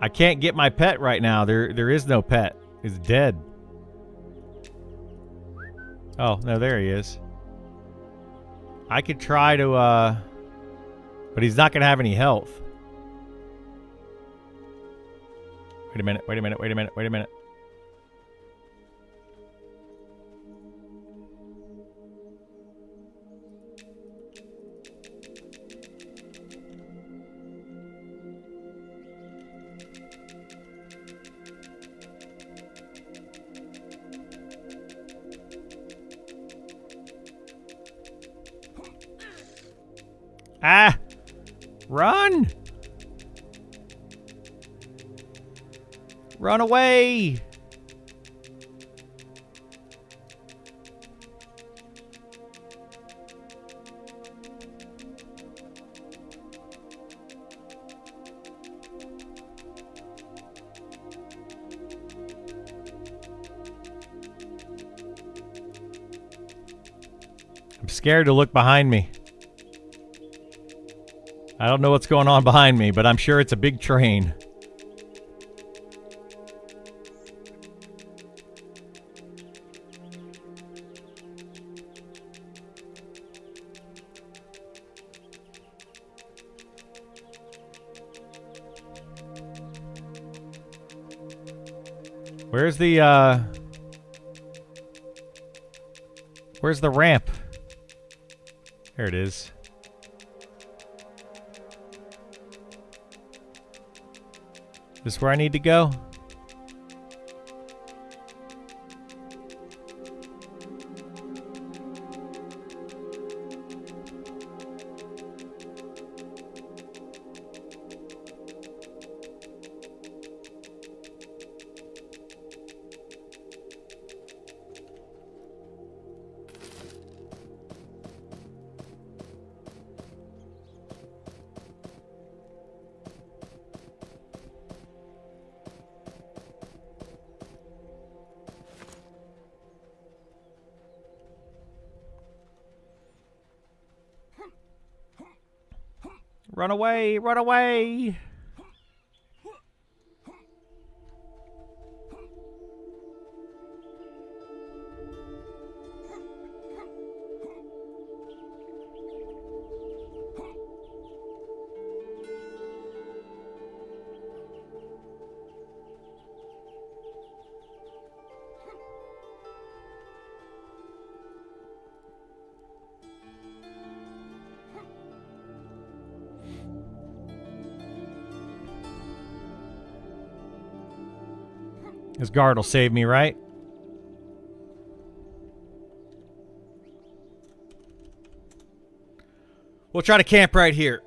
I can't get my pet right now. There is no pet. He's dead. Oh, no, there he is. I could try to, but he's not going to have any health. Wait a minute, wait a minute, wait a minute, wait a minute. Ah! Run! Run away! I'm scared to look behind me. I don't know what's going on behind me, but I'm sure it's a big train. Where's the ramp? There it is. This where I need to go? Run away! Run away! This guard will save me, right? We'll try to camp right here.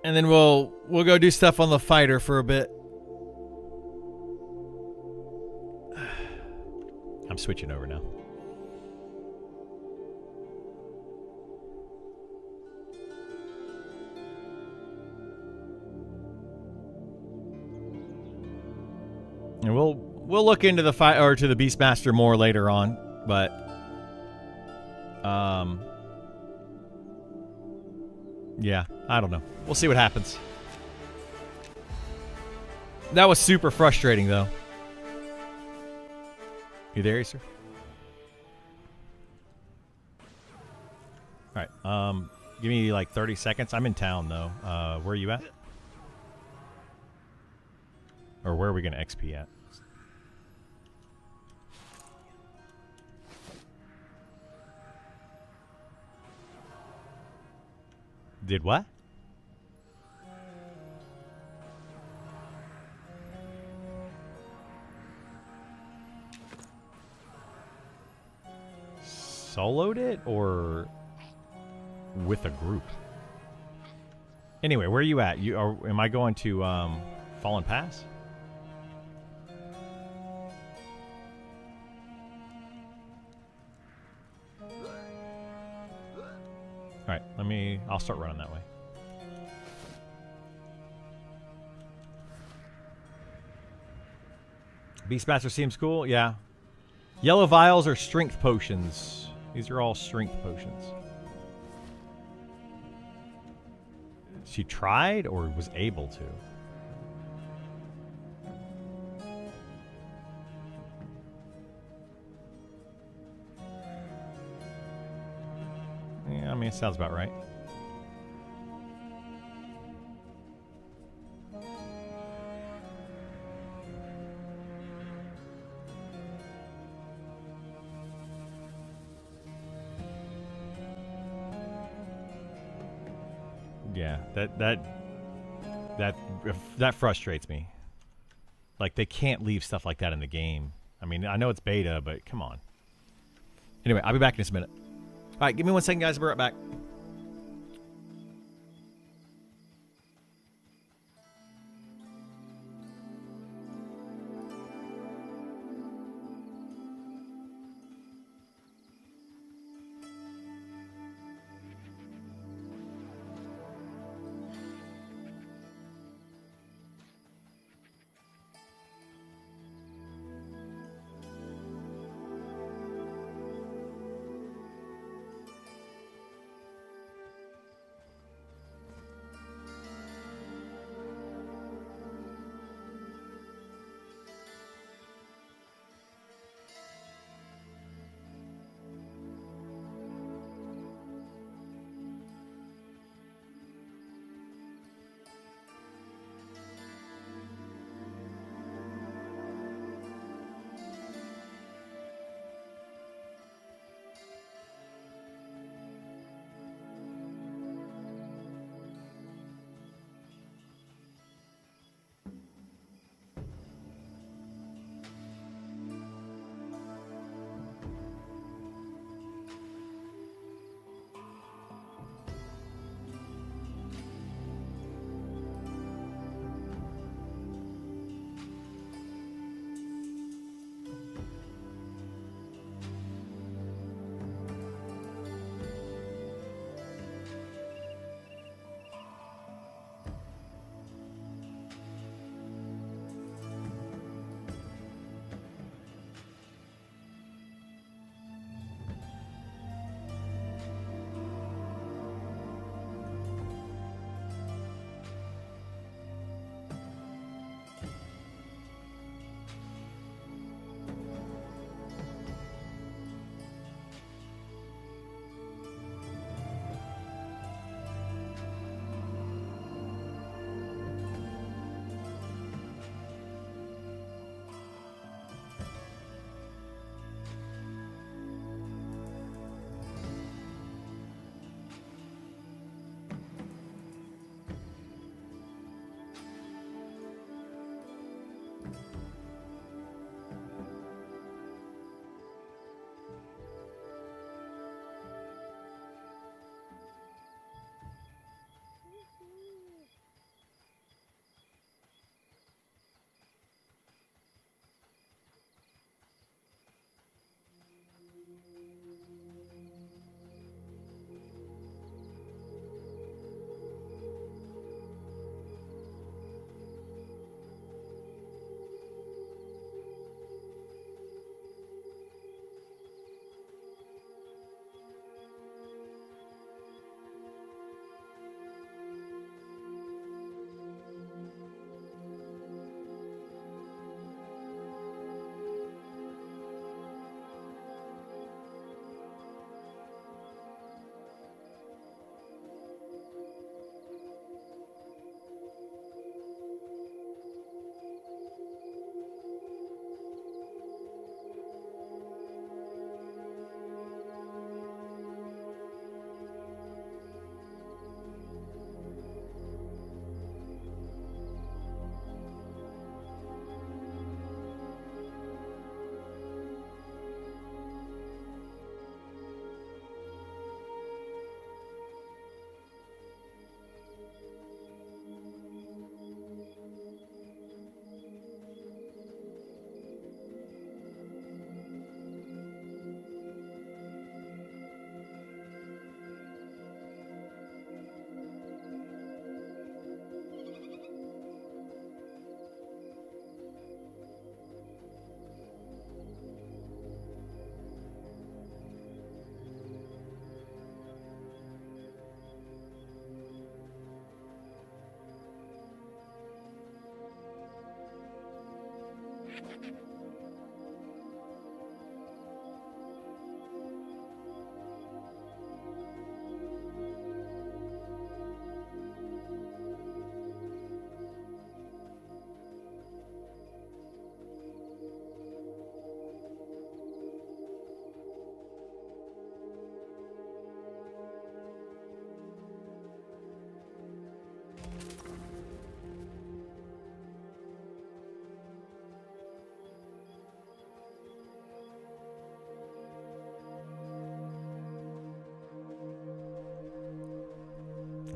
And then we'll go do stuff on the fighter for a bit. I'm switching over now. And we'll look into the fight or to the Beastmaster more later on, but yeah, I don't know. We'll see what happens. That was super frustrating though. You there, sir? All right. Give me like 30 seconds. I'm in town though. Where are you at? Or where are we gonna XP at? Did what? Soloed it or with a group? Anyway, where are you at? Am I going to Fallen Pass? Alright, I'll start running that way. Beastmaster seems cool, yeah. Yellow vials are strength potions. These are all strength potions. She tried or was able to? Yeah, I mean, it sounds about right. Yeah, that frustrates me. Like, they can't leave stuff like that in the game. I mean, I know it's beta, but come on. Anyway, I'll be back in just a minute. All right, give me 1 second, guys. I'll be right back.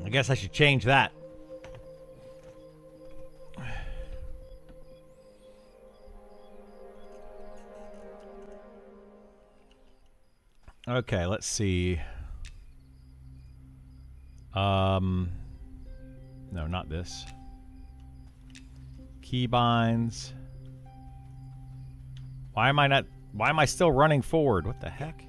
I guess I should change that. Okay, let's see. No, not this. Keybinds. Why am I still running forward? What the heck?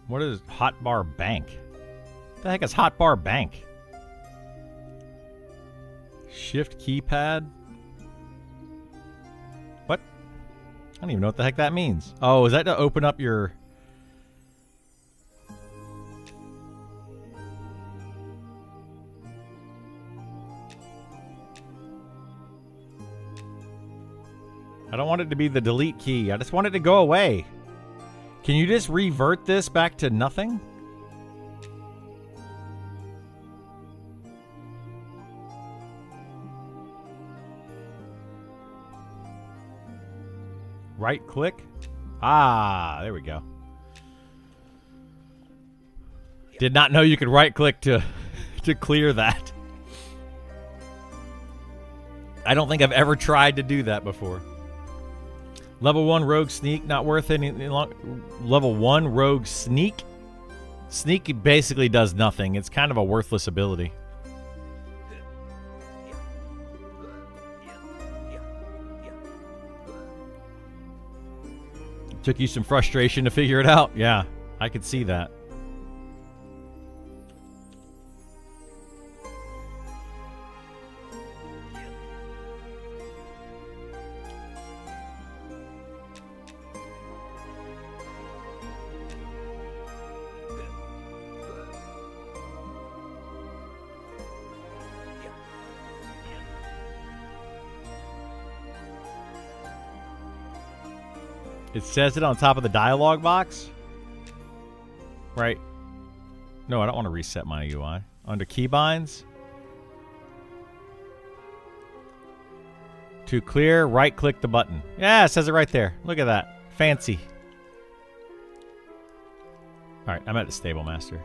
What is Hotbar Bank? What the heck is Hotbar Bank? Shift keypad? What? I don't even know what the heck that means. Oh, is that to open up your... I don't want it to be the delete key. I just want it to go away. Can you just revert this back to nothing? Right click. Ah, there we go. Did not know you could right click to clear that. I don't think I've ever tried to do that before. Level 1 rogue sneak, not worth any long. Level 1 rogue sneak. Sneak basically does nothing. It's kind of a worthless ability. Took you some frustration to figure it out. Yeah, I could see that. It says it on top of the dialog box. Right. No, I don't want to reset my UI. Under keybinds. To clear, right-click the button. Yeah, it says it right there. Look at that. Fancy. Alright, I'm at the stable master.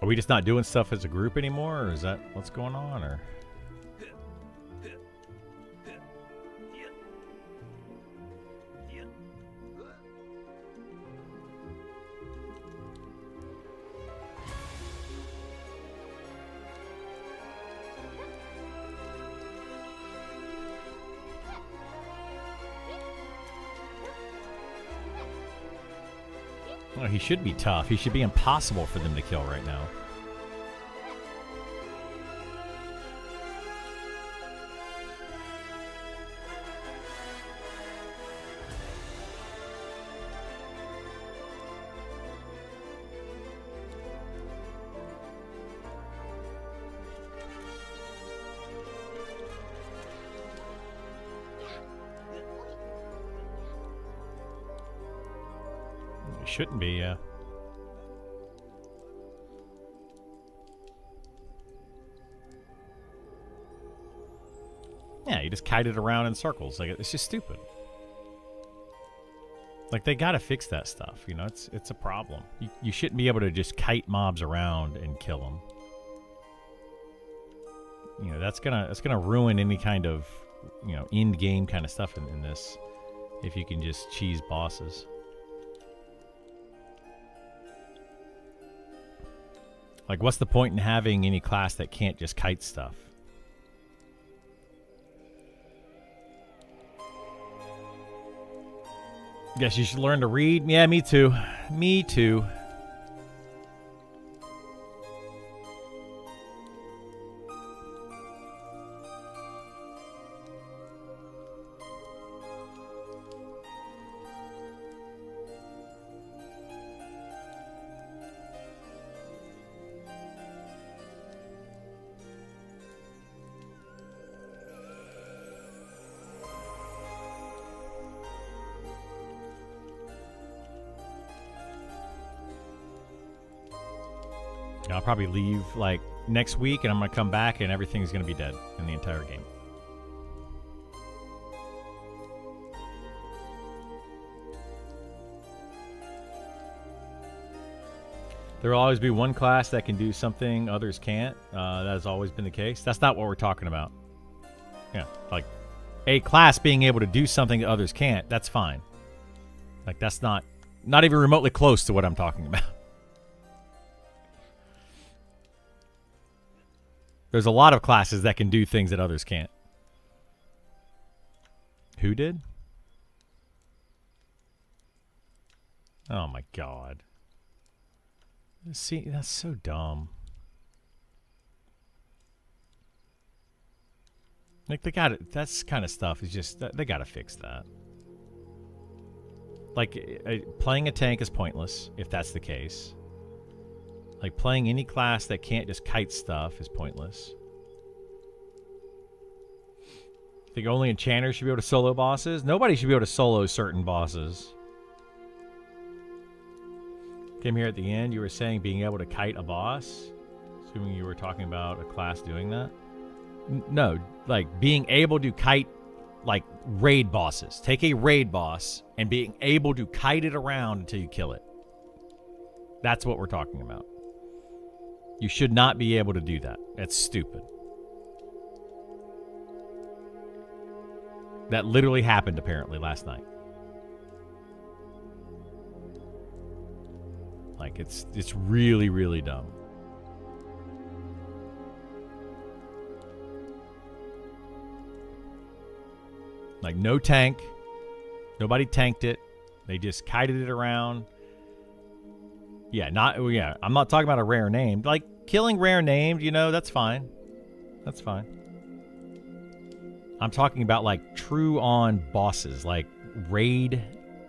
Are we just not doing stuff as a group anymore, or is that what's going on, or? Oh, he should be tough. He should be impossible for them to kill right now. It shouldn't be, yeah. Yeah, you just kite it around in circles. Like, it's just stupid. Like, they gotta fix that stuff, you know? It's a problem. You shouldn't be able to just kite mobs around and kill them. You know, that's gonna ruin any kind of, you know, end game kind of stuff in this. If you can just cheese bosses. Like, what's the point in having any class that can't just kite stuff? Guess you should learn to read? Yeah, me too. Me too. I'll probably leave like next week, and I'm gonna come back, and everything's gonna be dead in the entire game. There will always be one class that can do something others can't. That has always been the case. That's not what we're talking about. Yeah, like a class being able to do something that others can't, that's fine. Like that's not even remotely close to what I'm talking about. There's a lot of classes that can do things that others can't. Who did? Oh my god. See, that's so dumb. Like they got it. That's kind of stuff is just they got to fix that. Like playing a tank is pointless if that's the case. Like playing any class that can't just kite stuff is pointless. I think only enchanters should be able to solo bosses. Nobody should be able to solo certain bosses. Came here at the end, you were saying being able to kite a boss. Assuming you were talking about a class doing that. No, like being able to kite like raid bosses. Take a raid boss and being able to kite it around until you kill it. That's what we're talking about. You should not be able to do that. That's stupid. That literally happened apparently last night. Like it's really, really dumb. Like no tank. Nobody tanked it. They just kited it around. Yeah, I'm not talking about a rare name. Like killing rare named, that's fine. That's fine. I'm talking about like true on bosses, like raid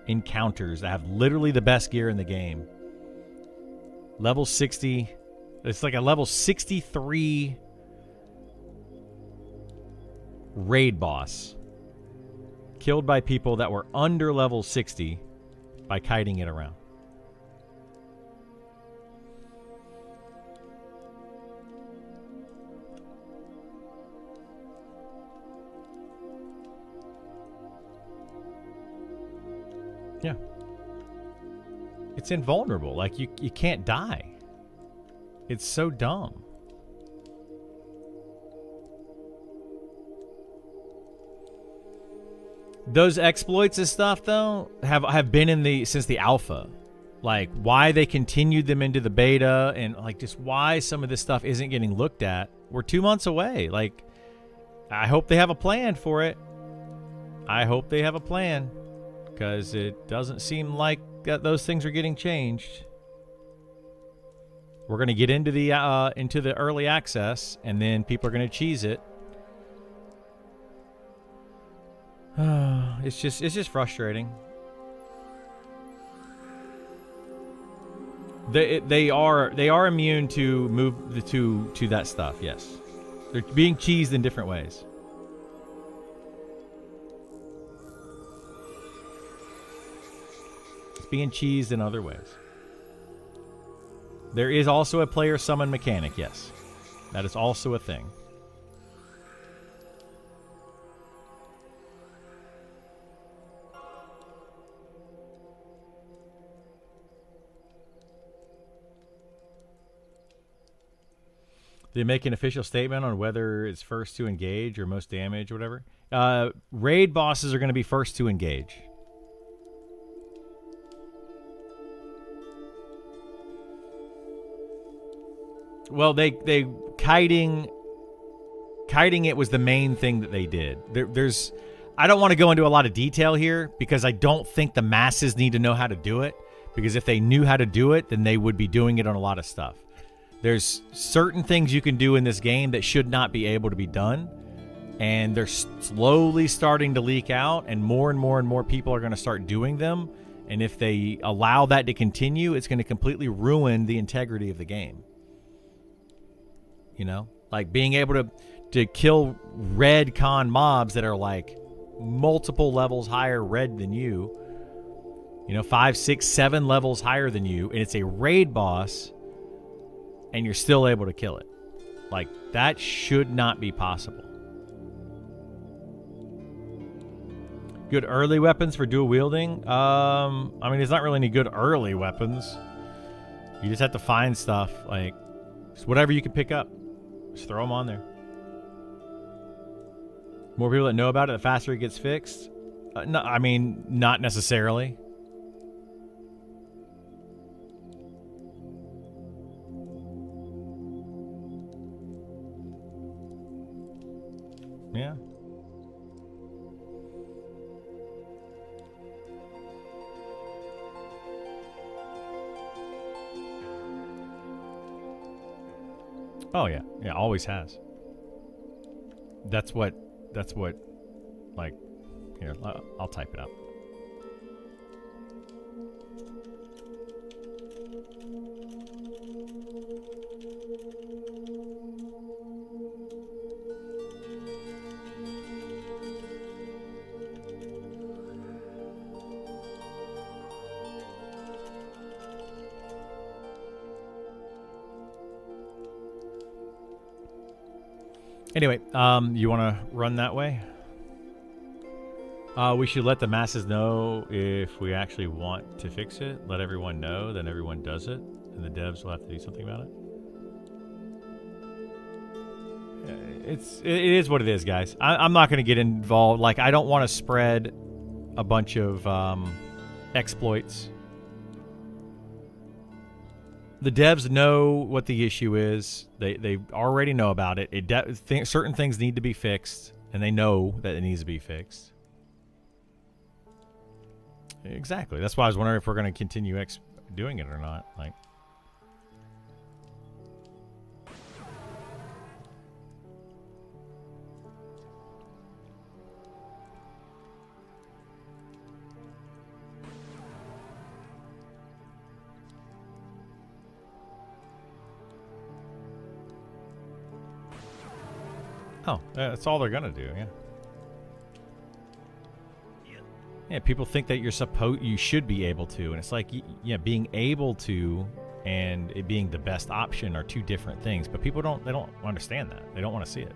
encounters that have literally the best gear in the game. Level 60. It's like a level 63 raid boss. Killed by people that were under level 60 by kiting it around. Yeah. It's invulnerable. Like, you can't die. It's so dumb. Those exploits and stuff, though, have been since the alpha. Like, why they continued them into the beta and, like, just why some of this stuff isn't getting looked at. We're 2 months away. Like, I hope they have a plan for it. I hope they have a plan. Because it doesn't seem like that those things are getting changed. We're going to get into the early access, and then people are going to cheese it. It's just frustrating. They are immune to move to that stuff. Yes, they're being cheesed in different ways. It's being cheesed in other ways. There is also a player summon mechanic. Yes, that is also a thing. They make an official statement on whether it's first to engage or most damage or whatever. Raid bosses are going to be first to engage. Well, they kiting it was the main thing that they did. I don't want to go into a lot of detail here because I don't think the masses need to know how to do it, because if they knew how to do it, then they would be doing it on a lot of stuff. There's certain things you can do in this game that should not be able to be done, and they're slowly starting to leak out, and more people are going to start doing them, and if they allow that to continue, it's going to completely ruin the integrity of the game. Like being able to kill red con mobs that are like multiple levels higher red than you, 5, 6, 7 levels higher than you, and it's a raid boss. and you're still able to kill it. Like, that should not be possible. Good early weapons for dual wielding? I mean, there's not really any good early weapons. You just have to find stuff, like, just whatever you can pick up. Just throw them on there. More people that know about it, the faster it gets fixed. No, I mean, not necessarily. Yeah. Oh yeah, yeah, always has. That's what, like, here, I'll type it up. Anyway, you want to run that way? We should let the masses know if we actually want to fix it. Let everyone know, then everyone does it, and the devs will have to do something about it. It is what it is, guys. I'm not going to get involved. Like, I don't want to spread a bunch of exploits. The devs know what the issue is. They already know about it. Certain things need to be fixed, and they know that it needs to be fixed. Exactly. That's why I was wondering if we're going to continue doing it or not. Like, oh, that's all they're going to do, yeah. Yeah, people think that you should be able to, and it's like, yeah, being able to and it being the best option are two different things. But people don't understand that. They don't want to see it.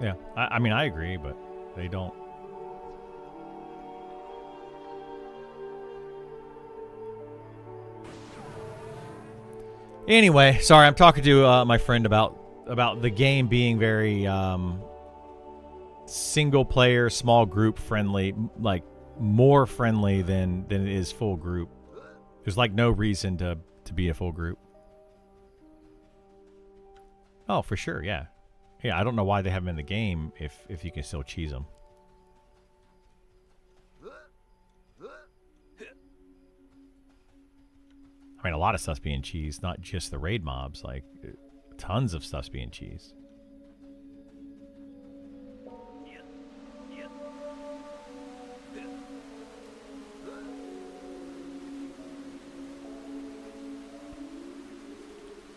Yeah, I mean, I agree, but they don't. Anyway, sorry, I'm talking to my friend about the game being very single player, small group friendly, like more friendly than it is full group. There's like no reason to be a full group. Oh, for sure, yeah. Yeah, I don't know why they have them in the game if you can still cheese them. I mean, a lot of stuff's being cheesed, not just the raid mobs. Like, tons of stuff's being cheesed.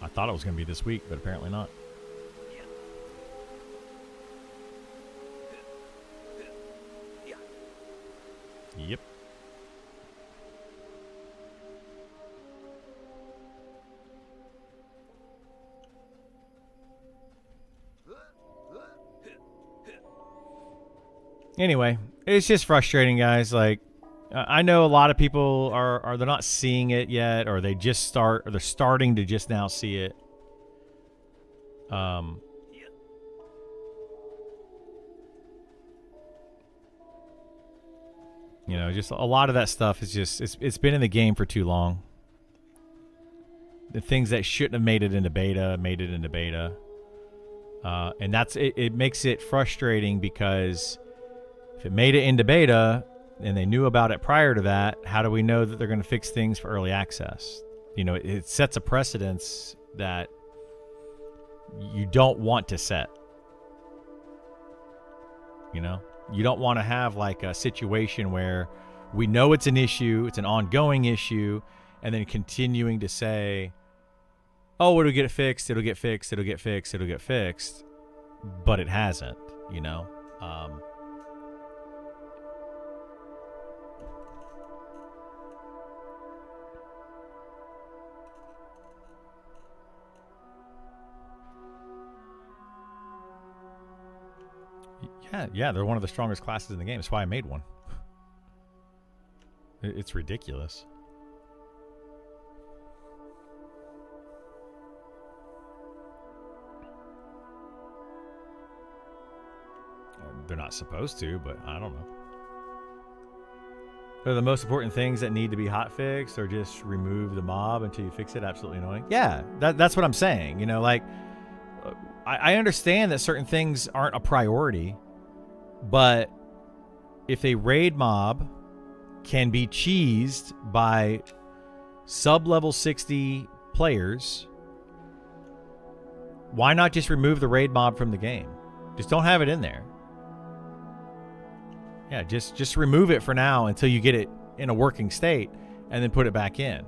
I thought it was going to be this week, but apparently not. Yep. Anyway, it's just frustrating, guys. Like, I know a lot of people are they're not seeing it yet, or they're starting to just now see it. You know, just a lot of that stuff is just it's been in the game for too long. The things that shouldn't have made it into beta made it into beta, and that's it. It makes it frustrating because if it made it into beta and they knew about it prior to that, how do we know that they're going to fix things for early access? You know, it sets a precedence that you don't want to set. You know, You don't want to have like a situation where we know it's an issue, it's an ongoing issue, and then continuing to say, oh, it'll get fixed, it'll get fixed, it'll get fixed, it'll get fixed, but it hasn't, you know? Yeah, they're one of the strongest classes in the game. That's why I made one. It's ridiculous. They're not supposed to, but I don't know. Are the most important things that need to be hotfixed, or just remove the mob until you fix it? Absolutely annoying. Yeah, that's what I'm saying. You know, like, I understand that certain things aren't a priority, but if a raid mob can be cheesed by sub-level 60 players, why not just remove the raid mob from the game? Just don't have it in there. Yeah, just remove it for now until you get it in a working state, and then put it back in.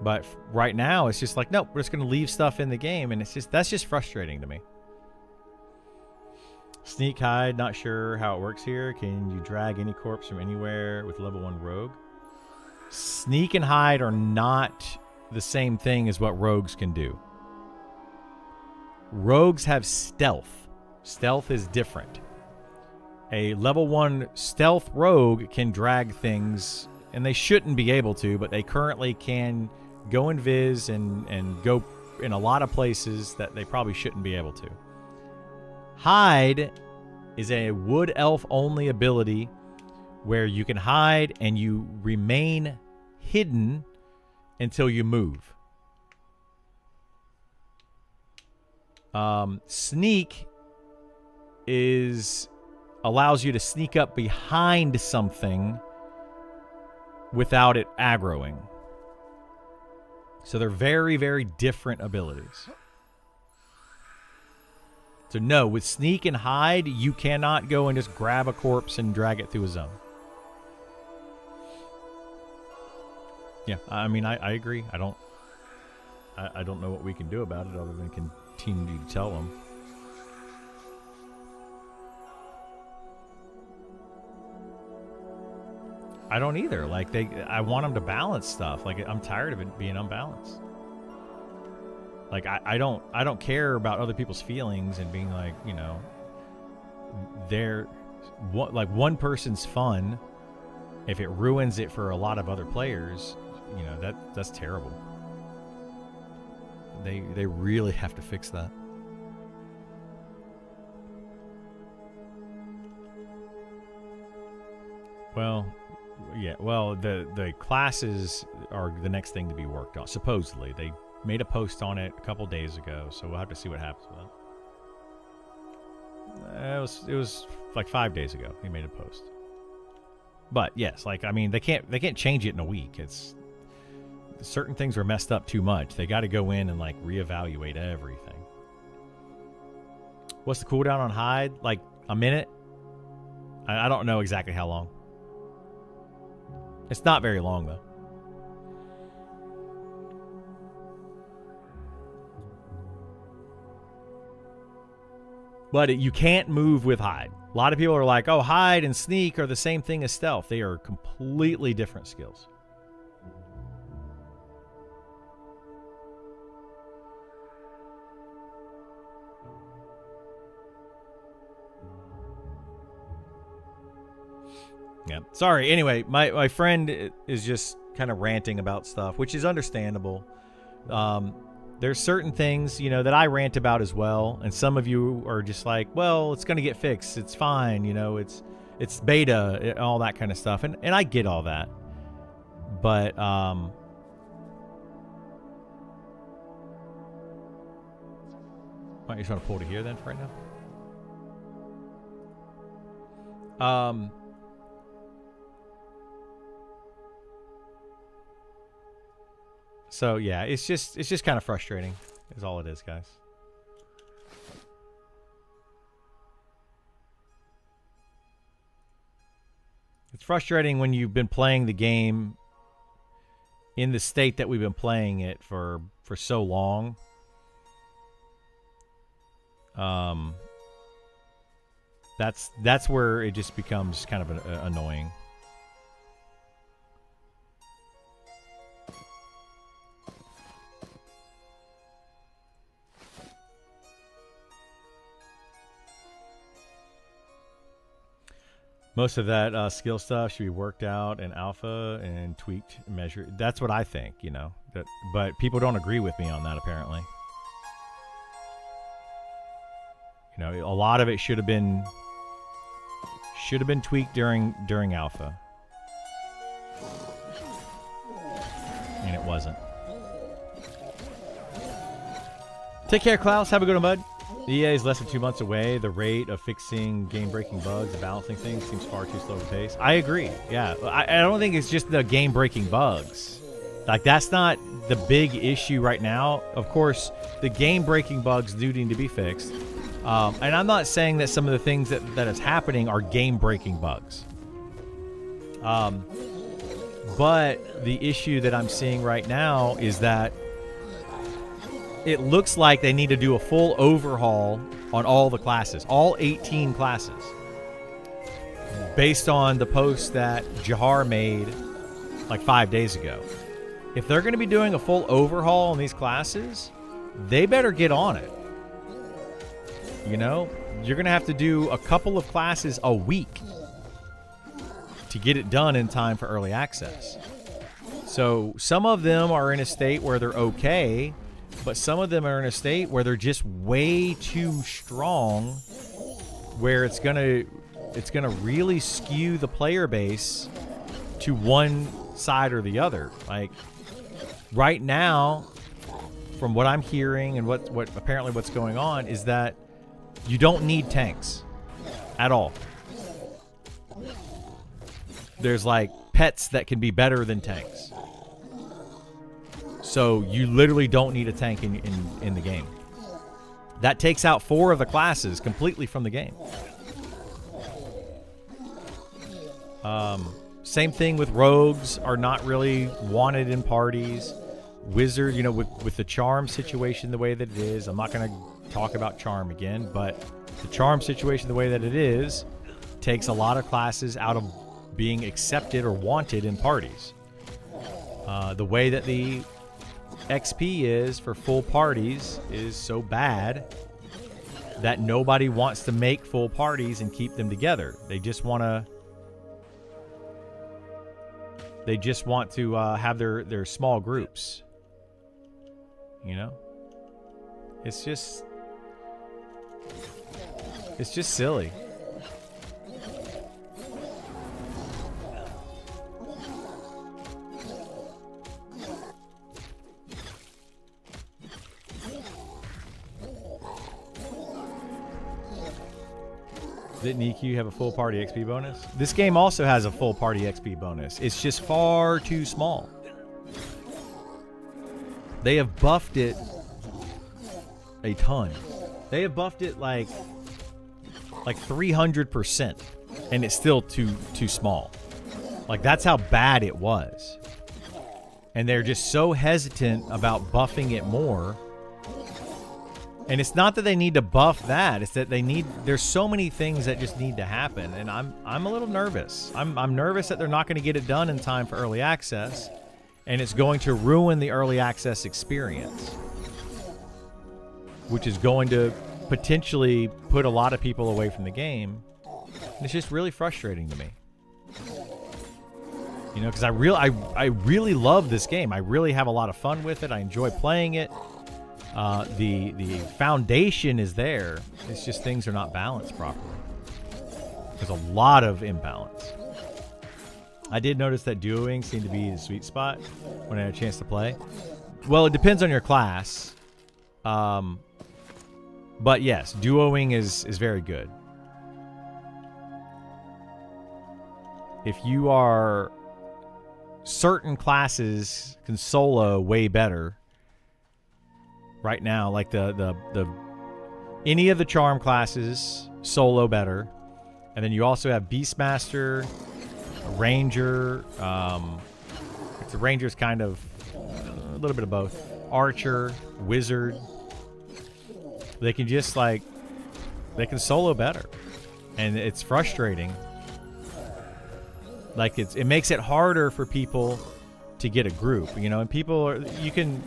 But right now, it's just like, nope, we're just going to leave stuff in the game, and that's just frustrating to me. Sneak hide, not sure how it works here. Can you drag any corpse from anywhere with level 1 rogue? Sneak and hide are not the same thing as what rogues can do. Rogues have stealth. Stealth is different. A level 1 stealth rogue can drag things, and they shouldn't be able to, but they currently can go invis and go in a lot of places that they probably shouldn't be able to. Hide is a wood elf only ability where you can hide and you remain hidden until you move. Sneak allows you to sneak up behind something without it aggroing. So they're very, very different abilities. So no, with sneak and hide, you cannot go and just grab a corpse and drag it through a zone. Yeah, I mean, I agree. I don't know what we can do about it other than continue to tell them. I don't either. Like, I want them to balance stuff. Like, I'm tired of it being unbalanced. Like, I don't care about other people's feelings and being like, you know, like one person's fun. If it ruins it for a lot of other players, you know, that's terrible. They really have to fix that. Well, yeah. Well, the classes are the next thing to be worked on. Supposedly, they made a post on it a couple days ago, so we'll have to see what happens with it. It was like 5 days ago he made a post. But yes, like, I mean, they can't change it in a week. It's certain things are messed up too much. They got to go in and like reevaluate everything. What's the cooldown on hide? Like a minute? I don't know exactly how long. It's not very long though. But you can't move with hide. A lot of people are like, oh, hide and sneak are the same thing as stealth. They are completely different skills. Yeah. Sorry. Anyway, my friend is just kind of ranting about stuff, which is understandable. There's certain things, you know, that I rant about as well, and some of you are just like, well, it's going to get fixed. It's fine, you know, it's beta, all that kind of stuff. And I get all that. But why don't you try to pull to here then for right now? So yeah, it's just kind of frustrating, is all it is, guys. It's frustrating when you've been playing the game in the state that we've been playing it for so long. That's where it just becomes kind of annoying. Most of that skill stuff should be worked out in alpha and tweaked, measured. That's what I think, you know. But people don't agree with me on that, apparently. You know, a lot of it should have been tweaked during alpha, and it wasn't. Take care, Klaus. Have a good one, bud. EA is less than 2 months away. The rate of fixing game-breaking bugs and balancing things seems far too slow to pace. I agree. Yeah, I don't think it's just the game-breaking bugs. Like, that's not the big issue right now. Of course, the game-breaking bugs do need to be fixed. And I'm not saying that some of the things that is happening are game-breaking bugs. But the issue that I'm seeing right now is that it looks like they need to do a full overhaul on all the classes, all 18 classes, based on the post that Jahar made like 5 days ago. If they're going to be doing a full overhaul on these classes, they better get on it. You know, you're going to have to do a couple of classes a week to get it done in time for early access. So some of them are in a state where they're okay, but some of them are in a state where they're just way too strong, where it's gonna really skew the player base to one side or the other. Like right now, from what I'm hearing and what apparently what's going on is that you don't need tanks at all. There's like pets that can be better than tanks. So you literally don't need a tank in the game. That takes out 4 of the classes completely from the game. Same thing with rogues are not really wanted in parties. Wizard, you know, with the charm situation the way that it is, I'm not going to talk about charm again, but the charm situation the way that it is takes a lot of classes out of being accepted or wanted in parties. The way that the XP is for full parties is so bad that nobody wants to make full parties and keep them together. They just want to have their small groups. You know? It's just silly. Didn't EQ have a full party XP bonus? This game also has a full party XP bonus. It's just far too small. They have buffed it a ton. They have buffed it like 300%, and it's still too small. Like, that's how bad it was. And they're just so hesitant about buffing it more. And it's not that they need to buff that, it's that there's so many things that just need to happen, and I'm a little nervous. I'm nervous that they're not going to get it done in time for early access, and it's going to ruin the early access experience, which is going to potentially put a lot of people away from the game. And it's just really frustrating to me. You know, because I really love this game. I really have a lot of fun with it. I enjoy playing it. The foundation is there. It's just things are not balanced properly. There's a lot of imbalance. I did notice that duoing seemed to be the sweet spot when I had a chance to play. Well, it depends on your class. But yes, duoing is very good. If you are... certain classes can solo way better. Right now, like the any of the charm classes solo better, and then you also have Beastmaster, a ranger. The ranger's kind of a little bit of both. Archer, wizard. They can just like, they can solo better. And it's frustrating. Like it makes it harder for people to get a group, you know, and people are, you can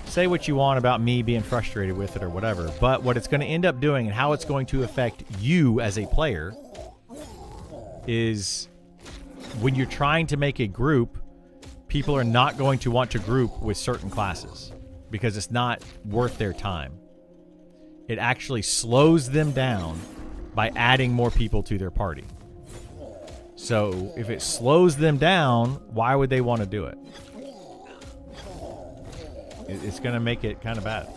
say what you want about me being frustrated with it or whatever, but what it's going to end up doing and how it's going to affect you as a player is when you're trying to make a group, people are not going to want to group with certain classes because it's not worth their time. It actually slows them down by adding more people to their party. So if it slows them down, why would they want to do it? It's going to make it kind of bad.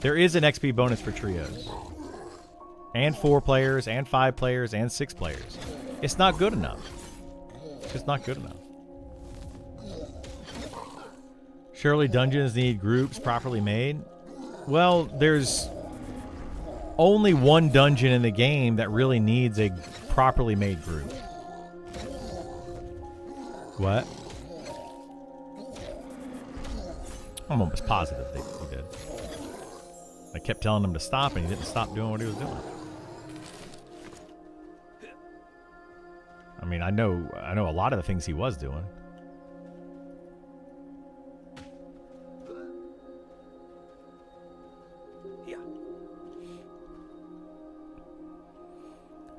There is an XP bonus for trios. And 4 players, and 5 players, and 6 players. It's not good enough. It's just not good enough. Surely dungeons need groups properly made. Well, there's only one dungeon in the game that really needs a properly made group. What? I'm almost positive he did. I kept telling him to stop, and he didn't stop doing what he was doing. I mean, I know a lot of the things he was doing.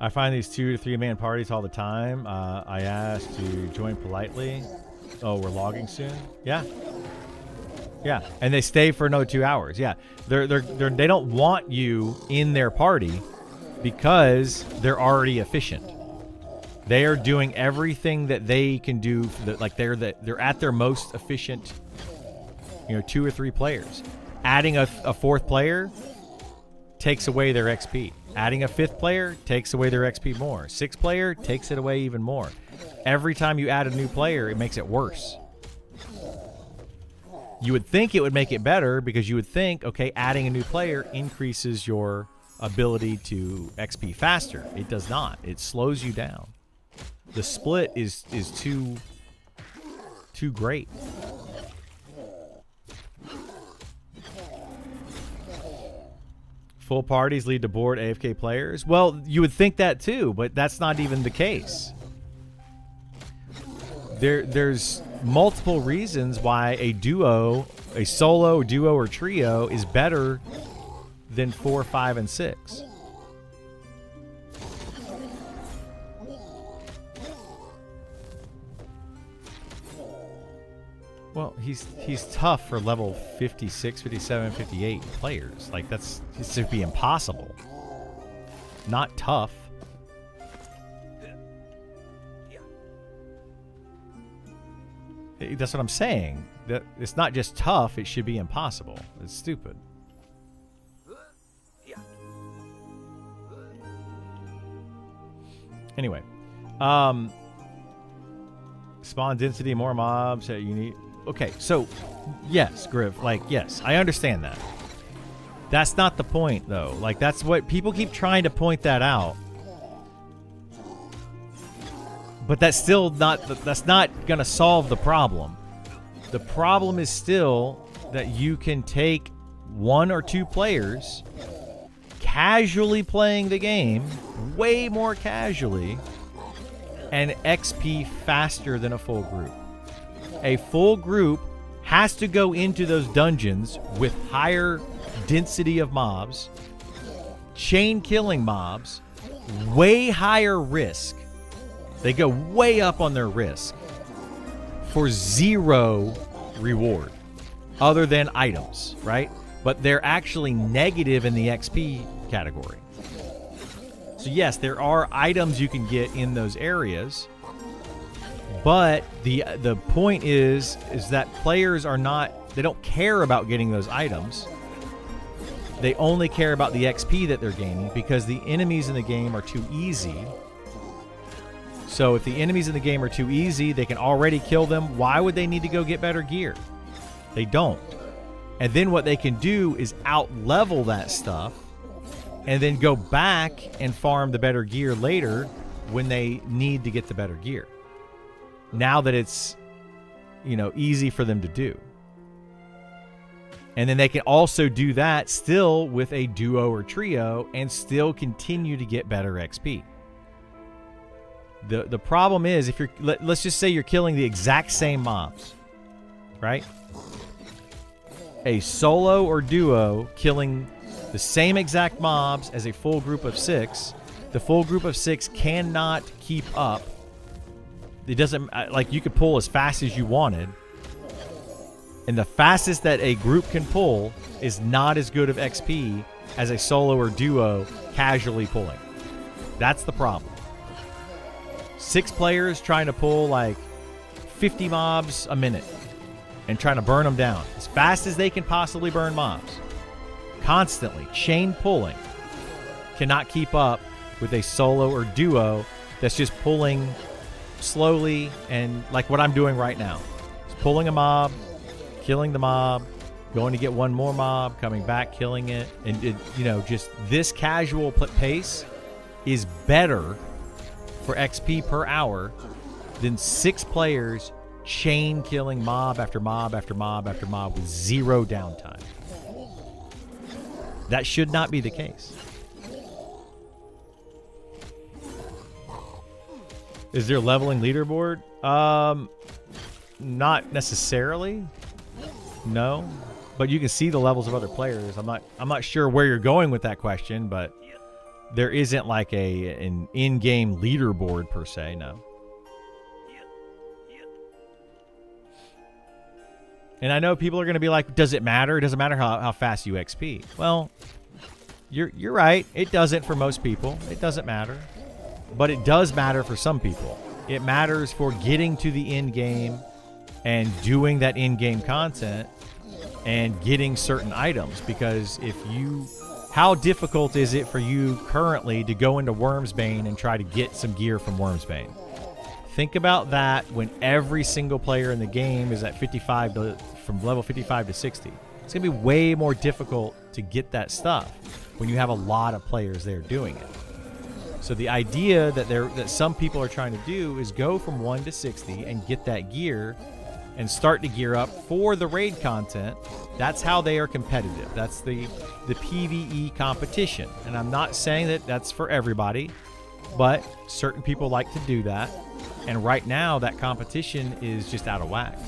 I find these 2 to 3 man parties all the time. I asked to join politely. Oh, we're logging soon? Yeah. Yeah, and they stay for another 2 hours. Yeah, they don't want you in their party because they're already efficient. They are doing everything that they can do. Like they're at their most efficient. You know, 2 or 3 players. Adding a 4th player takes away their XP. Adding a 5th player takes away their XP more. 6th player takes it away even more. Every time you add a new player, it makes it worse. You would think it would make it better because you would think, okay, adding a new player increases your ability to XP faster. It does not. It slows you down. The split is too great. Full parties lead to bored AFK players. Well, you would think that too, but that's not even the case. There's multiple reasons why a duo, a solo, duo, or trio is better than 4, 5, and 6. Well, he's tough for level 56, 57, 58 players. Like, that's just to be impossible. Not tough. That's what I'm saying. That it's not just tough, it should be impossible. It's stupid. Anyway. Spawn density, more mobs that you need. Okay, so yes, Griff, like, yes, I understand that. That's not the point, though. Like, that's what people keep trying to point that out. But that's still not, that's not going to solve the problem. The problem is still that you can take 1 or 2 players casually playing the game, way more casually, and XP faster than a full group. A full group has to go into those dungeons with higher density of mobs, chain killing mobs, way higher risk. They go way up on their risk for 0 reward other than items, right? But they're actually negative in the XP category. So yes, there are items you can get in those areas, but the point is that players are not, they don't care about getting those items. They only care about the XP that they're gaining because the enemies in the game are too easy. So if the enemies in the game are too easy, they can already kill them. Why would they need to go get better gear? They don't. And then what they can do is out-level that stuff and then go back and farm the better gear later when they need to get the better gear. Now that it's, you know, easy for them to do. And then they can also do that still with a duo or trio and still continue to get better XP. The problem is, if you're, let's just say you're killing the exact same mobs, right? A solo or duo killing the same exact mobs as a full group of 6, the full group of 6 cannot keep up. It doesn't, like, you could pull as fast as you wanted, and the fastest that a group can pull is not as good of XP as a solo or duo casually pulling. That's the problem. 6 players trying to pull like 50 mobs a minute and trying to burn them down as fast as they can possibly burn mobs. Constantly, chain pulling, cannot keep up with a solo or duo that's just pulling slowly, and like what I'm doing right now. It's pulling a mob, killing the mob, going to get one more mob, coming back, killing it, and it, you know, just this casual pace is better for XP per hour than 6 players chain killing mob after mob after mob after mob with 0 downtime. That should not be the case. Is there a leveling leaderboard? Not necessarily. No. But you can see the levels of other players. I'm not sure where you're going with that question, but there isn't like an in-game leaderboard per se, no. And I know people are going to be like, does it matter? It doesn't matter how fast you XP. Well, you're right. It doesn't for most people. It doesn't matter. But it does matter for some people. It matters for getting to the end game and doing that in-game content and getting certain items. Because if you... How difficult is it for you currently to go into Wormsbane and try to get some gear from Wormsbane? Think about that when every single player in the game is at 55 to, from level 55 to 60. It's going to be way more difficult to get that stuff when you have a lot of players there doing it. So the idea that some people are trying to do is go from 1 to 60 and get that gear and start to gear up for the raid content. That's how they are competitive. That's the PvE competition. And I'm not saying that that's for everybody, but certain people like to do that. And right now, that competition is just out of whack.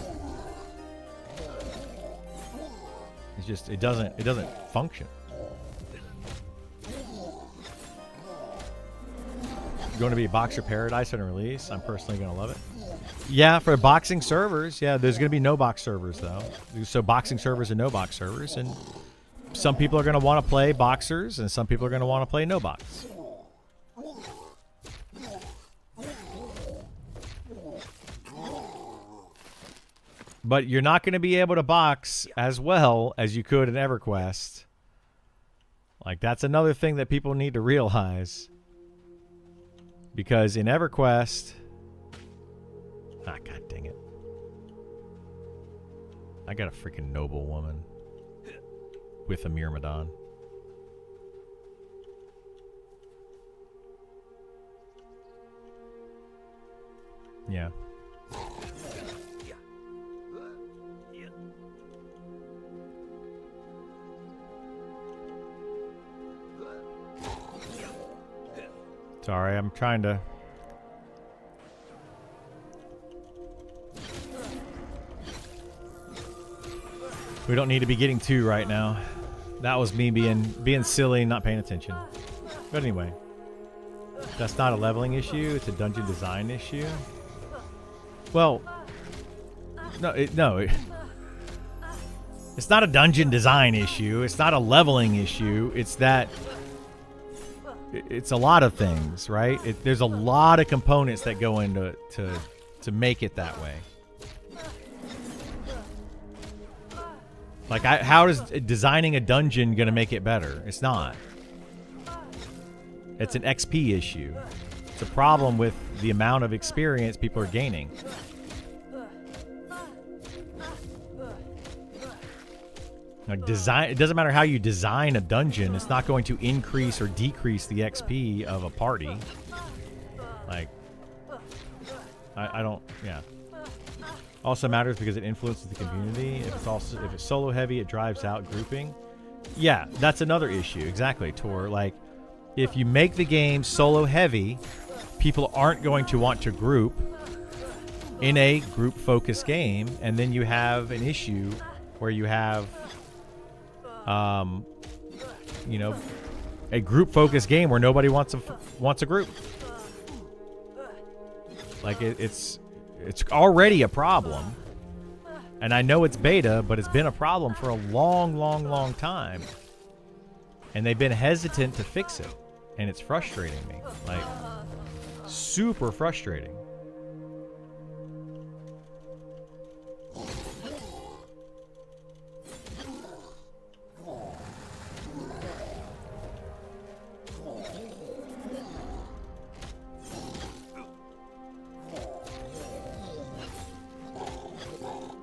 It's just, it doesn't function. Going to be Boxer Paradise on release. I'm personally going to love it. Yeah, for boxing servers, yeah, there's going to be no box servers though. So boxing servers and no box servers, and some people are going to want to play boxers, and some people are going to want to play no box. But you're not going to be able to box as well as you could in EverQuest. Like, that's another thing that people need to realize. Because in EverQuest... Ah, god dang it. I got a freaking noble woman. With a Myrmidon. Yeah. Sorry, I'm trying to... We don't need to be getting 2 right now. That was me being silly, not paying attention. But anyway. That's not a leveling issue, it's a dungeon design issue. Well... it's not a dungeon design issue, it's not a leveling issue, it's that... It's a lot of things, right? There's a lot of components that go into to make it that way. Like, how is designing a dungeon going to make it better? It's not. It's an XP issue. It's a problem with the amount of experience people are gaining. Like design, it doesn't matter how you design a dungeon. It's not going to increase or decrease the XP of a party. Like, I don't. Yeah. Also matters because it influences the community. If it's solo heavy, it drives out grouping. Yeah, that's another issue. Exactly, Tor. Like, if you make the game solo heavy, people aren't going to want to group in a group focused game, and then you have an issue where you have, you know, a group focused game where nobody wants a group. Like it's already a problem, and I know it's beta, but it's been a problem for a long time, and they've been hesitant to fix it, and it's frustrating me, like super frustrating.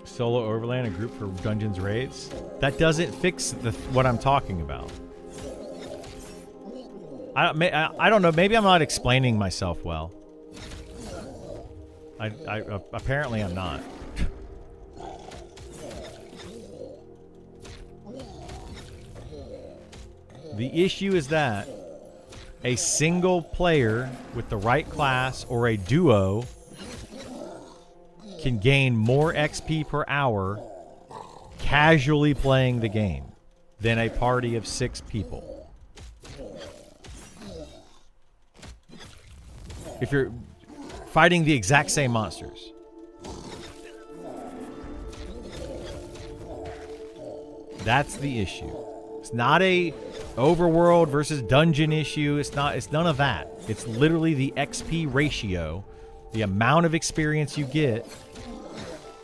Solo overland and group for dungeons raids. That doesn't fix what I'm talking about. I don't know. Maybe I'm not explaining myself well. I apparently I'm not. The issue is that a single player with the right class or a duo can gain more XP per hour casually playing the game than a party of 6 people. If you're fighting the exact same monsters. That's the issue. It's not a overworld versus dungeon issue. It's none of that. It's literally the XP ratio, the amount of experience you get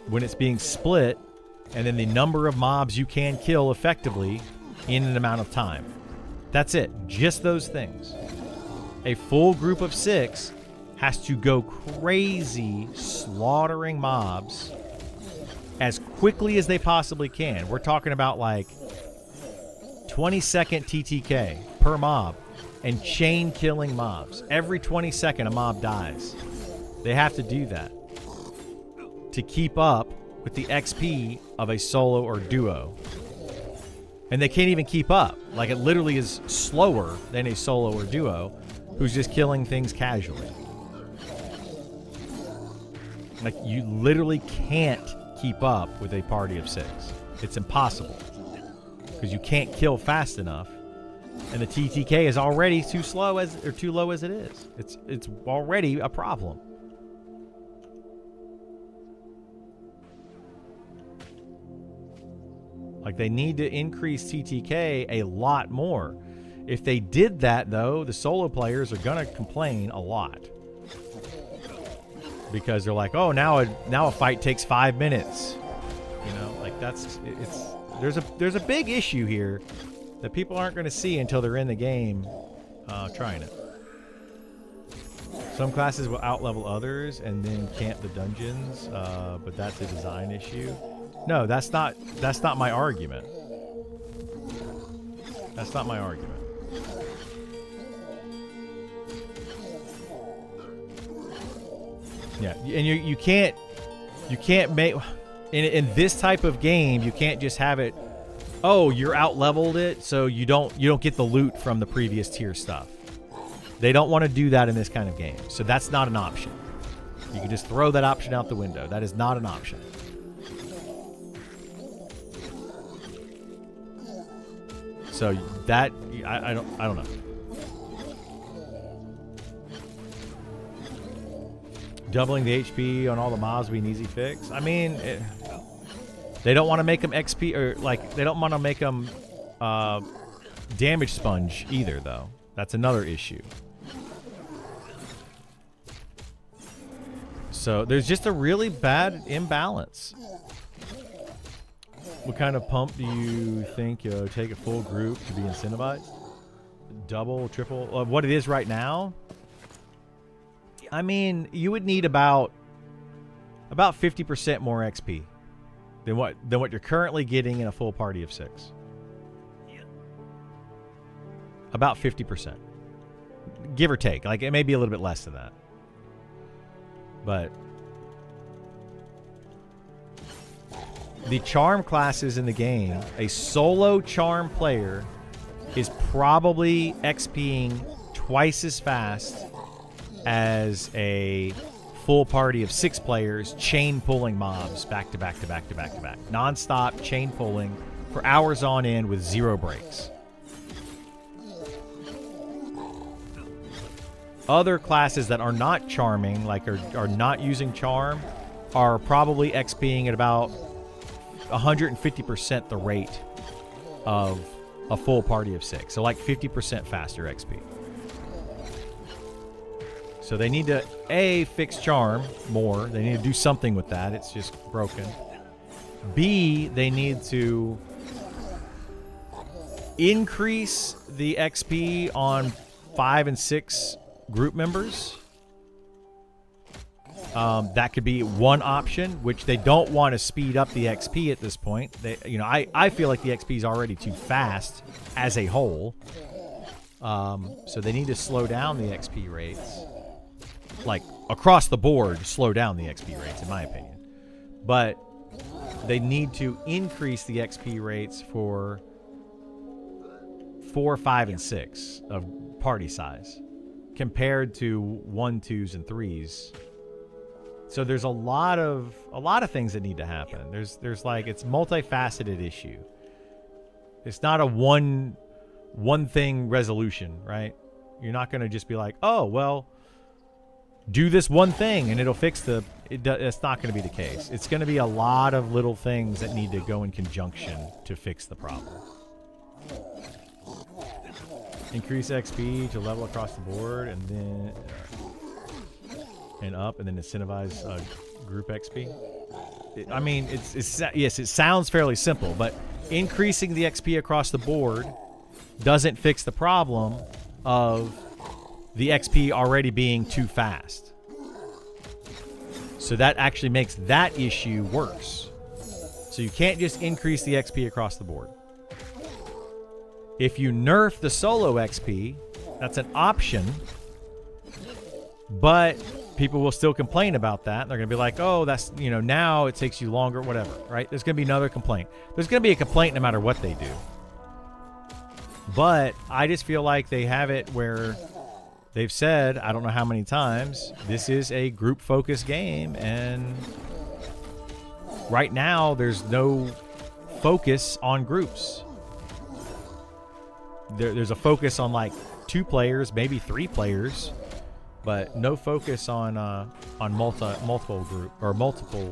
when it's being split, and then the number of mobs you can kill effectively in an amount of time. That's it. Just those things. A full group of 6 has to go crazy slaughtering mobs as quickly as they possibly can. We're talking about like 20-second TTK per mob and chain killing mobs. Every 20 seconds a mob dies. They have to do that to keep up with the XP of a solo or duo. And they can't even keep up. Like, it literally is slower than a solo or duo who's just killing things casually. Like, you literally can't keep up with a party of 6. It's impossible. Because you can't kill fast enough. And the TTK is already too low as it is. It's already a problem. Like, they need to increase TTK a lot more. If they did that, though, the solo players are going to complain a lot. Because they're like, oh, now a fight takes 5 minutes. You know, like there's a big issue here that people aren't going to see until they're in the game trying it. Some classes will outlevel others and then camp the dungeons, but that's a design issue. No, that's not my argument. That's not my argument. Yeah, and you can't make in this type of game, you can't just have it, oh, you're out leveled it, so you don't get the loot from the previous tier stuff. They don't want to do that in this kind of game. So that's not an option. You can just throw that option out the window. That is not an option. So that I don't know. Doubling the HP on all the mobs would be an easy fix. I mean, they don't want to make them XP, or like they don't want to make them damage sponge either, though. That's another issue. So there's just a really bad imbalance. What kind of pump do you think take a full group to be incentivized? Double, triple? What it is right now? I mean, you would need about 50% more XP. than what you're currently getting in a full party of 6. About 50%. Give or take. Like, it may be a little bit less than that. But the charm classes in the game, a solo charm player is probably XPing twice as fast as a full party of 6 players chain pulling mobs back to back to back to back to back. Non-stop chain pulling for hours on end with 0 breaks. Other classes that are not charming, like are not using charm, are probably XPing at about 150% the rate of a full party of 6. So like 50% faster XP. So they need to, A, fix charm more. They need to do something with that. It's just broken. B, they need to increase the XP on 5 and 6 group members. That could be one option, which they don't want to speed up the XP at this point. They, I feel like the XP is already too fast as a whole. So they need to slow down the XP rates. Like, across the board, slow down the XP rates, in my opinion. But they need to increase the XP rates for 4, 5, and 6 of party size compared to 1, 2s, and 3s. So there's a lot of things that need to happen. There's like, it's multifaceted issue. It's not a one thing resolution, right? You're not going to just be like, oh, well, do this one thing and it'll fix it's not going to be the case. It's going to be a lot of little things that need to go in conjunction to fix the problem. Increase XP to level across the board, and then and up, and then incentivize group XP. I mean, yes, it sounds fairly simple, but increasing the XP across the board doesn't fix the problem of the XP already being too fast. So that actually makes that issue worse. So you can't just increase the XP across the board. If you nerf the solo XP, that's an option, but people will still complain about that. They're going to be like, oh, that's, now it takes you longer, whatever, right? There's going to be another complaint. There's going to be a complaint no matter what they do. But I just feel like they have it where they've said, I don't know how many times, this is a group-focused game, and right now there's no focus on groups. There's a focus on like 2 players, maybe 3 players, but no focus on multiple group or multiple.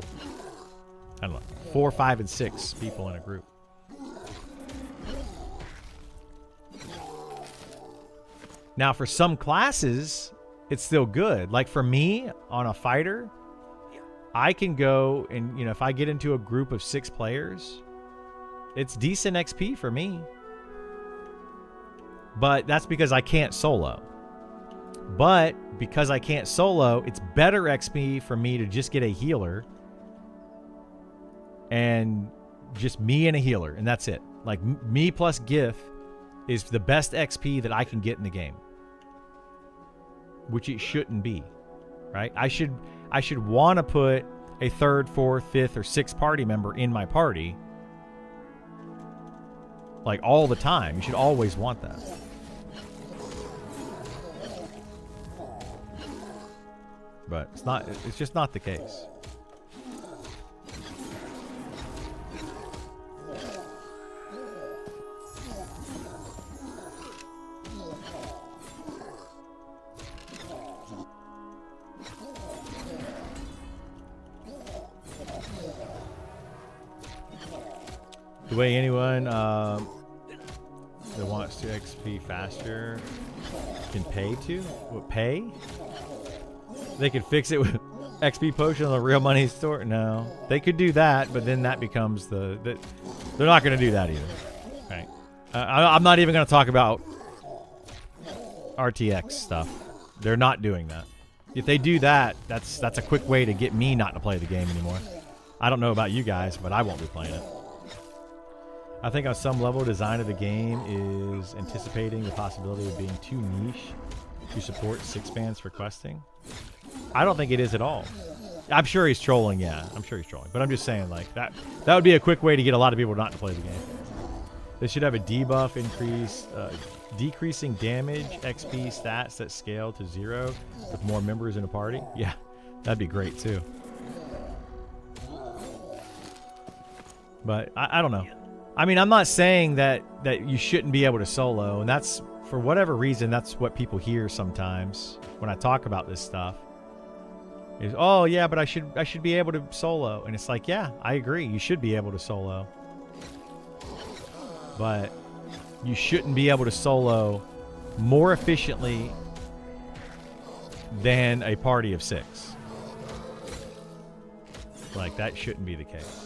I don't know, 4, 5, and 6 people in a group. Now, for some classes, it's still good. Like for me, on a fighter, I can go and if I get into a group of 6 players, it's decent XP for me. But that's because I can't solo. But because I can't solo, it's better XP for me to just get a healer. And just me and a healer. And that's it. Like me plus Gith is the best XP that I can get in the game. Which it shouldn't be. Right? I should want to put a 3rd, 4th, 5th, or 6th party member in my party. Like all the time. You should always want that. But it's just not the case. The way anyone that wants to XP faster can pay to? What, pay? They could fix it with XP potion on the real money store? No. They could do that, but then that becomes they're not going to do that either. Right? I'm not even going to talk about RTX stuff. They're not doing that. If they do that, that's a quick way to get me not to play the game anymore. I don't know about you guys, but I won't be playing it. I think on some level, design of the game is anticipating the possibility of being too niche to support 6-bans for questing. I don't think it is at all. I'm sure he's trolling, yeah. I'm sure he's trolling. But I'm just saying, like, that would be a quick way to get a lot of people not to play the game. They should have a debuff increase, decreasing damage, XP, stats that scale to 0 with more members in a party. Yeah, that'd be great, too. But I don't know. I mean, I'm not saying that you shouldn't be able to solo, and that's, for whatever reason, that's what people hear sometimes when I talk about this stuff. Is, oh yeah, but I should be able to solo. And it's like, yeah, I agree, you should be able to solo. But you shouldn't be able to solo more efficiently than a party of 6. Like, that shouldn't be the case.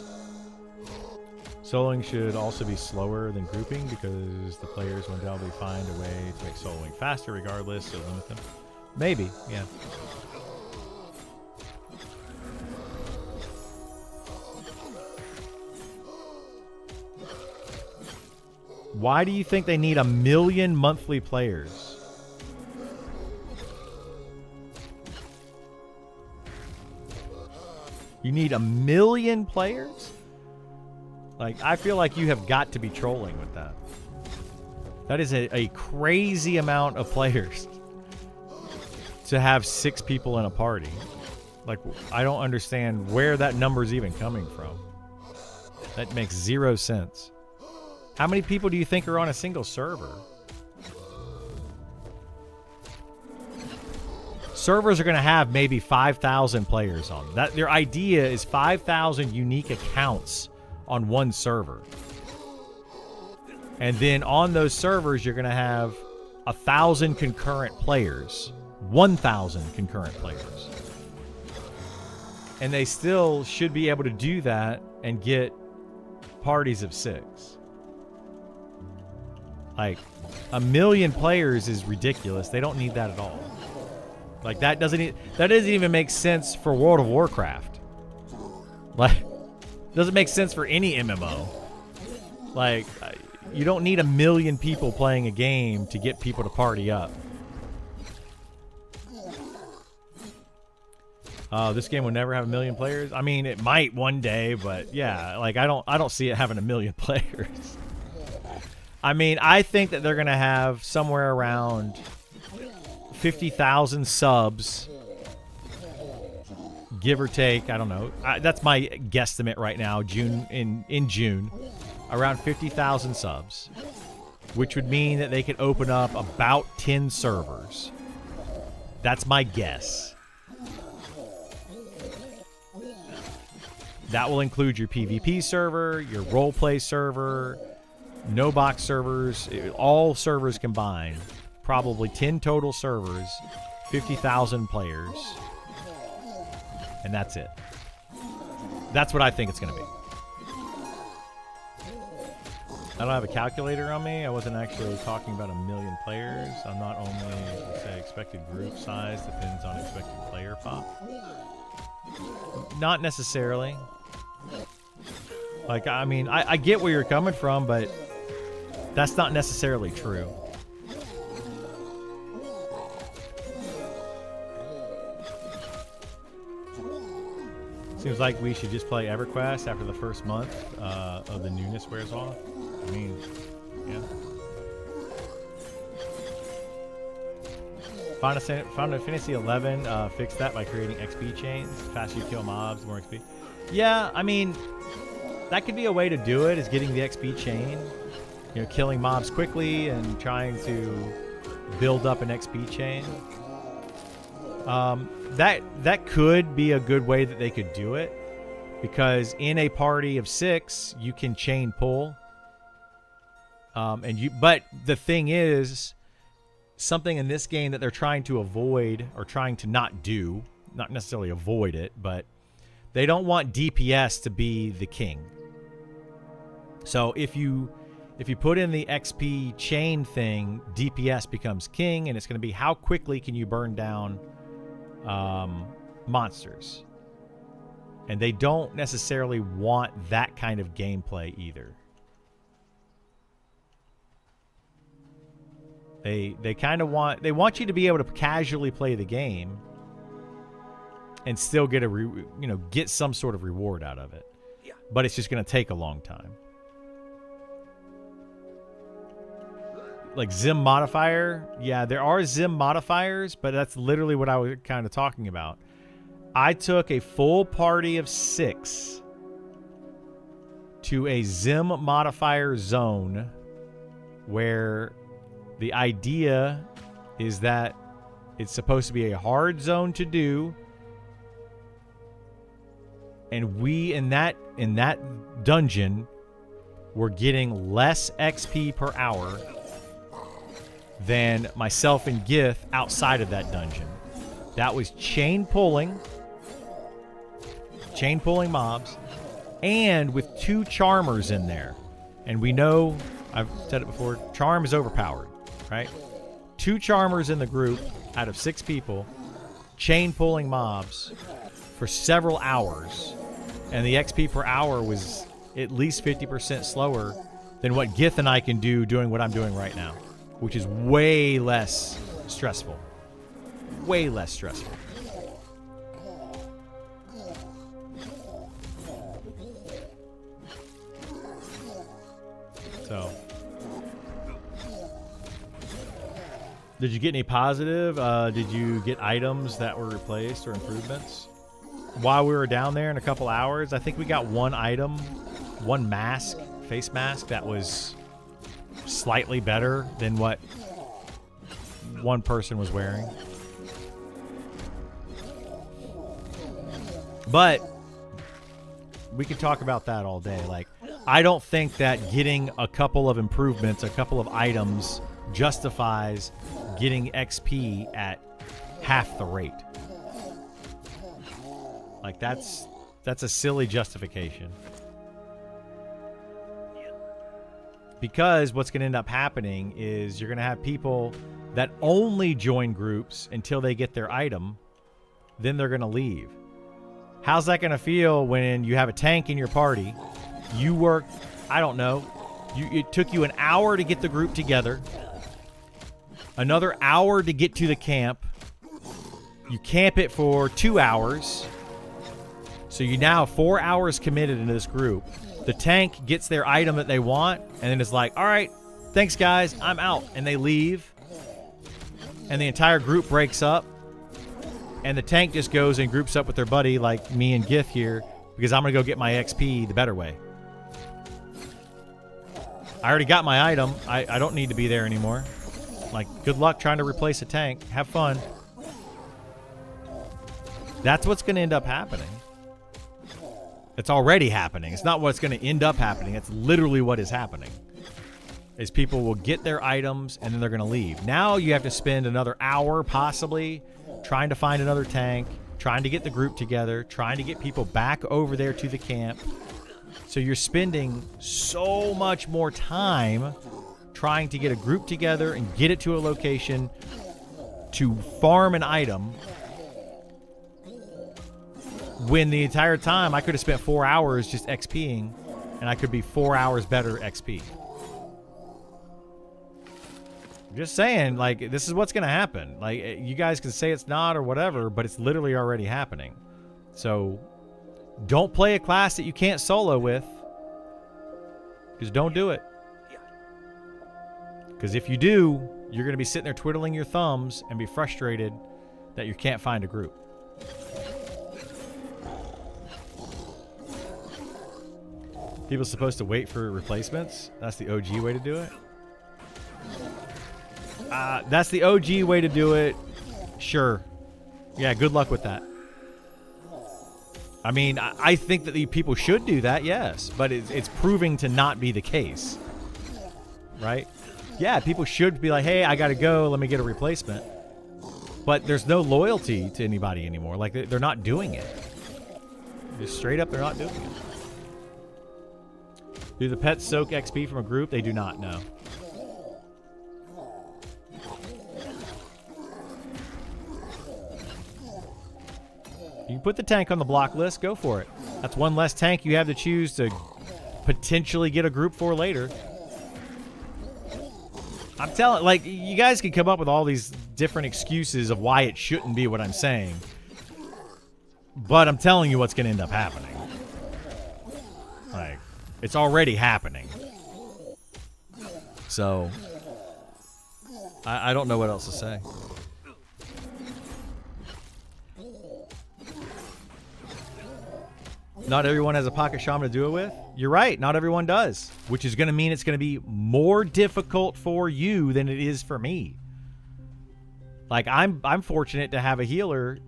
Soloing should also be slower than grouping because the players will undoubtedly find a way to make soloing faster regardless, so limit them. Maybe, yeah. Why do you think they need 1 million monthly players? You need 1 million players? Like, I feel like you have got to be trolling with that. That is a crazy amount of players to have 6 people in a party. Like, I don't understand where that number's even coming from. That makes 0 sense. How many people do you think are on a single server? Servers are going to have maybe 5,000 players on them. That, their idea is 5,000 unique accounts on one server. And then on those servers, you're going to have 1,000 concurrent players. 1,000 concurrent players. And they still should be able to do that and get parties of 6. Like, 1 million players is ridiculous. They don't need that at all. Like, that doesn't even make sense for World of Warcraft. Like, doesn't make sense for any MMO. Like, you don't need 1 million people playing a game to get people to party up. This game will never have 1 million players. I mean, it might one day, but yeah, like, I don't see it having 1 million players. I mean, I think that they're going to have somewhere around 50,000 subs, give or take. I don't know. That's my guesstimate right now, in June. Around 50,000 subs, which would mean that they could open up about 10 servers. That's my guess. That will include your PvP server, your roleplay server, no box servers, all servers combined. Probably 10 total servers, 50,000 players, and that's it. That's what I think it's going to be. I don't have a calculator on me. I wasn't actually talking about 1 million players. I'm not only, say, expected group size depends on expected player pop. Not necessarily. Like, I mean, I get where you're coming from, but that's not necessarily true. Seems like we should just play EverQuest after the first month of the newness wears off. I mean, yeah. Final Fantasy 11 fixed that by creating XP chains. The faster you kill mobs, the more XP. Yeah, I mean, that could be a way to do it, is getting the XP chain. You know, killing mobs quickly and trying to build up an XP chain. That could be a good way that they could do it, because in a party of 6, you can chain pull. But the thing is, something in this game that they're trying to avoid, or trying to not do, not necessarily avoid it, but they don't want DPS to be the king. So if you put in the XP chain thing, DPS becomes king, and it's going to be how quickly can you burn down monsters. And they don't necessarily want that kind of gameplay either. They kind of want you to be able to casually play the game and still get get some sort of reward out of it. Yeah. But it's just going to take a long time. Like Zim modifier, yeah, there are Zim modifiers, but that's literally what I was kind of talking about. I took a full party of 6 to a Zim modifier zone where the idea is that it's supposed to be a hard zone to do, and we in that dungeon were getting less XP per hour than myself and Gith outside of that dungeon. That was chain pulling mobs, and with 2 charmers in there. And we know, I've said it before, charm is overpowered, right? 2 charmers in the group out of 6 people, chain pulling mobs for several hours, and the XP per hour was at least 50% slower than what Gith and I can do doing what I'm doing right now, which is way less stressful. Way less stressful. So, did you get any positive? Did you get items that were replaced or improvements? While we were down there in a couple hours, I think we got one item, one mask, face mask, that was slightly better than what one person was wearing. But we could talk about that all day. Like, I don't think that getting a couple of improvements, a couple of items, justifies getting XP at half the rate. Like, that's a silly justification. Because what's going to end up happening is you're going to have people that only join groups until they get their item, then they're going to leave. How's that going to feel when you have a tank in your party? You work, I don't know, it took you an hour to get the group together, another hour to get to the camp. You camp it for 2 hours. So you now have 4 hours committed into this group. The tank gets their item that they want, and then it's like, all right, thanks guys, I'm out. And they leave. And the entire group breaks up. And the tank just goes and groups up with their buddy, like me and Gith here, because I'm going to go get my XP the better way. I already got my item. I don't need to be there anymore. Like, good luck trying to replace a tank. Have fun. That's what's going to end up happening. It's already happening. It's not what's going to end up happening. It's literally what is happening. Is people will get their items and then they're going to leave. Now you have to spend another hour possibly trying to find another tank, trying to get the group together, trying to get people back over there to the camp. So you're spending so much more time trying to get a group together and get it to a location to farm an item, when the entire time I could have spent 4 hours just XPing, and I could be 4 hours better XP. Just saying, like, this is what's going to happen. Like, you guys can say it's not or whatever, but it's literally already happening. So, don't play a class that you can't solo with. Just don't do it. Because if you do, you're going to be sitting there twiddling your thumbs and be frustrated that you can't find a group. People supposed to wait for replacements? That's the OG way to do it? That's the OG way to do it. Sure. Yeah, good luck with that. I mean, I think that the people should do that, yes. But it's proving to not be the case. Right? Yeah, people should be like, hey, I got to go. Let me get a replacement. But there's no loyalty to anybody anymore. Like, they're not doing it. Just straight up, they're not doing it. Do the pets soak XP from a group? They do not, no. You can put the tank on the block list. Go for it. That's one less tank you have to choose to potentially get a group for later. I'm telling, like, you guys can come up with all these different excuses of why it shouldn't be what I'm saying. But I'm telling you what's going to end up happening. Like, it's already happening. So, I don't know what else to say. Not everyone has a pocket shaman to do it with. You're right. Not everyone does, which is going to mean it's going to be more difficult for you than it is for me. Like I'm fortunate to have a healer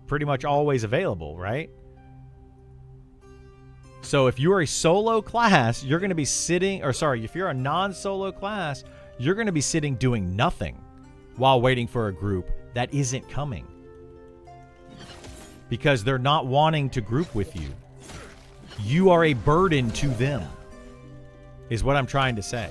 pretty much always available, right? So if you're a solo class, you're going to be sitting, or sorry, if you're a non-solo class, you're going to be sitting doing nothing while waiting for a group that isn't coming. Because they're not wanting to group with you. You are a burden to them, is what I'm trying to say.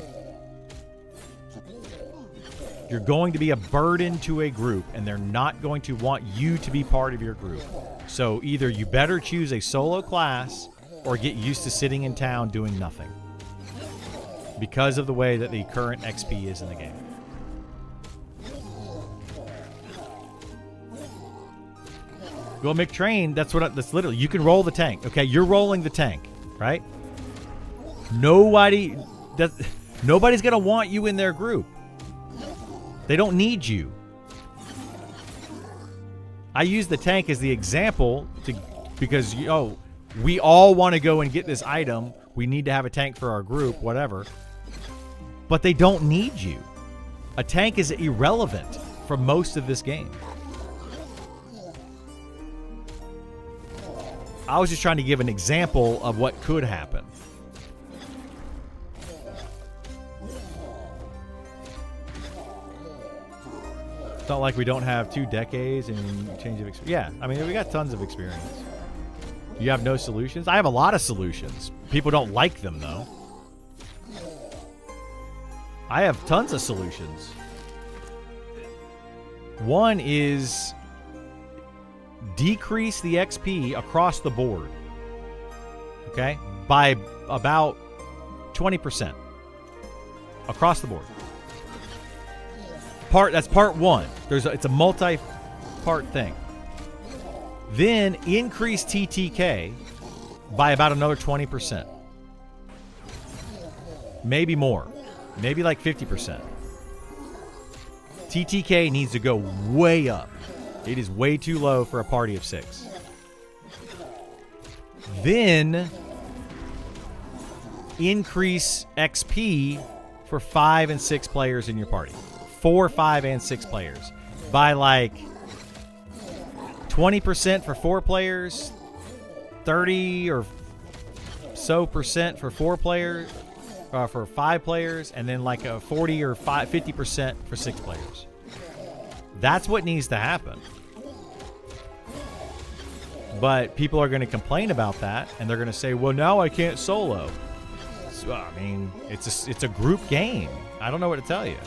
You're going to be a burden to a group, and they're not going to want you to be part of your group. So either you better choose a solo class or get used to sitting in town doing nothing. Because of the way that the current XP is in the game. Go McTrain, that's literally, you can roll the tank. Okay, you're rolling the tank, right? Nobody's gonna want you in their group. They don't need you. I use the tank as the example because we all want to go and get this item. We need to have a tank for our group, whatever. But they don't need you. A tank is irrelevant for most of this game. I was just trying to give an example of what could happen. It's not like we don't have 2 decades and change of experience. Yeah, I mean, we got tons of experience. You have no solutions? I have a lot of solutions. People don't like them, though. I have tons of solutions. One is decrease the XP across the board. Okay? By about 20%. Across the board. That's part one. It's a multi-part thing. Then increase TTK by about another 20%. Maybe more. Maybe like 50%. TTK needs to go way up. It is way too low for a party of 6. Then increase XP for 5 and 6 players in your party. 4, 5, and 6 players. By like 20% for 4 players, 30 or so percent for 4 players, for 5 players, and then like a 40 or 50% for 6 players. That's what needs to happen. But people are going to complain about that, and they're going to say, well, now I can't solo. So, I mean, it's a group game. I don't know what to tell you.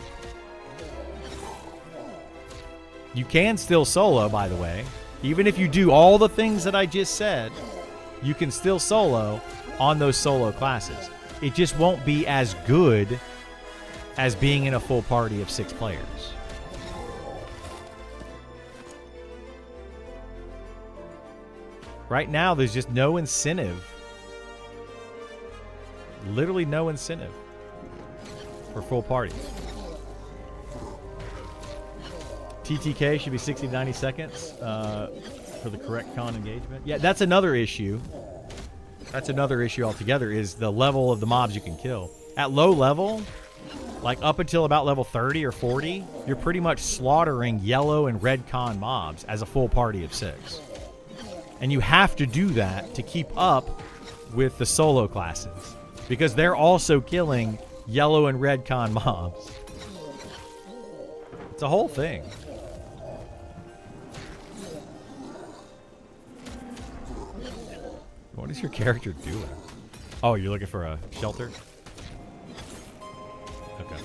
You can still solo, by the way. Even if you do all the things that I just said, you can still solo on those solo classes. It just won't be as good as being in a full party of 6 players. Right now, there's just no incentive. Literally no incentive for full parties. TTK should be 60 to 90 seconds for the correct con engagement. Yeah, that's another issue. That's another issue altogether, is the level of the mobs you can kill. At low level, like up until about level 30 or 40, you're pretty much slaughtering yellow and red con mobs as a full party of 6. And you have to do that to keep up with the solo classes, because they're also killing yellow and red con mobs. It's a whole thing. What is your character doing? Oh, you're looking for a shelter? Okay.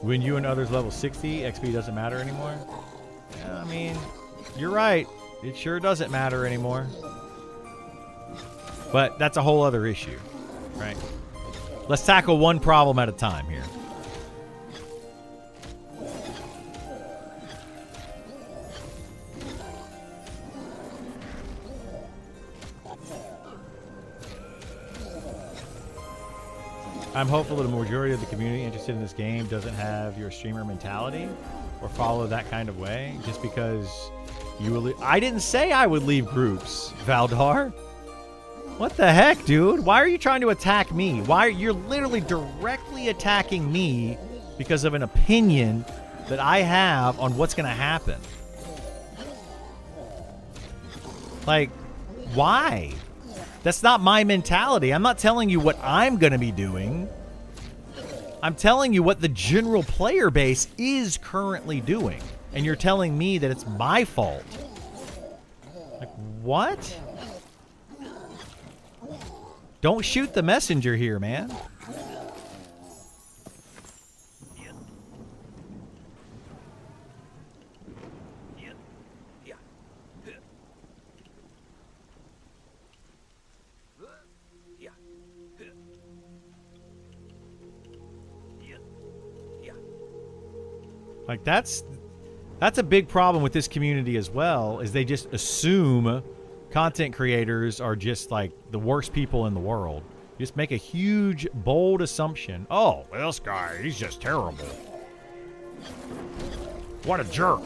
When you and others level 60, XP doesn't matter anymore? Yeah, I mean, You're right. It sure doesn't matter anymore. But that's a whole other issue, right? Let's tackle one problem at a time here. I'm hopeful that a majority of the community interested in this game doesn't have your streamer mentality or follow that kind of way just because you will. I didn't say I would leave groups, Valdar. What the heck, dude? Why are you trying to attack me? You're literally directly attacking me because of an opinion that I have on what's going to happen. Like, why? That's not my mentality. I'm not telling you what I'm going to be doing. I'm telling you what the general player base is currently doing. And you're telling me that it's my fault. Like, what? Don't shoot the messenger here, man. Like, that's a big problem with this community as well, is they just assume content creators are just like the worst people in the world. Just make a huge, bold assumption. Oh, this guy, he's just terrible. What a jerk.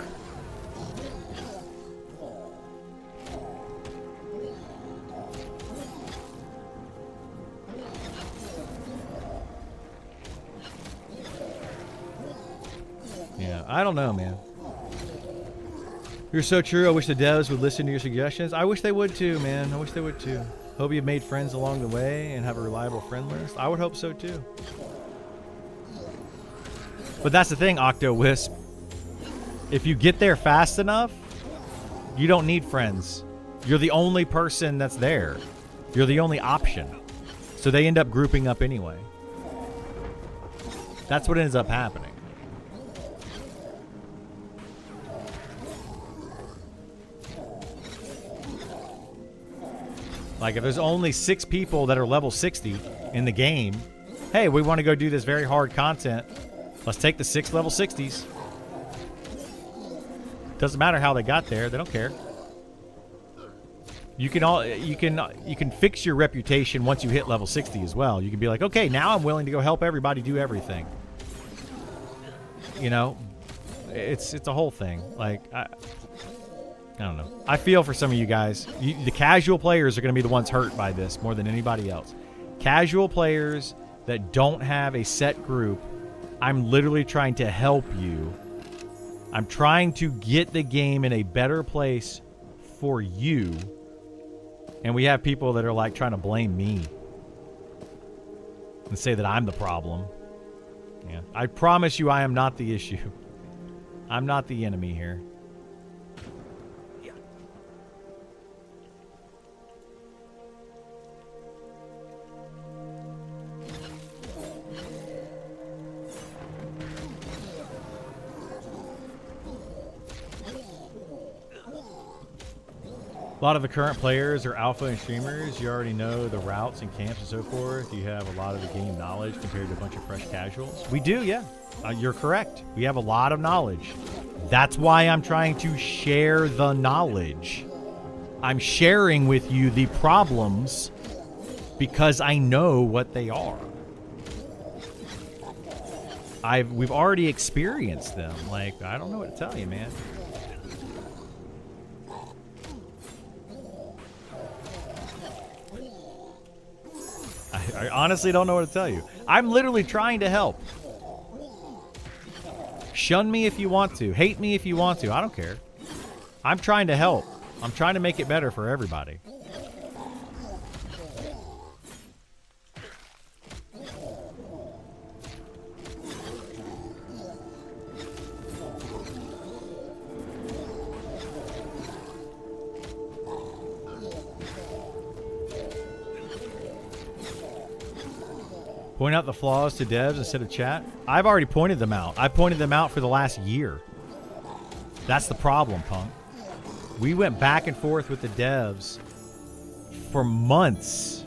Yeah, I don't know, man. You're so true. I wish the devs would listen to your suggestions. I wish they would too, man. I wish they would too. Hope you've made friends along the way and have a reliable friend list. I would hope so too. But that's the thing, Octo-Wisp. If you get there fast enough, you don't need friends. You're the only person that's there. You're the only option. So they end up grouping up anyway. That's what ends up happening. Like, if there's only 6 people that are level 60 in the game, hey, we want to go do this very hard content. Let's take the 6 level 60s. Doesn't matter how they got there. They don't care. You can fix your reputation once you hit level 60 as well. You can be like, okay, now I'm willing to go help everybody do everything. You know, it's a whole thing. Like, I don't know. I feel for some of you guys. The casual players are going to be the ones hurt by this more than anybody else. Casual players that don't have a set group, I'm literally trying to help you. I'm trying to get the game in a better place for you. And we have people that are like trying to blame me and say that I'm the problem. Yeah. I promise you I am not the issue. I'm not the enemy here. A lot of the current players are alpha and streamers. You already know the routes and camps and so forth. You have a lot of the game knowledge compared to a bunch of fresh casuals. We do, yeah. You're correct. We have a lot of knowledge. That's why I'm trying to share the knowledge. I'm sharing with you the problems because I know what they are. We've already experienced them. Like, I don't know what to tell you, man. I honestly don't know what to tell you. I'm literally trying to help. Shun me if you want to. Hate me if you want to. I don't care. I'm trying to help. I'm trying to make it better for everybody. Point out the flaws to devs instead of chat. I've already pointed them out. I pointed them out for the last year. That's the problem, punk. We went back and forth with the devs for months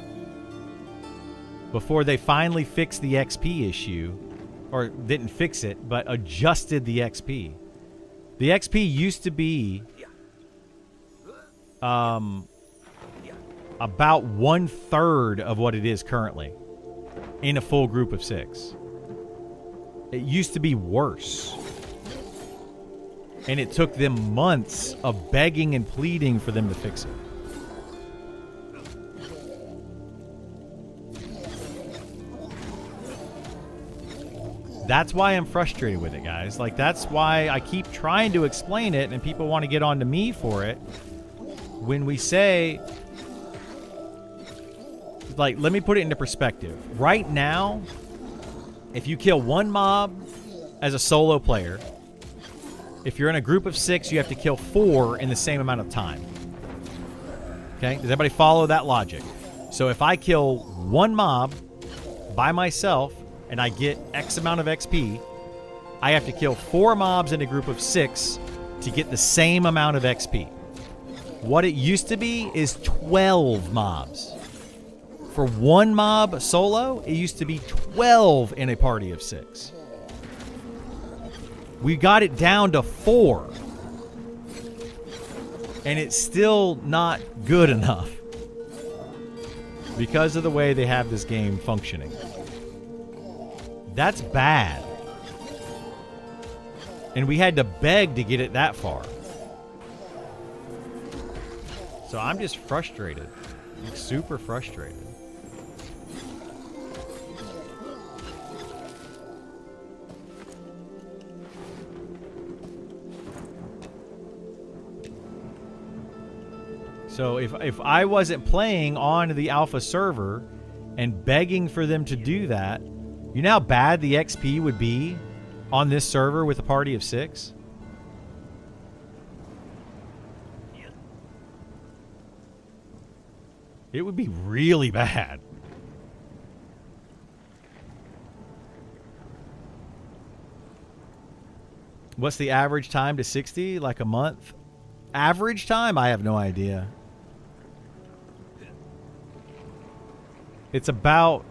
before they finally fixed the XP issue. Or didn't fix it, but adjusted the XP. The XP used to be about 1/3 of what it is currently in a full group of 6. It used to be worse. And it took them months of begging and pleading for them to fix it. That's why I'm frustrated with it, guys. Like, that's why I keep trying to explain it, and people want to get on to me for it. When we say... Like, let me put it into perspective. Right now, if you kill one mob as a solo player, if you're in a group of 6, you have to kill 4 in the same amount of time. Okay? Does everybody follow that logic? So if I kill one mob by myself, and I get X amount of XP, I have to kill 4 mobs in a group of 6 to get the same amount of XP. What it used to be is 12 mobs. For one mob solo, it used to be 12 in a party of 6. We got it down to 4. And it's still not good enough because of the way they have this game functioning. That's bad. And we had to beg to get it that far. So I'm just frustrated. I'm super frustrated. So if I wasn't playing on the alpha server and begging for them to do that, you know how bad the XP would be on this server with a party of 6? It would be really bad. What's the average time to 60? Like a month? Average time? I have no idea. It's about...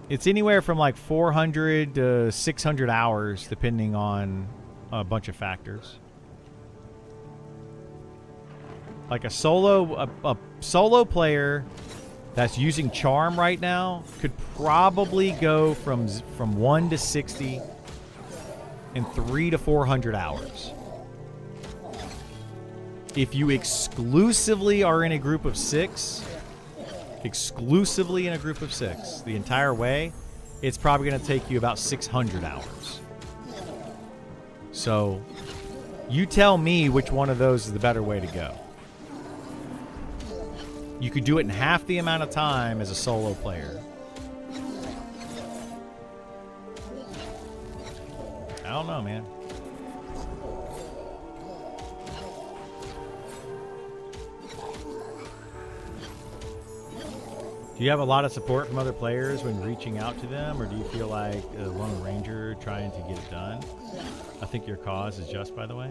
It's anywhere from like 400 to 600 hours, depending on a bunch of factors. Like a solo player that's using charm right now could probably go from 1 to 60 in 300 to 400 hours. If you exclusively are in a group of 6, exclusively in a group of 6 the entire way, it's probably going to take you about 600 hours. So you tell me which one of those is the better way to go. You could do it in half the amount of time as a solo player. I don't know, man. Do you have a lot of support from other players when reaching out to them, or do you feel like a lone ranger trying to get it done? I think your cause is just, by the way.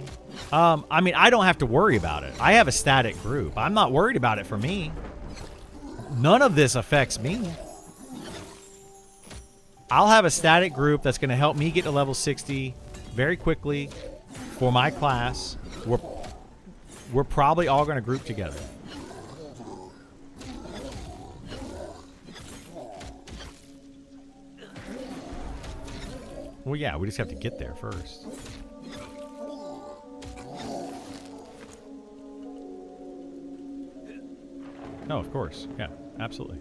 I mean, I don't have to worry about it. I have a static group. I'm not worried about it for me. None of this affects me. I'll have a static group that's going to help me get to level 60 very quickly for my class. We're probably all going to group together. Well, yeah, we just have to get there first. No, of course. Yeah, absolutely.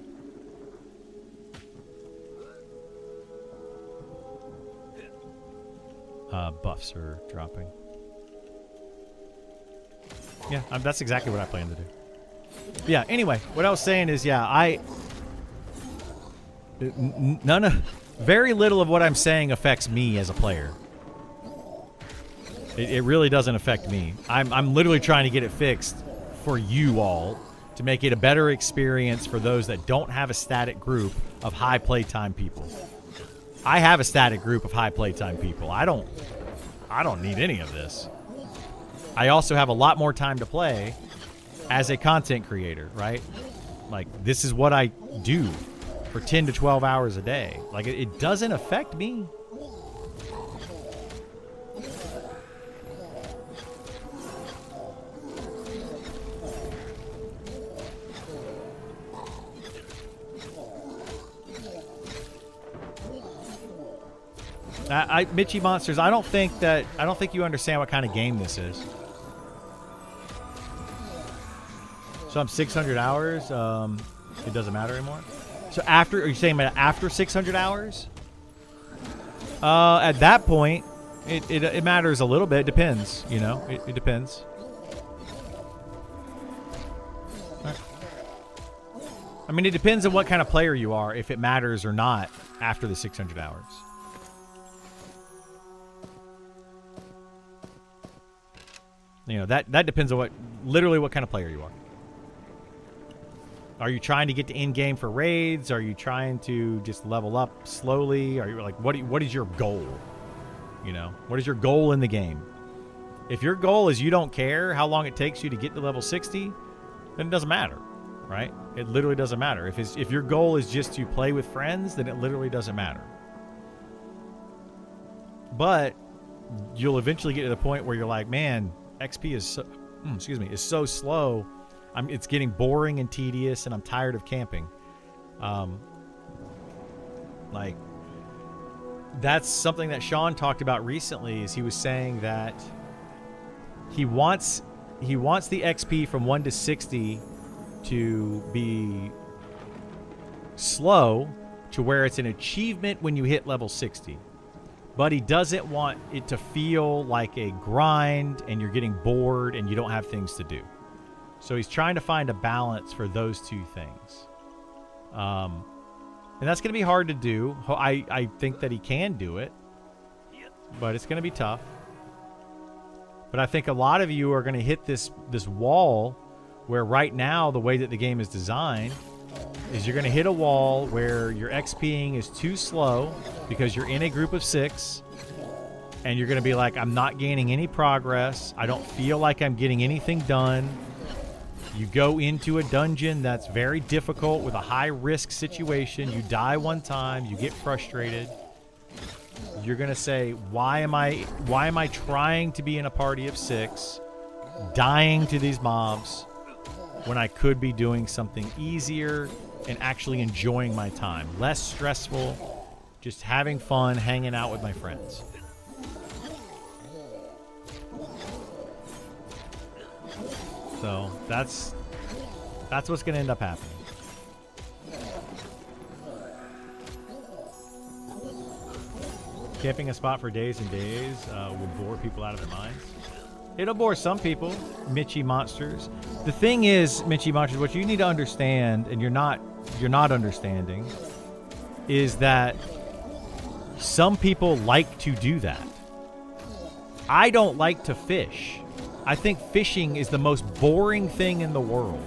Buffs are dropping. Yeah, that's exactly what I plan to do. Yeah, anyway, what I was saying is, yeah, very little of what I'm saying affects me as a player. It really doesn't affect me. I'm literally trying to get it fixed for you all to make it a better experience for those that don't have a static group of high playtime people. I have a static group of high playtime people. I don't need any of this. I also have a lot more time to play as a content creator, right? Like, this is what I do for 10 to 12 hours a day. Like, it doesn't affect me. Mitchy Monsters, I don't think you understand what kind of game this is. So I'm 600 hours. It doesn't matter anymore. So are you saying after 600 hours? At that point, it matters a little bit. It depends, you know. It depends. Right. I mean, it depends on what kind of player you are, if it matters or not after the 600 hours. You know, that depends on literally what kind of player you are. Are you trying to get to end game for raids? Are you trying to just level up slowly? Are you like, what is your goal? You know, what is your goal in the game? If your goal is you don't care how long it takes you to get to level 60, then it doesn't matter, right? It literally doesn't matter. If your goal is just to play with friends, then it literally doesn't matter. But you'll eventually get to the point where you're like, man, XP is so slow. It's getting boring and tedious, and I'm tired of camping. Like, that's something that Sean talked about recently. Is he was saying that he wants the XP from 1 to 60 to be slow to where it's an achievement when you hit level 60. But he doesn't want it to feel like a grind and you're getting bored and you don't have things to do. So he's trying to find a balance for those two things. And that's going to be hard to do. I think that he can do it, but it's going to be tough. But I think a lot of you are going to hit this wall where right now the way that the game is designed is you're going to hit a wall where your XPing is too slow because you're in a group of 6, and you're going to be like, I'm not gaining any progress. I don't feel like I'm getting anything done. You go into a dungeon that's very difficult with a high-risk situation. You die one time. You get frustrated. You're going to say, why am I trying to be in a party of 6, dying to these mobs, when I could be doing something easier and actually enjoying my time? Less stressful, just having fun, hanging out with my friends. So that's what's going to end up happening. Camping a spot for days and days will bore people out of their minds. It'll bore some people, Mitchy Monsters. The thing is, Mitchy Monsters, what you need to understand, and you're not understanding, is that some people like to do that. I don't like to fish. I think fishing is the most boring thing in the world.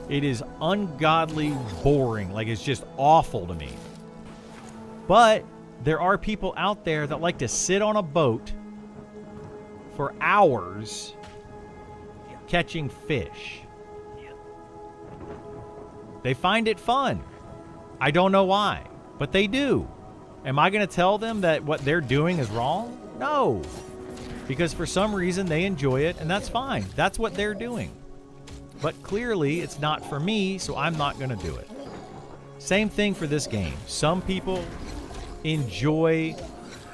It is ungodly boring. Like, it's just awful to me. But there are people out there that like to sit on a boat for hours catching fish. They find it fun. I don't know why, but they do. Am I going to tell them that what they're doing is wrong? No. Because for some reason they enjoy it, and that's fine. That's what they're doing. But clearly it's not for me, so I'm not going to do it. Same thing for this game. Some people enjoy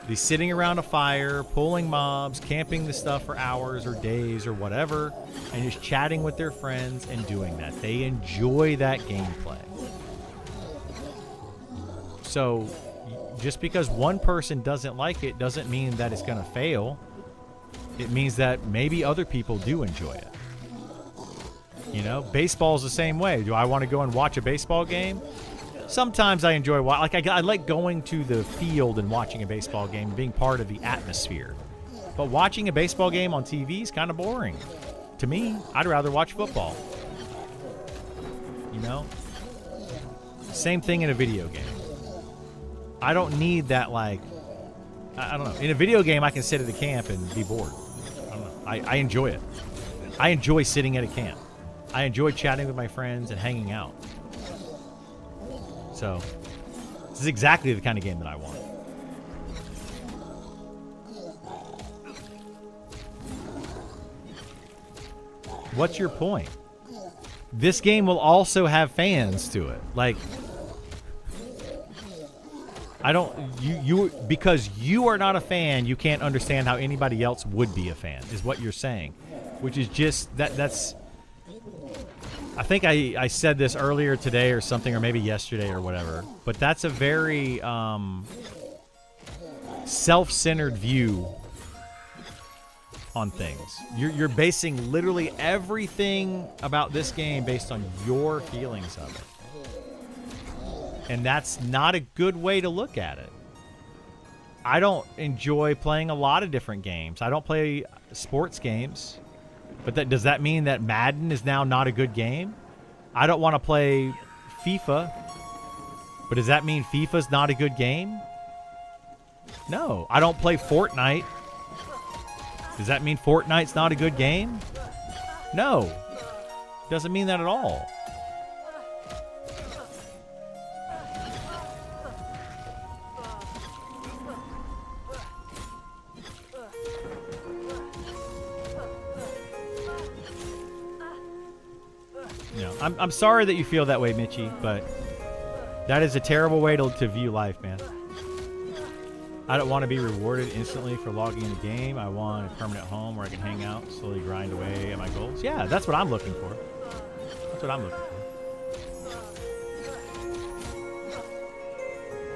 the sitting around a fire, pulling mobs, camping the stuff for hours or days or whatever, and just chatting with their friends and doing that. They enjoy that gameplay. So just because one person doesn't like it doesn't mean that it's going to fail. It means that maybe other people do enjoy it. You know, baseball's the same way. Do I want to go and watch a baseball game? Sometimes I enjoy, I like going to the field and watching a baseball game, being part of the atmosphere. But watching a baseball game on TV is kind of boring. To me, I'd rather watch football. You know? Same thing in a video game. I don't need that, like, I don't know. In a video game, I can sit at a camp and be bored. I don't know. I enjoy it. I enjoy sitting at a camp. I enjoy chatting with my friends and hanging out. So, this is exactly the kind of game that I want. What's your point? This game will also have fans to it. Like, I don't, because you are not a fan, you can't understand how anybody else would be a fan, is what you're saying. Which is just, that's, I think I said this earlier today or something, or maybe yesterday or whatever, but that's a very self-centered view on things. You're basing literally everything about this game based on your feelings of it. And that's not a good way to look at it. I don't enjoy playing a lot of different games. I don't play sports games. But does that mean that Madden is now not a good game? I don't want to play FIFA. But does that mean FIFA's not a good game? No. I don't play Fortnite. Does that mean Fortnite's not a good game? No. Doesn't mean that at all. I'm sorry that you feel that way, Mitchie, but that is a terrible way to view life, man. I don't want to be rewarded instantly for logging in a game. I want a permanent home where I can hang out, slowly grind away at my goals. Yeah, that's what I'm looking for. That's what I'm looking for.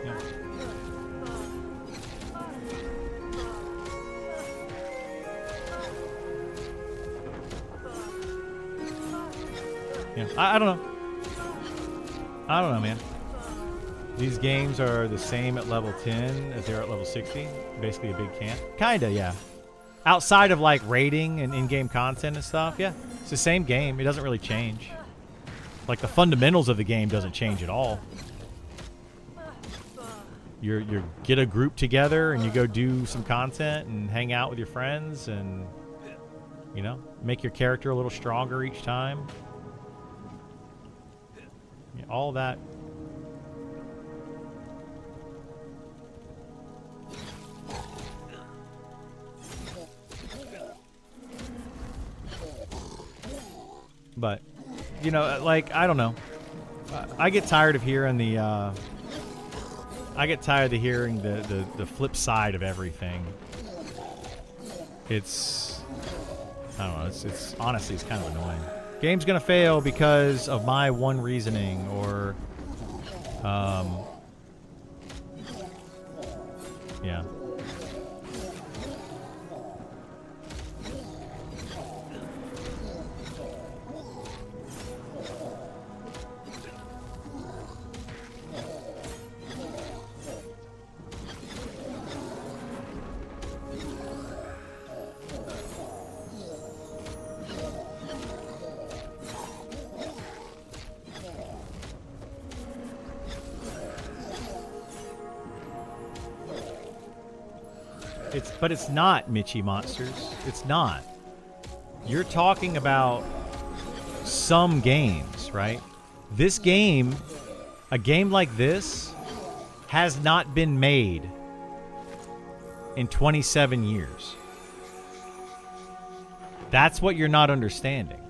Yeah. Yeah, I don't know. I don't know, man. These games are the same at level 10 as they are at level 60. Basically a big camp. Kinda, yeah. Outside of like raiding and in-game content and stuff, yeah. It's the same game. It doesn't really change. Like the fundamentals of the game doesn't change at all. You get a group together and you go do some content and hang out with your friends and, you know, make your character a little stronger each time. Yeah, all that. But, you know, like, I don't know. I get tired of hearing the, I get tired of hearing the flip side of everything. It's, I don't know, it's honestly, it's kind of annoying. Game's gonna fail because of my one reasoning, or, yeah. But it's not, Mitchie Monsters. It's not. You're talking about some games, right? This game, a game like this, has not been made in 27 years. That's what you're not understanding.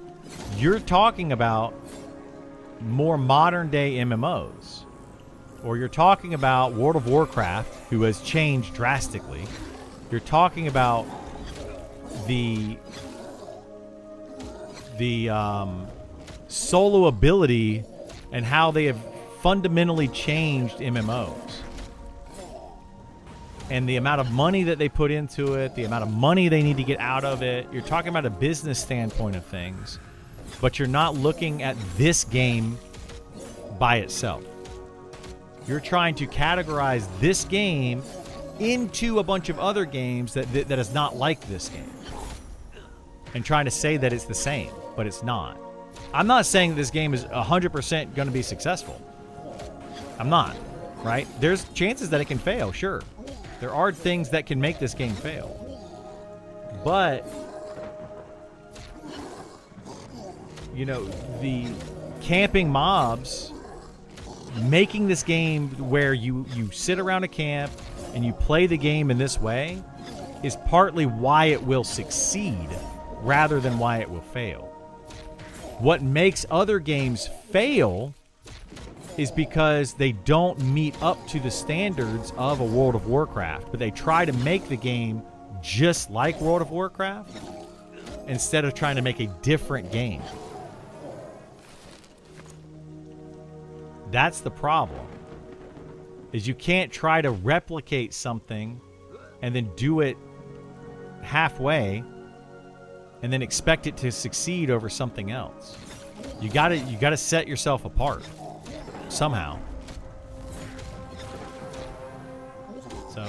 You're talking about more modern day MMOs. Or you're talking about World of Warcraft, who has changed drastically. You're talking about the solo ability and how they have fundamentally changed MMOs. And the amount of money that they put into it, the amount of money they need to get out of it. You're talking about a business standpoint of things, but you're not looking at this game by itself. You're trying to categorize this game into a bunch of other games that is not like this game, and trying to say that it's the same, but it's not. I'm not saying that this game is 100% going to be successful. I'm not, right? There's chances that it can fail, sure. There are things that can make this game fail. But you know, the camping mobs, making this game where you sit around a camp and you play the game in this way is partly why it will succeed rather than why it will fail. What makes other games fail is because they don't meet up to the standards of a World of Warcraft, but they try to make the game just like World of Warcraft instead of trying to make a different game. That's the problem. Is you can't try to replicate something and then do it halfway and then expect it to succeed over something else. You gotta set yourself apart somehow. So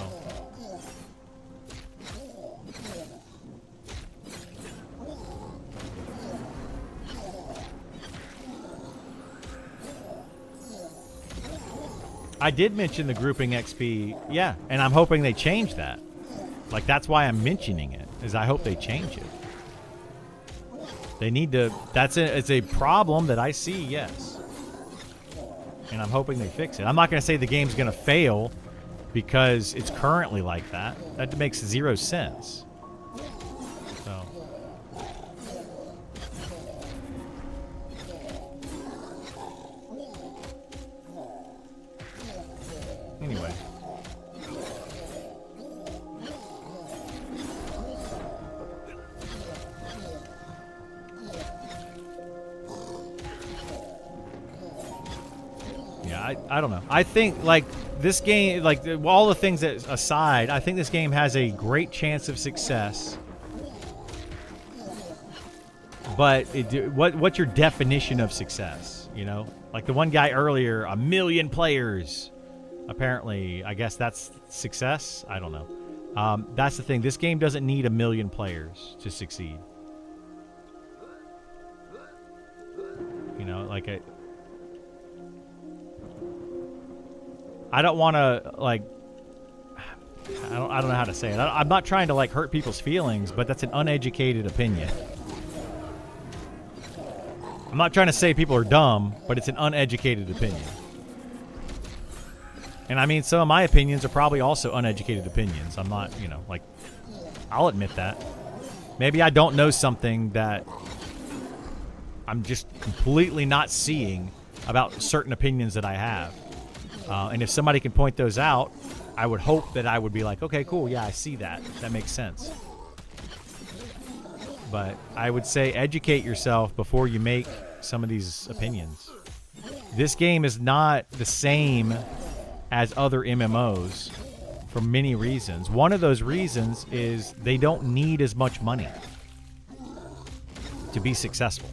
I did mention the grouping XP, yeah, and I'm hoping they change that. Like, that's why I'm mentioning it, is I hope they change it. They need to, it's a problem that I see, yes. And I'm hoping they fix it. I'm not going to say the game's going to fail because it's currently like that. That makes zero sense. So. Anyway. Yeah, I don't know. I think, like, this game, like, all the things that aside, I think this game has a great chance of success. But what's your definition of success, you know? Like the one guy earlier, 1 million players. Apparently, I guess that's success. I don't know. That's the thing. This game doesn't need 1 million players to succeed. You know, like I don't want to, like, I don't know how to say it. I'm not trying to, like, hurt people's feelings, but that's an uneducated opinion. I'm not trying to say people are dumb, but it's an uneducated opinion. And I mean, some of my opinions are probably also uneducated opinions. I'm not, you know, like, I'll admit that. Maybe I don't know something that I'm just completely not seeing about certain opinions that I have. And if somebody can point those out, I would hope that I would be like, okay, cool, yeah, I see that. That makes sense. But I would say educate yourself before you make some of these opinions. This game is not the same as other MMOs for many reasons. One of those reasons is they don't need as much money to be successful.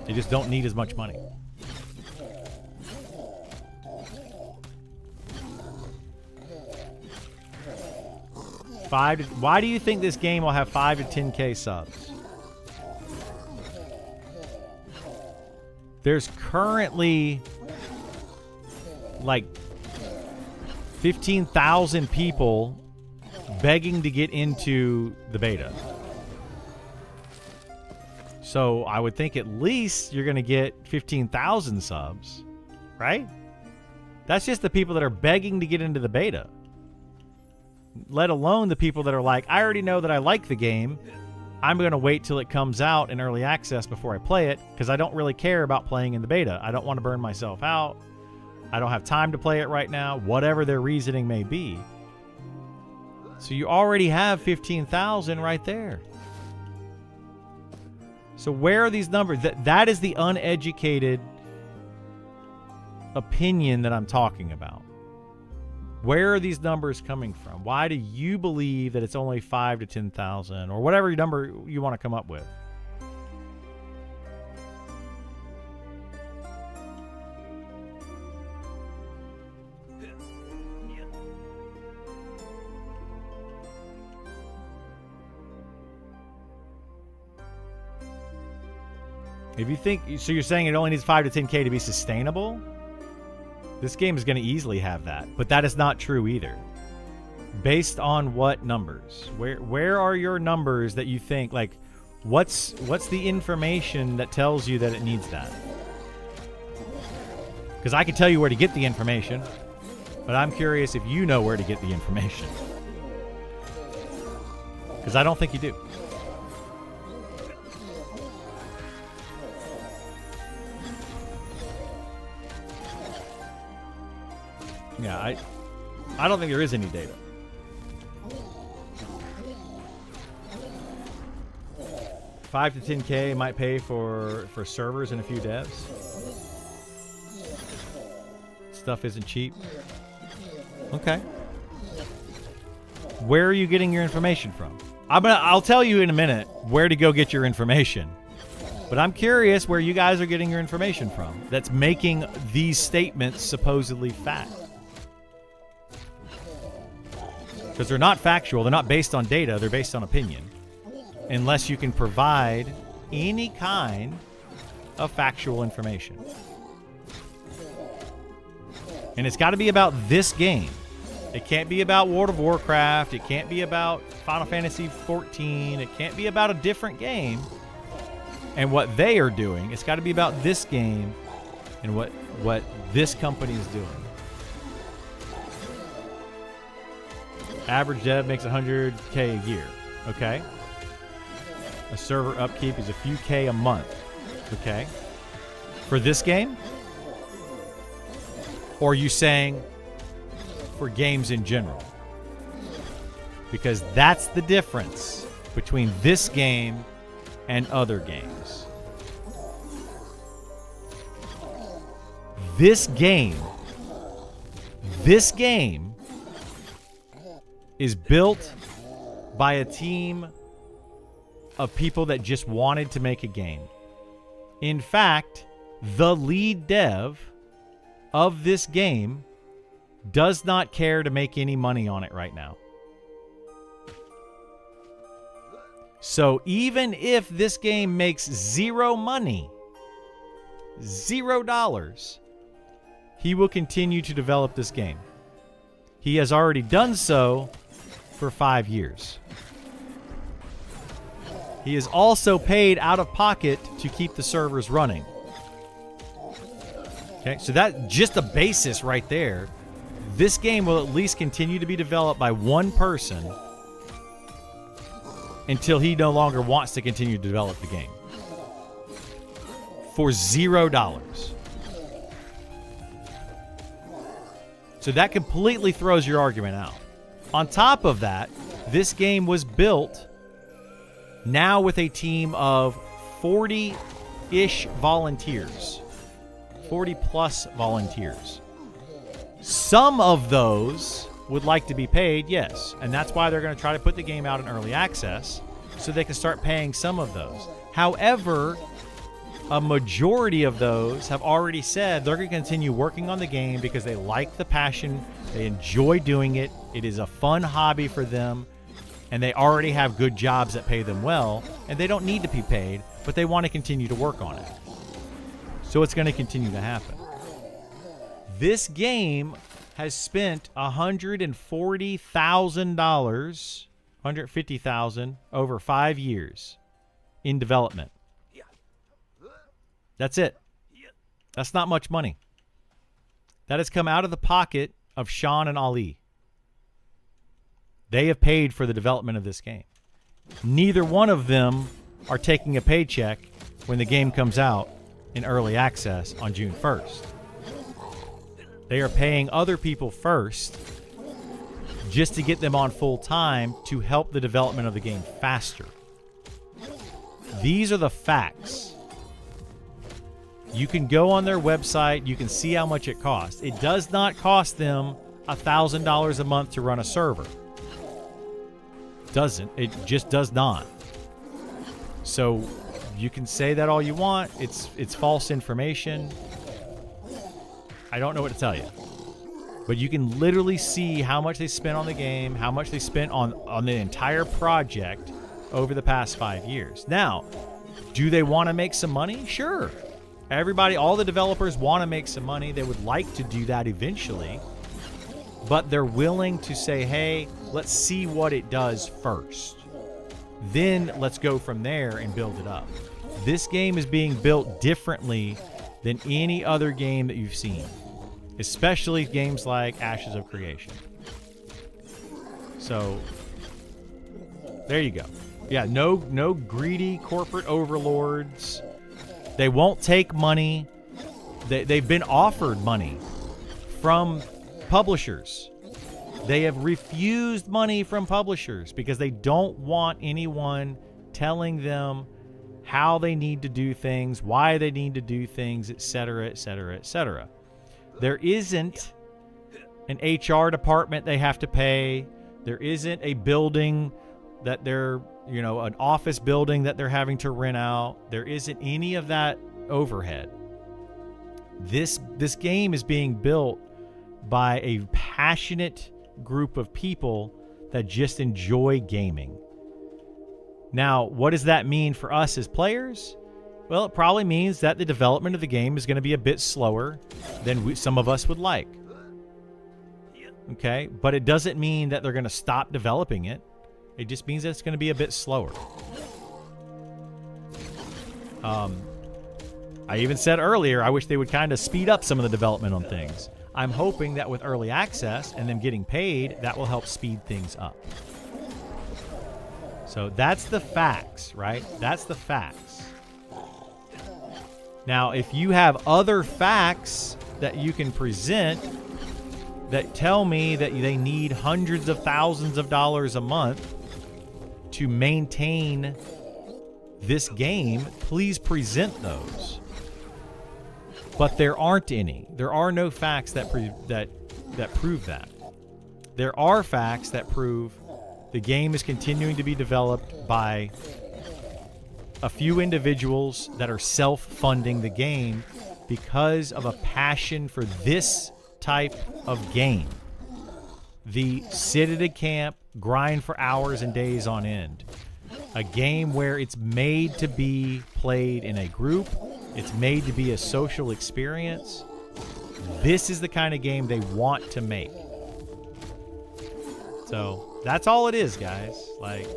They just don't need as much money. Why do you think this game will have 5 to 10K subs? There's currently like 15,000 people begging to get into the beta. So I would think at least you're going to get 15,000 subs, right? That's just the people that are begging to get into the beta. Let alone the people that are like, I already know that I like the game. I'm going to wait till it comes out in early access before I play it because I don't really care about playing in the beta. I don't want to burn myself out. I don't have time to play it right now, whatever their reasoning may be. So you already have 15,000 right there. So where are these numbers? That is the uneducated opinion that I'm talking about. Where are these numbers coming from? Why do you believe that it's only 5 to 10,000 or whatever number you want to come up with? If you think, so you're saying it only needs 5 to 10K to be sustainable? This game is going to easily have that, but that is not true either. Based on what numbers? Where are your numbers that you think, like, What's the information that tells you that it needs that? Because I can tell you where to get the information, but I'm curious if you know where to get the information. Because I don't think you do. Yeah, I don't think there is any data. $5 to $10K might pay for servers and a few devs. Stuff isn't cheap. Okay. Where are you getting your information from? I'll tell you in a minute where to go get your information. But I'm curious where you guys are getting your information from that's making these statements supposedly fact. Because they're not factual, they're not based on data, they're based on opinion. Unless you can provide any kind of factual information. And it's got to be about this game. It can't be about World of Warcraft. It can't be about Final Fantasy XIV. It can't be about a different game and what they are doing. It's got to be about this game and what this company is doing. Average dev makes $100K a year. Okay. A server upkeep is a few K a month. Okay. For this game? Or are you saying for games in general? Because that's the difference between this game and other games. This game is built by a team of people that just wanted to make a game. In fact, the lead dev of this game does not care to make any money on it right now. So even if this game makes zero money, $0, he will continue to develop this game. He has already done so for 5 years. He is also paid out of pocket to keep the servers running. Okay, so that's just a basis right there. This game will at least continue to be developed by one person until he no longer wants to continue to develop the game. For $0. So that completely throws your argument out. On top of that, this game was built now with a team of 40-ish volunteers. 40 plus volunteers. Some of those would like to be paid, yes. And that's why they're going to try to put the game out in early access so they can start paying some of those. However, a majority of those have already said they're going to continue working on the game because they like the passion, they enjoy doing it, it is a fun hobby for them, and they already have good jobs that pay them well, and they don't need to be paid, but they want to continue to work on it. So it's going to continue to happen. This game has spent $140,000, $150,000 over 5 years in development. That's it. That's not much money. That has come out of the pocket of Sean and Ali. They have paid for the development of this game. Neither one of them are taking a paycheck when the game comes out in early access on June 1st. They are paying other people first just to get them on full time to help the development of the game faster. These are the facts. You can go on their website. You can see how much it costs. It does not cost them $1,000 a month to run a server. Doesn't. It just does not. So you can say that all you want. It's false information. I don't know what to tell you. But you can literally see how much they spent on the game, how much they spent on the entire project over the past 5 years. Now, do they want to make some money? Sure. Everybody, all the developers want to make some money. They would like to do that eventually. But they're willing to say, hey, let's see what it does first. Then let's go from there and build it up. This game is being built differently than any other game that you've seen, especially games like Ashes of Creation. So there you go. Yeah, no greedy corporate overlords. They won't take money. They've been offered money from publishers. They have refused money from publishers because they don't want anyone telling them how they need to do things, why they need to do things, etc., etc., etc. There isn't an HR department they have to pay. There isn't a building that they're, an office building that they're having to rent out. There isn't any of that overhead. This game is being built by a passionate group of people that just enjoy gaming. Now, what does that mean for us as players? Well, it probably means that the development of the game is going to be a bit slower than some of us would like. Okay, but it doesn't mean that they're going to stop developing it. It just means that it's going to be a bit slower. I even said earlier, I wish they would kind of speed up some of the development on things. I'm hoping that with early access and them getting paid, that will help speed things up. So that's the facts, right? That's the facts. Now, if you have other facts that you can present that tell me that they need hundreds of thousands of dollars a month to maintain this game, please present those. But there aren't any. There are no facts that prove that. There are facts that prove the game is continuing to be developed by a few individuals that are self-funding the game because of a passion for this type of game. The sit at a camp, grind for hours and days on end. A game where it's made to be played in a group. It's made to be a social experience. This is the kind of game they want to make. So that's all it is, guys. Like,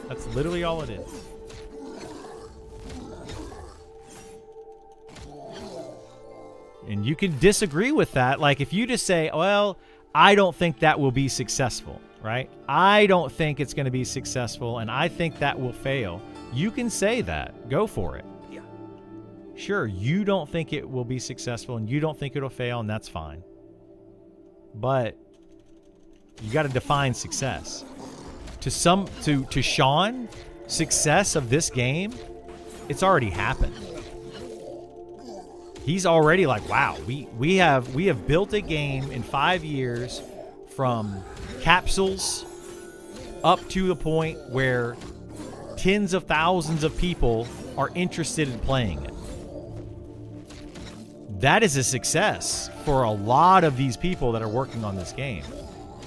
that's literally all it is. And you can disagree with that. Like, if you just say, well, I don't think that will be successful, right? I don't think it's going to be successful, and I think that will fail. You can say that. Go for it. Yeah. Sure, you don't think it will be successful, and you don't think it'll fail, and that's fine. But you got to define success. To Sean, success of this game, it's already happened. He's already like, wow, we have built a game in 5 years from capsules up to the point where tens of thousands of people are interested in playing it. That is a success for a lot of these people that are working on this game.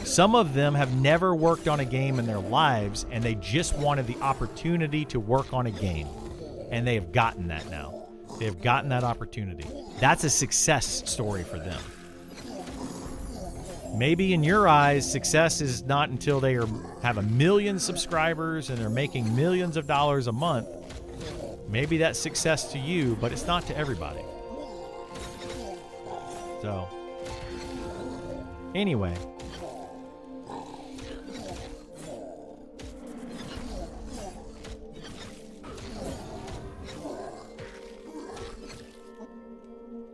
Some of them have never worked on a game in their lives, and they just wanted the opportunity to work on a game. And they have gotten that now. They have gotten that opportunity. That's a success story for them. Maybe in your eyes, success is not until they have 1 million subscribers and they're making millions of dollars a month. Maybe that's success to you, but it's not to everybody. So, anyway.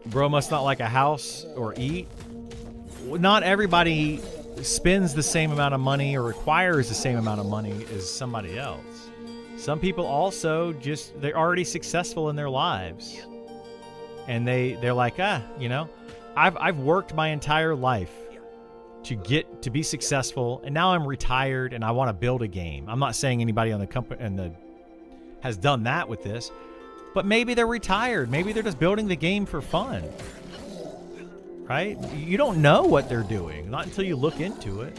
Bro must not like a house or eat. Not everybody spends the same amount of money or requires the same amount of money as somebody else. Some people also they're already successful in their lives. And they're like, I've worked my entire life to be successful, and now I'm retired and I want to build a game. I'm not saying anybody on the company has done that with this. But maybe they're retired. Maybe they're just building the game for fun. Right? You don't know what they're doing. Not until you look into it.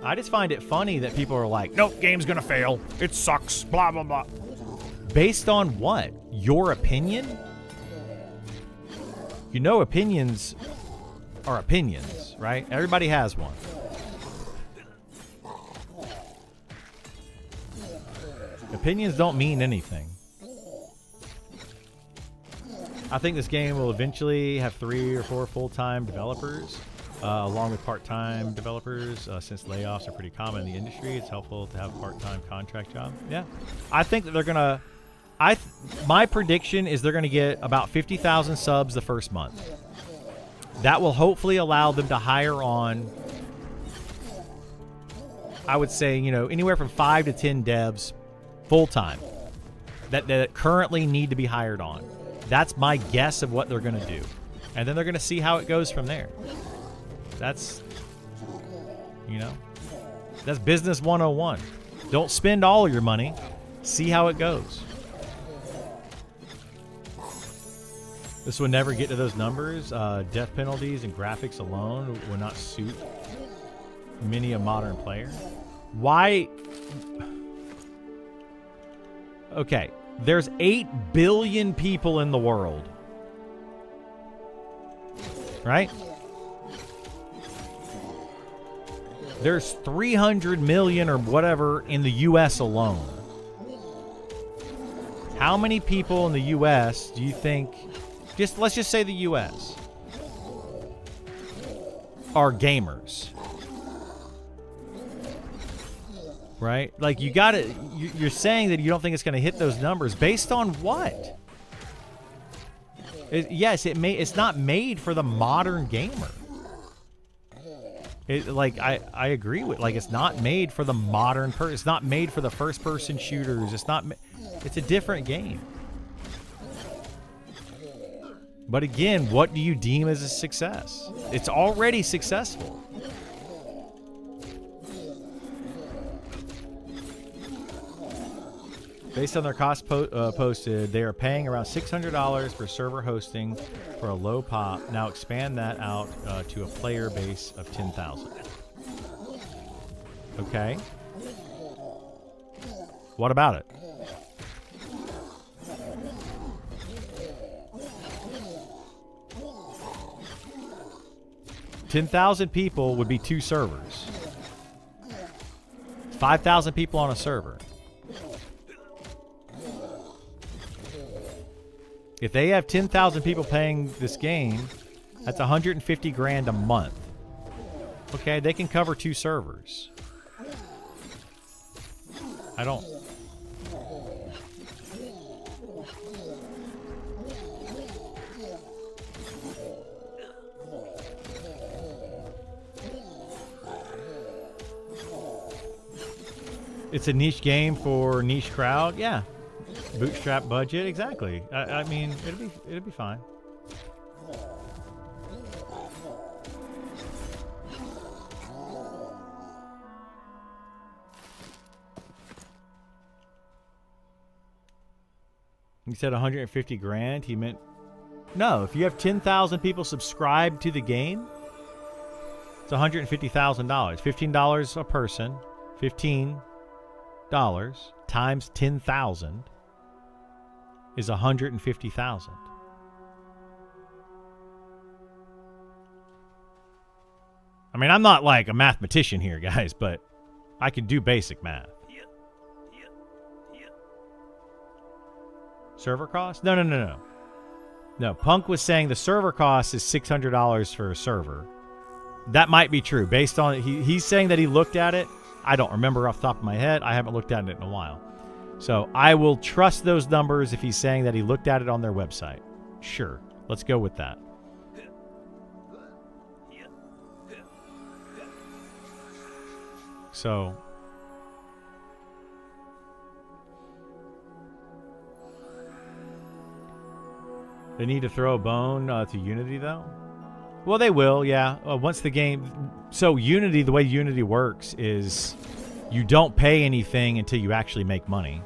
I just find it funny that people are like, nope, game's gonna fail. It sucks. Blah, blah, blah. Based on what? Your opinion? You know opinions are opinions, right? Everybody has one. Opinions don't mean anything. I think this game will eventually have 3 or 4 full-time developers, along with part-time developers. Since layoffs are pretty common in the industry, it's helpful to have a part-time contract job. Yeah, I think that they're gonna. My prediction is they're gonna get about 50,000 subs the first month. That will hopefully allow them to hire on, I would say, you know, anywhere from 5 to 10 devs full-time that currently need to be hired on. That's my guess of what they're going to do. And then they're going to see how it goes from there. That's, you know, that's business 101. Don't spend all your money. See how it goes. This would never get to those numbers. Death penalties and graphics alone would not suit many a modern player. Why? Okay, there's 8 billion people in the world. Right? There's 300 million or whatever in the US alone. How many people in the US do you think, let's just say the US, are gamers? Right? Like, you gotta, you're saying that you don't think it's gonna hit those numbers based on what? Yes, it's not made for the modern gamer. I agree with, like, it's not made for the modern person. It's not made for the first person shooters. It's a different game. But again, what do you deem as a success? It's already successful. Based on their cost posted, they are paying around $600 for server hosting for a low pop. Now expand that out to a player base of 10,000. Okay. What about it? $10,000 people would be 2 servers. 5,000 people on a server. If they have 10,000 people playing this game, that's 150 grand a month. Okay, they can cover 2 servers. I don't... It's a niche game for niche crowd, yeah. Bootstrap budget, exactly. I mean, it'll be fine. He said 150 grand. He meant no. If you have 10,000 people subscribed to the game, it's $150,000. $15 a person. $15 times 10,000. Is 150,000. I mean, I'm not like a mathematician here, guys, but I can do basic math. Server cost? No. No, Punk was saying the server cost is $600 for a server. That might be true. Based on he's saying that he looked at it. I don't remember off the top of my head. I haven't looked at it in a while. So I will trust those numbers if he's saying that he looked at it on their website. Sure. Let's go with that. So they need to throw a bone to Unity, though? Well, they will, yeah. Once the game... So Unity, the way Unity works is you don't pay anything until you actually make money.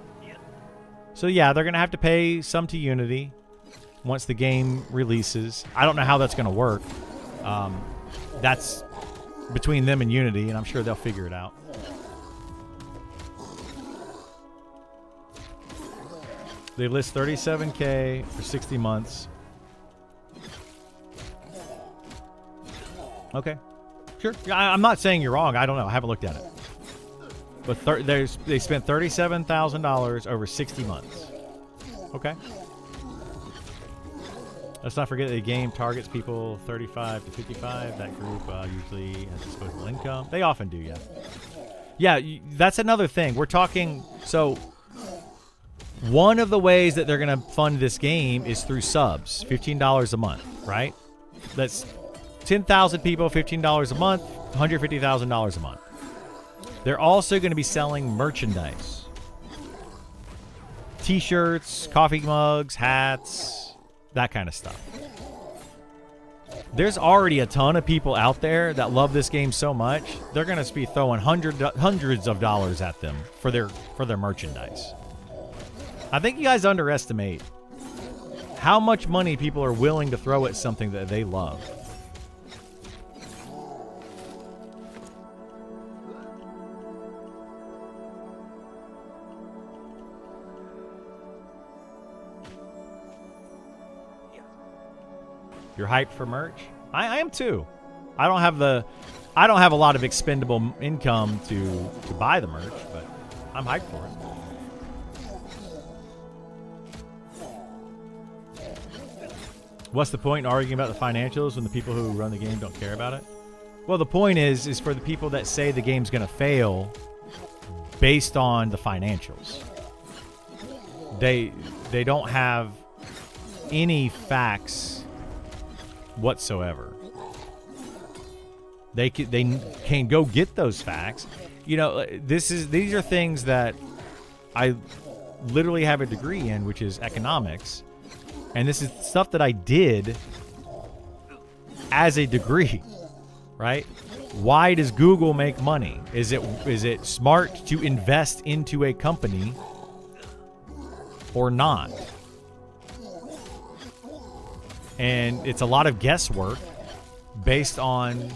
So yeah, they're going to have to pay some to Unity once the game releases. I don't know how that's going to work. That's between them and Unity, and I'm sure they'll figure it out. They list $37K for 60 months. Okay. Sure. I'm not saying you're wrong. I don't know. I haven't looked at it. But they spent $37,000 over 60 months. Okay. Let's not forget that the game targets people 35 to 55. That group usually has disposable income. They often do, yeah. Yeah, that's another thing. We're talking... So, one of the ways that they're going to fund this game is through subs. $15 a month, right? That's 10,000 people, $15 a month, $150,000 a month. They're also going to be selling merchandise. T-shirts, coffee mugs, hats, that kind of stuff. There's already a ton of people out there that love this game so much, they're going to be throwing hundreds of dollars at them for their merchandise. I think you guys underestimate how much money people are willing to throw at something that they love. You're hyped for merch? I am too. I don't have a lot of expendable income to buy the merch, but I'm hyped for it. What's the point in arguing about the financials when the people who run the game don't care about it? Well, the point is for the people that say the game's going to fail based on the financials. They don't have any facts whatsoever. They can go get those facts. You know, these are things that I literally have a degree in, which is economics. And this is stuff that I did as a degree, right? Why does Google make money? Is it smart to invest into a company or not? And it's a lot of guesswork based on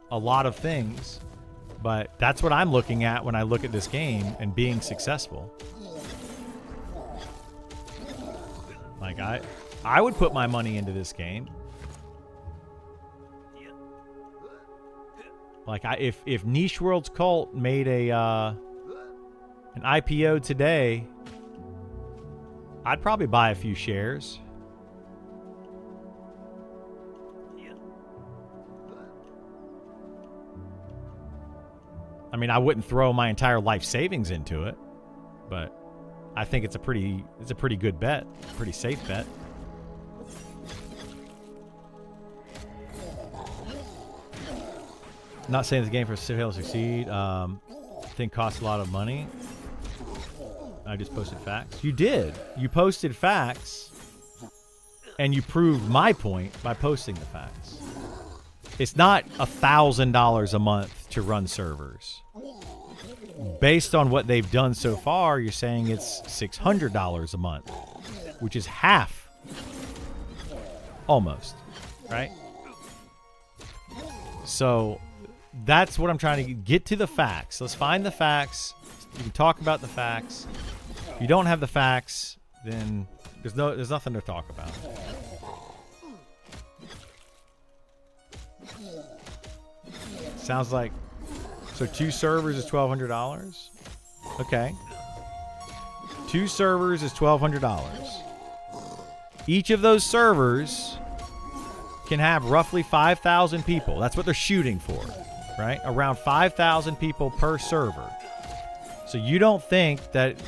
a lot of things, but that's what I'm looking at when I look at this game and being successful. Like I would put my money into this game. Like if Niche World's Cult made an IPO today, I'd probably buy a few shares. I mean, I wouldn't throw my entire life savings into it, but I think it's a pretty good bet, pretty safe bet. Not saying this game for fail to succeed. I think costs a lot of money. I just posted facts. You did. You posted facts, and you proved my point by posting the facts. It's not $1,000 a month to run servers. Based on what they've done so far, you're saying it's $600 a month, which is half, almost, right? So that's what I'm trying to get to the facts. Let's find the facts. You can talk about the facts. If you don't have the facts, then there's nothing to talk about. Sounds like, so 2 servers is $1,200. Okay. 2 servers is $1,200. Each of those servers can have roughly 5,000 people. That's what they're shooting for, right? Around 5,000 people per server. So you don't think that...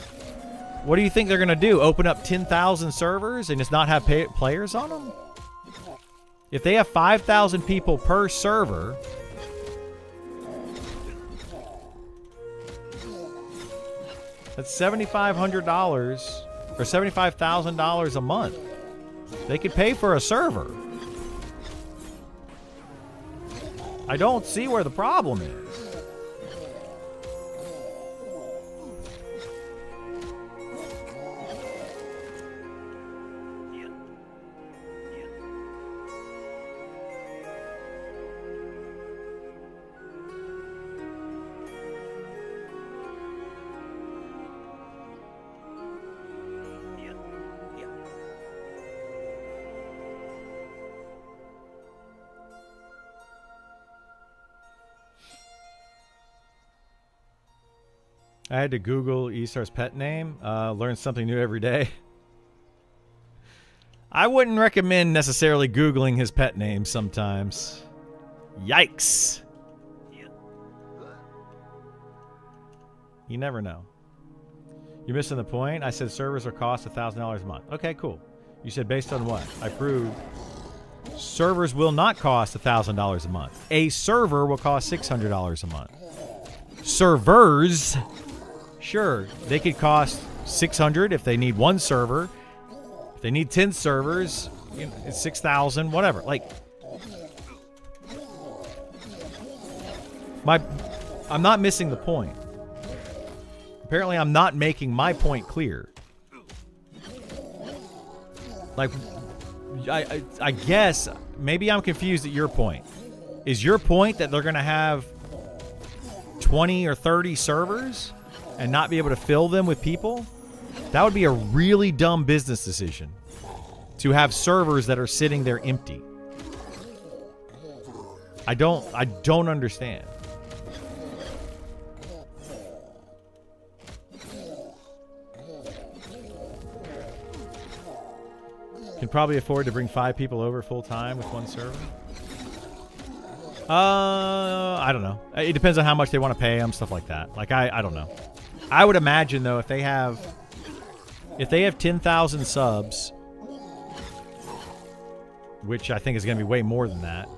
What do you think they're going to do? Open up 10,000 servers and just not have players on them? If they have 5,000 people per server... That's $7,500 or $75,000 a month. They could pay for a server. I don't see where the problem is. I had to Google Esar's pet name. Learn something new every day. I wouldn't recommend necessarily Googling his pet name sometimes. Yikes. You never know. You're missing the point. I said servers will cost $1,000 a month. Okay, cool. You said based on what? I proved servers will not cost $1,000 a month. A server will cost $600 a month. Servers, sure, they could cost $600 if they need one server. If they need 10 servers, you know, it's $6,000, whatever. Like, I'm not missing the point. Apparently, I'm not making my point clear. Like, I guess maybe I'm confused at your point. Is your point that they're going to have 20 or 30 servers and not be able to fill them with people? That would be a really dumb business decision to have servers that are sitting there empty. I don't understand. Can probably afford to bring 5 people over full time with one server. I don't know. It depends on how much they want to pay them, stuff like that. Like I don't know. I would imagine though if they have 10,000 subs, which I think is going to be way more than that,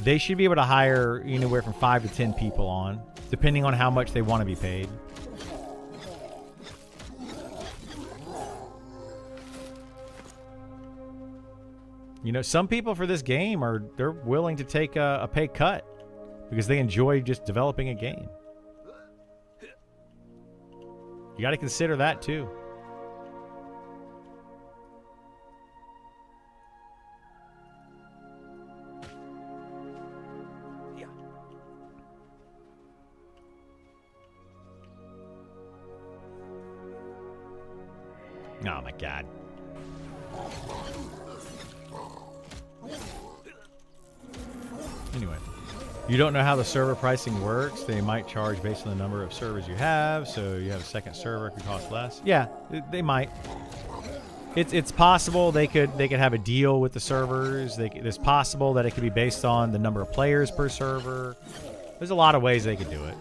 they should be able to hire anywhere from 5 to 10 people on, depending on how much they want to be paid. You know, some people for this game they're willing to take a pay cut because they enjoy just developing a game. You got to consider that too. Yeah. Oh my God. Anyway, you don't know how the server pricing works. They might charge based on the number of servers you have, so you have a second server, it could cost less. Yeah, they might. It's possible they could have a deal with the servers. It's possible that it could be based on the number of players per server. There's a lot of ways they could do it.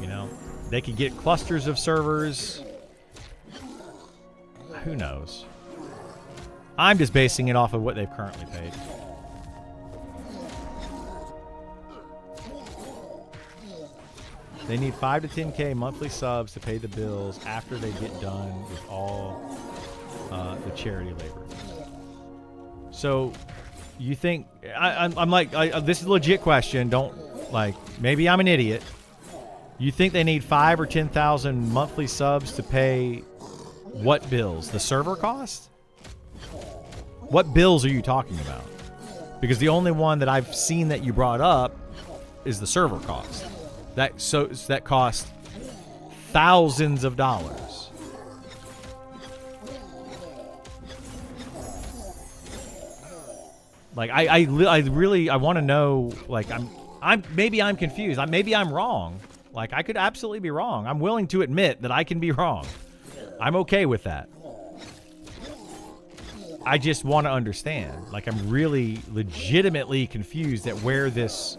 You know, they could get clusters of servers. Who knows? I'm just basing it off of what they've currently paid. They need 5 to 10K monthly subs to pay the bills after they get done with all the charity labor. So, you think I'm like this is a legit question. Don't like maybe I'm an idiot. You think they need 5 or 10,000 monthly subs to pay what bills? The server cost? What bills are you talking about? Because the only one that I've seen that you brought up is the server cost. That cost thousands of dollars. Like I really want to know. Like maybe I'm confused. Maybe I'm wrong. Like I could absolutely be wrong. I'm willing to admit that I can be wrong. I'm okay with that. I just want to understand. Like I'm really legitimately confused at where this.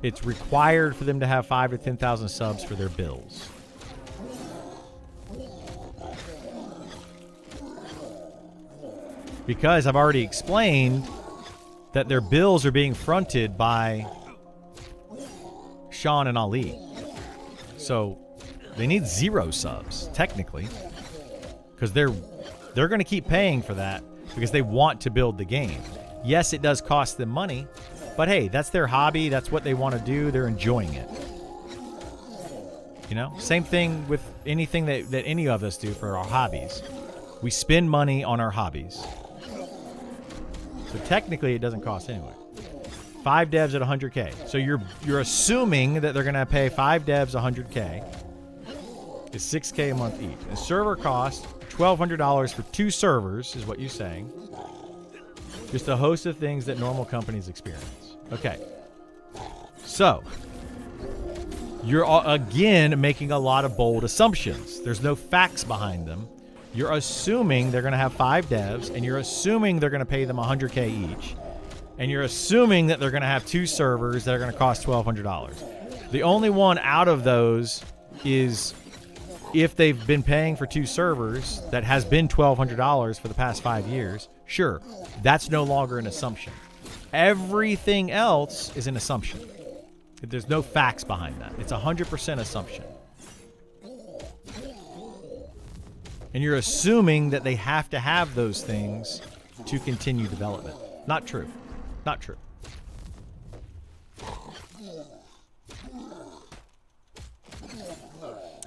It's required for them to have 5 to 10,000 subs for their bills. Because I've already explained that their bills are being fronted by Sean and Ali. So they need 0 subs, technically. Because they're going to keep paying for that because they want to build the game. Yes, it does cost them money. But hey, that's their hobby. That's what they want to do. They're enjoying it. You know? Same thing with anything that any of us do for our hobbies. We spend money on our hobbies. So technically, it doesn't cost anyway. 5 devs at 100K. So you're assuming that they're going to pay 5 devs 100K. It's $6K a month each. And server cost $1,200 for 2 servers is what you're saying. Just a host of things that normal companies experience. Okay. So, You're, again, making a lot of bold assumptions. There's no facts behind them. You're assuming they're going to have 5 devs, and you're assuming they're going to pay them $100K each. And you're assuming that they're going to have 2 servers that are going to cost $1,200. The only one out of those is if they've been paying for 2 servers that has been $1,200 for the past 5 years. Sure, that's no longer an assumption. Everything else is an assumption. There's no facts behind that. It's 100% assumption. And you're assuming that they have to have those things to continue development. Not true. Not true.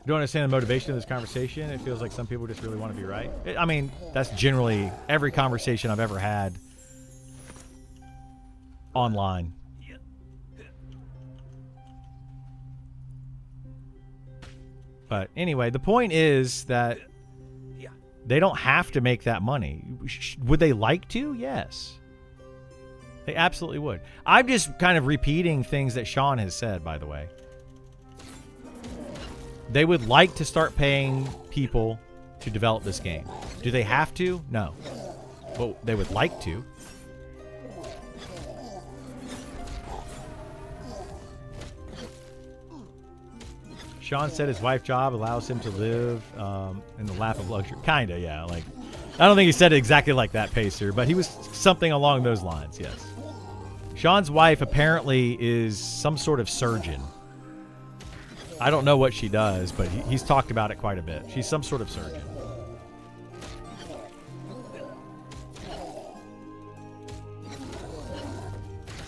Don't understand the motivation of this conversation. It feels like some people just really want to be right. I mean, that's generally every conversation I've ever had online. But anyway, the point is that they don't have to make that money. Would they like to? Yes. They absolutely would. I'm just kind of repeating things that Sean has said, by the way. They would like to start paying people to develop this game. Do they have to? No. But they would like to. Sean said his wife's job allows him to live in the lap of luxury. Kinda, yeah. Like, I don't think he said it exactly like that, Pacer, but he was something along those lines, yes. Sean's wife apparently is some sort of surgeon. I don't know what she does, but he's talked about it quite a bit. She's some sort of surgeon.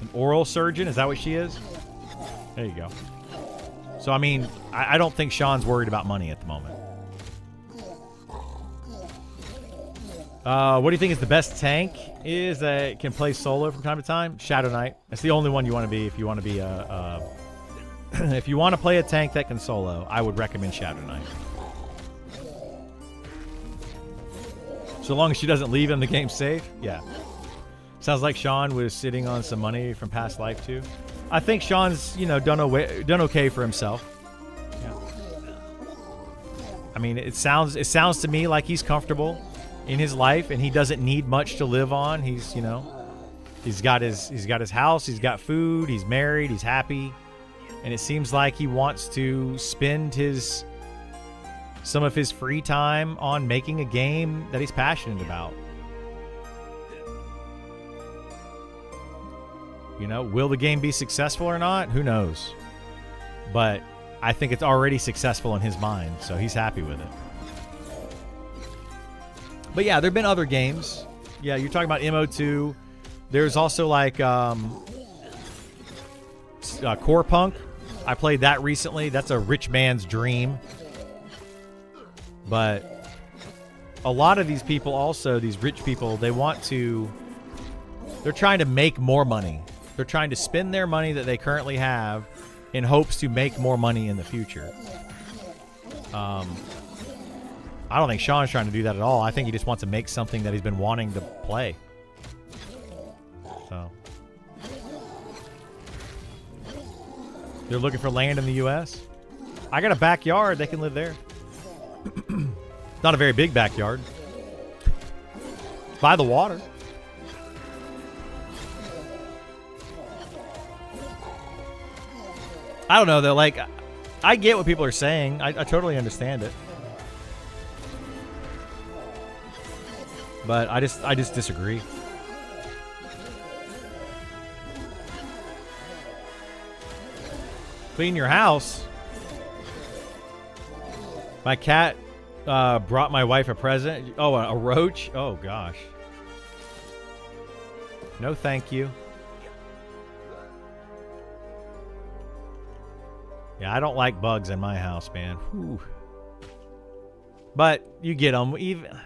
An oral surgeon? Is that what she is? There you go. So, I mean, I don't think Sean's worried about money at the moment. What do you think is the best tank is that can play solo from time to time? Shadow Knight. That's the only one you want to be if you want to be a if you want to play a tank that can solo, I would recommend Shadow Knight. So long as she doesn't leave him the game safe, yeah. Sounds like Sean was sitting on some money from past life too. I think Sean's, you know, done okay for himself. Yeah. I mean, it sounds to me like he's comfortable in his life and he doesn't need much to live on. He's, you know, he's got his house, he's got food, he's married, he's happy. And it seems like he wants to spend some of his free time on making a game that he's passionate about. You know, will the game be successful or not? Who knows? But I think it's already successful in his mind, so he's happy with it. But yeah, there have been other games. Yeah, you're talking about MO2. There's also like Core Punk. I played that recently. That's a rich man's dream. But a lot of these people also, these rich people, they're trying to make more money. They're trying to spend their money that they currently have in hopes to make more money in the future. I don't think Sean's trying to do that at all. I think he just wants to make something that he's been wanting to play. So they're looking for land in the U.S. I got a backyard. They can live there. Not a very big backyard. By the water. I don't know, though. Like, I get what people are saying. I totally understand it. But I just disagree. Clean your house. My cat brought my wife a present. Oh, a roach? Oh, gosh. No, thank you. Yeah, I don't like bugs in my house, man. Whew. But you get them. Even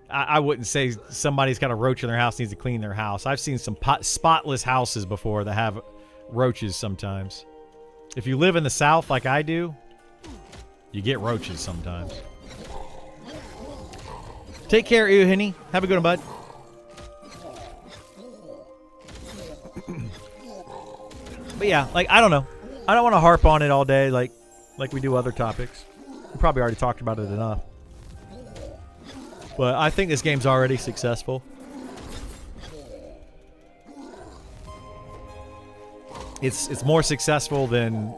I wouldn't say somebody's got a roach in their house needs to clean their house. I've seen some spotless houses before that have roaches sometimes. If you live in the South like I do, you get roaches sometimes. Take care, Henny. Have a good one, bud. But yeah, like, I don't know. I don't want to harp on it all day like we do other topics. We probably already talked about it enough. But I think this game's already successful. It's more successful than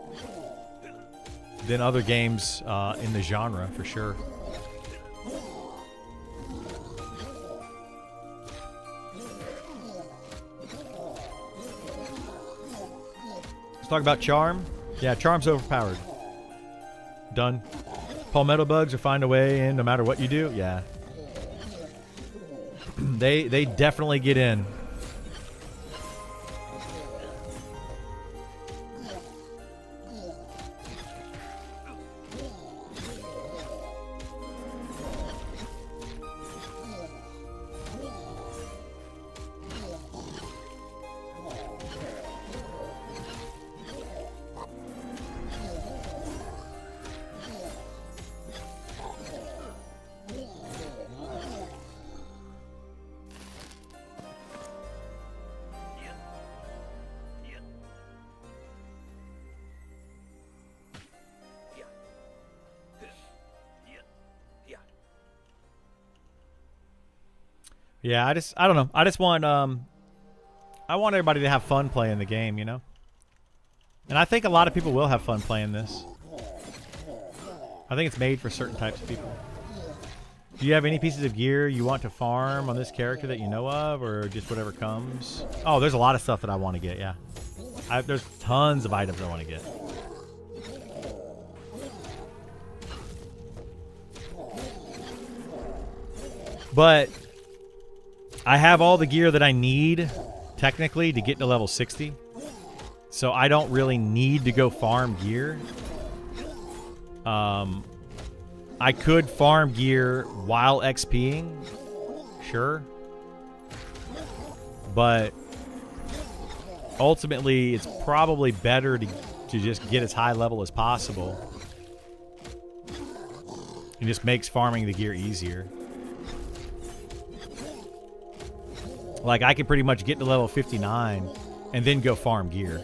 other games in the genre for sure. Let's talk about Charm. Yeah, Charm's overpowered. Done. Palmetto bugs will find a way in no matter what you do. Yeah. They definitely get in. Yeah, I don't know. I just want I want everybody to have fun playing the game, you know? And I think a lot of people will have fun playing this. I think it's made for certain types of people. Do you have any pieces of gear you want to farm on this character that you know of, or just whatever comes? Oh, there's a lot of stuff that I want to get, yeah. There's tons of items I want to get. But I have all the gear that I need, technically, to get to level 60. So I don't really need to go farm gear. I could farm gear while XPing, sure. But ultimately, it's probably better to just get as high level as possible. It just makes farming the gear easier. Like, I could pretty much get to level 59 and then go farm gear.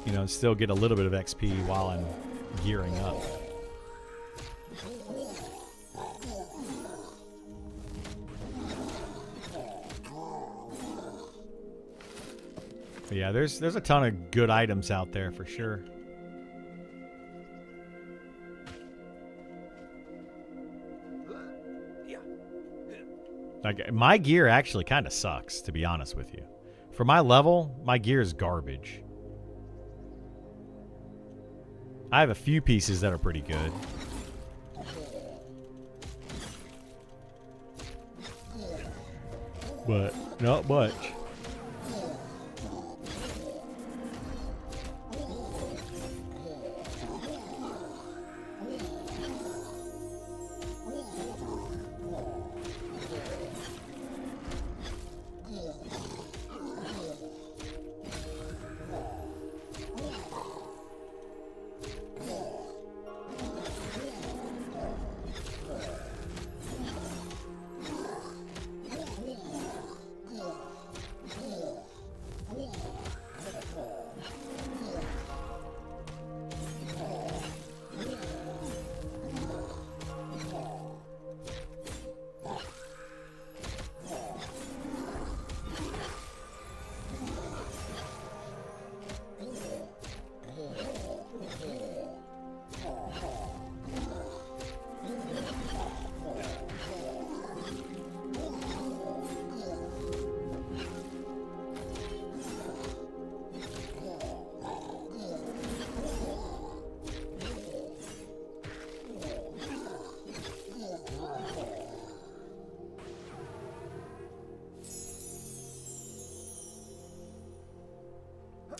You know, and still get a little bit of XP while I'm gearing up. But yeah, there's a ton of good items out there for sure. Like, my gear actually kind of sucks, to be honest with you. For my level, my gear is garbage. I have a few pieces that are pretty good. But not much.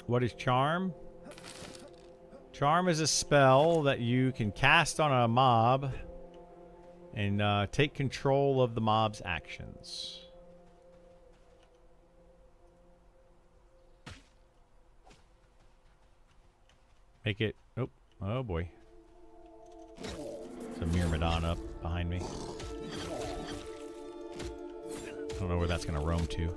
What is Charm? Charm is a spell that you can cast on a mob and take control of the mob's actions. Make it... Oh boy. It's a Myrmidon up. behind me. I don't know where that's going to roam to.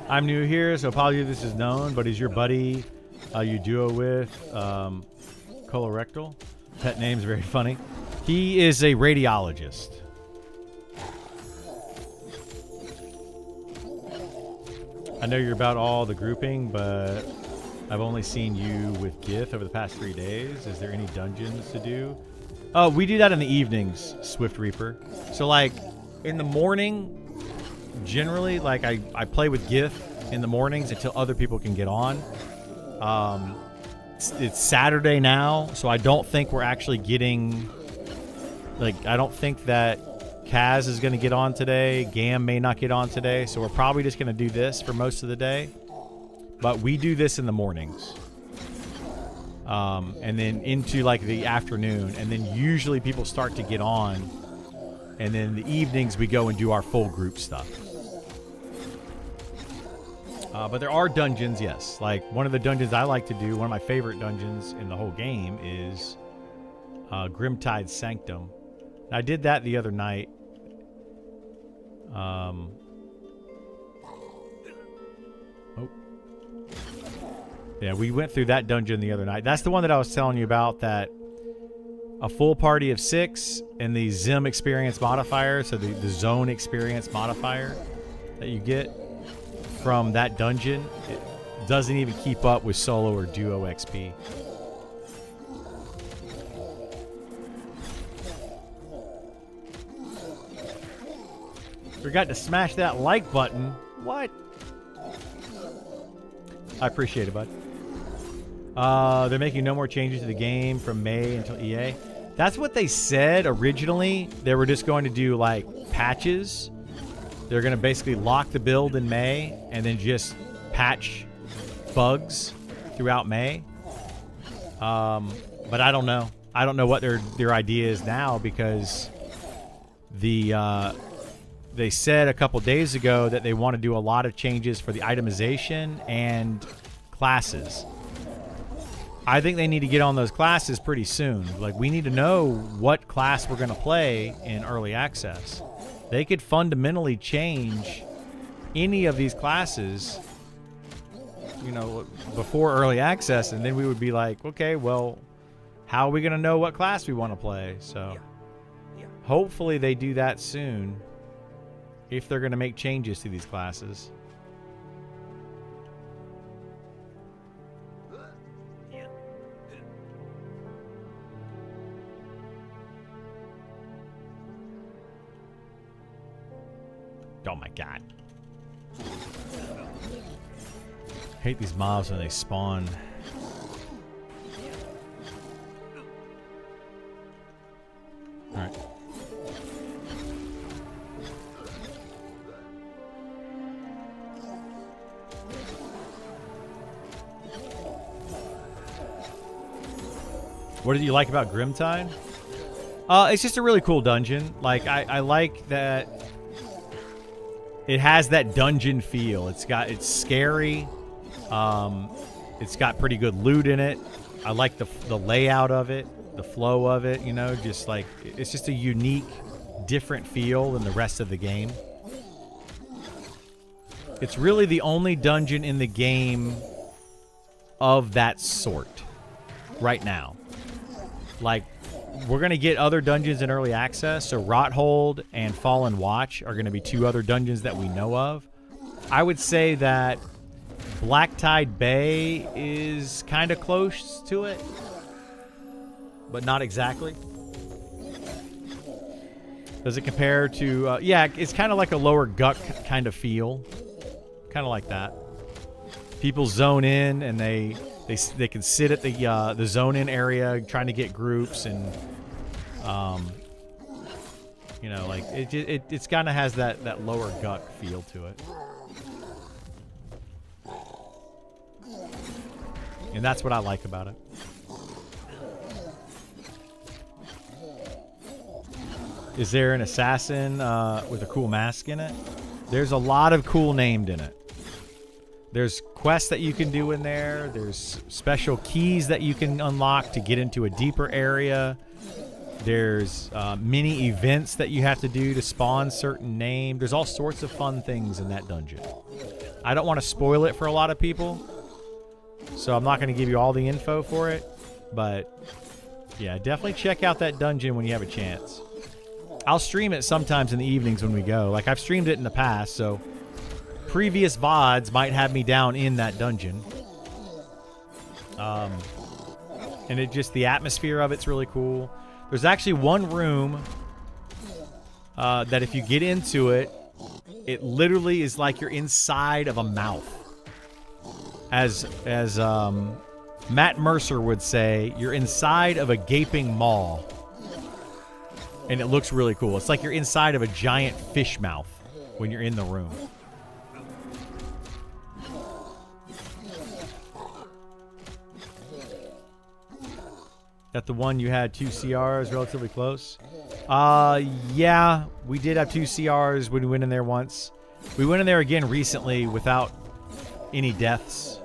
I'm new here, so apologies if this is known, but is your buddy you duo with colorectal? Pet name's very funny. He is a radiologist. I know you're about all the grouping, but I've only seen you with Gith over the past 3 days. Is there any dungeons to do? Oh, we do that in the evenings, Swift Reaper. So, like, in the morning, generally, like, I play with Gith in the mornings until other people can get on. It's Saturday now, so I don't think we're actually getting... Like, I don't think that Kaz is going to get on today. Gam may not get on today, so we're probably just going to do this for most of the day. But we do this in the mornings. And then into, like, the afternoon. And then usually people start to get on. And then in the evenings, we go and do our full group stuff. But there are dungeons, yes. Like, one of the dungeons I like to do, one of my favorite dungeons in the whole game is Grimtide Sanctum. And I did that the other night. Oh. Yeah, we went through that dungeon the other night. That's the one that I was telling you about, that a full party of 6 and the Zim experience modifier, so the zone experience modifier that you get from that dungeon, it doesn't even keep up with solo or duo XP. Forgot to smash that like button. What? I appreciate it, bud. They're making no more changes to the game from May until EA. That's what they said originally. They were just going to do, like, patches. They're going to basically lock the build in May and then just patch bugs throughout May. But I don't know. I don't know what their idea is now, because they said a couple days ago that they want to do a lot of changes for the itemization and classes. I think they need to get on those classes pretty soon. Like, we need to know what class we're going to play in early access. They could fundamentally change any of these classes, you know, before early access, and then we would be like, okay, well, how are we going to know what class we want to play? So hopefully they do that soon, if they're going to make changes to these classes. Oh my god. Hate these mobs when they spawn. Alright. What did you like about Grimtide? It's just a really cool dungeon. Like, I like that it has that dungeon feel. It's scary. It's got pretty good loot in it. I like the layout of it, the flow of it, you know, just like, it's just a unique, different feel than the rest of the game. It's really the only dungeon in the game of that sort right now. Like, we're going to get other dungeons in early access, so Rothold and Fallen Watch are going to be 2 other dungeons that we know of. I would say that Blacktide Bay is kind of close to it, but not exactly. Does it compare to... yeah, it's kind of like a lower Guck kind of feel. Kind of like that. People zone in, and they can sit at the zone in area trying to get groups, and you know, like it's kind of has that lower Guck feel to it. And that's what I like about it. Is there an assassin with a cool mask in it? There's a lot of cool named in it. There's quests that you can do in there. There's special keys that you can unlock to get into a deeper area. There's mini events that you have to do to spawn certain names. There's all sorts of fun things in that dungeon. I don't want to spoil it for a lot of people, so I'm not going to give you all the info for it. But yeah, definitely check out that dungeon when you have a chance. I'll stream it sometimes in the evenings when we go. Like, I've streamed it in the past, so previous VODs might have me down in that dungeon. And it just, the atmosphere of it's really cool. There's actually one room that if you get into it, it literally is like you're inside of a mouth. As Matt Mercer would say, you're inside of a gaping maw. And it looks really cool. It's like you're inside of a giant fish mouth when you're in the room. That the one you had 2 CRs relatively close? Yeah, we did have 2 CRs when we went in there once. We went in there again recently without any deaths.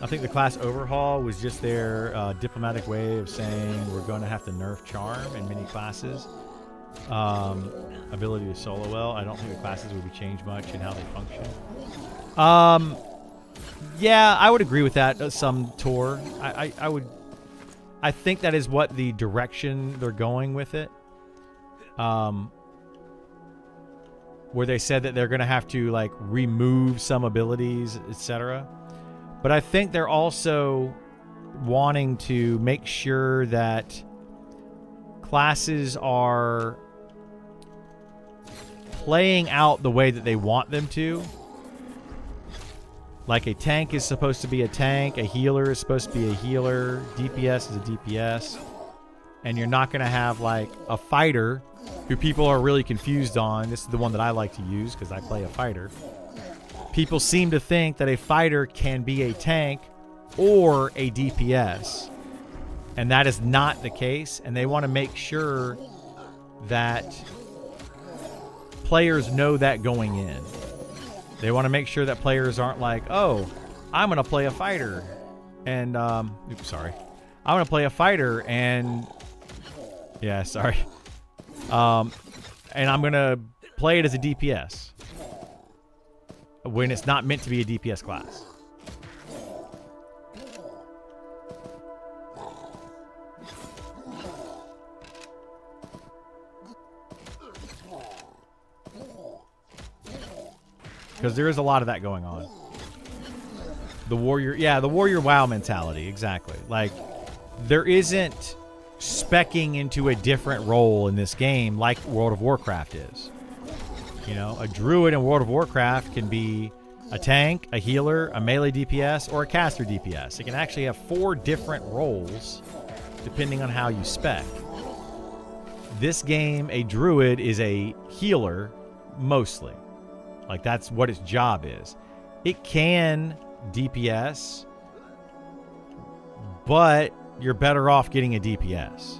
I think the class overhaul was just their diplomatic way of saying we're going to have to nerf charm in many classes. Ability to solo well. I don't think the classes would be changed much in how they function. Yeah, I would agree with that. Some tour. I think that is what the direction they're going with it. Where they said that they're going to have to like remove some abilities, etc. But I think they're also wanting to make sure that classes are playing out the way that they want them to. Like a tank is supposed to be a tank, a healer is supposed to be a healer, DPS is a DPS. And you're not going to have like a fighter who people are really confused on. This is the one that I like to use because I play a fighter. People seem to think that a fighter can be a tank or a DPS. And that is not the case. And they want to make sure that players know that going in. They want to make sure that players aren't like, oh, I'm going to play a fighter. And, oops, sorry. I'm going to play a fighter and, yeah, sorry. And I'm going to play it as a DPS. When it's not meant to be a DPS class. Because there is a lot of that going on. The warrior, yeah, the warrior WoW mentality, exactly. Like, there isn't speccing into a different role in this game like World of Warcraft is. You know, a druid in World of Warcraft can be a tank, a healer, a melee DPS, or a caster DPS. It can actually have 4 different roles depending on how you spec. This game, a druid is a healer mostly. Like, that's what its job is. It can DPS, but you're better off getting a DPS.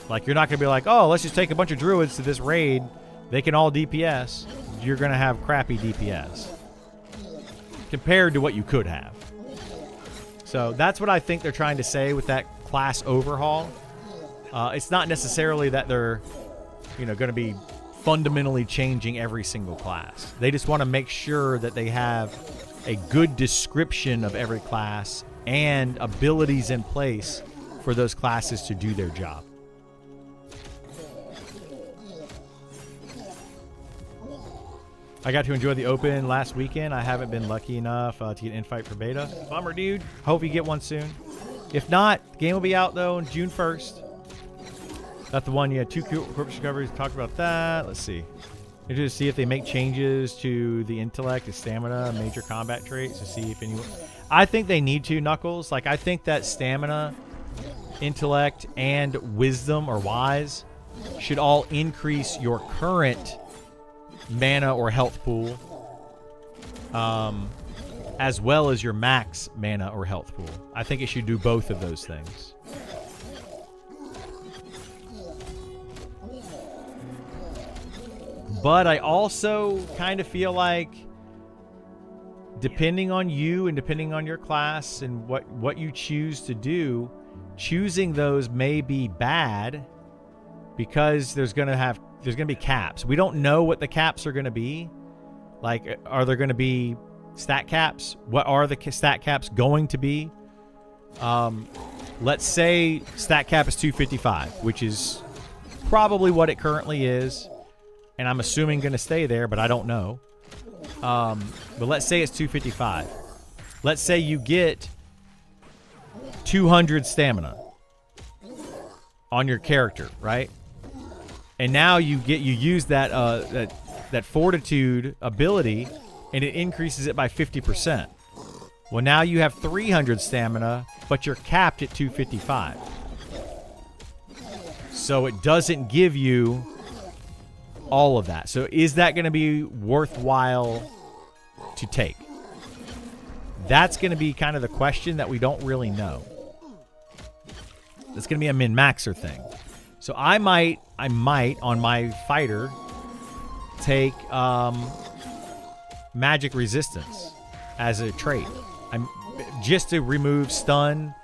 Like, you're not going to be like, oh, let's just take a bunch of druids to this raid. They can all DPS. You're going to have crappy DPS compared to what you could have. So that's what I think they're trying to say with that class overhaul. It's not necessarily that they're, you know, going to be fundamentally changing every single class. They just want to make sure that they have a good description of every class and abilities in place for those classes to do their job. I got to enjoy the open last weekend. I haven't been lucky enough to get an invite for beta. Bummer, dude. Hope you get one soon. If not, the game will be out, though, on June 1st. That's the one you had 2 corpse recoveries. Talked about that. Let's see. Interested to see if they make changes to the intellect, the stamina, major combat traits to see if anyone... I think they need to, Knuckles. Like, I think that stamina, intellect, and wisdom or wise should all increase your current mana or health pool. as well as your max mana or health pool. I think it should do both of those things. But I also kind of feel like, depending on you and depending on your class and what you choose to do, choosing those may be bad because there's gonna be caps. We don't know what the caps are gonna be. Like, are there gonna be stat caps? What are the stat caps going to be? Let's say stat cap is 255, which is probably what it currently is, and I'm assuming gonna stay there, but I don't know. But let's say it's 255. Let's say you get 200 stamina on your character, right? And now you use that that fortitude ability, and it increases it by 50%. Well, now you have 300 stamina, but you're capped at 255. So it doesn't give you all of that. So is that going to be worthwhile to take? That's going to be kind of the question that we don't really know. It's going to be a min-maxer thing. So I might on my fighter take magic resistance as a trait. I'm just to remove stun,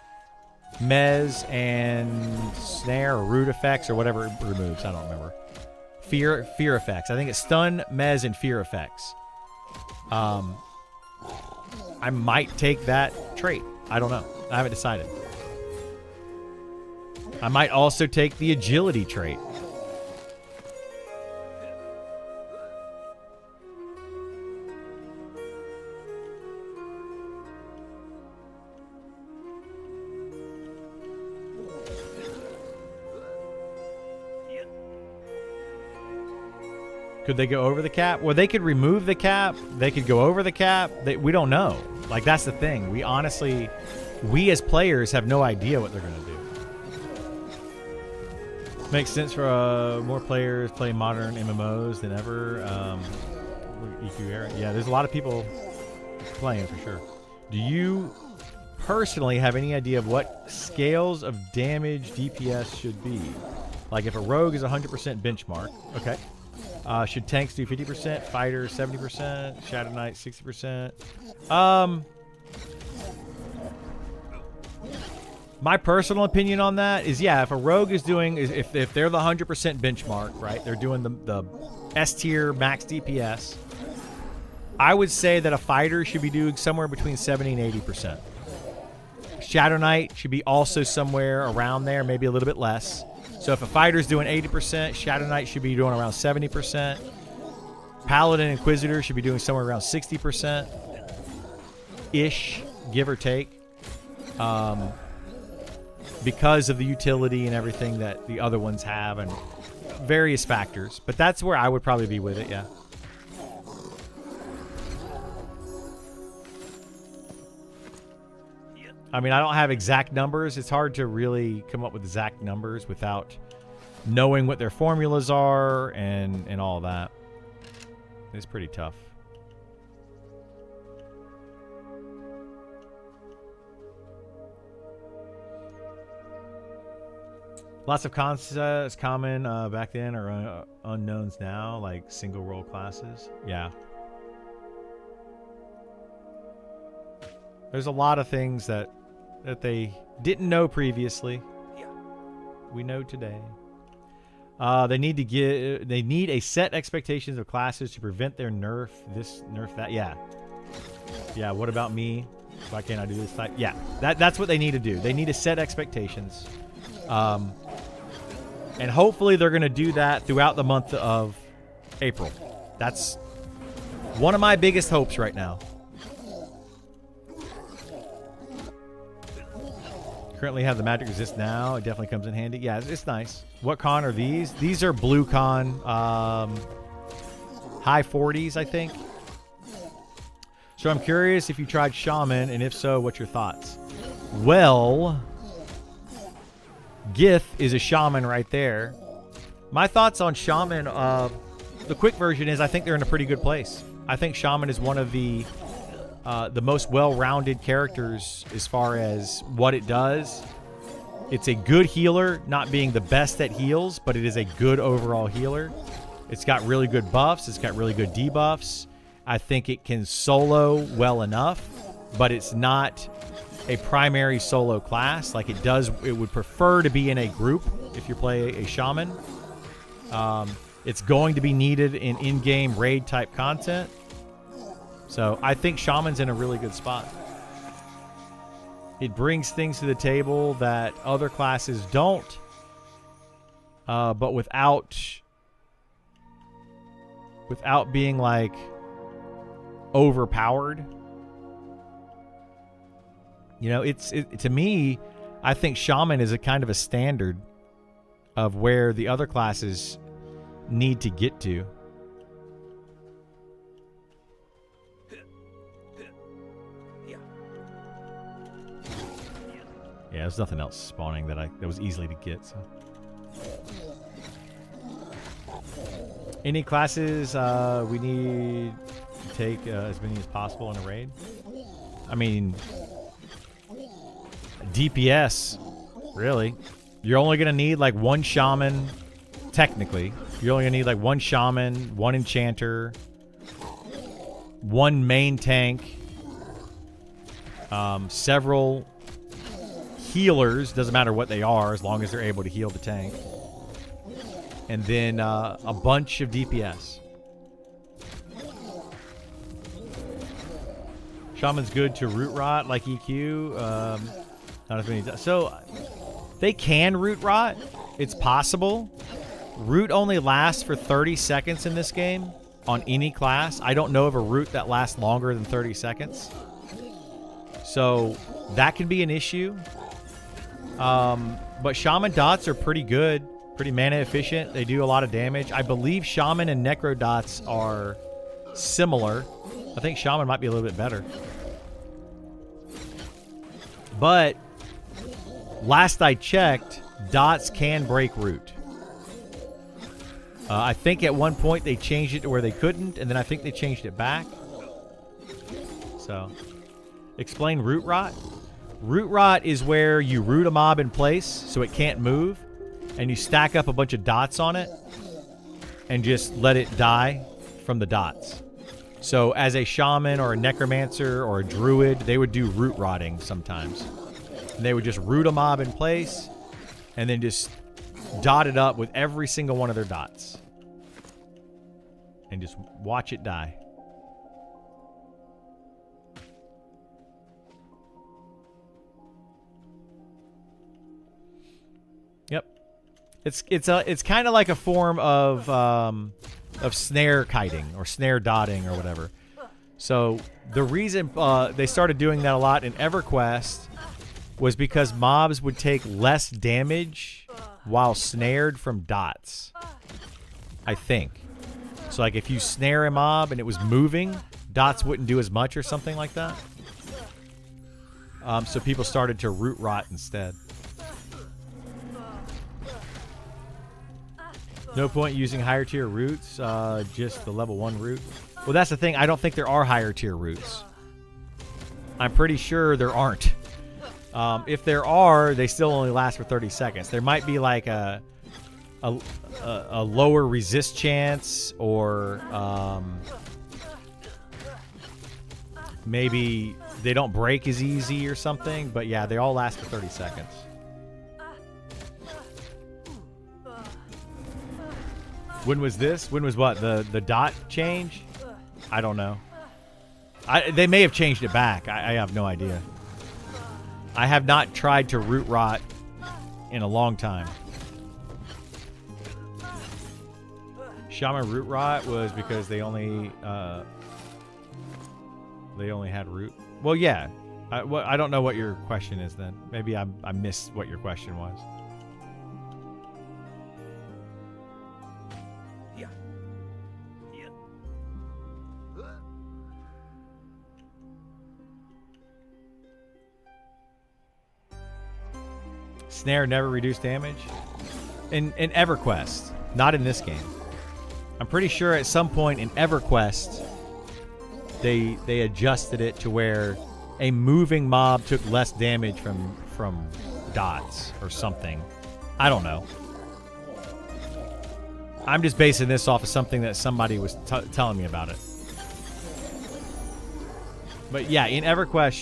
mez, and snare or root effects or whatever it removes. I don't remember. Fear effects. I think it's stun, mez, and fear effects. I might take that trait. I don't know. I haven't decided. I might also take the agility trait. Could they go over the cap? Well, they could remove the cap. They could go over the cap. We don't know. Like, that's the thing. We as players have no idea what they're going to do. Makes sense for more players play modern MMOs than ever. EQ era. Yeah, there's a lot of people playing for sure. Do you personally have any idea of what scales of damage DPS should be? Like, if a rogue is 100% benchmark, okay. Should tanks do 50%, fighters 70%, Shadow Knight 60%? My personal opinion on that is, yeah, if a rogue is doing, if they're the 100% benchmark, right, they're doing the S tier max DPS, I would say that a fighter should be doing somewhere between 70 and 80%. Shadow Knight should be also somewhere around there, maybe a little bit less. So if a fighter's doing 80%, Shadow Knight should be doing around 70%. Paladin Inquisitor should be doing somewhere around 60%-ish, give or take. Because of the utility and everything that the other ones have and various factors. But that's where I would probably be with it, yeah. I mean, I don't have exact numbers. It's hard to really come up with exact numbers without knowing what their formulas are and all that. It's pretty tough. Lots of concepts common back then are unknowns now, like single role classes. Yeah. There's a lot of things that they didn't know previously. Yeah. We know today. They need a set expectations of classes to prevent their nerf this, nerf that. Yeah. Yeah, what about me? Why can't I do this type? Yeah. That's what they need to do. They need to set expectations. And hopefully they're going to do that throughout the month of April. That's one of my biggest hopes right now. Currently have the magic resist now. It definitely comes in handy. Yeah, it's nice. What con are these? These are blue con. High 40s, I think. So I'm curious if you tried Shaman, and if so, what's your thoughts? Well, Gith is a Shaman right there. My thoughts on Shaman, the quick version is I think they're in a pretty good place. I think Shaman is one of the the most well-rounded characters as far as what it does. It's a good healer, not being the best at heals, but it is a good overall healer. It's got really good buffs. It's got really good debuffs. I think it can solo well enough, but it's not a primary solo class. Like it would prefer to be in a group if you play a shaman. It's going to be needed in in-game raid type content. So I think shaman's in a really good spot. It brings things to the table that other classes don't, but without being like overpowered. You know, to me, I think shaman is a kind of a standard of where the other classes need to get to. Yeah, there's nothing else spawning that was easily to get. So, any classes we need to take as many as possible in a raid? I mean, DPS, really. You're only gonna need like one shaman. Technically, you're only gonna need like one shaman, one enchanter, one main tank, several healers, doesn't matter what they are as long as they're able to heal the tank, and then a bunch of DPS. Shaman's good to root rot like EQ. Not as many. So they can root rot. It's possible. Root only lasts for 30 seconds in this game on any class. I don't know of a root that lasts longer than 30 seconds. So that can be an issue. But Shaman dots are pretty good, pretty mana efficient. They do a lot of damage. I believe Shaman and Necro dots are similar. I think Shaman might be a little bit better. But last I checked, dots can break root. I think at one point they changed it to where they couldn't, and then I think they changed it back. So, explain root rot. Root rot is where you root a mob in place so it can't move, and you stack up a bunch of dots on it and just let it die from the dots. So as a shaman or a necromancer or a druid, they would do root rotting sometimes. And they would just root a mob in place and then just dot it up with every single one of their dots. And just watch it die. Yep. It's kind of like a form of snare kiting or snare dotting or whatever. So the reason they started doing that a lot in EverQuest was because mobs would take less damage while snared from dots, I think. So like if you snare a mob and it was moving, dots wouldn't do as much or something like that. So people started to root rot instead. No point using higher tier roots, just the level 1 root. Well, that's the thing. I don't think there are higher tier roots. I'm pretty sure there aren't. If there are, they still only last for 30 seconds. There might be like a lower resist chance, or maybe they don't break as easy or something. But yeah, they all last for 30 seconds. When was this? When was what? The dot change? I don't know. They may have changed it back. I have no idea. I have not tried to root rot in a long time. Shaman root rot was because they only had root. Well, yeah. I don't know what your question is then. Maybe I missed what your question was. Snare never reduced damage? In EverQuest, not in this game. I'm pretty sure at some point in EverQuest, they adjusted it to where a moving mob took less damage from dots or something. I don't know. I'm just basing this off of something that somebody was telling me about it. But yeah, in EverQuest,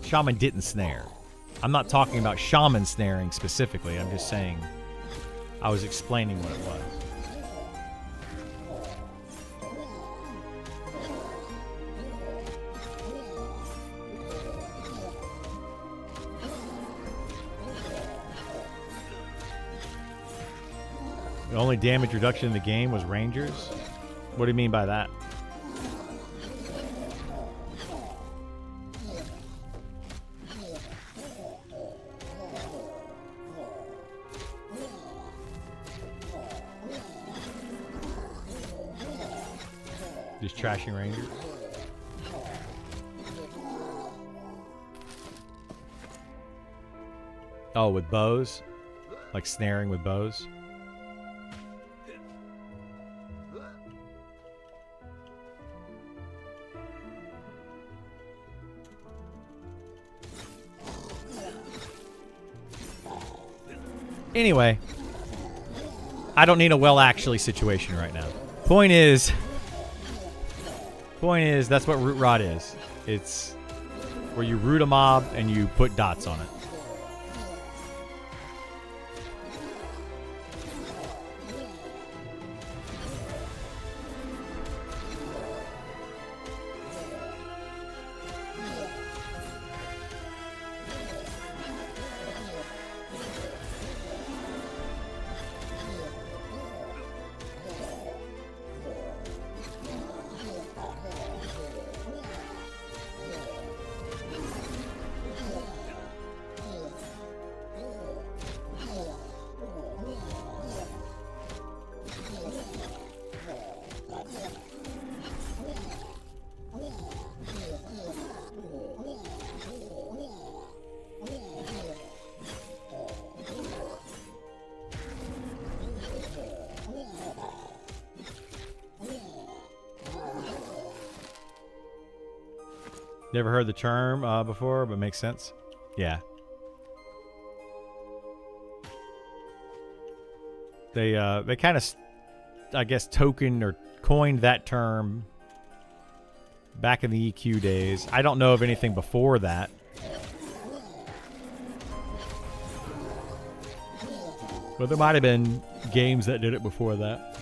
Shaman didn't snare. I'm not talking about Shaman snaring specifically. I'm just saying I was explaining what it was. The only damage reduction in the game was Rangers? What do you mean by that? Just trashing Rangers? Oh, with bows? Like snaring with bows? Anyway, I don't need a well actually situation right now. Point is that's what Root Rod is. It's where you root a mob and you put dots on it. Never heard the term before, but makes sense. Yeah. They kind of, I guess, tokened or coined that term back in the EQ days. I don't know of anything before that. But there might have been games that did it before that.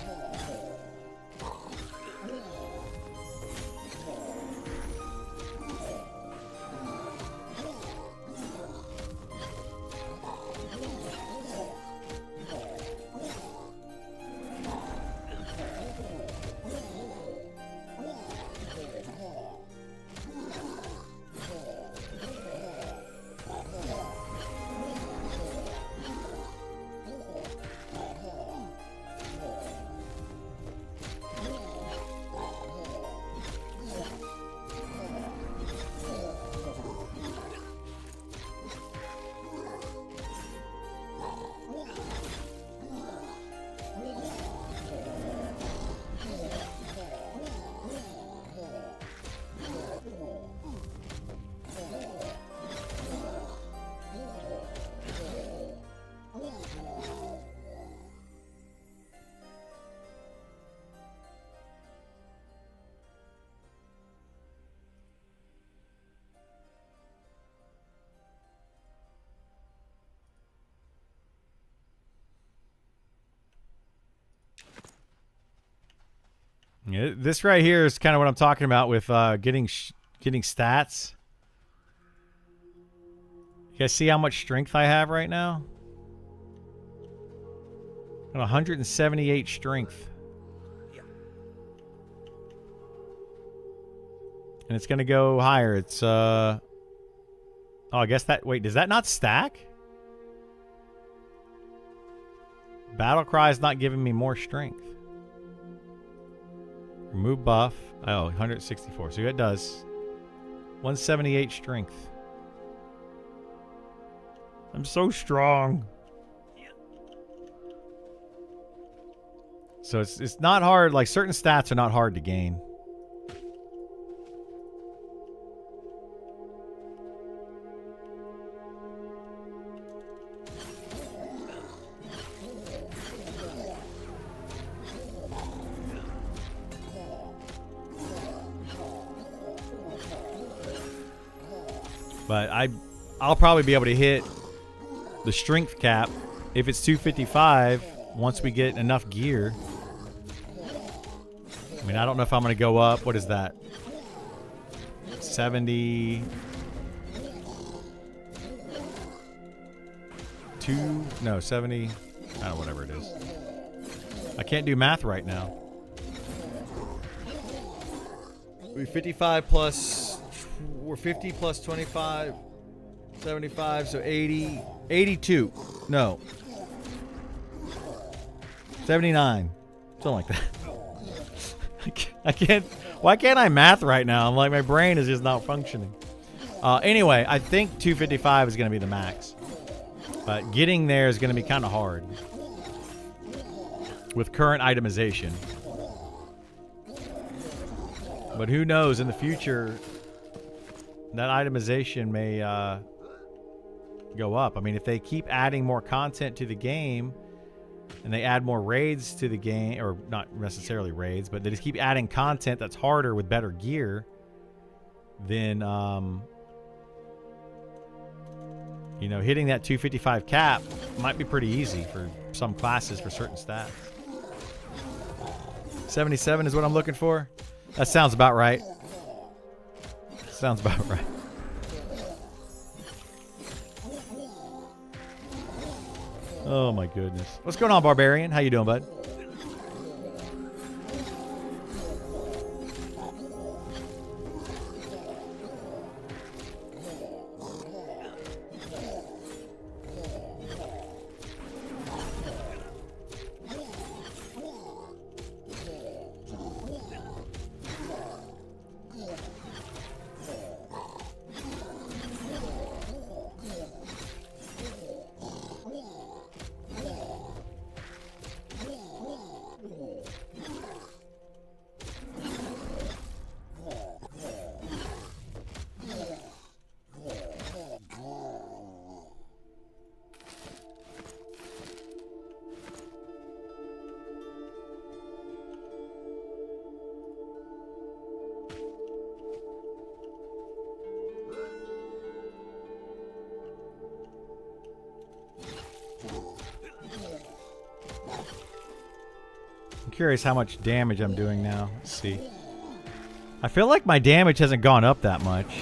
Yeah, this right here is kind of what I'm talking about with getting stats. You guys see how much strength I have right now? Got 178 strength. And it's going to go higher. It's, oh, I guess that, wait, does that not stack? Battle Cry is not giving me more strength. Remove buff. Oh, 164. So it does. 178 strength. I'm so strong. So it's not hard. Like certain stats are not hard to gain. But I'll probably be able to hit the strength cap if it's 255 once we get enough gear. I mean, I don't know if I'm going to go up. What is that? 70... 70. I don't know, whatever it is. I can't do math right now. We're 55 plus... We're 50 plus 25... 75, so 80... 82. No. 79. Something like that. I can't... Why can't I math right now? I'm like, my brain is just not functioning. Anyway, I think 255 is going to be the max. But getting there is going to be kind of hard. With current itemization. But who knows, in the future, that itemization may go up. I mean, if they keep adding more content to the game, and they add more raids to the game, or not necessarily raids, but they just keep adding content that's harder with better gear, then, you know, hitting that 255 cap might be pretty easy for some classes for certain stats. 77 is what I'm looking for? That sounds about right. Sounds about right. Oh my goodness. What's going on, Barbarian? How you doing, bud? Curious how much damage I'm doing now. Let's see. I feel like my damage hasn't gone up that much.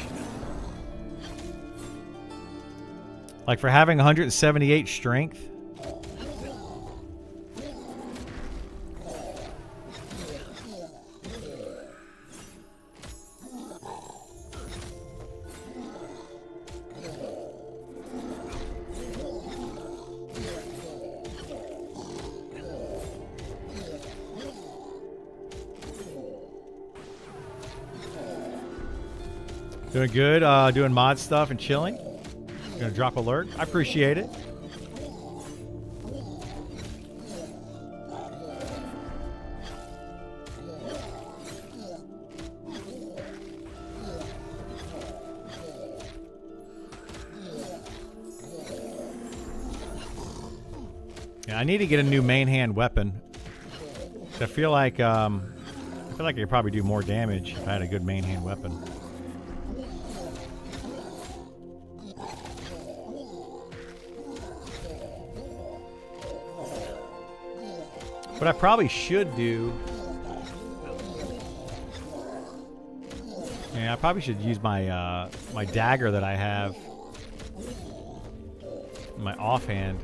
Like for having 178 strength. Doing good, doing mod stuff and chilling. Gonna drop alert. I appreciate it. Yeah, I need to get a new main hand weapon. I feel like I could probably do more damage if I had a good main hand weapon. What I probably should do... Yeah, I probably should use my my dagger that I have. My offhand.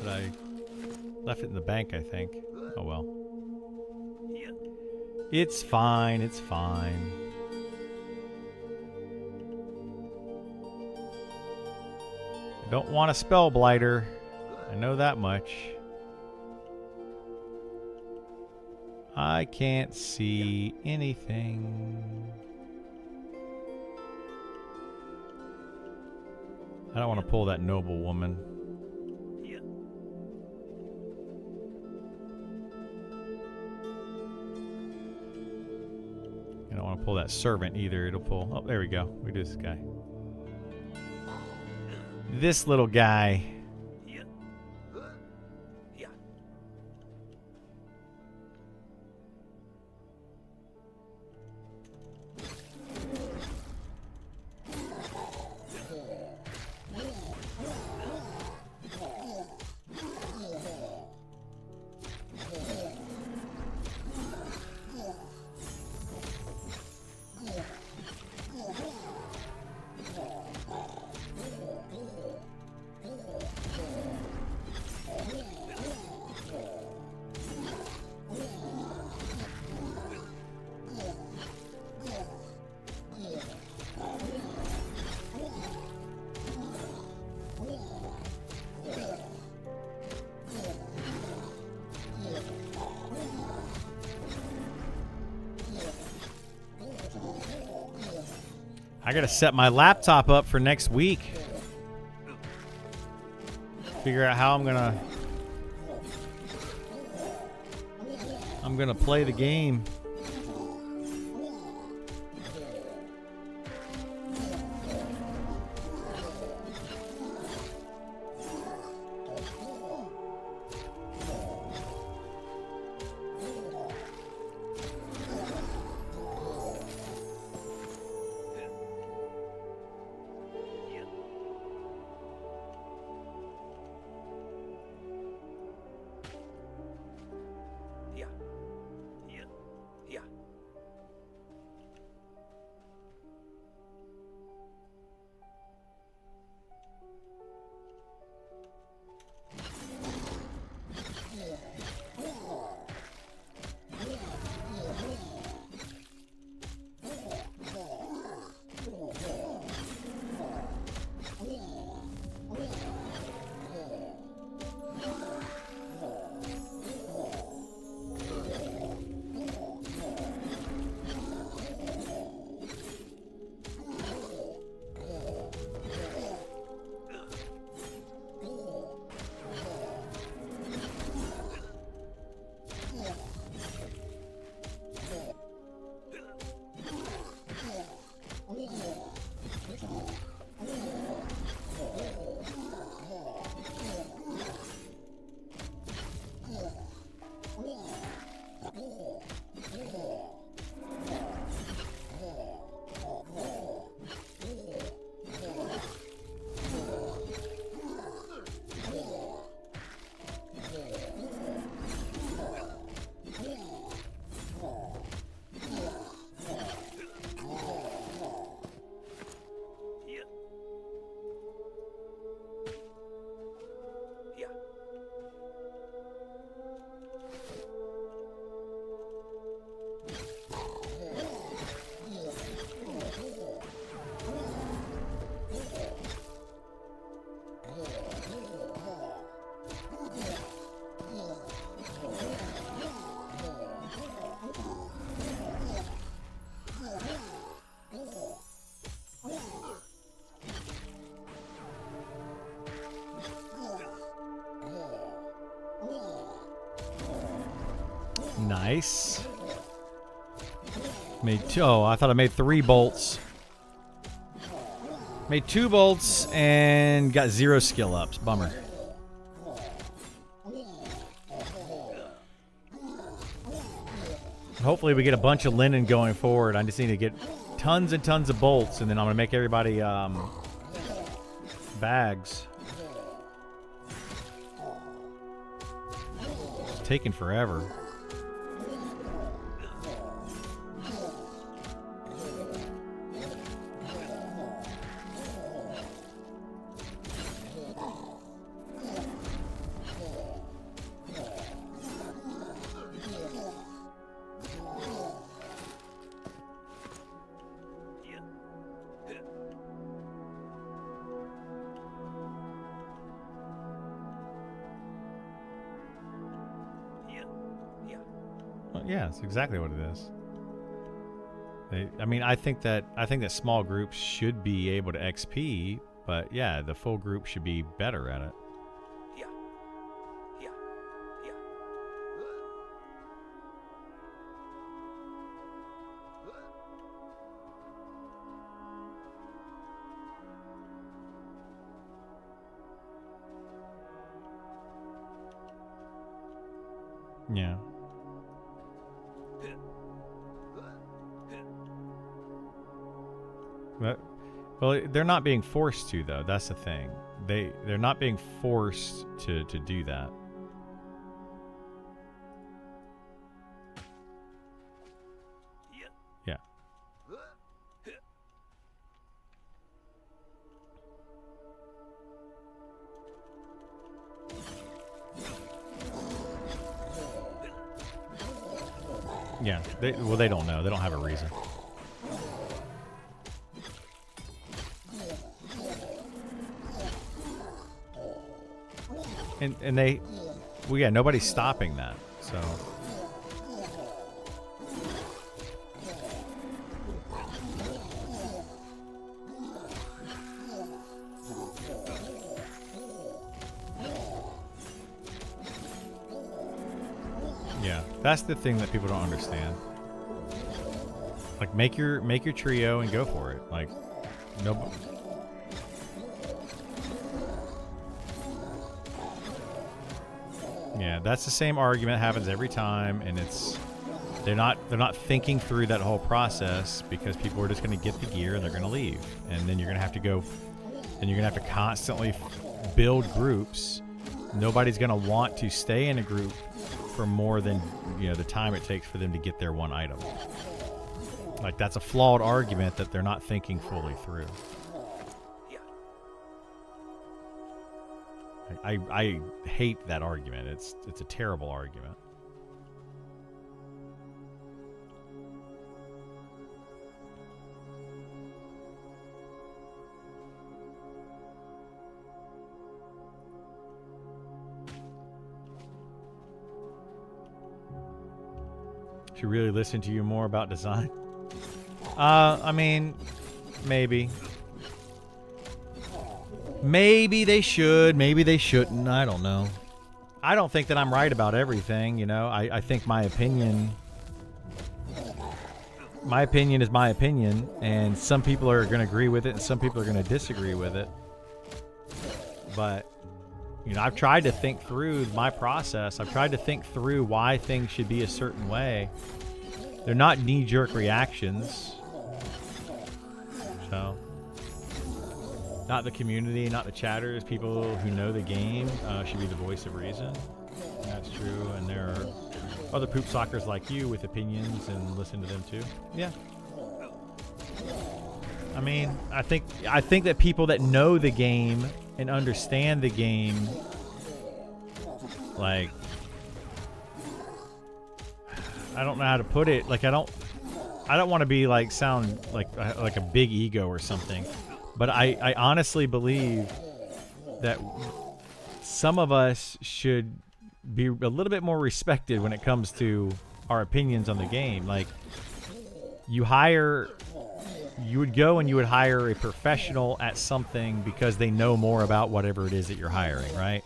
But I left it in the bank, I think. Oh well. It's fine, it's fine. Don't want a spell blighter. I know that much. I can't see anything. I don't want to pull that noble woman. I don't want to pull that servant either. It'll pull. Oh, there we go. We do this guy. This little guy. I gotta set my laptop up for next week. Figure out how I'm gonna play the game. Nice. Made two. Oh, I thought I made 3 bolts. Made 2 bolts and got 0 skill ups. Bummer. Hopefully we get a bunch of linen going forward. I just need to get tons and tons of bolts, and then I'm going to make everybody bags. It's taking forever. Yeah, it's exactly what it is. I mean, I think that small groups should be able to XP, but yeah, the full group should be better at it. Yeah. Well, they're not being forced to, though. That's the thing. They're not being forced to do that. Yeah. Yeah. They don't know. They don't have a reason. And well, yeah, nobody's stopping that, so. Yeah, that's the thing that people don't understand. Like, make your trio and go for it. Like, no. Yeah, that's the same argument happens every time, and they're not thinking through that whole process because people are just going to get the gear and they're going to leave, and then you're going to have to go, and you're going to have to constantly build groups. Nobody's going to want to stay in a group for more than the time it takes for them to get their one item. Like, that's a flawed argument that they're not thinking fully through. I hate that argument. It's a terrible argument. Should really listen to you more about design. I mean, maybe. Maybe they should, maybe they shouldn't, I don't know. I don't think that I'm right about everything, I think my opinion is my opinion, and some people are going to agree with it and some people are going to disagree with it. But, I've tried to think through my process. I've tried to think through why things should be a certain way. They're not knee-jerk reactions. So... not the community, not the chatters. People who know the game should be the voice of reason. That's true, and there are other poop sockers like you with opinions, and listen to them too. Yeah. I mean, I think that people that know the game and understand the game, like, I don't know how to put it. Like, I don't want to be like sound like a big ego or something. But I honestly believe that some of us should be a little bit more respected when it comes to our opinions on the game. Like, you would go and you would hire a professional at something because they know more about whatever it is that you're hiring, right?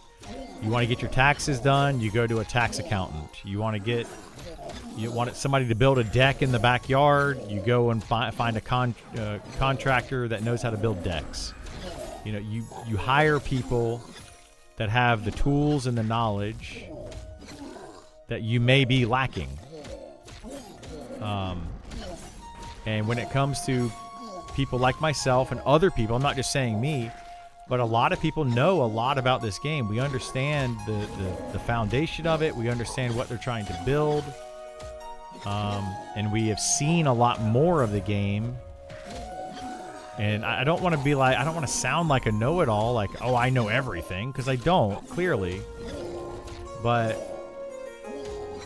You want to get your taxes done, you go to a tax accountant. You want somebody to build a deck in the backyard, you go and find a contractor that knows how to build decks. You hire people that have the tools and the knowledge that you may be lacking. And when it comes to people like myself and other people, I'm not just saying me, but a lot of people know a lot about this game. We understand the foundation of it. We understand what they're trying to build. And we have seen a lot more of the game. And I don't want to sound like a know-it-all, like, oh, I know everything, because I don't, clearly. But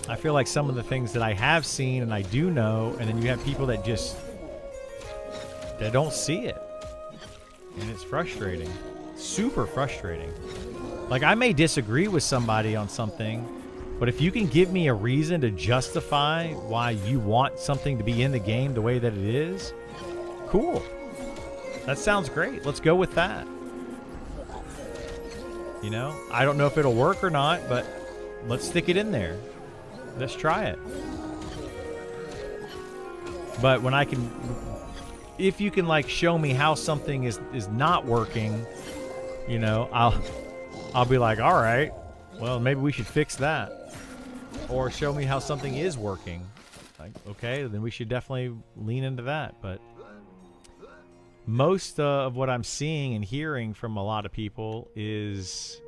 I feel like some of the things that I have seen and I do know, and then you have people that don't see it. And it's frustrating. Super frustrating. Like, I may disagree with somebody on something, but if you can give me a reason to justify why you want something to be in the game the way that it is, cool. That sounds great. Let's go with that. I don't know if it'll work or not, but let's stick it in there. Let's try it. But if you can like show me how something is not working, I'll be like, all right, well, maybe we should fix that. Or show me how something is working. Like, okay, then we should definitely lean into that. But most of what I'm seeing and hearing from a lot of people is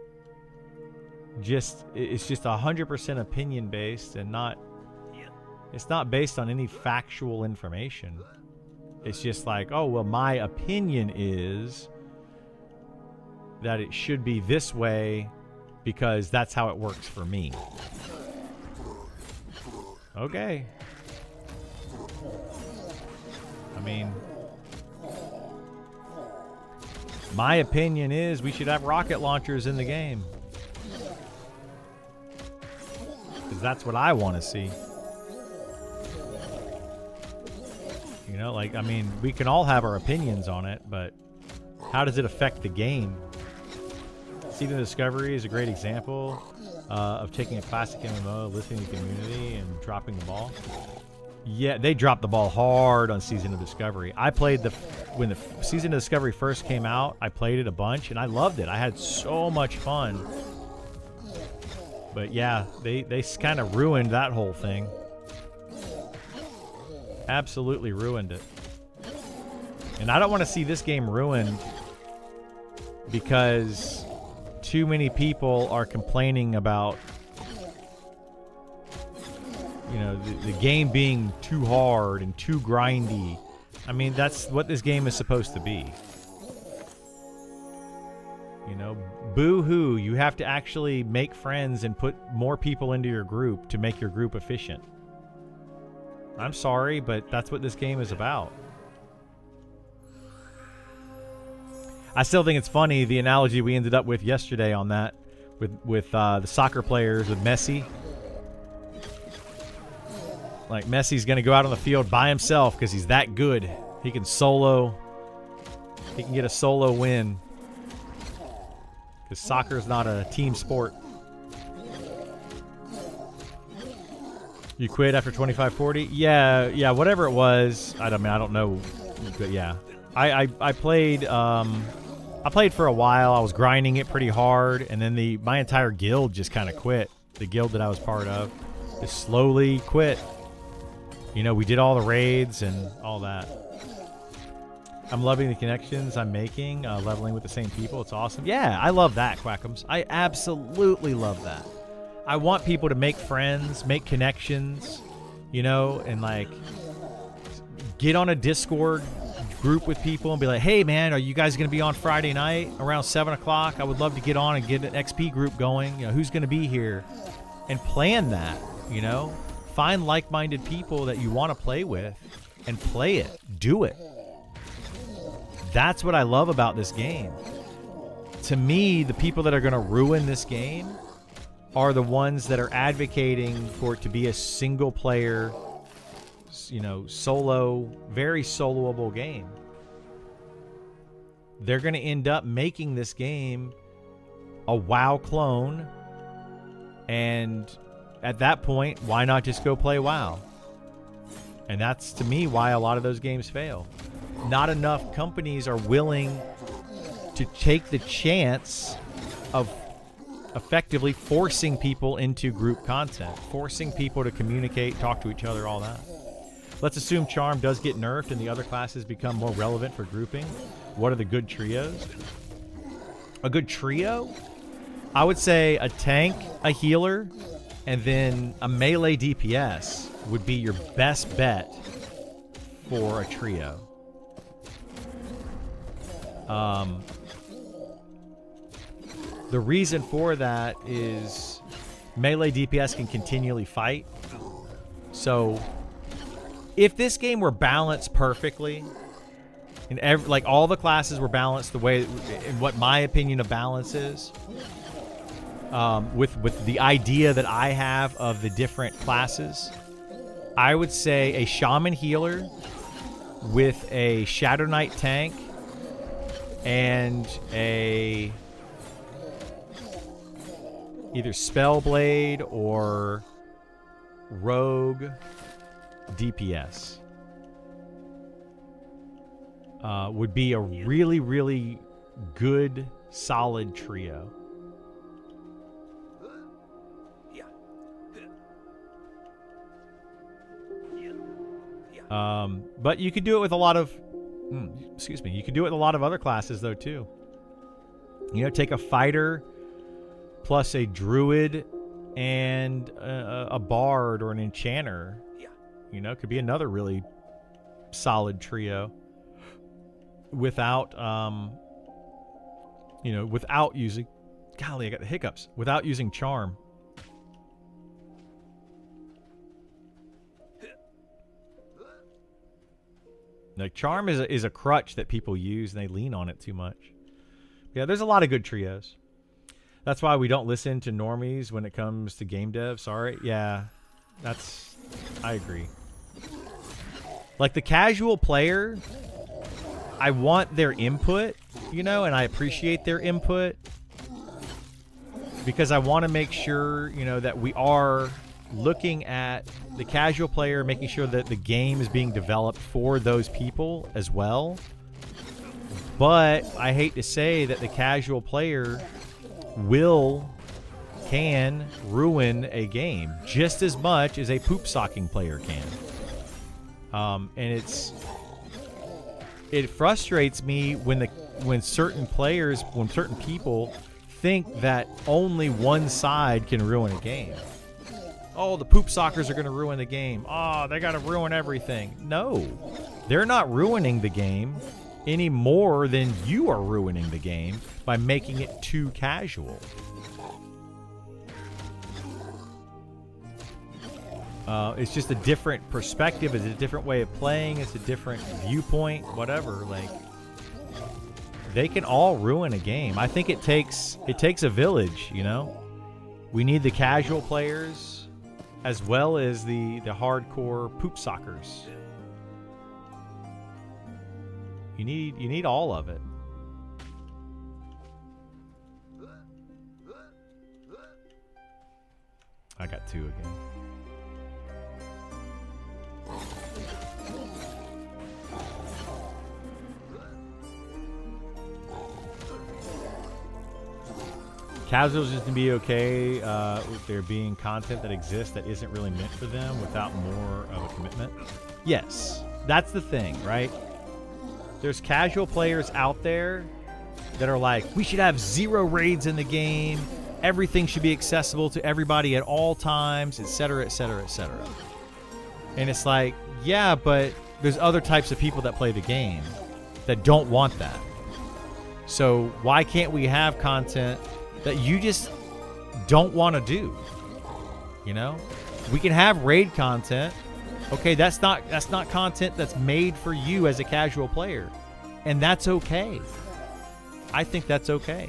just 100% opinion based, and it's not based on any factual information. It's just like, oh, well, my opinion is that it should be this way because that's how it works for me. Okay. I mean, my opinion is we should have rocket launchers in the game. Because that's what I want to see. Like, I mean, we can all have our opinions on it, but how does it affect the game? Season of Discovery is a great example of taking a classic MMO, listening to the community, and dropping the ball. Yeah, they dropped the ball hard on Season of Discovery. I played when the Season of Discovery first came out, I played it a bunch, and I loved it. I had so much fun. But yeah, they kind of ruined that whole thing. Absolutely ruined it. And I don't want to see this game ruined because too many people are complaining about, you know, the game being too hard and too grindy. I mean, that's what this game is supposed to be. You know, boo-hoo, you have to actually make friends and put more people into your group to make your group efficient. I'm sorry, but that's what this game is about. I still think it's funny, the analogy we ended up with yesterday on that, with the soccer players, with Messi. Like, Messi's going to go out on the field by himself because he's that good. He can get a solo win. Because soccer is not a team sport. You quit after 25-40? Yeah, whatever it was. I don't know. But yeah. I played I played for a while. I was grinding it pretty hard, and then my entire guild just kind of quit. The guild that I was part of just slowly quit. You know, we did all the raids and all that. I'm loving the connections I'm making, leveling with the same people. It's awesome. Yeah, I love that, Quackums. I absolutely love that. I want people to make friends, make connections, you know, and like get on a Discord group with people and be like, hey man, are you guys going to be on Friday night around 7 o'clock? I would love to get on and get an XP group going. You know, who's going to be here? And plan that, you know. Find like-minded people that you want to play with and play it. Do it. That's what I love about this game. To me, the people that are going to ruin this game are the ones that are advocating for it to be a single-player, you know, solo, very soloable game. They're going to end up making this game a WoW clone, and at that point, why not just go play WoW? And that's, to me, why a lot of those games fail. Not enough companies are willing to take the chance of effectively forcing people into group content, forcing people to communicate, talk to each other, all that. Let's assume Charm does get nerfed and the other classes become more relevant for grouping. What are the good trios? A good trio? I would say a tank, a healer, and then a melee DPS would be your best bet for a trio. The reason for that is melee DPS can continually fight. So if this game were balanced perfectly, and like all the classes were balanced the way, in what my opinion of balance is, with the idea that I have of the different classes, I would say a shaman healer with a Shadow Knight tank and a either Spellblade or Rogue DPS would be a really, really good, solid trio. But you could do it with a lot of, excuse me, you could do it with a lot of other classes though too. You know, take a fighter plus a druid and a bard or an enchanter. You know, could be another really solid trio without, you know, without using, golly, I got the hiccups, without using charm. Like, charm is a crutch that people use, and they lean on it too much. Yeah, there's a lot of good trios. That's why we don't listen to normies when it comes to game dev. Sorry. Yeah, I agree. Like, the casual player, I want their input, you know, and I appreciate their input. because I want to make sure, you know, that we are looking at the casual player, making sure that the game is being developed for those people as well. But I hate to say that the casual player can ruin a game just as much as a poop socking player can. And it frustrates me when certain people think that only one side can ruin a game. Oh, the poop sockers are going to ruin the game. Oh, they got to ruin everything. No, they're not ruining the game any more than you are ruining the game by making it too casual. It's just a different perspective. It's a different way of playing. It's a different viewpoint, whatever. Like, they can all ruin a game. I think it takes a village, you know? We need the casual players as well as the hardcore poop sockers. You need all of it. I got 2 again. Casuals just to be okay with there being content that exists that isn't really meant for them without more of a commitment. Yes, that's the thing, right? There's casual players out there that are like, we should have 0 raids in the game. Everything should be accessible to everybody at all times, etc., etc., etc. And it's like, yeah, but there's other types of people that play the game that don't want that. So why can't we have content that you just don't want to do? You know, we can have raid content. Okay, that's not content that's made for you as a casual player, and that's okay. I think that's okay.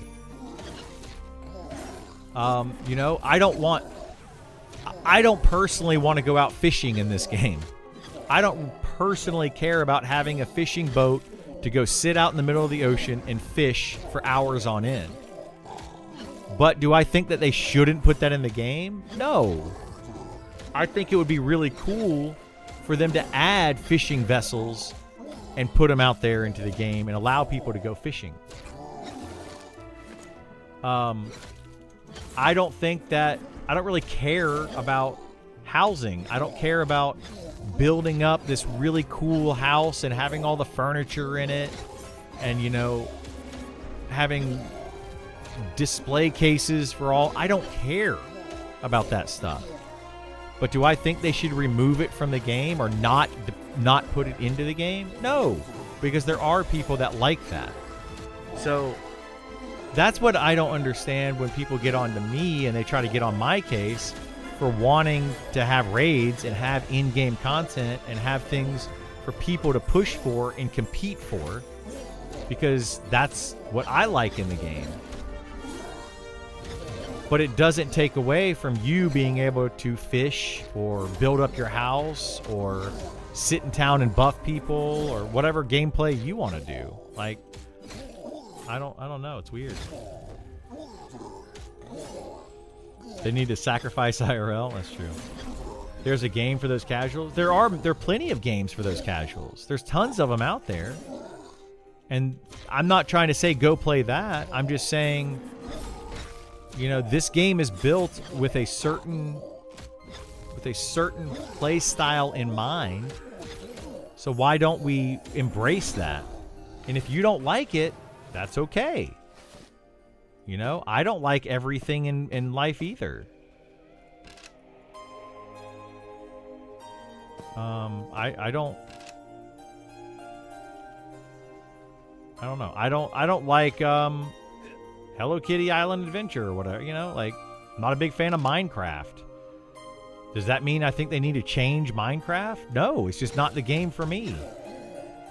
You know, I don't personally want to go out fishing in this game. I don't personally care about having a fishing boat to go sit out in the middle of the ocean and fish for hours on end. But do I think that they shouldn't put that in the game? No. I think it would be really cool for them to add fishing vessels and put them out there into the game and allow people to go fishing. I don't really care about housing. I don't care about building up this really cool house and having all the furniture in it and, you know, having display cases for all. I don't care about that stuff. But do I think they should remove it from the game or not put it into the game? No, because there are people that like that. So that's what I don't understand when people get on to me and they try to get on my case for wanting to have raids and have in-game content and have things for people to push for and compete for, because that's what I like in the game. But it doesn't take away from you being able to fish or build up your house or sit in town and buff people or whatever gameplay you want to do. Like, I don't know. It's weird. They need to sacrifice IRL. That's true. There's a game for those casuals. There are plenty of games for those casuals. There's tons of them out there. And I'm not trying to say go play that. I'm just saying, you know, this game is built with a certain play style in mind. So why don't we embrace that? And if you don't like it, that's okay. You know, I don't like everything in life either. I don't know. I don't like Hello Kitty Island Adventure or whatever, you know, like, I'm not a big fan of Minecraft. Does that mean I think they need to change Minecraft? No, it's just not the game for me.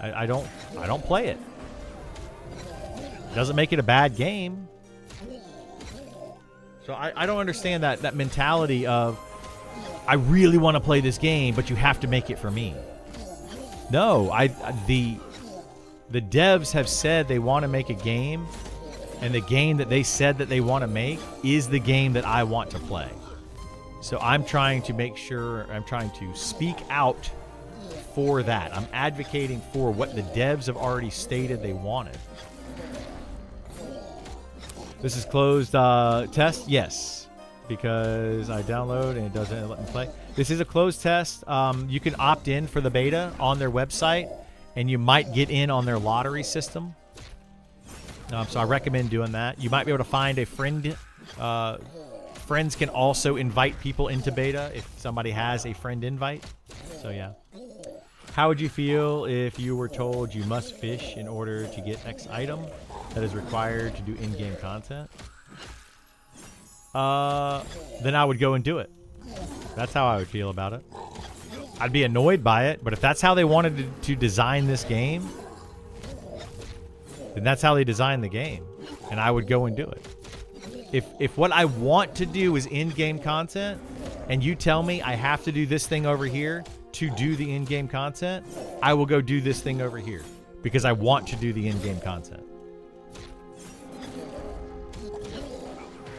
I don't play it. Doesn't make it a bad game. So I don't understand that mentality of, I really want to play this game, but you have to make it for me. No, the devs have said they want to make a game And the game that they said that they want to make is the game that I want to play. So I'm trying to make sure, I'm trying to speak out for that. I'm advocating for what the devs have already stated they wanted. This is closed test? Yes. Because I download and it doesn't let me play. This is a closed test. You can opt in for the beta on their website, and you might get in on their lottery system. So I recommend doing that. You might be able to find a friend. Friends can also invite people into beta if somebody has a friend invite. So yeah. How would you feel if you were told you must fish in order to get X item that is required to do in-game content? Then I would go and do it. That's how I would feel about it. I'd be annoyed by it, but if that's how they wanted to design this game, then that's how they designed the game, and I would go and do it. If what I want to do is in-game content, and you tell me I have to do this thing over here to do the in-game content, I will go do this thing over here because I want to do the in-game content.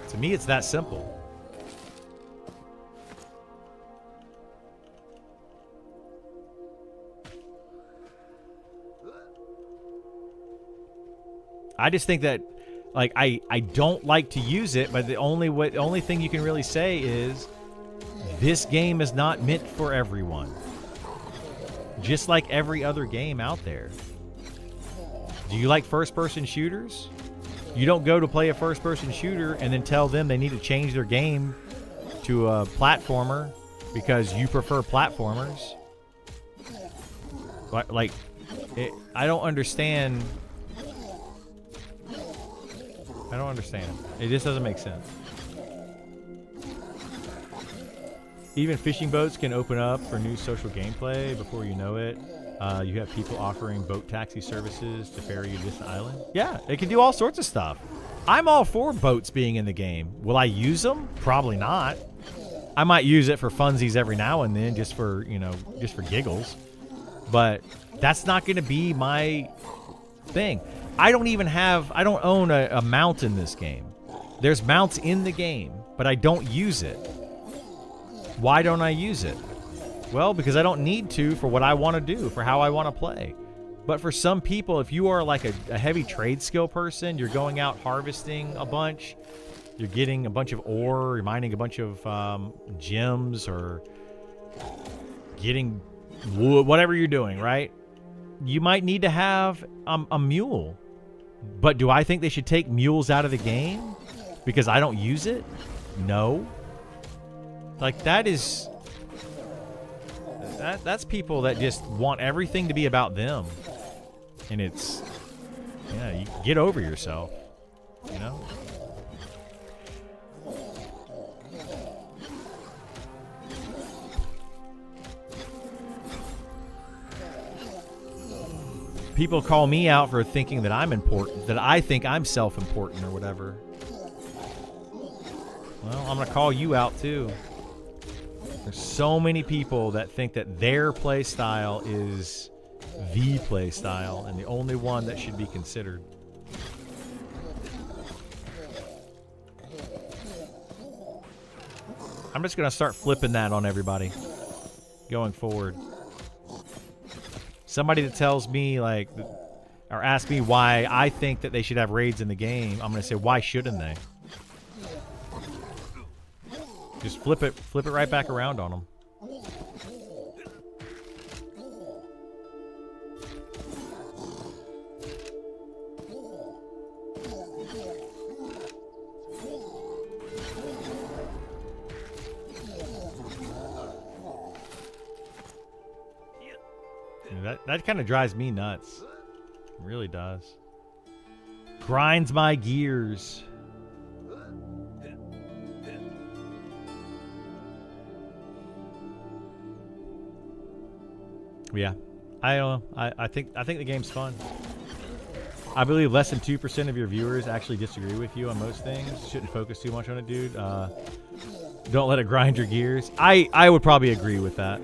To me, it's that simple. I just think that, like, I don't like to use it, but the only thing you can really say is this game is not meant for everyone. Just like every other game out there. Do you like first-person shooters? You don't go to play a first-person shooter and then tell them they need to change their game to a platformer because you prefer platformers. Like, I don't understand. I don't understand. It just doesn't make sense. Even fishing boats can open up for new social gameplay before you know it. You have people offering boat taxi services to ferry you to this island. Yeah, it can do all sorts of stuff. I'm all for boats being in the game. Will I use them? Probably not. I might use it for funsies every now and then, just for, you know, just for giggles. But that's not going to be my thing. I don't own a mount in this game. There's mounts in the game, but I don't use it. Why don't I use it? Well, because I don't need to for what I want to do, for how I want to play. But for some people, if you are like a heavy trade skill person, you're going out harvesting a bunch, you're getting a bunch of ore, you're mining a bunch of gems, or getting wood, whatever you're doing, right? You might need to have a mule. But do I think they should take mules out of the game because I don't use it? No. Like, that's people that just want everything to be about them. And it's, yeah, you get over yourself, you know? People call me out for thinking that I'm important, that I think I'm self-important or whatever. Well, I'm going to call you out too. There's so many people that think that their play style is the play style and the only one that should be considered. I'm just going to start flipping that on everybody going forward. Somebody that tells me, like, or asks me why I think that they should have raids in the game, I'm going to say, why shouldn't they? Just flip it right back around on them. That kind of drives me nuts. It really does. Grinds my gears. Yeah, I don't know. I think the game's fun. I believe less than 2% of your viewers actually disagree with you on most things. Shouldn't focus too much on it, dude. Don't let it grind your gears. I would probably agree with that.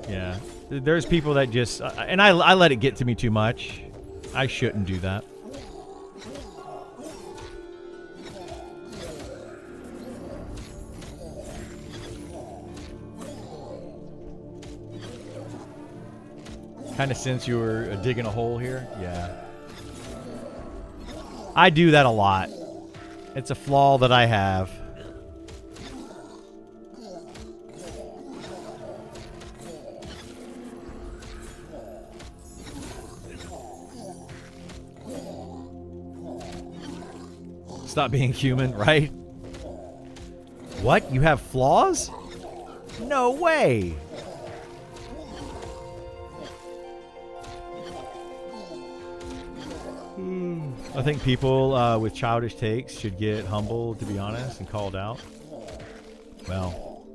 Yeah. There's people that just... and I let it get to me too much. I shouldn't do that. Kind of sense you were digging a hole here. Yeah. I do that a lot. It's a flaw that I have. Stop being human, right? What? You have flaws? No way. I think people with childish takes should get humbled, to be honest, and called out. Well,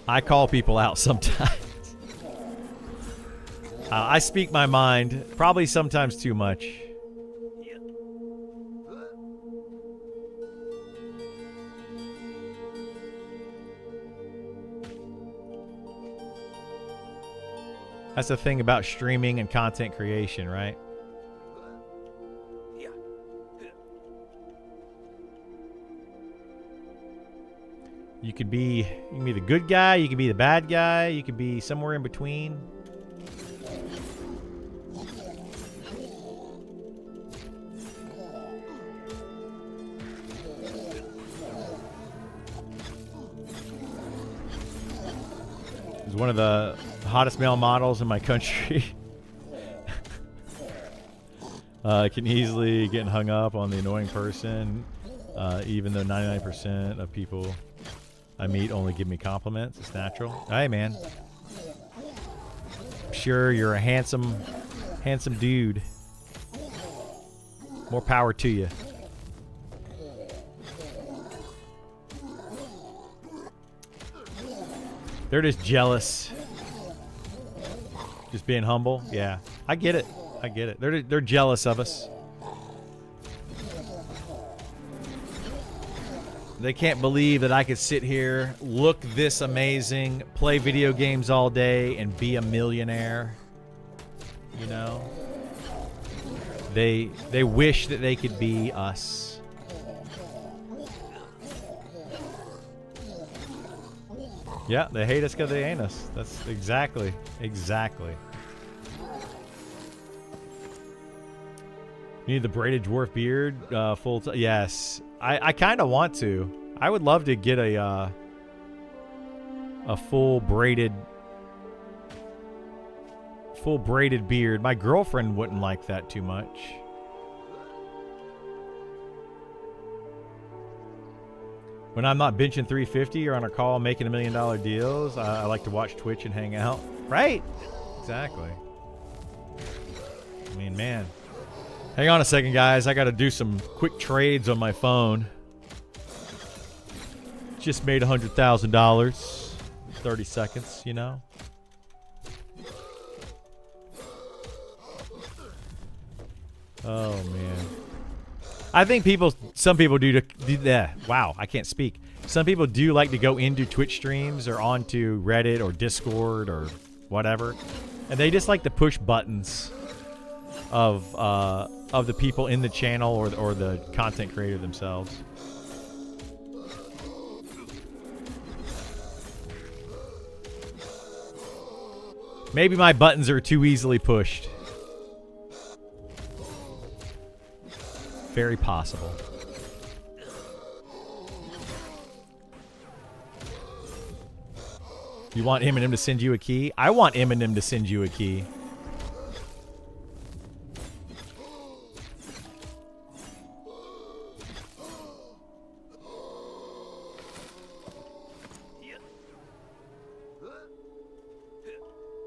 I call people out sometimes. I speak my mind, probably sometimes too much. That's the thing about streaming and content creation, right? You can be the good guy, you can be the bad guy, you could be somewhere in between. He's one of the hottest male models in my country. Can easily get hung up on the annoying person, even though 99% of people I meet only give me compliments. It's natural. Hey, man. I'm sure you're a handsome dude. More power to you. They're just jealous. Just being humble. Yeah, I get it. I get it. They're jealous of us. They can't believe that I could sit here, look this amazing, play video games all day, and be a millionaire. You know? They wish that they could be us. Yeah, they hate us because they ain't us. That's exactly. You need the braided dwarf beard full time. Yes. I kind of want to. I would love to get a full braided beard. My girlfriend wouldn't like that too much. When I'm not benching 350 or on a call making $1 million deals, I like to watch Twitch and hang out. Right? Exactly. I mean, man. Hang on a second, guys. I got to do some quick trades on my phone. Just made $100,000. 30 seconds, you know? Oh, man. I think some people do that. Wow, I can't speak. Some people do like to go into Twitch streams or onto Reddit or Discord or whatever. And they just like to push buttons of the people in the channel or the content creator themselves. Maybe my buttons are too easily pushed. Very possible. You want Eminem to send you a key? I want Eminem to send you a key.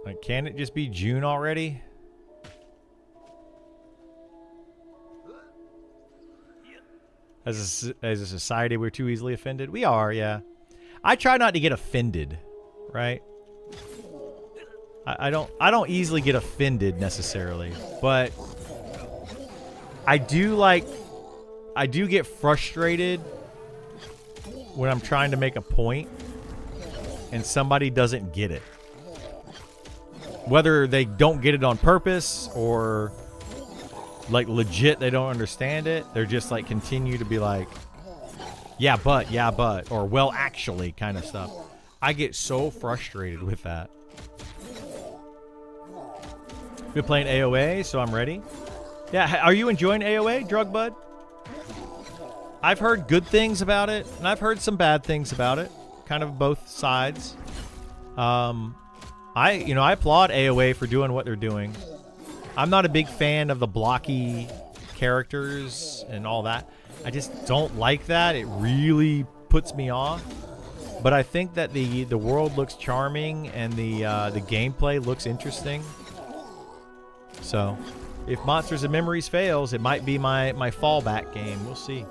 Like, can it just be June already? As a society, we're too easily offended. We are, yeah. I try not to get offended, right? I don't easily get offended necessarily, but I do get frustrated when I'm trying to make a point and somebody doesn't get it. Whether they don't get it on purpose or like legit they don't understand it, they're just like continue to be like, yeah but, or well actually kind of stuff. I get so frustrated with that. Been playing AOA, so I'm ready. Yeah, are you enjoying AOA, Drug Bud? I've heard good things about it, and I've heard some bad things about it. Kind of both sides. I applaud AOA for doing what they're doing. I'm not a big fan of the blocky characters and all that. I just don't like that. It really puts me off. But I think that the world looks charming and the gameplay looks interesting. So, if Monsters and Memories fails, it might be my fallback game. We'll see.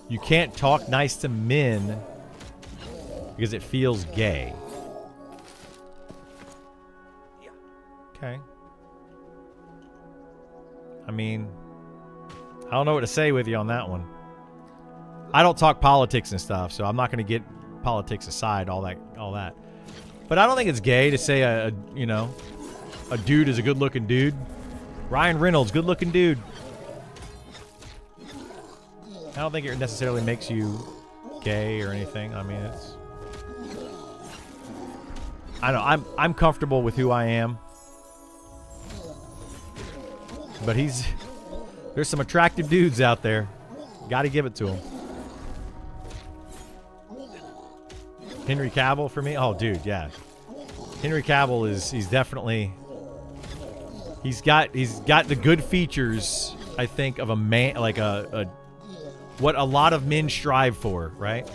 You can't talk nice to men because it feels gay. Okay. I mean, I don't know what to say with you on that one. I don't talk politics and stuff, so I'm not going to get politics aside, all that. But I don't think it's gay to say a dude is a good-looking dude. Ryan Reynolds, good-looking dude. I don't think it necessarily makes you gay or anything. I mean, I don't know. I'm comfortable with who I am. But there's some attractive dudes out there. Got to give it to them. Henry Cavill for me? Oh, dude, yeah. Henry Cavill he's definitely, he's got the good features, I think, of a man, like a what a lot of men strive for, right?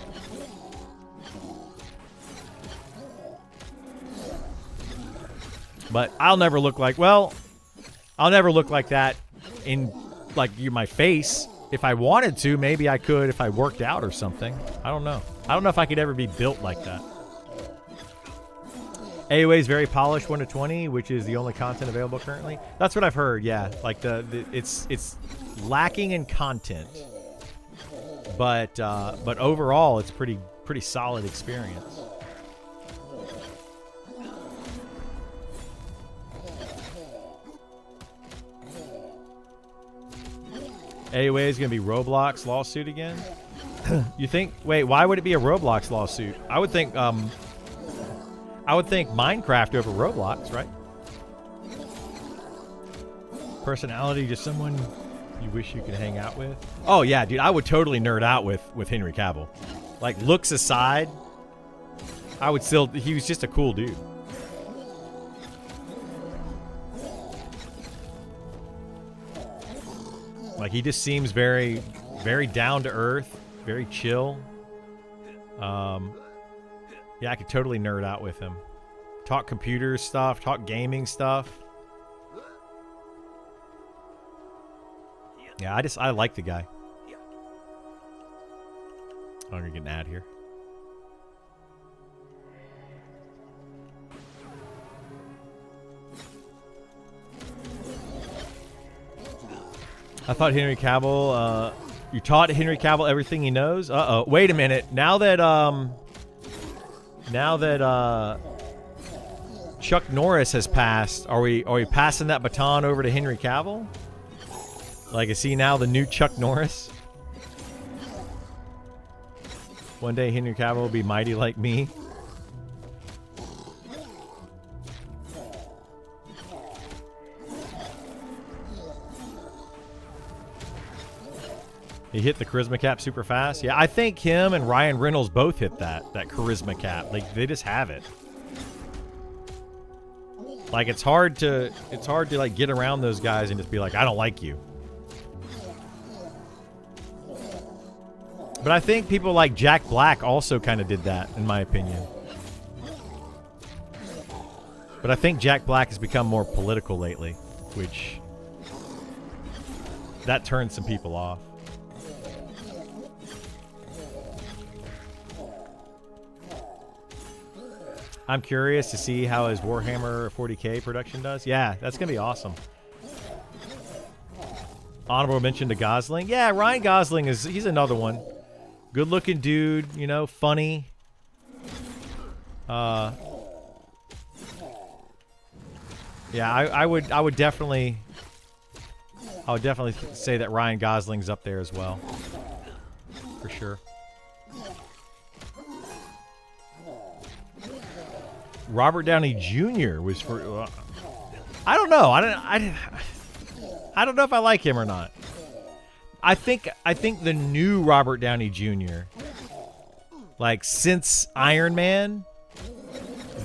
But I'll never look like that in my face. If I wanted to, maybe I could if I worked out or something. I don't know. I don't know if I could ever be built like that. AOA is very polished 1 to 20, which is the only content available currently. That's what I've heard. Yeah, like it's lacking in content, but overall it's pretty solid experience. AOA is going to be Roblox lawsuit again? You think? Wait, why would it be a Roblox lawsuit? I would think Minecraft over Roblox, right? Personality, just someone you wish you could hang out with? Oh yeah, dude, I would totally nerd out with Henry Cavill. Like, looks aside, he was just a cool dude. Like, he just seems very, very down to earth, very chill. Yeah, I could totally nerd out with him. Talk computer stuff, talk gaming stuff. Yeah, I like the guy. I'm gonna get an ad here. I thought Henry Cavill, you taught Henry Cavill everything he knows? Uh-oh. Wait a minute. Now that Chuck Norris has passed, are we passing that baton over to Henry Cavill? Like, is he now the new Chuck Norris? One day Henry Cavill will be mighty like me. He hit the charisma cap super fast. Yeah, I think him and Ryan Reynolds both hit that charisma cap. Like, they just have it. Like, it's hard to like get around those guys and just be like, I don't like you. But I think people like Jack Black also kind of did that, in my opinion. But I think Jack Black has become more political lately, which that turns some people off. I'm curious to see how his Warhammer 40K production does. Yeah, that's going to be awesome. Honorable mention to Gosling. Yeah, Ryan Gosling he's another one. Good looking dude, you know, funny. Yeah, I would definitely say that Ryan Gosling's up there as well. for sure. Robert Downey Jr. was for. I don't know. I don't know if I like him or not. I think the new Robert Downey Jr. Like since Iron Man,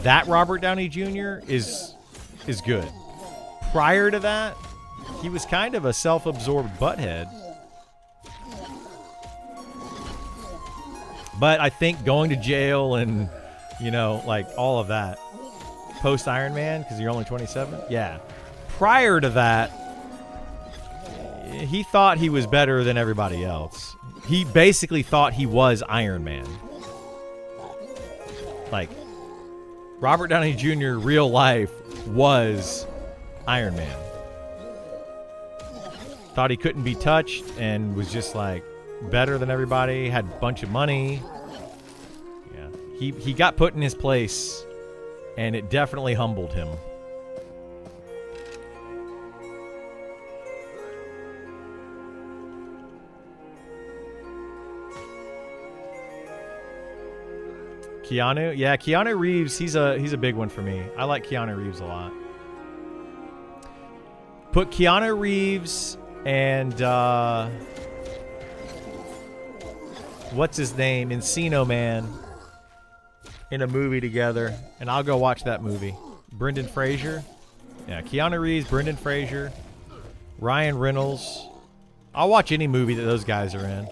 that Robert Downey Jr. is good. Prior to that, he was kind of a self-absorbed butthead. But I think going to jail and, you know, like all of that post Iron Man, because you're only 27. Yeah. Prior to that, he thought he was better than everybody else. He basically thought he was Iron Man. Like, Robert Downey Jr. real life was Iron Man. Thought he couldn't be touched and was just like better than everybody, had a bunch of money. Yeah. He got put in his place and it definitely humbled him. Keanu? Yeah, Keanu Reeves, he's a big one for me. I like Keanu Reeves a lot. Put Keanu Reeves and what's his name? Encino Man in a movie together, and I'll go watch that movie. Brendan Fraser. Yeah, Keanu Reeves, Brendan Fraser, Ryan Reynolds. I'll watch any movie that those guys are in.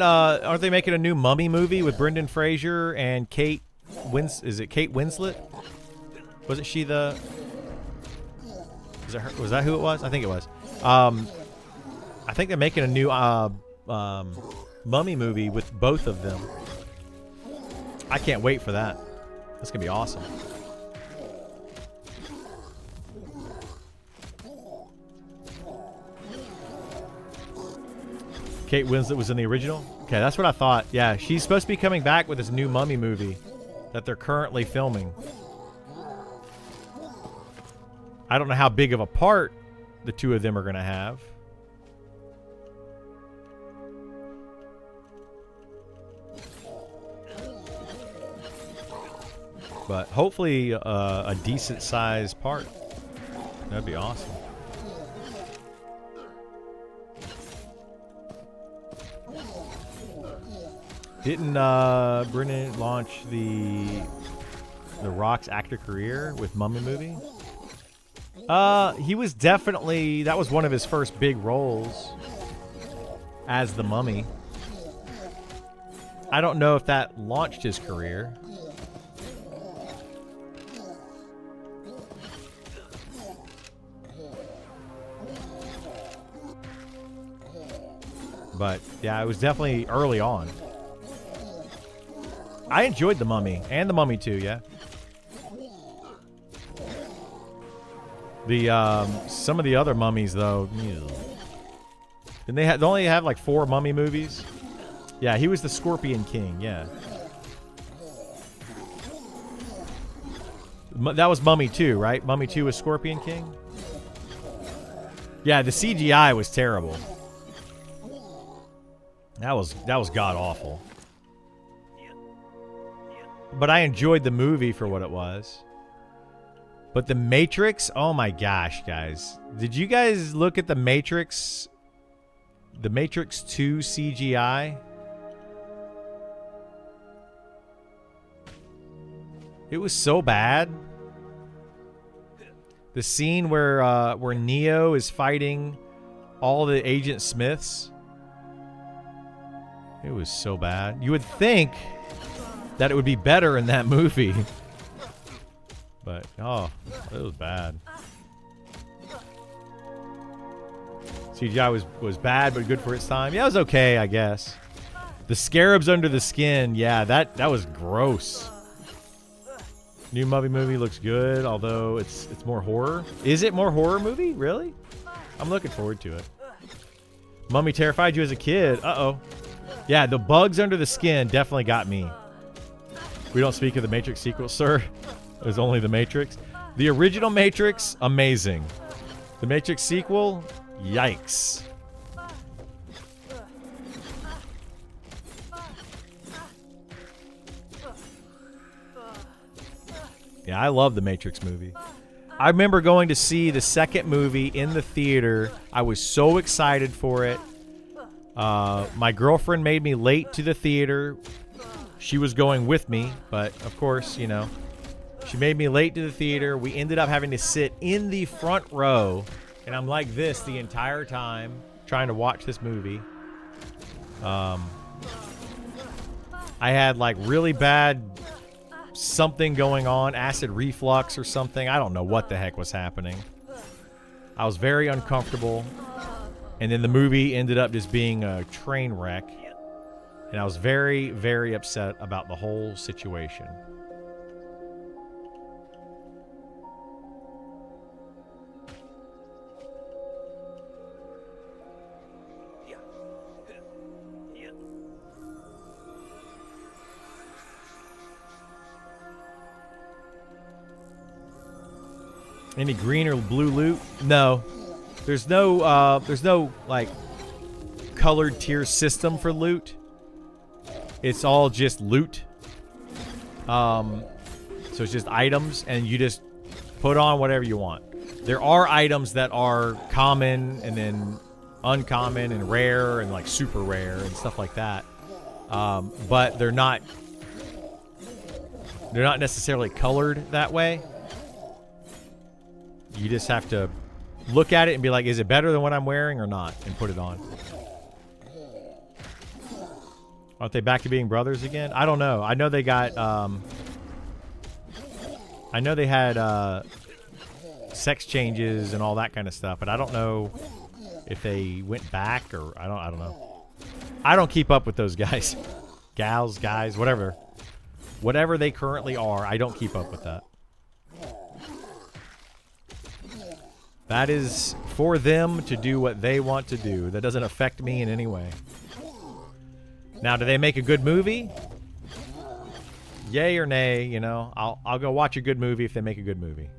Aren't they making a new Mummy movie with Brendan Fraser and Kate is it Kate Winslet? Wasn't she the... Was that who it was? I think it was. I think they're making a new Mummy movie with both of them. I can't wait for that. That's going to be awesome. Kate Winslet was in the original? Okay, that's what I thought. Yeah, she's supposed to be coming back with this new Mummy movie that they're currently filming. I don't know how big of a part the two of them are going to have. But hopefully a decent sized part. That'd be awesome. Didn't Brennan launch the Rock's actor career with Mummy movie? He was definitely, that was one of his first big roles as the Mummy. I don't know if that launched his career. But yeah, it was definitely early on. I enjoyed The Mummy and The Mummy 2, yeah. The some of the other mummies though, and they only have like 4 Mummy movies. Yeah, he was the Scorpion King, yeah. That was Mummy 2, right? Mummy 2 was Scorpion King? Yeah, the CGI was terrible. That was god awful. But I enjoyed the movie for what it was. But The Matrix, oh my gosh, guys. Did you guys look at The Matrix? The Matrix 2 CGI? It was so bad. The scene where Neo is fighting all the Agent Smiths. It was so bad. You would think that it would be better in that movie. But, oh, it was bad. CGI was bad, but good for its time. Yeah, it was okay, I guess. The scarabs under the skin, yeah, that was gross. New Mummy movie looks good, although it's more horror. Is it more horror movie? Really? I'm looking forward to it. Mummy terrified you as a kid. Uh-oh. Yeah, the bugs under the skin definitely got me. We don't speak of the Matrix sequel, sir. There's only the Matrix. The original Matrix, amazing. The Matrix sequel, yikes. Yeah, I love the Matrix movie. I remember going to see the second movie in the theater. I was so excited for it. My girlfriend made me late to the theater. She was going with me, but of course, you know, she made me late to the theater. We ended up having to sit in the front row, and I'm like this the entire time trying to watch this movie. I had like really bad something going on, acid reflux or something. I don't know what the heck was happening. I was very uncomfortable. And then the movie ended up just being a train wreck. And I was very, very upset about the whole situation. Any green or blue loot? No. There's no like colored tier system for loot. It's all just loot. So it's just items, and you just put on whatever you want. There are items that are common and then uncommon and rare and like super rare and stuff like that. But they're not necessarily colored that way. You just have to look at it and be like, is it better than what I'm wearing or not? And put it on. Aren't they back to being brothers again? I don't know. I know they got, I know they had sex changes and all that kind of stuff, but I don't know if they went back or I don't know. I don't keep up with those guys. Gals, guys, whatever. Whatever they currently are, I don't keep up with that. That is for them to do what they want to do. That doesn't affect me in any way. Now, do they make a good movie? Yay or nay, you know. I'll go watch a good movie if they make a good movie.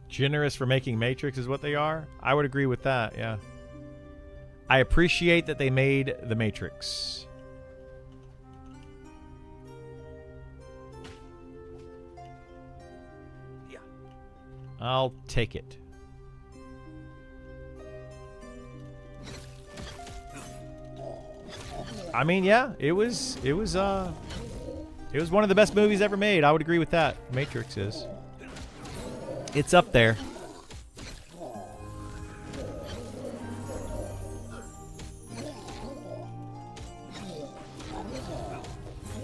Generous for making Matrix is what they are? I would agree with that, yeah. I appreciate that they made the Matrix. I'll take it. I mean, yeah, it was one of the best movies ever made. I would agree with that. Matrix is. It's up there.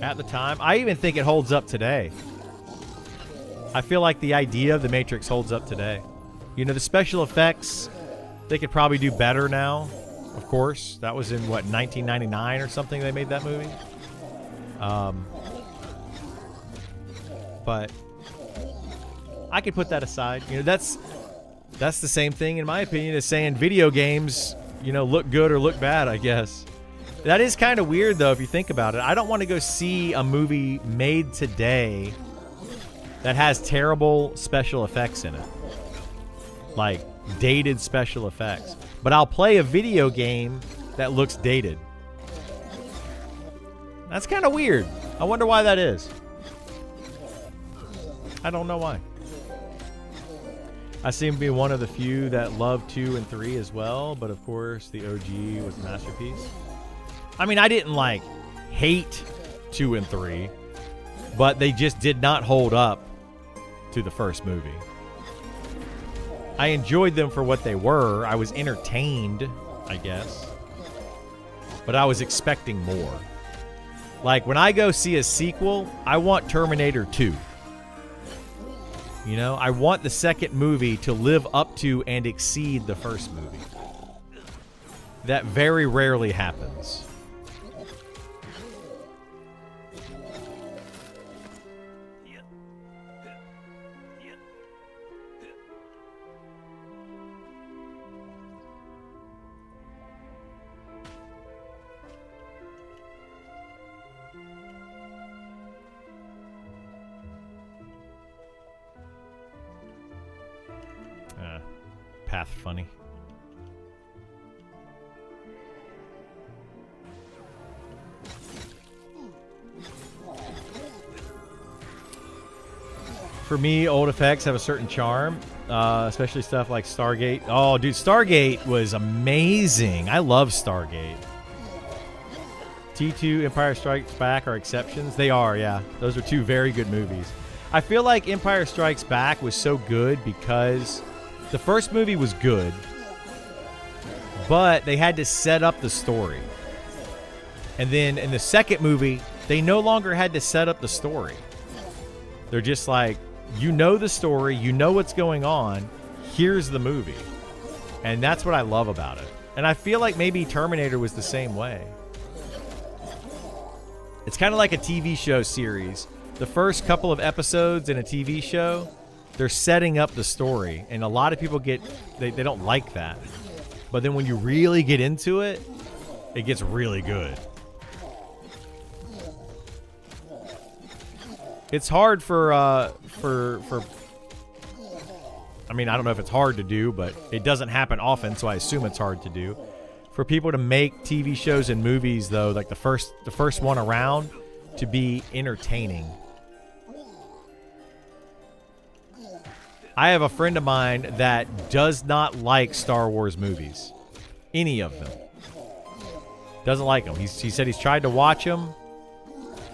At the time, I even think it holds up today. I feel like the idea of the Matrix holds up today. You know, the special effects, they could probably do better now. Of course, that was in what, 1999 or something they made that movie. But I could put that aside. You know, that's the same thing in my opinion as saying video games, you know, look good or look bad, I guess. That is kind of weird though if you think about it. I don't want to go see a movie made today that has terrible special effects in it. Like dated special effects. But I'll play a video game that looks dated. That's kind of weird. I wonder why that is. I don't know why. I seem to be one of the few that love 2 and 3 as well, but of course the OG was a masterpiece. I mean, I didn't like hate 2 and 3, but they just did not hold up to the first movie. I enjoyed them for what they were. I was entertained, I guess. But I was expecting more. Like, when I go see a sequel, I want Terminator 2. You know, I want the second movie to live up to and exceed the first movie. That very rarely happens. Path funny. For me, old effects have a certain charm, especially stuff like Stargate. Oh, dude, Stargate was amazing. I love Stargate. T2, Empire Strikes Back are exceptions. They are, yeah. Those are two very good movies. I feel like Empire Strikes Back was so good because the first movie was good, but they had to set up the story. And then in the second movie, they no longer had to set up the story. They're just like, you know the story, you know what's going on, here's the movie. And that's what I love about it. And I feel like maybe Terminator was the same way. It's kind of like a TV show series. The first couple of episodes in a TV show, they're setting up the story. And a lot of people they don't like that. But then when you really get into it, it gets really good. It's hard for I mean, I don't know if it's hard to do, but it doesn't happen often, so I assume it's hard to do. For people to make TV shows and movies, though, like the first one around, to be entertaining. I have a friend of mine that does not like Star Wars movies. Any of them. Doesn't like them. He said he's tried to watch them,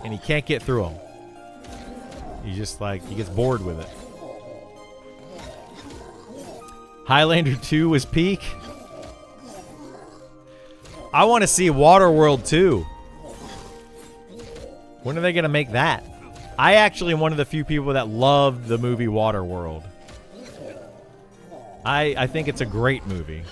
and he can't get through them. He's just like, he gets bored with it. Highlander 2 was peak. I want to see Waterworld 2. When are they going to make that? I actually am one of the few people that loved the movie Waterworld. I think it's a great movie.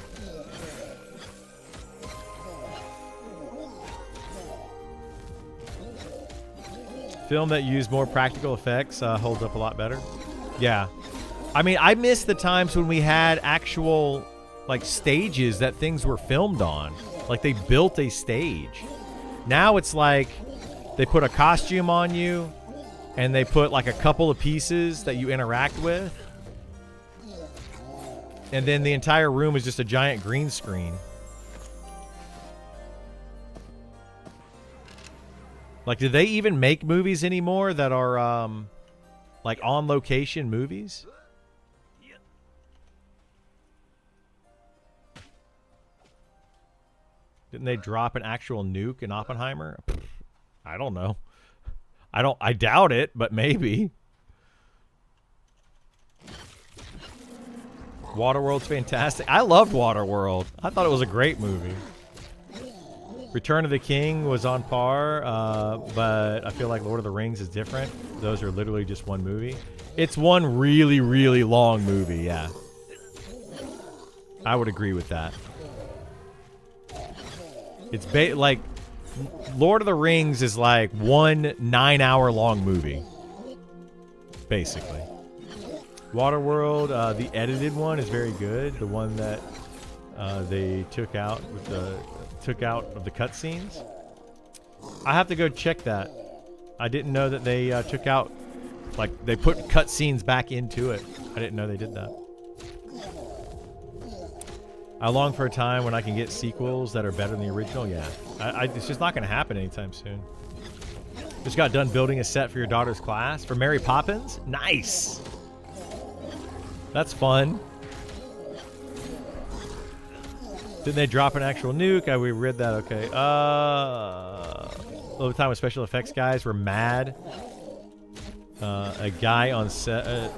Film that used more practical effects holds up a lot better. Yeah. I mean, I miss the times when we had actual, like, stages that things were filmed on. Like, they built a stage. Now it's like they put a costume on you and they put, like, a couple of pieces that you interact with. And then the entire room is just a giant green screen. Like, do they even make movies anymore that are, like, on-location movies? Didn't they drop an actual nuke in Oppenheimer? I don't know. I doubt it, but maybe. Waterworld's fantastic. I loved Waterworld. I thought it was a great movie. Return of the King was on par, but I feel like Lord of the Rings is different. Those are literally just one movie. It's one really, really long movie, yeah. I would agree with that. It's like Lord of the Rings is like one 9-hour-long movie, basically. Waterworld, the edited one is very good. The one that they took out with of the cutscenes. I have to go check that. I didn't know that they took out, like, they put cutscenes back into it. I didn't know they did that. I long for a time when I can get sequels that are better than the original. Yeah, it's just not going to happen anytime soon. Just got done building a set for your daughter's class for Mary Poppins. Nice. That's fun. Didn't they drop an actual nuke? We read that. Okay. All the time with special effects guys were mad. A guy on set,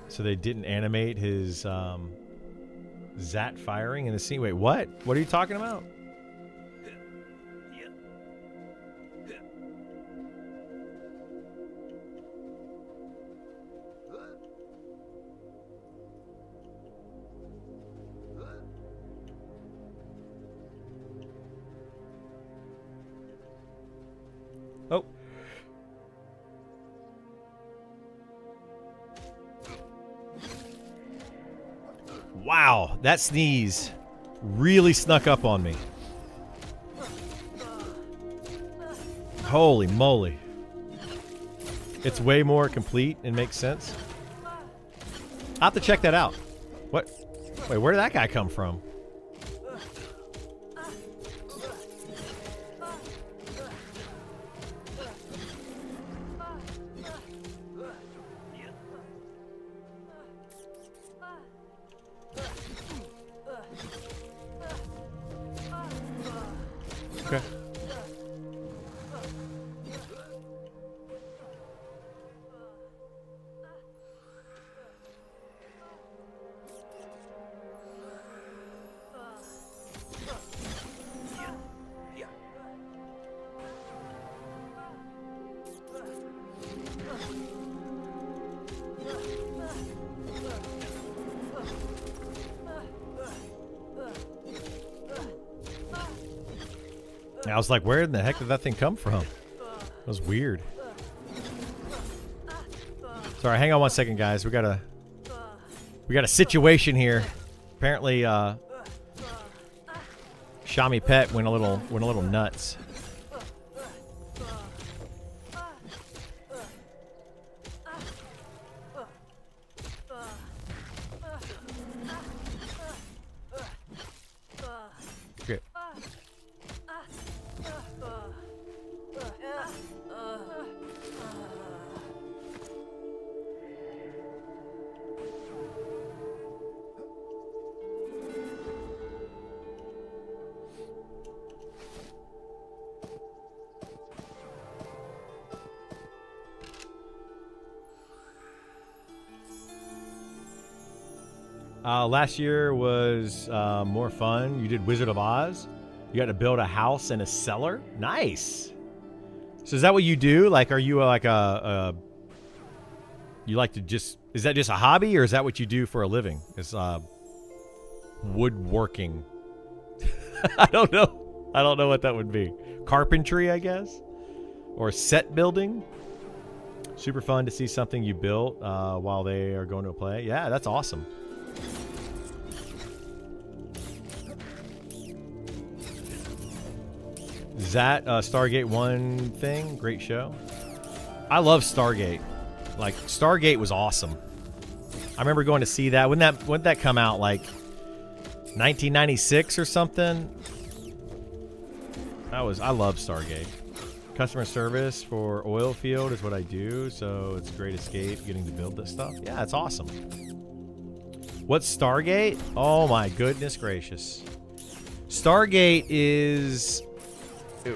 so they didn't animate his Zat firing in the scene. Wait, what? What are you talking about? Oh. Wow, that sneeze really snuck up on me. Holy moly. It's way more complete and makes sense. I'll have to check that out. What? Wait, where did that guy come from? Okay. I was like, where in the heck did that thing come from? That was weird. Sorry, hang on one second, guys. We got a situation here. Apparently, Shami Pet went a little nuts. Okay. Last year was more fun. You did Wizard of Oz. You got to build a house and a cellar. Nice. So is that what you do? Like, are you like you like to just, is that just a hobby or is that what you do for a living? It's woodworking. I don't know. I don't know what that would be. Carpentry, I guess? Or set building? Super fun to see something you built while they are going to a play. Yeah, that's awesome. Is that Stargate 1 thing? Great show. I love Stargate. Like, Stargate was awesome. I remember going to see that. When did that come out? Like 1996 or something? I love Stargate. Customer service for oil field is what I do, so it's a great escape getting to build this stuff. Yeah, it's awesome. What's Stargate? Oh my goodness gracious. Stargate is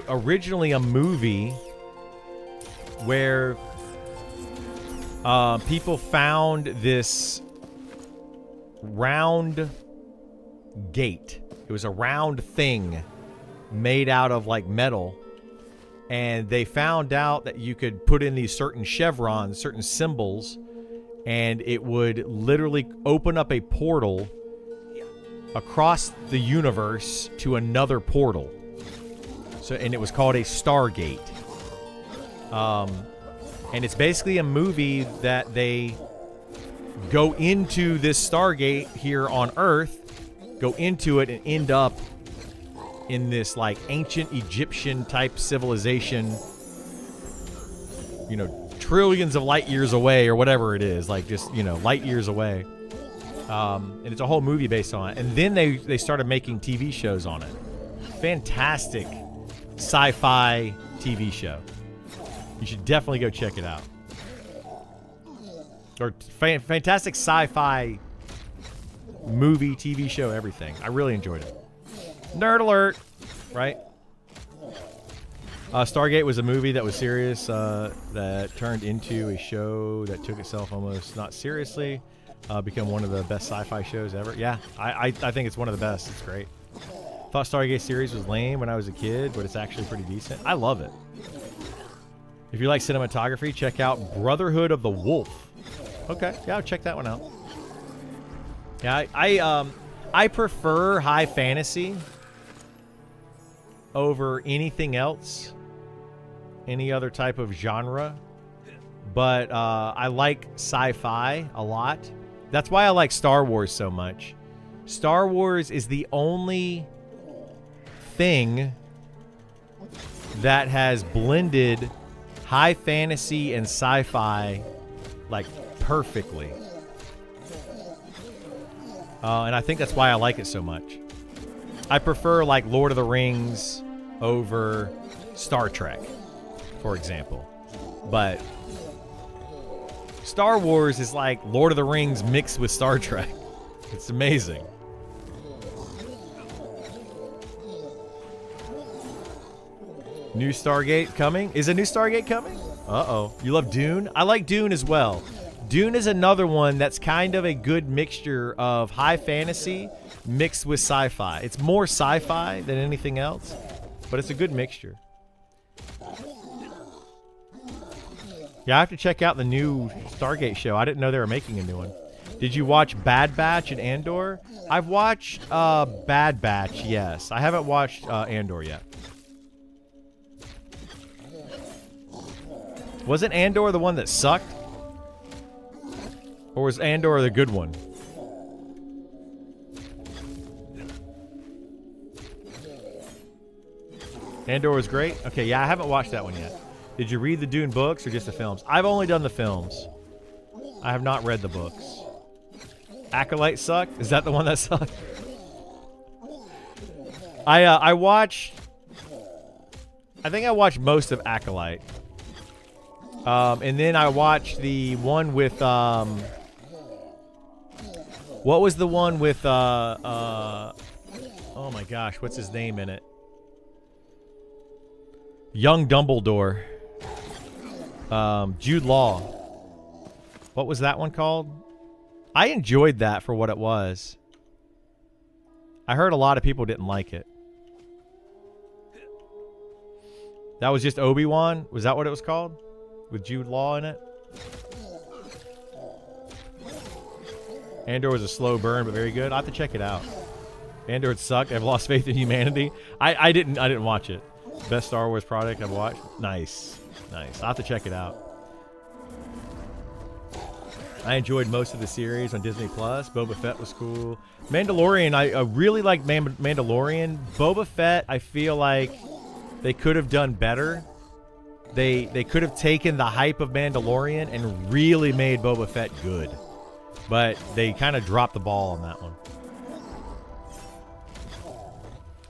originally a movie where people found this round gate. It was a round thing made out of like metal, and they found out that you could put in these certain chevrons, certain symbols, and it would literally open up a portal across the universe to another portal. So, and it was called a Stargate. And it's basically a movie that they go into this Stargate here on Earth, go into it and end up in this like ancient Egyptian type civilization, you know, trillions of light years away or whatever it is, like just, you know, light years away. And it's a whole movie based on it. And then they started making TV shows on it. Fantastic sci-fi TV show. You should definitely go check it out. Or fantastic sci-fi movie, TV show, everything. I really enjoyed it. Nerd alert, right? Stargate was a movie that was serious that turned into a show that took itself almost not seriously. Become one of the best sci-fi shows ever. Yeah, I think it's one of the best. It's great. Thought Stargate series was lame when I was a kid, but it's actually pretty decent. I love it. If you like cinematography, check out Brotherhood of the Wolf. Okay, yeah, I'll check that one out. Yeah, I prefer high fantasy over anything else, any other type of genre. But I like sci-fi a lot. That's why I like Star Wars so much. Star Wars is the only thing that has blended high fantasy and sci-fi like perfectly. And I think that's why I like it so much. I prefer like Lord of the Rings over Star Trek, for example. But Star Wars is like Lord of the Rings mixed with Star Trek. It's amazing. New Stargate coming? Is a new Stargate coming? Uh-oh. You love Dune? I like Dune as well. Dune is another one that's kind of a good mixture of high fantasy mixed with sci-fi. It's more sci-fi than anything else, but it's a good mixture. Yeah, I have to check out the new Stargate show. I didn't know they were making a new one. Did you watch Bad Batch and Andor? I've watched Bad Batch, yes. I haven't watched Andor yet. Wasn't Andor the one that sucked? Or was Andor the good one? Andor was great? Okay, yeah, I haven't watched that one yet. Did you read the Dune books or just the films? I've only done the films. I have not read the books. Acolyte sucked? Is that the one that sucked? I watched... I think I watched most of Acolyte. And then I watched the one with... what was the one with... oh my gosh, what's his name in it? Young Dumbledore. Jude Law. What was that one called? I enjoyed that for what it was. I heard a lot of people didn't like it. That was just Obi-Wan? Was that what it was called? With Jude Law in it? Andor was a slow burn, but very good. I'll have to check it out. Andor sucked. I've lost faith in humanity. I didn't watch it. Best Star Wars product I've watched. Nice. Nice. I'll have to check it out. I enjoyed most of the series on Disney Plus. Boba Fett was cool. Mandalorian, I really liked Mandalorian. Boba Fett, I feel like they could have done better. They could have taken the hype of Mandalorian and really made Boba Fett good. But they kind of dropped the ball on that one.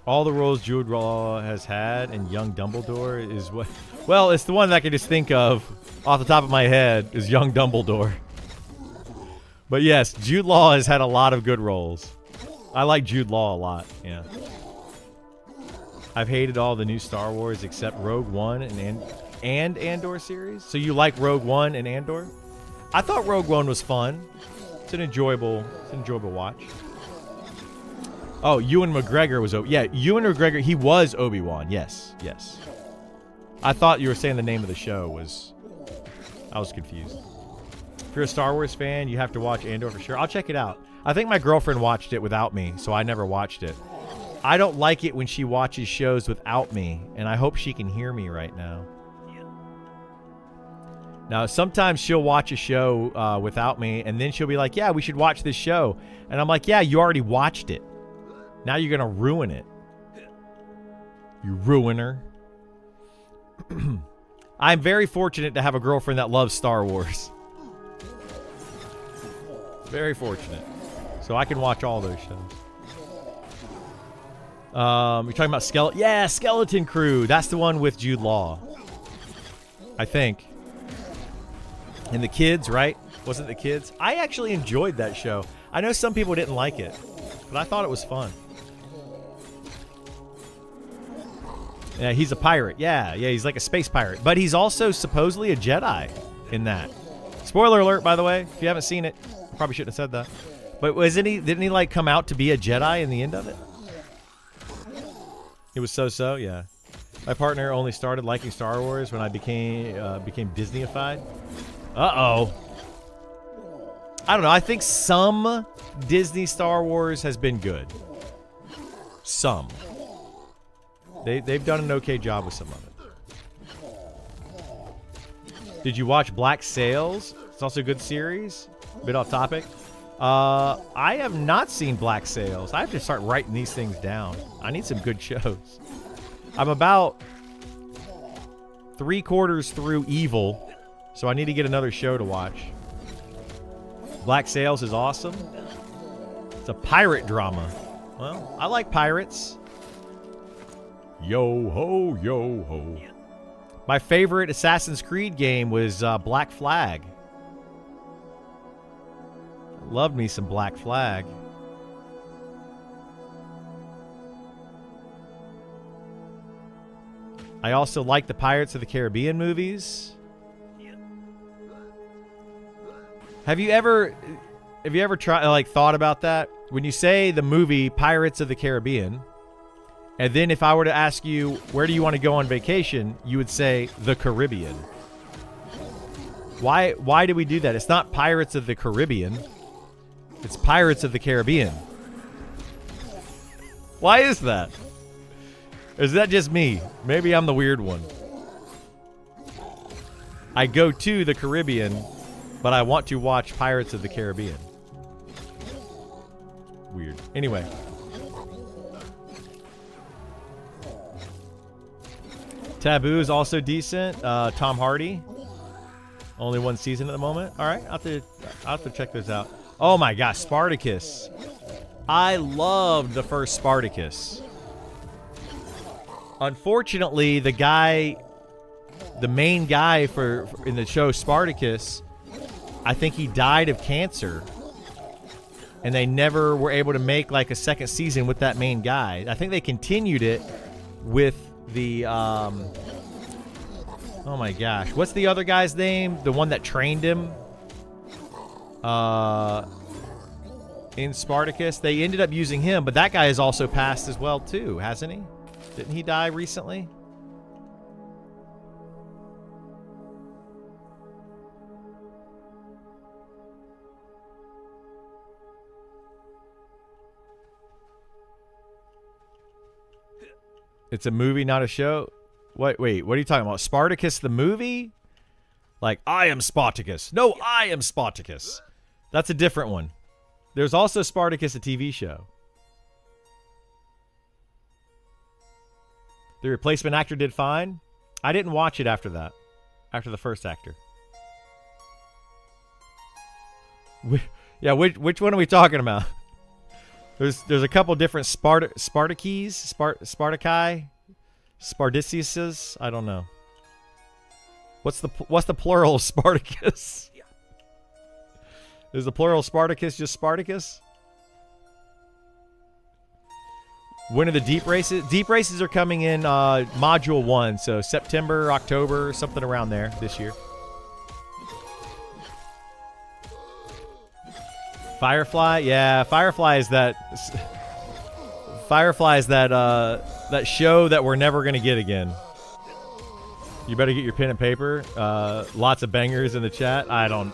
All the roles Jude Law has had in Young Dumbledore is what... Well, it's the one that I can just think of off the top of my head is Young Dumbledore. But yes, Jude Law has had a lot of good roles. I like Jude Law a lot, yeah. I've hated all the new Star Wars except Rogue One and Andor series. So you like Rogue One and Andor? I thought Rogue One was fun. It's an enjoyable watch. Oh, Ewan McGregor was Ewan McGregor, he was Obi-Wan. Yes. I thought you were saying the name of the show was... I was confused. If you're a Star Wars fan, you have to watch Andor for sure. I'll check it out. I think my girlfriend watched it without me, so I never watched it. I don't like it when she watches shows without me, and I hope she can hear me right now. Now, sometimes she'll watch a show without me, and then she'll be like, yeah, we should watch this show. And I'm like, yeah, you already watched it. Now you're going to ruin it. You ruiner. I'm very fortunate to have a girlfriend that loves Star Wars. Very fortunate. So I can watch all those shows. You're talking about Skeleton? Yeah, Skeleton Crew. That's the one with Jude Law. I think. And the kids, right? Wasn't the kids? I actually enjoyed that show. I know some people didn't like it, but I thought it was fun. Yeah, he's a pirate. Yeah, he's like a space pirate. But he's also supposedly a Jedi in that. Spoiler alert, by the way. If you haven't seen it, probably shouldn't have said that. But didn't he like come out to be a Jedi in the end of it? It was so, yeah. My partner only started liking Star Wars when I became Disneyified. Uh-oh. I don't know. I think some Disney Star Wars has been good. Some. They've done an okay job with some of it. Did you watch Black Sails? It's also a good series. A bit off topic. I have not seen Black Sails. I have to start writing these things down. I need some good shows. I'm about 3/4 through Evil, so I need to get another show to watch. Black Sails is awesome. It's a pirate drama. Well, I like pirates. Yo ho, yo ho. My favorite Assassin's Creed game was Black Flag. Loved me some Black Flag. I also like the Pirates of the Caribbean movies. Have you ever thought about that? When you say the movie Pirates of the Caribbean, and then if I were to ask you, where do you want to go on vacation? You would say the Caribbean. Why do we do that? It's not Pirates of the Caribbean. It's Pirates of the Caribbean. Why is that? Is that just me? Maybe I'm the weird one. I go to the Caribbean, but I want to watch Pirates of the Caribbean. Weird. Anyway. Taboo is also decent. Tom Hardy. Only one season at the moment. All right, I'll have to check those out. Oh my gosh, Spartacus. I loved the first Spartacus. Unfortunately, the main guy in the show Spartacus, I think he died of cancer. And they never were able to make like a second season with that main guy. I think they continued it with the oh my gosh, what's the other guy's name? The one that trained him in Spartacus. They ended up using him, but that guy has also passed as well too, hasn't he? Didn't he die recently? It's a movie, not a show. Wait, what are you talking about? Spartacus the movie? Like, I am Spartacus. No, I am Spartacus. That's a different one. There's also Spartacus, a TV show. The replacement actor did fine. I didn't watch it after that. After the first actor. Yeah, which one are we talking about? There's a couple different Spartaci, Sparticiuses. I don't know. What's the plural of Spartacus? Is the plural of Spartacus just Spartacus? When are the deep races? Deep races are coming in module 1, so September, October, something around there this year. Firefly, yeah, Firefly is that that show that we're never gonna get again. You better get your pen and paper. Lots of bangers in the chat. I'm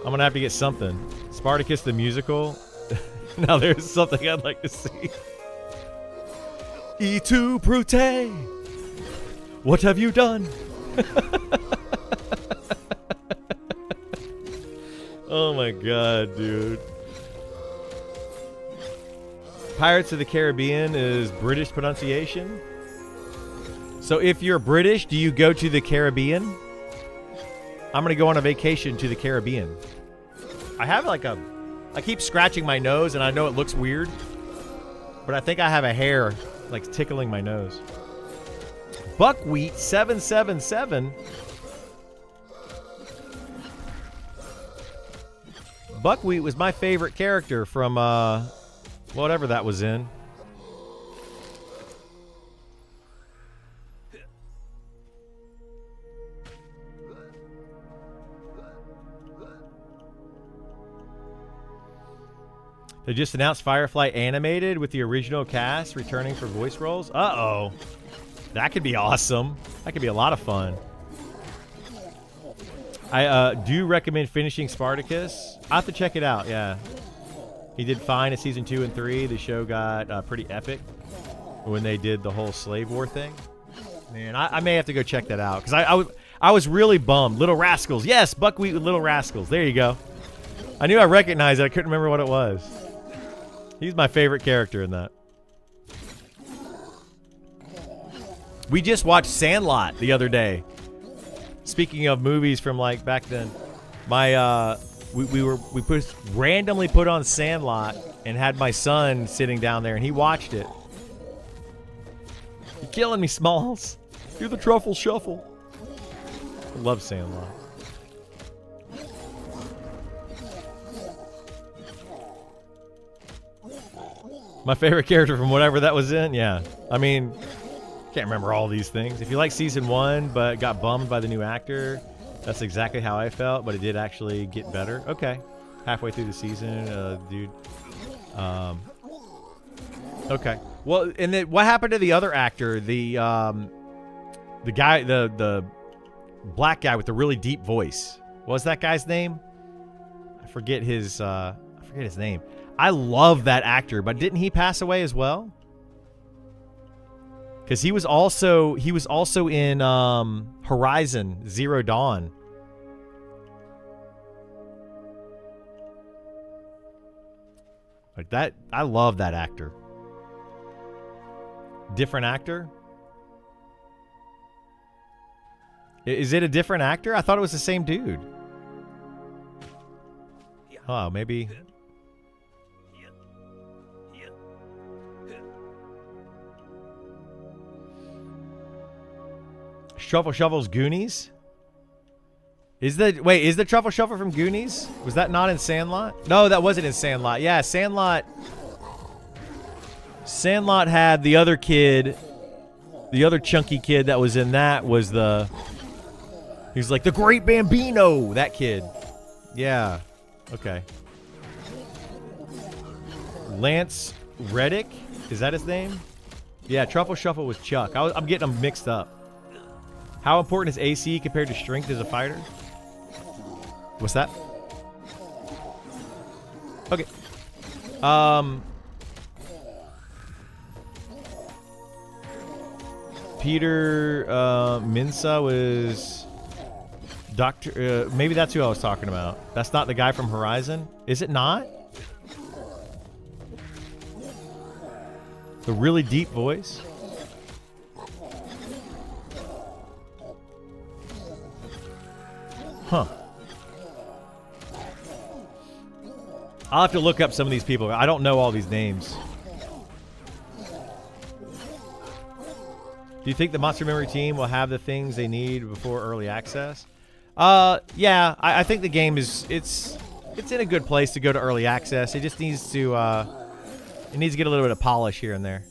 gonna have to get something. Spartacus the musical. Now there's something I'd like to see. E tu Brute, what have you done? Oh my god, dude. Pirates of the Caribbean is British pronunciation. So if you're British, do you go to the Caribbean? I'm gonna go on a vacation to the Caribbean. I keep scratching my nose and I know it looks weird, but I think I have a hair like tickling my nose. Buckwheat 777. Buckwheat was my favorite character from whatever that was in. They just announced Firefly animated with the original cast returning for voice roles. Uh-oh. That could be awesome. That could be a lot of fun. I do recommend finishing Spartacus. I'll have to check it out, yeah. He did fine in season 2 and 3. The show got pretty epic when they did the whole slave war thing. Man, I may have to go check that out. Because I was really bummed. Little Rascals. Yes, Buckwheat with Little Rascals. There you go. I knew I recognized it. I couldn't remember what it was. He's my favorite character in that. We just watched Sandlot the other day. Speaking of movies from like back then, my we randomly put on Sandlot and had my son sitting down there and he watched it. You're killing me, Smalls. You're the truffle shuffle. I love Sandlot. My favorite character from whatever that was in? Yeah. I mean, can't remember all these things. If you like season 1 but got bummed by the new actor, that's exactly how I felt, but it did actually get better. Okay. Halfway through the season, dude. Okay. Well, and then what happened to the other actor? The guy, the black guy with the really deep voice. What was that guy's name? I forget his name. I love that actor, but didn't he pass away as well? Because he was also in Horizon Zero Dawn. Like that, I love that actor. Different actor? Is it a different actor? I thought it was the same dude. Oh, maybe. Truffle Shuffle's Goonies? Is the Truffle Shuffle from Goonies? Was that not in Sandlot? No, that wasn't in Sandlot. Yeah, Sandlot had the other kid, the other chunky kid that was in that was he's like the Great Bambino, that kid. Yeah. Okay. Lance Reddick? Is that his name? Yeah, Truffle Shuffle was Chuck. I'm getting them mixed up. How important is AC compared to strength as a fighter? What's that? Okay. Peter Minsa was Doctor. Maybe that's who I was talking about. That's not the guy from Horizon. Is it not? The really deep voice. Huh. I'll have to look up some of these people. I don't know all these names. Do you think the Monster Memory team will have the things they need before early access? Yeah, I think the game it's in a good place to go to early access. It just needs to get a little bit of polish here and there.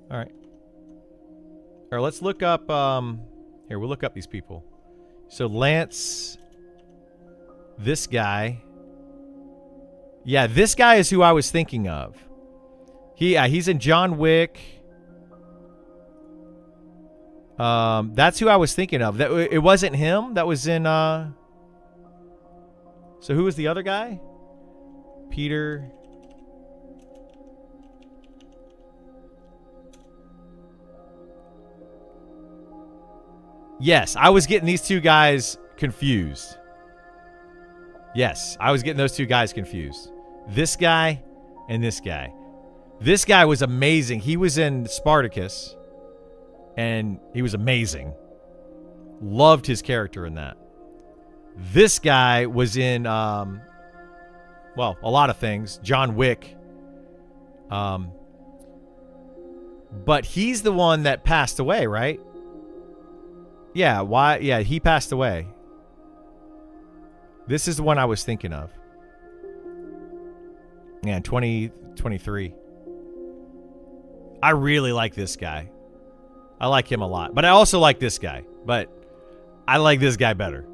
All right. All right, let's look up here, we'll look up these people. So Lance, this guy. Yeah, this guy is who I was thinking of. He's in John Wick. That's who I was thinking of. That it wasn't him. That was in. So who was the other guy? Peter. Yes, I was getting these two guys confused. Yes, I was getting those two guys confused. This guy and this guy. This guy was amazing. He was in Spartacus, and he was amazing. Loved his character in that. This guy was in, well, a lot of things. John Wick. But he's the one that passed away, right? Yeah, why? Yeah, he passed away. This is the one I was thinking of. Yeah, 2023. I really like this guy. I like him a lot. But I also like this guy. But I like this guy better.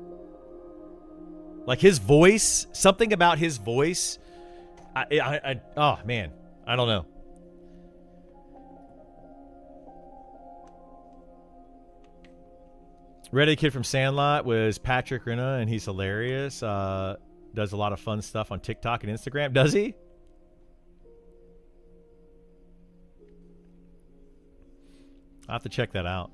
Like his voice, something about his voice. Oh, man. I don't know. Reddit kid from Sandlot was Patrick Rinna, and he's hilarious. Does a lot of fun stuff on TikTok and Instagram. Does he? I'll have to check that out.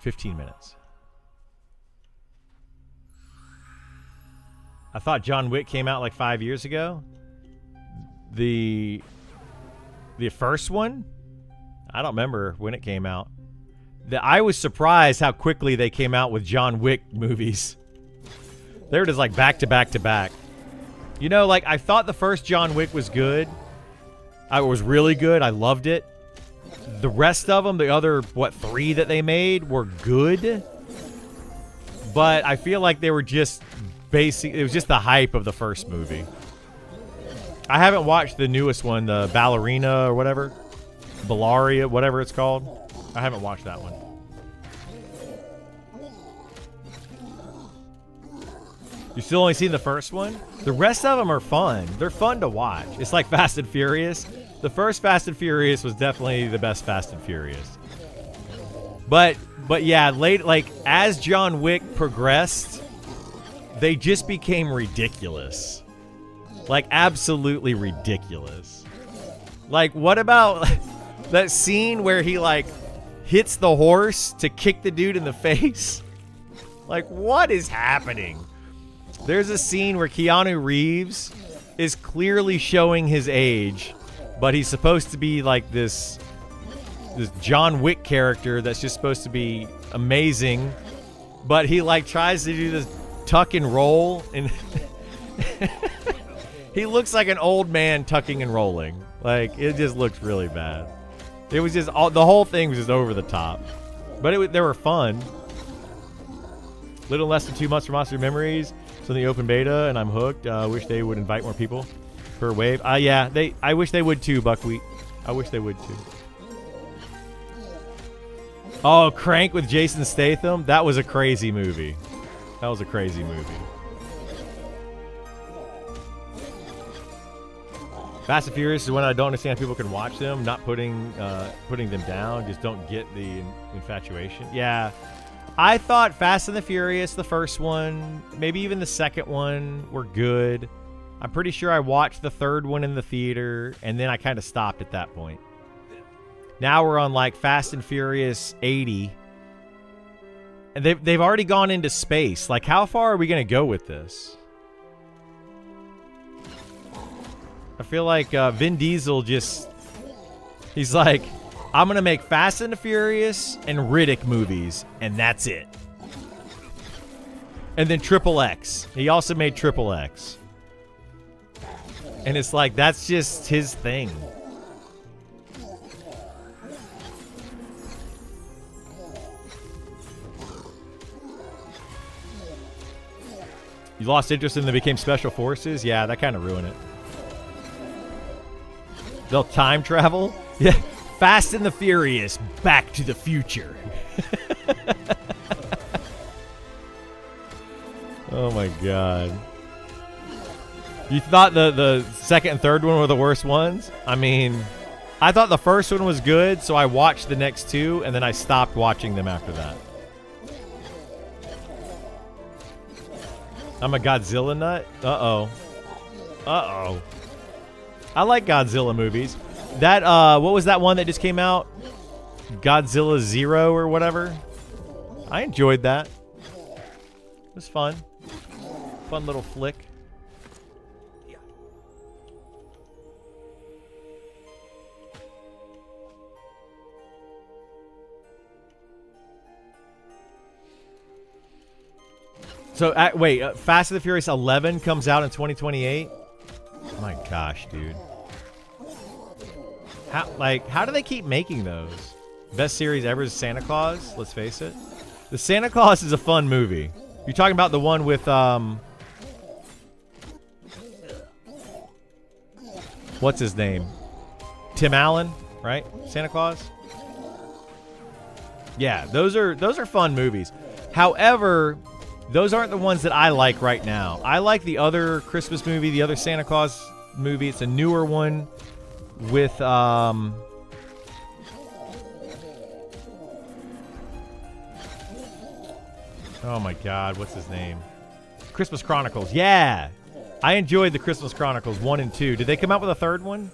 15 minutes. I thought John Wick came out like 5 years ago. The The first one? I don't remember when it came out. I was surprised how quickly they came out with John Wick movies. They were just like back to back to back. You know, like I thought the first John Wick was good. I was really good. I loved it. The rest of them, the other, what, 3 that they made were good. But I feel like they were just basic. It was just the hype of the first movie. I haven't watched the newest one, the Ballerina or whatever. Ballaria, whatever it's called. I haven't watched that one. You still only seen the first one? The rest of them are fun. They're fun to watch. It's like Fast and Furious. The first Fast and Furious was definitely the best Fast and Furious. But yeah, like as John Wick progressed, they just became ridiculous. Like absolutely ridiculous. Like what about that scene where he like hits the horse to kick the dude in the face? Like what is happening? There's a scene where Keanu Reeves is clearly showing his age, but he's supposed to be like this John Wick character that's just supposed to be amazing, but he like tries to do this tuck and roll, and he looks like an old man tucking and rolling. Like it just looks really bad. It was just the whole thing was just over the top, but they were fun. Little less than 2 months for Monster Memories. So in the open beta, and I'm hooked. Wish they would invite more people per wave. Yeah, I wish they would too, Buckwheat. I wish they would too. Oh, Crank with Jason Statham. That was a crazy movie. That was a crazy movie. Fast and Furious is one I don't understand how people can watch them, not putting them down. Just don't get the infatuation. Yeah. I thought Fast and the Furious, the first one, maybe even the second one, were good. I'm pretty sure I watched the third one in the theater, and then I kind of stopped at that point. Now we're on like Fast and Furious 80, and they've already gone into space. Like, how far are we going to go with this? I feel like Vin Diesel he's like, I'm going to make Fast and the Furious and Riddick movies, and that's it. And then Triple X. He also made Triple X. And it's like, that's just his thing. You lost interest in them, became Special Forces? Yeah, that kind of ruined it. They'll time travel? Yeah. Fast and the Furious, Back to the Future. Oh my god. You thought the second and third one were the worst ones? I mean, I thought the first one was good, so I watched the next two, and then I stopped watching them after that. I'm a Godzilla nut? Uh-oh. Uh-oh. I like Godzilla movies. That, what was that one that just came out? Godzilla Zero or whatever? I enjoyed that. It was fun. Fun little flick. So, wait, Fast and the Furious 11 comes out in 2028? Oh my gosh, dude. How do they keep making those? Best series ever is Santa Claus, let's face it. The Santa Claus is a fun movie. You're talking about the one with, what's his name? Tim Allen, right? Santa Claus? Yeah, those are fun movies. However, those aren't the ones that I like right now. I like the other Christmas movie, the other Santa Claus movie. It's a newer one with oh my god, what's his name? Christmas Chronicles. Yeah, I enjoyed the Christmas Chronicles 1 and 2. Did they come out with a third one?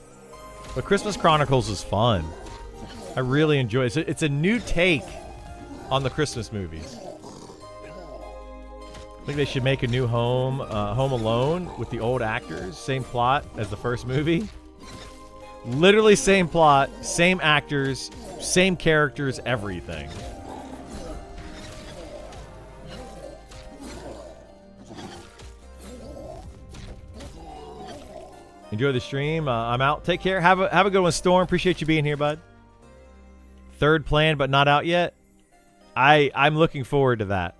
But Christmas Chronicles is fun. I really enjoy it. It's a new take on the Christmas movies. I think they should make a new Home Alone with the old actors. Same plot as the first movie. Literally same plot, same actors, same characters, everything. Enjoy the stream. I'm out. Take care. Have a good one, Storm. Appreciate you being here, bud. Third plan, but not out yet. I'm looking forward to that.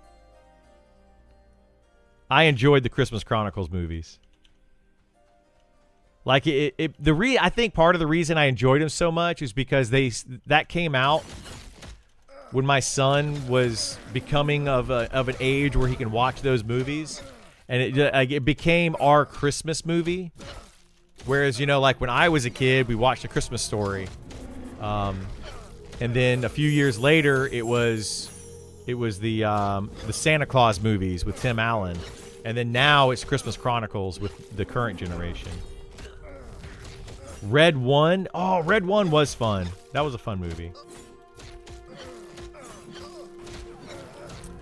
I enjoyed the Christmas Chronicles movies. Like I think part of the reason I enjoyed them so much is because that came out when my son was becoming of an age where he can watch those movies, and it became our Christmas movie. Whereas, you know, like when I was a kid, we watched A Christmas Story, and then a few years later, it was the Santa Claus movies with Tim Allen, and then now it's Christmas Chronicles with the current generation. Red 1, oh, Red 1 was fun. That was a fun movie.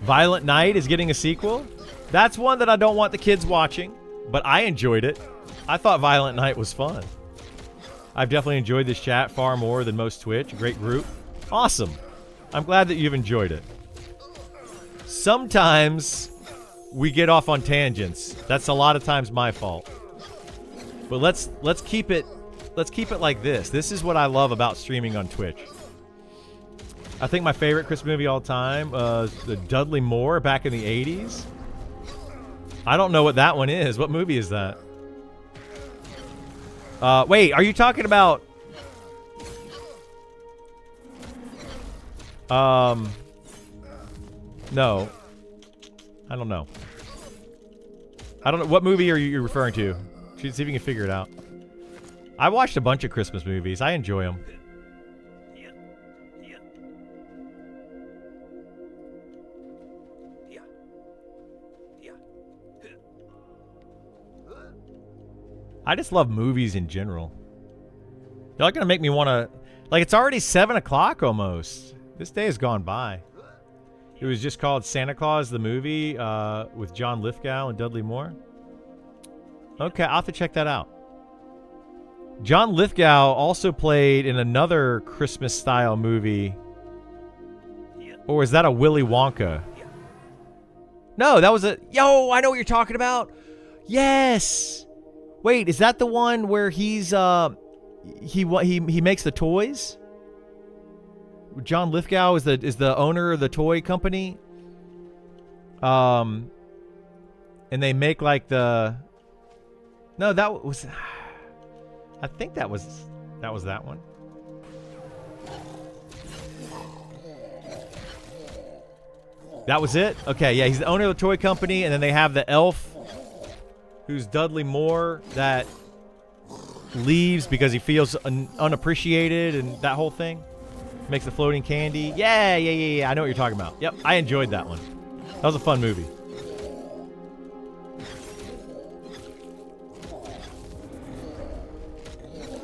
Violent Night is getting a sequel. That's one that I don't want the kids watching, but I enjoyed it. I thought Violent Night was fun. I've definitely enjoyed this chat far more than most Twitch. Great group. Awesome. I'm glad that you've enjoyed it. Sometimes we get off on tangents. That's a lot of times my fault. But let's keep it like this. This is what I love about streaming on Twitch. I think my favorite Christmas movie all time was the Dudley Moore back in the 80s. I don't know what that one is. What movie is that? Wait, are you talking about... No. I don't know. I don't know. What movie are you referring to? See if you can figure it out. I watched a bunch of Christmas movies. I enjoy them. I just love movies in general. Y'all gonna make me want to... Like, it's already 7 o'clock almost. This day has gone by. It was just called Santa Claus, the movie, with John Lithgow and Dudley Moore. Okay, I'll have to check that out. John Lithgow also played in another Christmas-style movie. Or is that a Willy Wonka? No, that was a... Yo, I know what you're talking about. Yes! Wait, is that the one where he's he makes the toys? John Lithgow is the owner of the toy company. And they make like the... No, that was... I think that was that one. That was it? Okay, yeah, he's the owner of the toy company, and then they have the elf who's Dudley Moore that leaves because he feels unappreciated and that whole thing. Makes the floating candy. Yeah. I know what you're talking about. Yep, I enjoyed that one. That was a fun movie.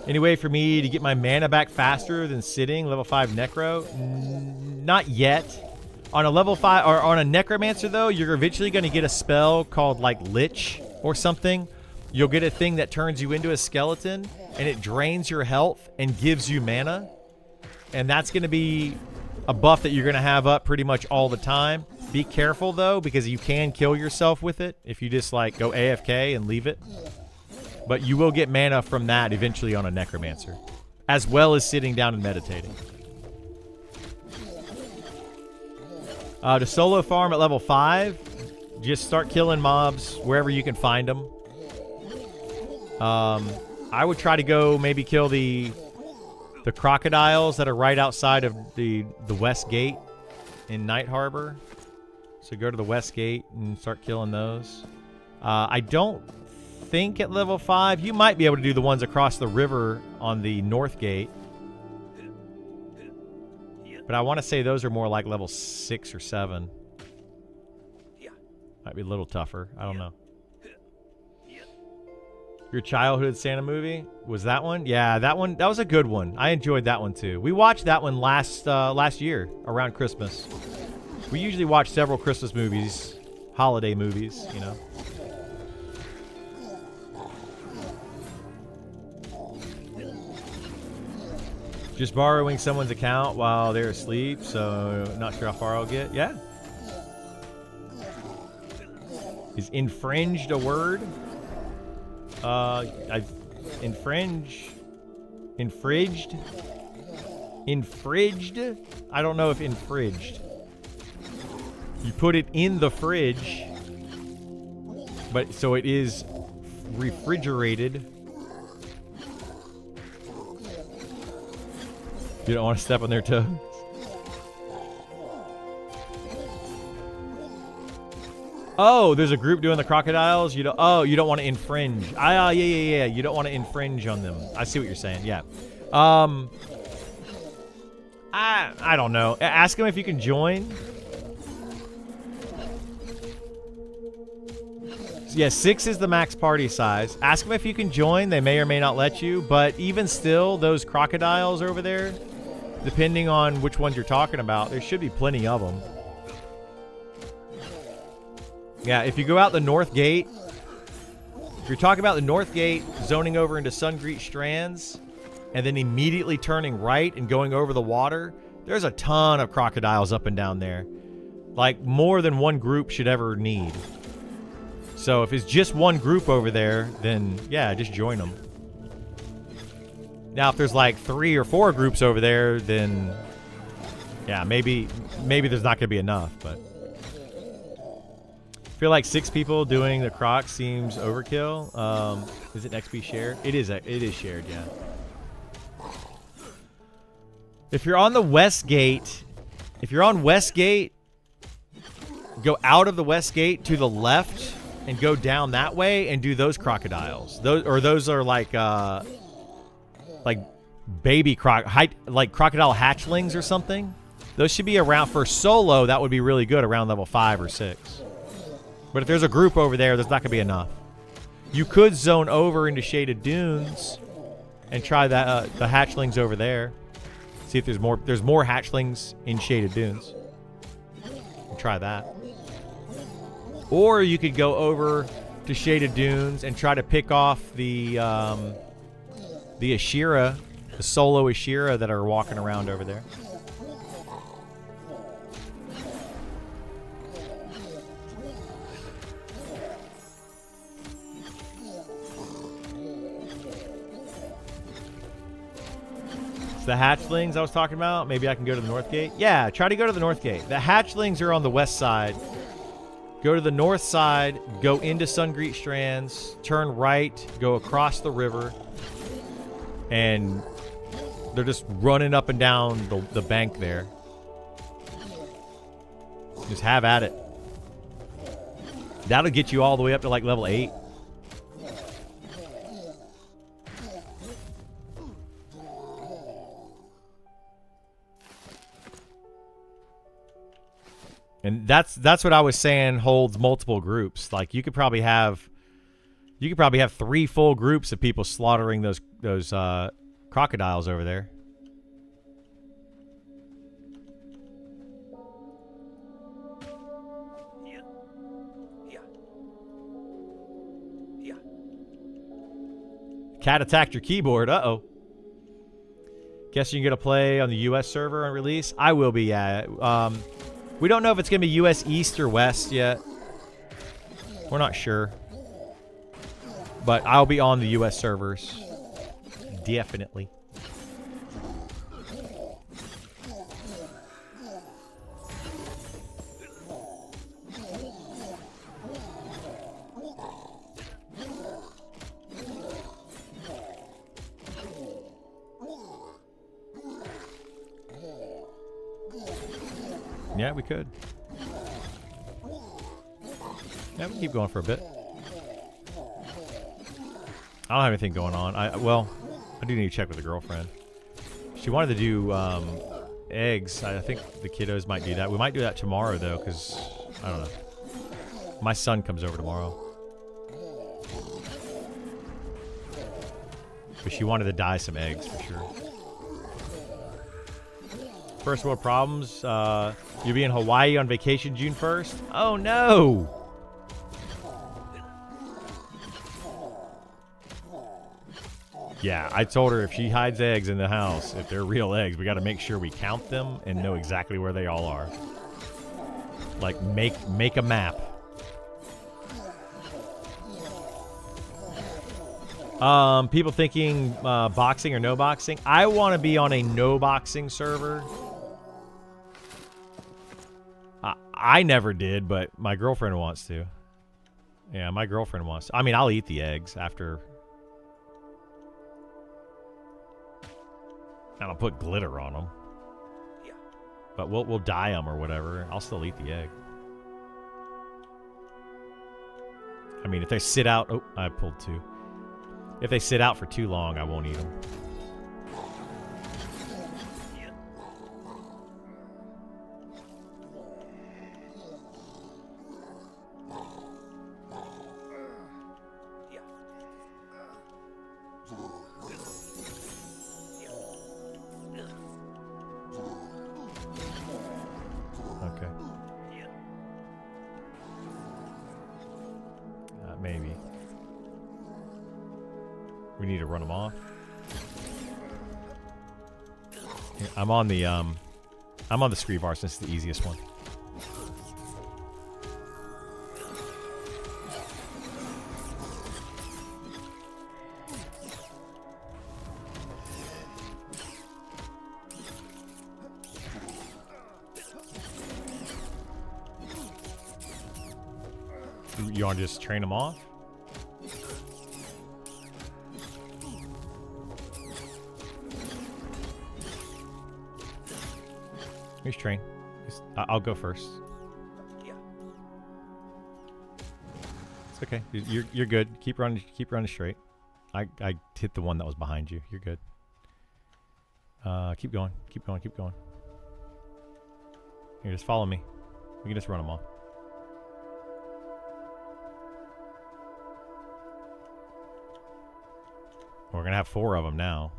Any way for me to get my mana back faster than sitting level 5 Necro? Not yet. On a level 5 or on a Necromancer though, you're eventually going to get a spell called like Lich or something. You'll get a thing that turns you into a skeleton and it drains your health and gives you mana. And that's going to be a buff that you're going to have up pretty much all the time. Be careful though, because you can kill yourself with it if you just like go AFK and leave it. But you will get mana from that eventually on a Necromancer, as well as sitting down and meditating. To solo farm at level 5, just start killing mobs wherever you can find them. I would try to go maybe kill the crocodiles that are right outside of the west gate in Night Harbor. So go to the west gate and start killing those. I don't think at level 5 you might be able to do the ones across the river on the north gate, but I want to say those are more like level 6 or 7. Might be a little tougher. I don't know. Your childhood Santa movie was that one? Yeah, that was a good one. I enjoyed that one too. We watched that one last year around Christmas. We usually watch several Christmas movies, holiday movies, you know. Just borrowing someone's account while they're asleep, so not sure how far I'll get. Yeah. Is infringed a word? I've infringed. I don't know if infringed. You put it in the fridge, but so it is refrigerated. You don't want to step on their toes. Oh, there's a group doing the crocodiles. You don't. Oh, you don't want to infringe. Yeah. You don't want to infringe on them. I see what you're saying. Yeah. I don't know. Ask them if you can join. Yeah, 6 is the max party size. Ask them if you can join. They may or may not let you. But even still, those crocodiles over there, depending on which ones you're talking about, there should be plenty of them. Yeah, if you go out the north gate, if you're talking about the north gate, zoning over into Sungreet Strands, and then immediately turning right and going over the water, there's a ton of crocodiles up and down there. Like, more than one group should ever need. So if it's just one group over there, then, yeah, just join them. Now, if there's like 3 or 4 groups over there, then, yeah, maybe there's not going to be enough, but... I feel like 6 people doing the croc seems overkill. Is it next be shared? It is shared, yeah. If you're on the west gate, go out of the west gate to the left and go down that way and do those crocodiles. Those are like baby like crocodile hatchlings or something. Those should be around for solo. That would be really good around level 5 or 6. But if there's a group over there, there's not going to be enough. You could zone over into Shaded Dunes and try that the hatchlings over there. See if there's more hatchlings in Shaded Dunes. And try that. Or you could go over to Shaded Dunes and try to pick off the Ashira, the solo Ashira that are walking around over there. The hatchlings I was talking about, maybe I can go to the north gate. Yeah, try to go to the north gate. The hatchlings are on the west side. Go to the north side, go into Sungreet Strands, turn right, go across the river, and they're just running up and down the bank there. Just have at it. That'll get you all the way up to like level 8. And that's what I was saying holds multiple groups. Like you could probably have 3 full groups of people slaughtering those crocodiles over there. Cat attacked your keyboard. Uh-oh. Guess you're going to play on the US server on release? I will be, yeah. We don't know if it's going to be US East or West yet. We're not sure. But I'll be on the US servers. Definitely. Yeah, we could. Yeah, we can keep going for a bit. I don't have anything going on. I do need to check with the girlfriend. She wanted to do eggs. I think the kiddos might do that. We might do that tomorrow, though, because, I don't know. My son comes over tomorrow. But she wanted to dye some eggs, for sure. First world problems. You'll be in Hawaii on vacation June 1st? Oh, no! Yeah, I told her if she hides eggs in the house, if they're real eggs, we got to make sure we count them and know exactly where they all are. Like, make a map. People thinking boxing or no boxing. I want to be on a no boxing server. I never did, but my girlfriend wants to. Yeah, my girlfriend wants to. I mean, I'll eat the eggs after. And I'll put glitter on them. Yeah. But we'll dye them or whatever. I'll still eat the egg. I mean, if they sit out... Oh, I pulled two. If they sit out for too long, I won't eat them. Okay. Maybe. We need to run them off. Here, I'm on the Screevar since it's the easiest one. You want to just train them off? Here's train. I'll go first. Yeah. It's okay. You're good. Keep running straight. I hit the one that was behind you. You're good. Keep going. Keep going. Keep going. Here, just follow me. We can just run them off. We're gonna have 4 of them now.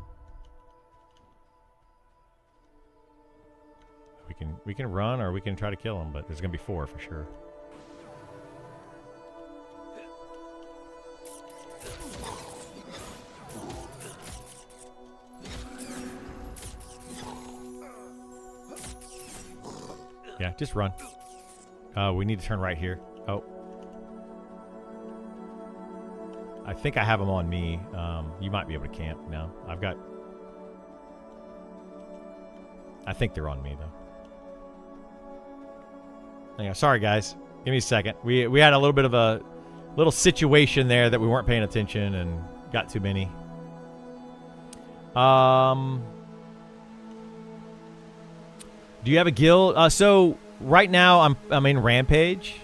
We can run or we can try to kill them, but there's gonna be 4 for sure. Yeah, just run. We need to turn right here. Oh. I think I have them on me. You might be able to camp now. I think they're on me, though. Yeah, sorry, guys. Give me a second. We had a little bit of a little situation there that we weren't paying attention and got too many. Do you have a guild? So right now I'm in Rampage.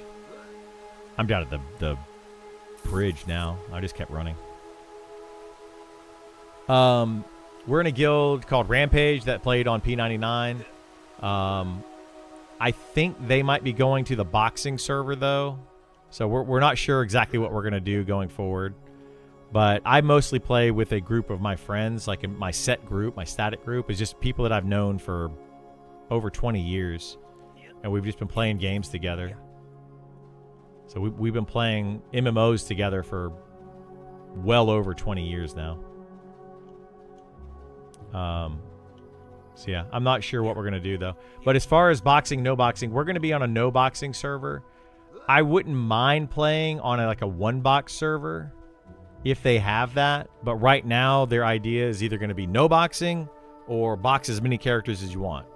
I'm down at the bridge now. I just kept running. We're in a guild called Rampage that played on P99. I think they might be going to the boxing server though, so we're not sure exactly what we're gonna do going forward. But I mostly play with a group of my friends, like in my set group, my static group is just people that I've known for over 20 years, and we've just been playing games together. So we've been playing MMOs together for well over 20 years now. So yeah, I'm not sure what we're going to do though. But as far as boxing, no boxing, we're going to be on a no boxing server. I wouldn't mind playing on like a 1-box server if they have that. But right now their idea is either going to be no boxing or box as many characters as you want.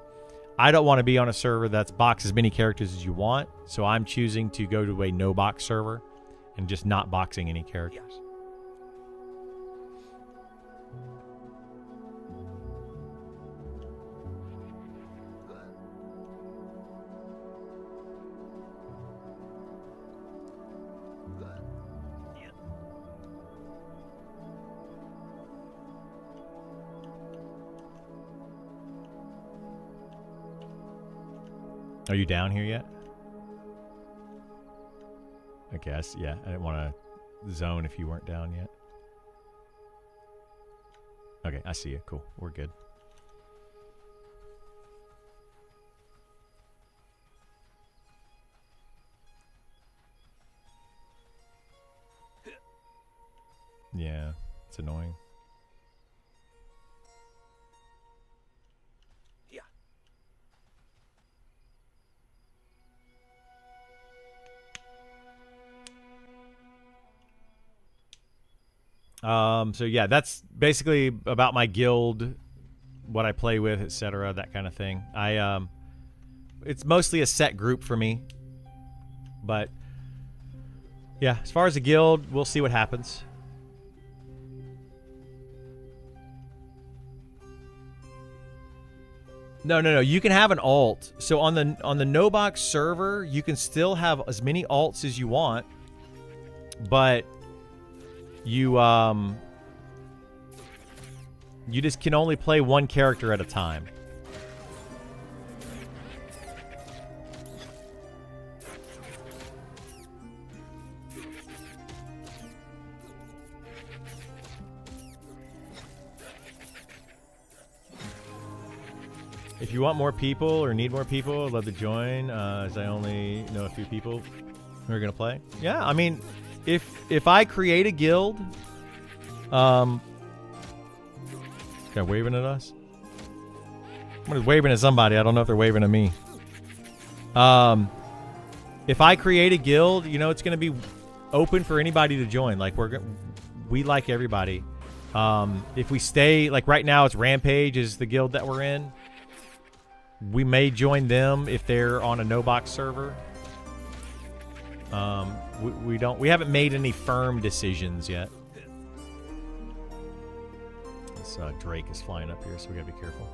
I don't want to be on a server that's box as many characters as you want. So I'm choosing to go to a no box server and just not boxing any characters. Are you down here yet? I guess, yeah. I didn't want to zone if you weren't down yet. Okay, I see you. Cool. We're good. Yeah, it's annoying. So yeah, that's basically about my guild, what I play with, etc., that kind of thing. It's mostly a set group for me, but yeah, as far as the guild, we'll see what happens. No. You can have an alt. So on the no box server, you can still have as many alts as you want, but you just can only play one character at a time. If you want more people or need more people, I'd love to join, as I only know a few people who are going to play. Yeah, I mean, if I create a guild... They're waving at us? Somebody's waving at somebody. I don't know if they're waving at me. If I create a guild, you know, it's going to be open for anybody to join. Like, we like everybody. If we stay... Like, right now, it's Rampage is the guild that we're in. We may join them if they're on a no-box server. We haven't made any firm decisions yet. This Drake is flying up here, so we gotta be careful.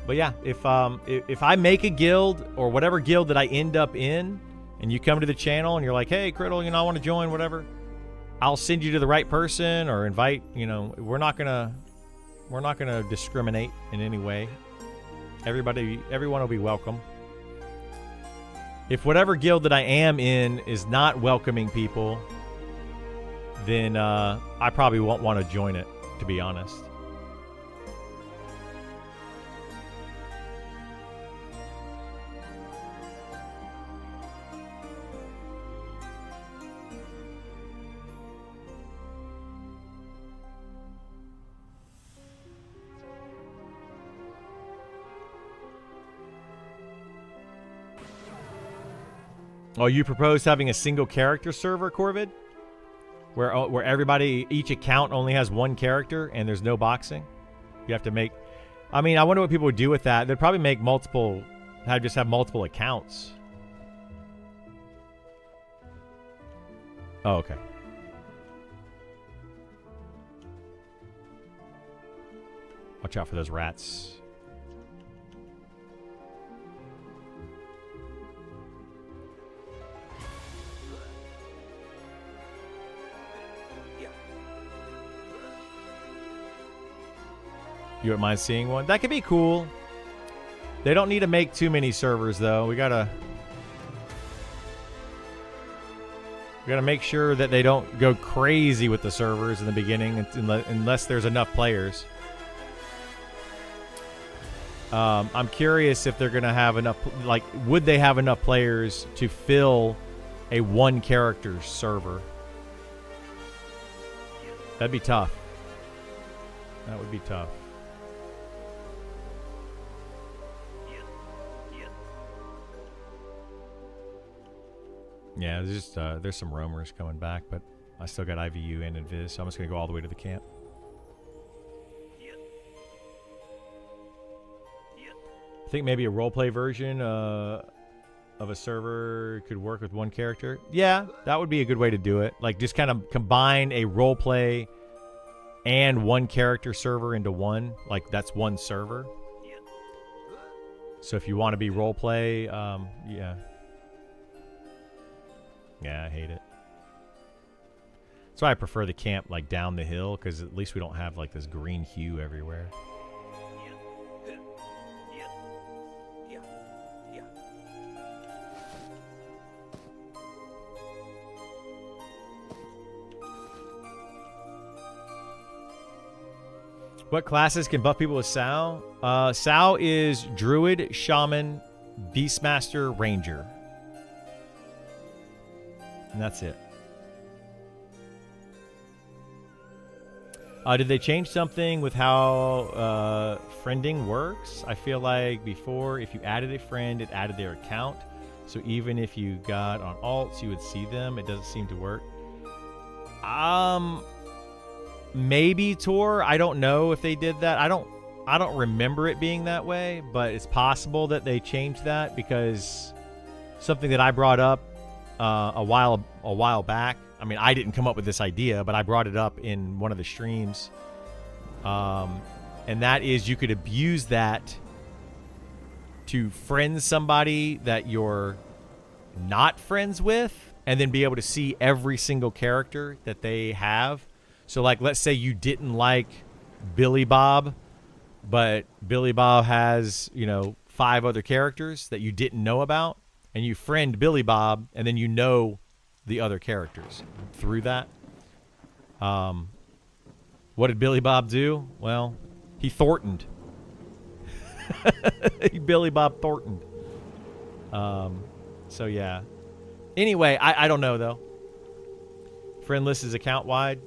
But yeah, if I make a guild or whatever guild that I end up in, and you come to the channel and you're like, hey, Criddle, you know, I want to join, whatever. I'll send you to the right person or invite, you know, we're not gonna discriminate in any way. Everyone will be welcome. If whatever guild that I am in is not welcoming people, then I probably won't want to join it, to be honest. Oh, you propose having a single character server, Corvid? Where everybody, each account only has one character and there's no boxing? You have to make... I mean, I wonder what people would do with that. They'd probably make multiple... just have multiple accounts. Oh, okay. Watch out for those rats. You wouldn't mind seeing one? That could be cool. They don't need to make too many servers, though. We gotta make sure that they don't go crazy with the servers in the beginning unless there's enough players. I'm curious if they're gonna have enough. Like, would they have enough players to fill a one-character server? That'd be tough. That would be tough. Yeah, there's some roamers coming back, but I still got IVU and Invis, so I'm just gonna go all the way to the camp. I think maybe a roleplay version of a server could work with one character. Yeah, that would be a good way to do it. Like, just kind of combine a roleplay and one character server into one. Like, that's one server. So if you want to be roleplay, yeah. Yeah, I hate it. That's why I prefer the camp, like, down the hill, because at least we don't have, like, this green hue everywhere. What classes can buff people with Sao? Sao is Druid, Shaman, Beastmaster, Ranger. And that's it. Did they change something with how friending works? I feel like before, if you added a friend, it added their account. So even if you got on alts, you would see them. It doesn't seem to work. Maybe Tor. I don't know if they did that. I don't remember it being that way, but it's possible that they changed that because something that I brought up a while back. I mean, I didn't come up with this idea, but I brought it up in one of the streams. And that is you could abuse that to friend somebody that you're not friends with and then be able to see every single character that they have. So like, let's say you didn't like Billy Bob, but Billy Bob has, 5 other characters that you didn't know about, and you friend Billy Bob, and then you know the other characters through that. What did Billy Bob do? Well, he Thorntoned. Billy Bob Thorntoned. So yeah. Anyway, I don't know though. Friend list is account wide.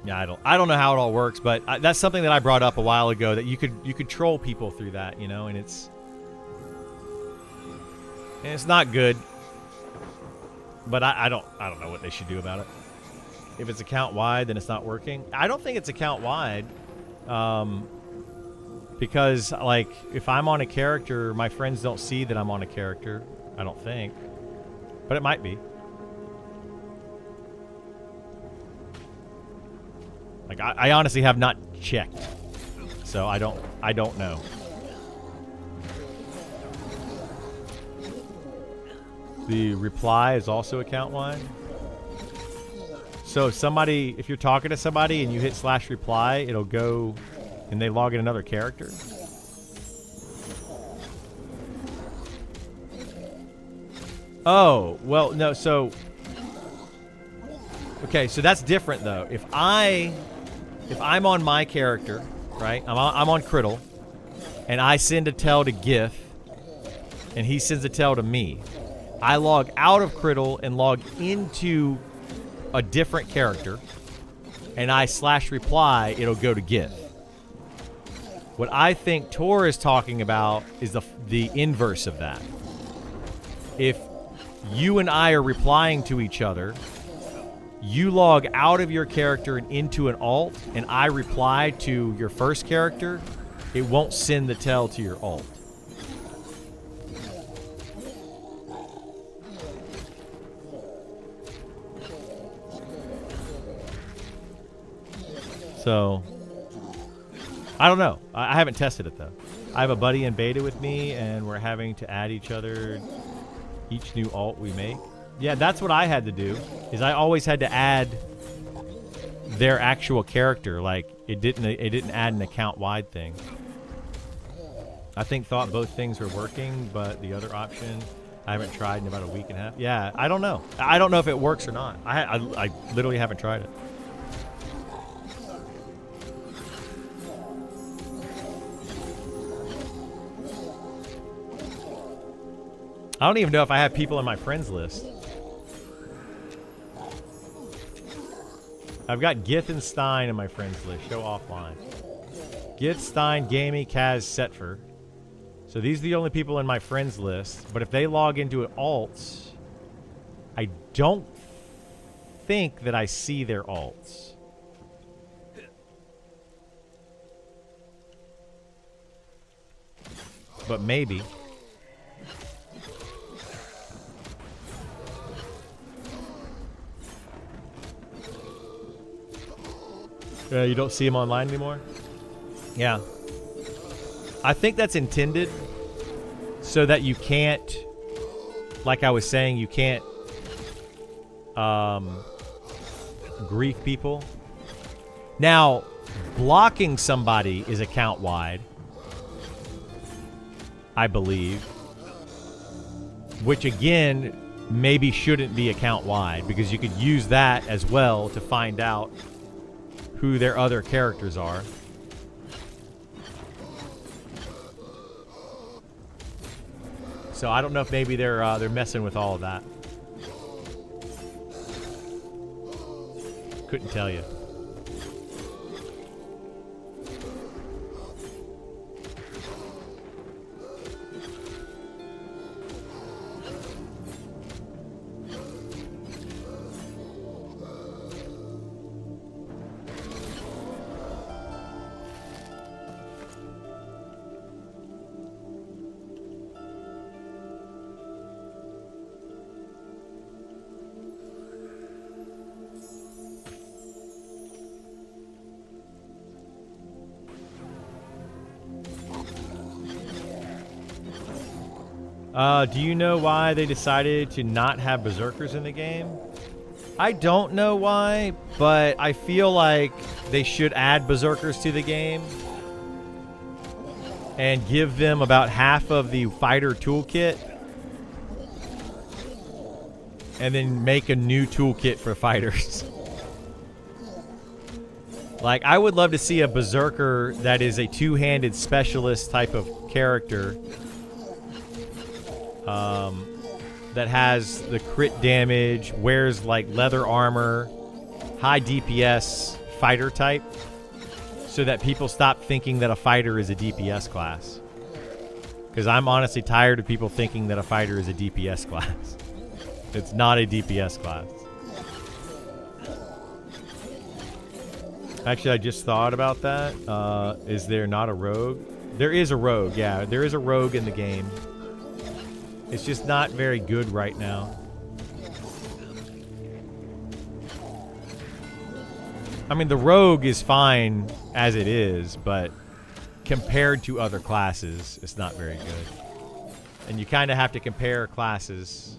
Yeah, I don't know how it all works, but that's something that I brought up a while ago, that you could troll people through that, and it's not good. But I don't know what they should do about it. If it's account wide, then it's not working. I don't think it's account wide, because like if I'm on a character, my friends don't see that I'm on a character. I don't think, but it might be. Like I honestly have not checked, so I don't know. The reply is also account wide. So if you're talking to somebody and you hit /reply, it'll go and they log in another character. Oh, well, no, so okay, so that's different though. If I'm on my character, right? I'm on Criddle, and I send a tell to Gith, and he sends a tell to me. I log out of Criddle and log into a different character, and I /reply, it'll go to Gith. What I think Tor is talking about is the inverse of that. If you and I are replying to each other, you log out of your character and into an alt, and I reply to your first character, it won't send the tell to your alt. So, I don't know. I haven't tested it though. I have a buddy in beta with me, and we're having to add each new alt we make. Yeah, that's what I had to do. Is I always had to add their actual character. Like it didn't add an account wide thing. I thought both things were working, but the other option I haven't tried in about a week and a half. Yeah, I don't know. I don't know if it works or not. I literally haven't tried it. I don't even know if I have people in my friends list. I've got Gith and Stein in my friends list. Show offline. Gith, Stein, Gamey, Kaz, Setfer. So these are the only people in my friends list. But if they log into an alts, I don't think that I see their alts. But maybe. You don't see him online anymore? Yeah. I think that's intended so that you can't, like I was saying, you can't grief people. Now, blocking somebody is account wide, I believe, which again maybe shouldn't be account wide, because you could use that as well to find out who their other characters are. So I don't know if maybe they're messing with all of that. Couldn't tell you. Do you know why they decided to not have berserkers in the game? I don't know why, but I feel like they should add berserkers to the game and give them about half of the fighter toolkit and then make a new toolkit for fighters. Like, I would love to see a berserker that is a two-handed specialist type of character that has the crit damage, wears like leather armor, high DPS fighter type, so that people stop thinking that a fighter is a DPS class. Because I'm honestly tired of people thinking that a fighter is a DPS class. It's not a DPS class. Actually, I just thought about that. Is there not a rogue? There is a rogue, yeah. There is a rogue in the game. It's just not very good right now. I mean, the rogue is fine as it is, but compared to other classes, it's not very good. And you kind of have to compare classes.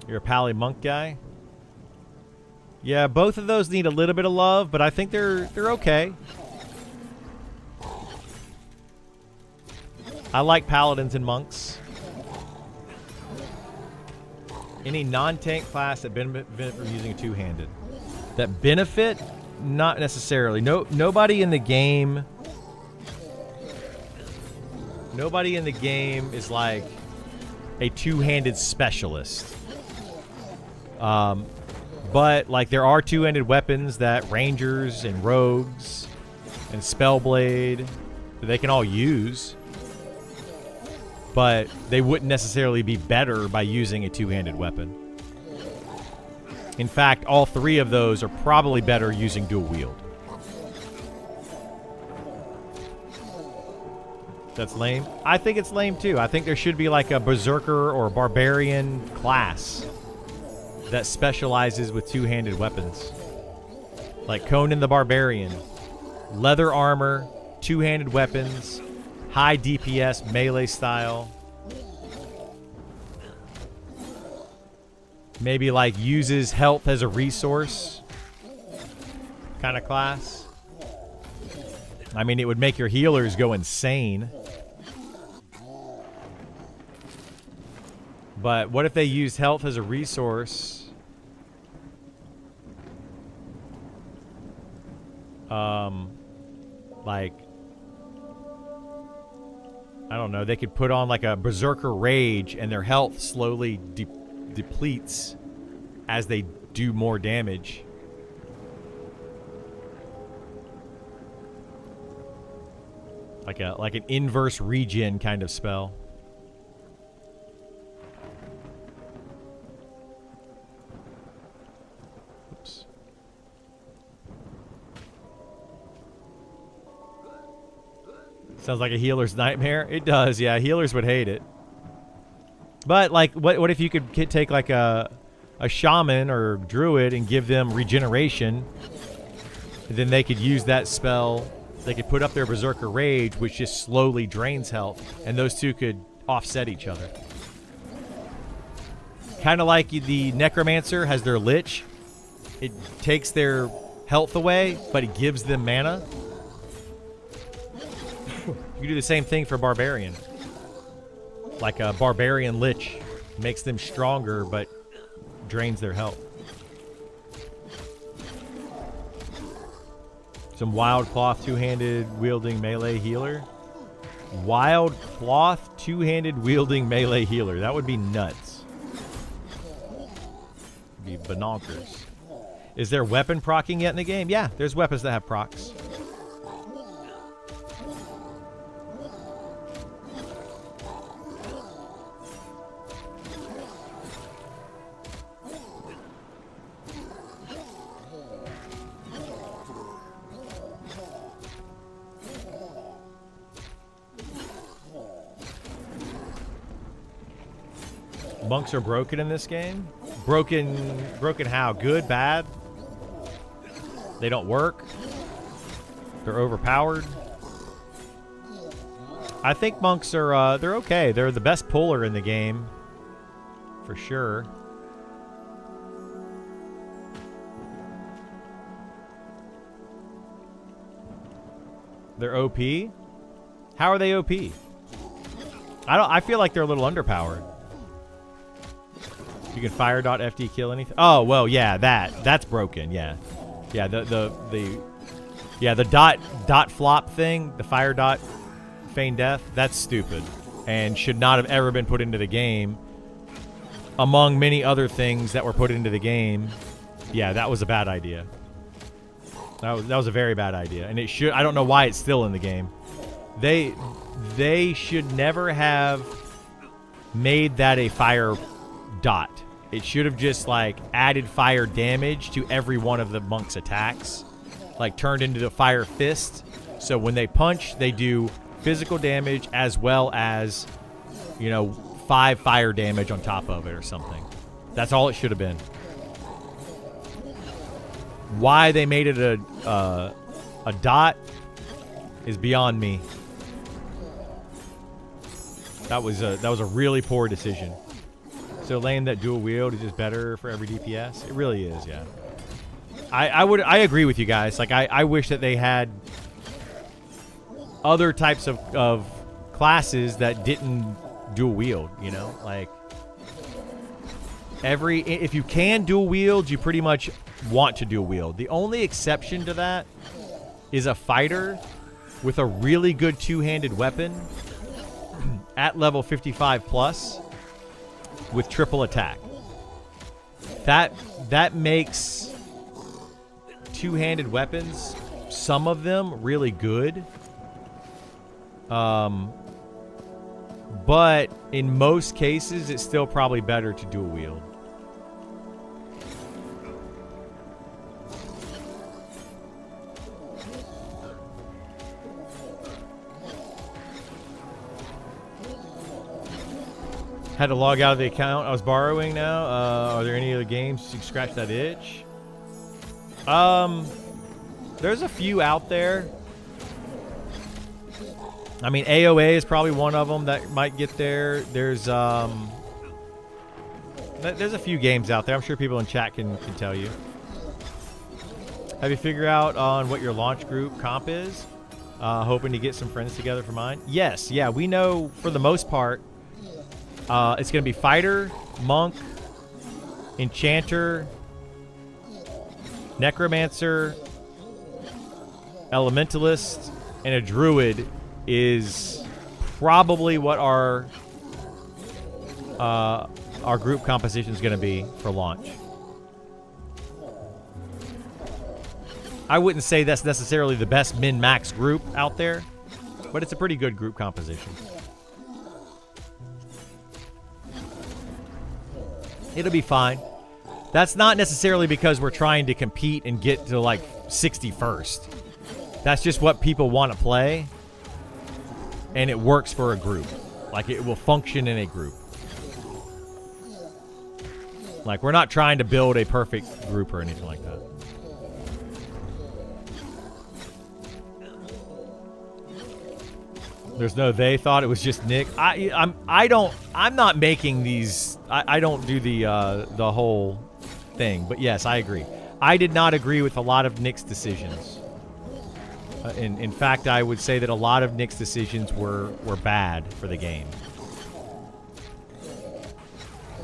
You're a Pally Monk guy? Yeah, both of those need a little bit of love, but I think they're okay. I like paladins and monks. Any non-tank class that benefit from using a two-handed. That benefit? Not necessarily. Nobody in the game. Nobody in the game is like a two-handed specialist. But like there are two-handed weapons that rangers and rogues and spellblade they can all use, but they wouldn't necessarily be better by using a two-handed weapon. In fact, all three of those are probably better using dual wield. That's lame. I think it's lame too. I think there should be like a berserker or a barbarian class that specializes with two-handed weapons. Like Conan the Barbarian. Leather armor, two-handed weapons, high DPS, melee style. Maybe like uses health as a resource kind of class. I mean, it would make your healers go insane. But what if they used health as a resource? Like, I don't know, they could put on like a berserker rage and their health slowly depletes as they do more damage. Like an inverse regen kind of spell. Oops. Sounds like a healer's nightmare. It does, yeah. Healers would hate it. But like, what if you could take like a shaman or druid and give them regeneration, and then they could use that spell. They could put up their berserker rage, which just slowly drains health, and those two could offset each other. Kind of like the necromancer has their lich. It takes their health away, but it gives them mana. You do the same thing for barbarian. Like a barbarian lich makes them stronger, but drains their health. Some wild cloth two-handed wielding melee healer. Wild cloth two-handed wielding melee healer. That would be nuts. Be bonkers. Is there weapon procking yet in the game? Yeah, there's weapons that have procs. Monks are broken in this game. Broken how? Good, bad? They don't work. They're overpowered. I think monks are, they're okay. They're the best puller in the game. For sure. They're OP? How are they OP? I feel like they're a little underpowered. You can fire dot FD kill anything. Oh, well, yeah, that's broken, yeah. Yeah, the dot flop thing, the fire dot feign death, that's stupid and should not have ever been put into the game. Among many other things that were put into the game, yeah, that was a bad idea. That was a very bad idea, and it should. I don't know why it's still in the game. They should never have made that a fire dot. It should have just like added fire damage to every one of the monk's attacks, like turned into the fire fist. So when they punch, they do physical damage as well as, 5 fire damage on top of it or something. That's all it should have been. Why they made it a dot is beyond me. That was a really poor decision. So lane that dual wield is just better for every DPS. It really is, yeah. I agree with you guys. Like I wish that they had other types of classes that didn't dual wield. Like if you can dual wield, you pretty much want to dual wield. The only exception to that is a fighter with a really good two-handed weapon at level 55 plus with triple attack. That makes two-handed weapons, some of them, really good. But in most cases, it's still probably better to dual wield. Had to log out of the account I was borrowing now. Are there any other games you can scratch that itch? There's a few out there. I mean, AOA is probably one of them that might get there. There's a few games out there. I'm sure people in chat can tell you. Have you figured out on what your launch group comp is? Hoping to get some friends together for mine. Yes, yeah, we know for the most part. It's going to be Fighter, Monk, Enchanter, Necromancer, Elementalist, and a Druid is probably what our group composition is going to be for launch. I wouldn't say that's necessarily the best min-max group out there, but it's a pretty good group composition. It'll be fine. That's not necessarily because we're trying to compete and get to like 61st. That's just what people want to play. And it works for a group. Like it will function in a group. Like we're not trying to build a perfect group or anything like that. There's no they thought it was just Nick. I'm not making these. I don't do the whole thing. But yes, I agree. I did not agree with a lot of Nick's decisions. In fact, I would say that a lot of Nick's decisions were bad for the game.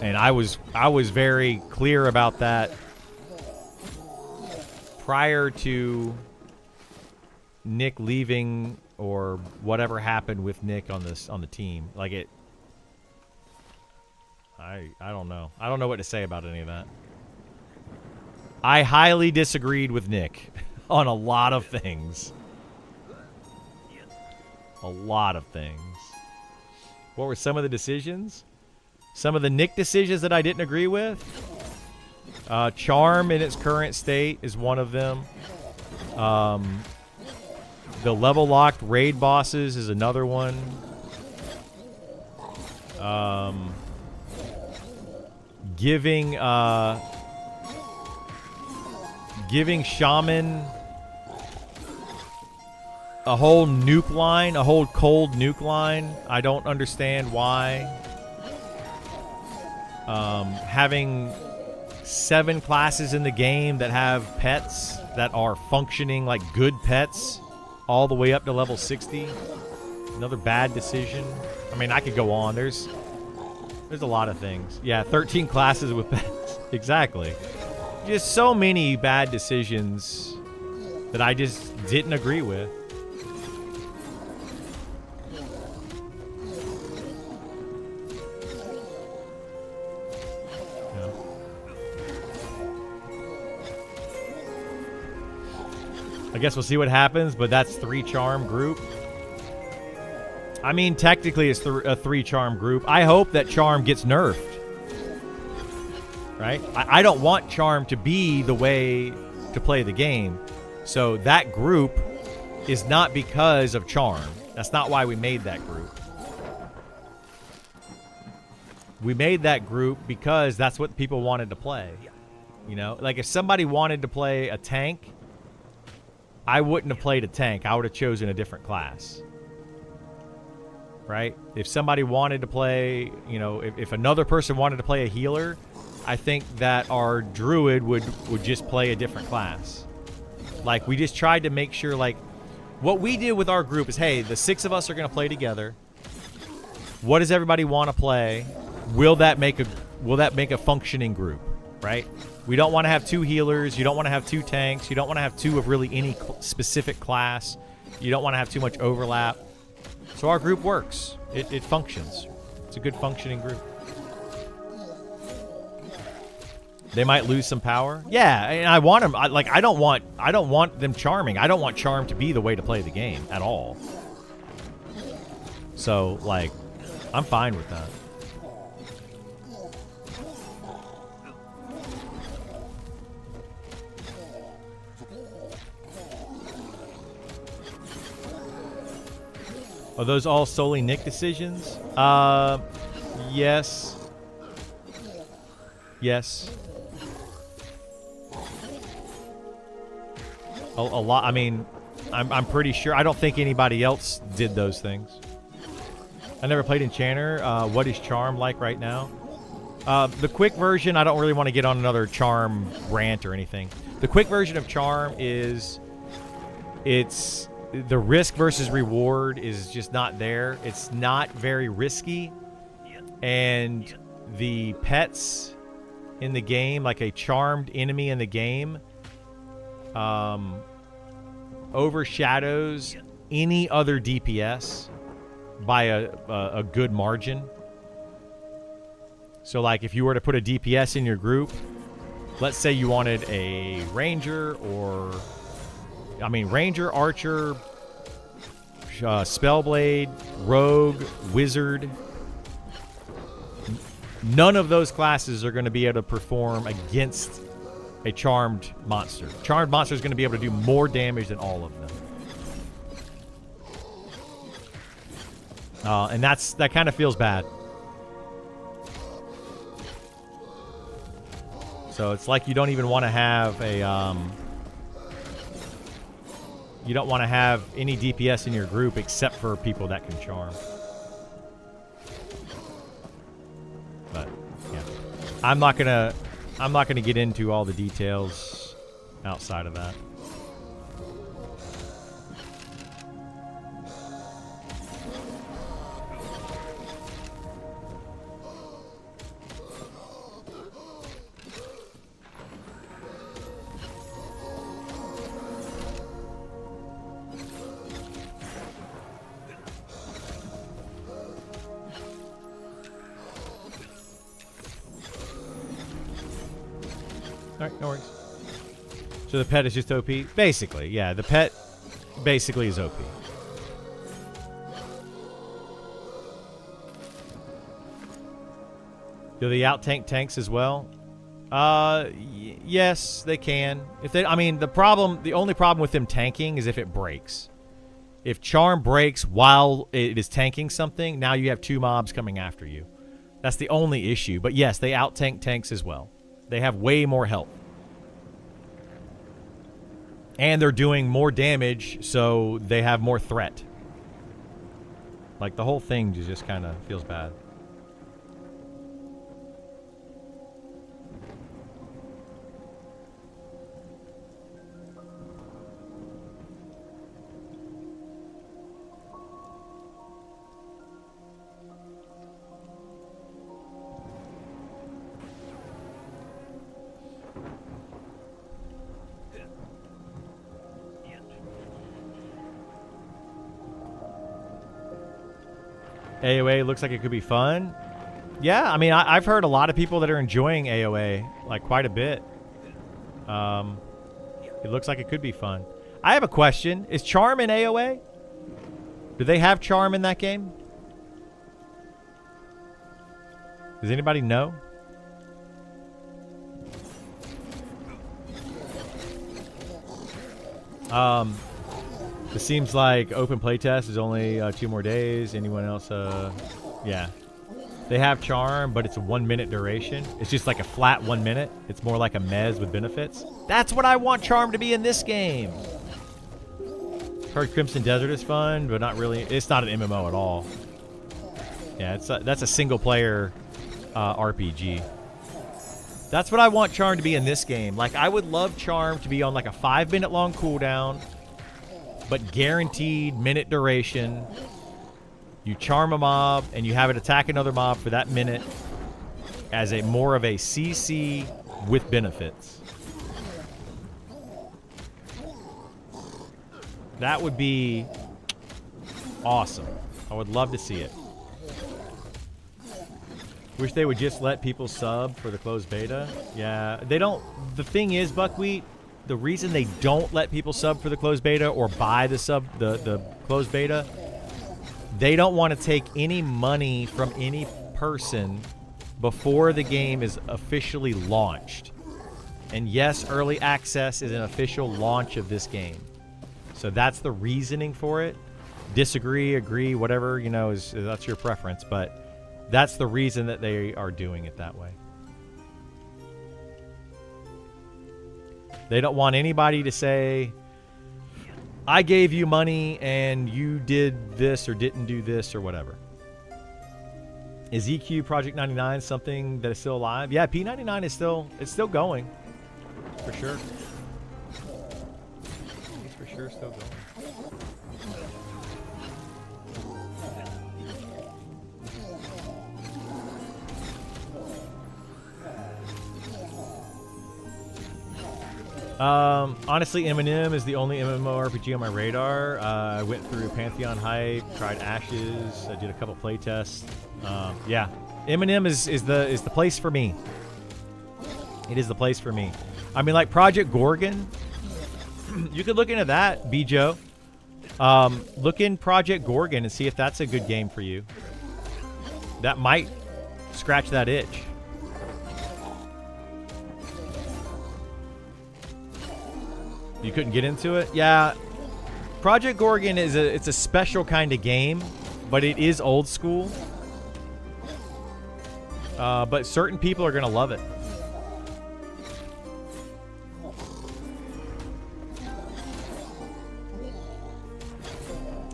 And I was very clear about that prior to Nick leaving or whatever happened with Nick on the team. Like it I don't know. I don't know what to say about any of that. I highly disagreed with Nick on a lot of things. A lot of things. What were some of the decisions? Some of the Nick decisions that I didn't agree with? Charm in its current state is one of them. The level locked raid bosses is another one. giving giving Shaman a whole nuke line, a whole cold nuke line. I don't understand why. Having 7 classes in the game that have pets that are functioning like good pets all the way up to level 60. Another bad decision. I mean, I could go on. There's a lot of things. Yeah, 13 classes with pets. Exactly. Just so many bad decisions that I just didn't agree with. I guess we'll see what happens, but that's 3 charm group. I mean, technically it's a 3 charm group. I hope that charm gets nerfed. Right? I don't want charm to be the way to play the game. So that group is not because of charm. That's not why we made that group. We made that group because that's what people wanted to play. You know, like if somebody wanted to play a tank, I wouldn't have played a tank. I would have chosen a different class. Right? If somebody wanted to play, you know, if another person wanted to play a healer, I think that our druid would just play a different class. Like, we just tried to make sure, like, what we did with our group is, hey, the 6 of us are going to play together. What does everybody want to play? Will that make a functioning group, right? We don't want to have 2 healers. You don't want to have 2 tanks. You don't want to have 2 of really any specific class. You don't want to have too much overlap. So our group works. It functions. It's a good functioning group. They might lose some power. Yeah, and I want them. I don't want them charming. I don't want charm to be the way to play the game at all. So, like, I'm fine with that. Are those all solely Nick decisions? Yes. Yes. A lot. I mean, I'm pretty sure. I don't think anybody else did those things. I never played Enchanter. What is Charm like right now? The quick version, I don't really want to get on another Charm rant or anything. The quick version of Charm is... It's... The risk versus reward is just not there. It's not very risky. And the pets in the game, like a charmed enemy in the game, overshadows any other DPS by a good margin. So, like, if you were to put a DPS in your group, let's say you wanted a ranger or... I mean, ranger, archer, spellblade, rogue, wizard. None of those classes are going to be able to perform against a charmed monster. Charmed monster is going to be able to do more damage than all of them. And that kind of feels bad. So it's like you don't even want to have a... You don't want to have any DPS in your group except for people that can charm. But yeah, I'm not gonna get into all the details outside of that. Alright, no worries. So the pet is just OP? Basically, yeah. The pet basically is OP. Do they out-tank tanks as well? Yes, they can. The only problem with them tanking is if it breaks. If Charm breaks while it is tanking something, now you have 2 mobs coming after you. That's the only issue. But yes, they out-tank tanks as well. They have way more health. And they're doing more damage, so they have more threat. Like, the whole thing just kind of feels bad. AOA looks like it could be fun. Yeah, I mean, I've heard a lot of people that are enjoying AOA, like, quite a bit. It looks like it could be fun. I have a question. Is Charm in AOA? Do they have Charm in that game? Does anybody know? It seems like open playtest is only 2 more days. Anyone else? Yeah. They have Charm, but it's a 1 minute duration. It's just like a flat 1 minute. It's more like a mez with benefits. That's what I want Charm to be in this game. Heard Crimson Desert is fun, but not really. It's not an MMO at all. Yeah, that's a single player RPG. That's what I want Charm to be in this game. Like, I would love Charm to be on like a 5 minute long cooldown, but guaranteed minute duration. You charm a mob, and you have it attack another mob for that minute as a more of a CC with benefits. That would be awesome. I would love to see it. Wish they would just let people sub for the closed beta. Yeah, they don't. The thing is, Buckwheat, the reason they don't let people sub for the closed beta or buy the closed beta, they don't want to take any money from any person before the game is officially launched. And yes, early access is an official launch of this game. So that's the reasoning for it. Disagree, agree, whatever, you know, that's your preference. But that's the reason that they are doing it that way. They don't want anybody to say, I gave you money and you did this or didn't do this or whatever. Is EQ Project 99 something that is still alive? Yeah, P99 is still going. For sure. It's for sure still going. Honestly, Eminem is the only MMORPG on my radar. I went through Pantheon Hype, tried Ashes, I did a couple playtests. Yeah, Eminem is the place for me. It is the place for me. I mean, like Project Gorgon, you could look into that, Bijo. Look in Project Gorgon and see if that's a good game for you. That might scratch that itch. You couldn't get into it? Yeah. Project Gorgon it's a special kind of game, but it is old school. But certain people are going to love it.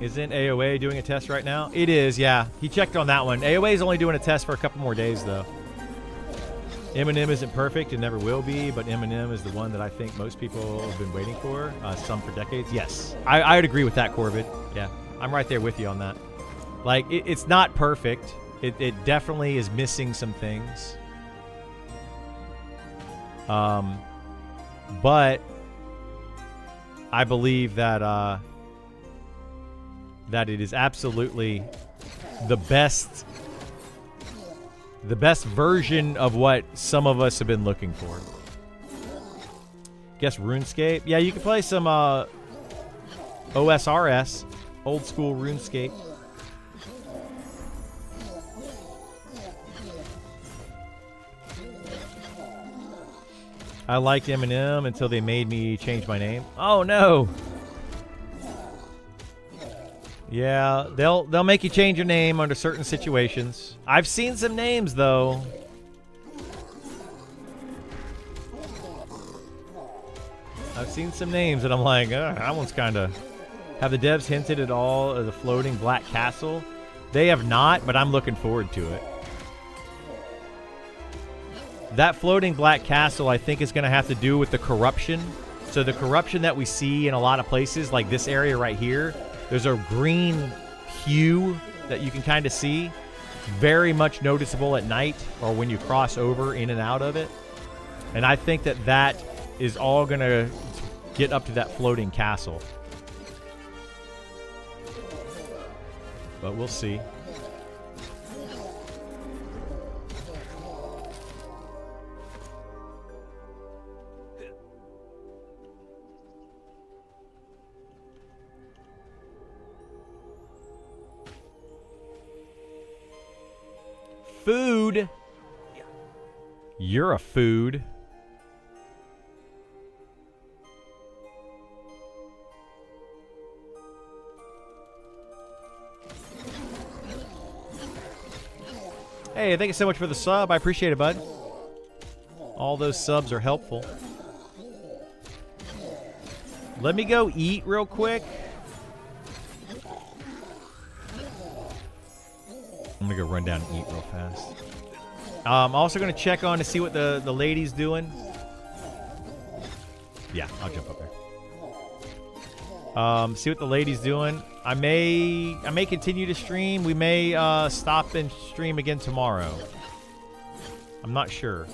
Isn't AOA doing a test right now? It is, yeah. He checked on that one. AOA is only doing a test for a couple more days, though. Eminem isn't perfect and never will be, but Eminem is the one that I think most people have been waiting for, some for decades. Yes, I would agree with that, Corbett. Yeah, I'm right there with you on that. Like, it's not perfect. It definitely is missing some things. But I believe that that it is absolutely the best version of what some of us have been looking for. Guess RuneScape? Yeah, you can play some OSRS, old school RuneScape. I liked Eminem until they made me change my name. Oh no! Yeah, they'll make you change your name under certain situations. I've seen some names though. I've seen some names and I'm like, that one's kind of... Have the devs hinted at all of the floating black castle? They have not, but I'm looking forward to it. That floating black castle, I think, is going to have to do with the corruption. So the corruption that we see in a lot of places, like this area right here, there's a green hue that you can kind of see. Very much noticeable at night or when you cross over in and out of it. And I think that that is all going to get up to that floating castle. But we'll see. Food. You're a food. Hey, thank you so much for the sub. I appreciate it, bud. All those subs are helpful. Let me go eat real quick. I'm gonna go run down and eat real fast. I'm also gonna check on to see what the lady's doing. Yeah, I'll jump up there. See what the lady's doing. I may continue to stream. We may stop and stream again tomorrow. I'm not sure.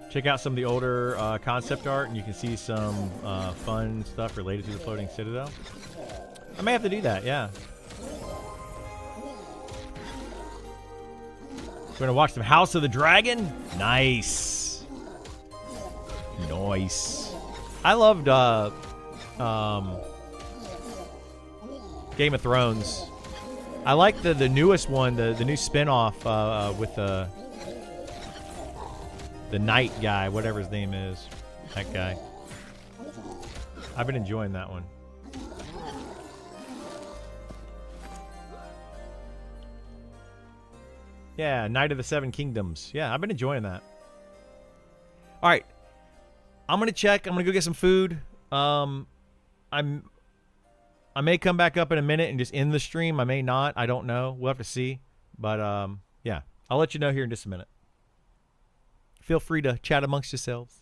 Check out some of the older concept art, and you can see some fun stuff related to the floating citadel. I may have to do that. Yeah. We're gonna watch some House of the Dragon. Nice. Nice. I loved Game of Thrones. I like the newest one, the new spin-off with the knight guy, whatever his name is. That guy. I've been enjoying that one. Yeah, Knight of the Seven Kingdoms. Yeah, I've been enjoying that. All right. I'm going to check. I'm going to go get some food. I may come back up in a minute and just end the stream. I may not. I don't know. We'll have to see. But, yeah. I'll let you know here in just a minute. Feel free to chat amongst yourselves.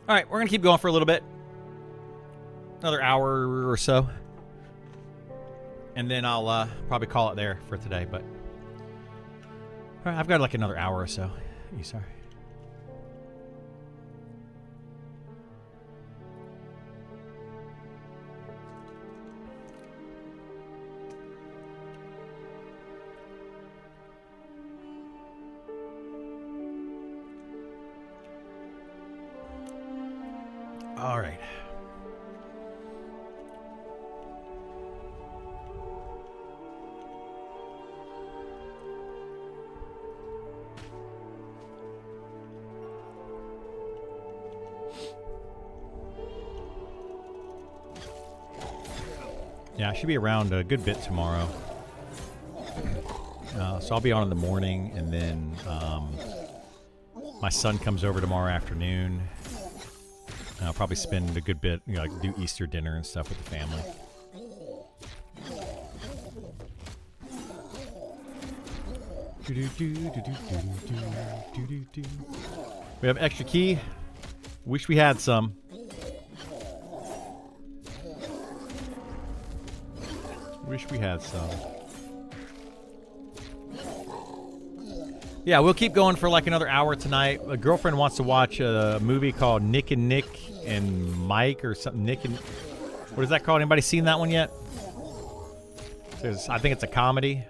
All right, we're gonna keep going for a little bit, another hour or so, and then I'll probably call it there for today. But all right, I've got like another hour or so. You sorry? All right. Yeah, I should be around a good bit tomorrow. So I'll be on in the morning, and then my son comes over tomorrow afternoon. I'll probably spend a good bit, you know, like do Easter dinner and stuff with the family. We have extra key. Wish we had some. Wish we had some. Yeah, we'll keep going for like another hour tonight. A girlfriend wants to watch a movie called Nick and Nick and Mike or something. Nick and... What is that called? Anybody seen that one yet? I think it's a comedy.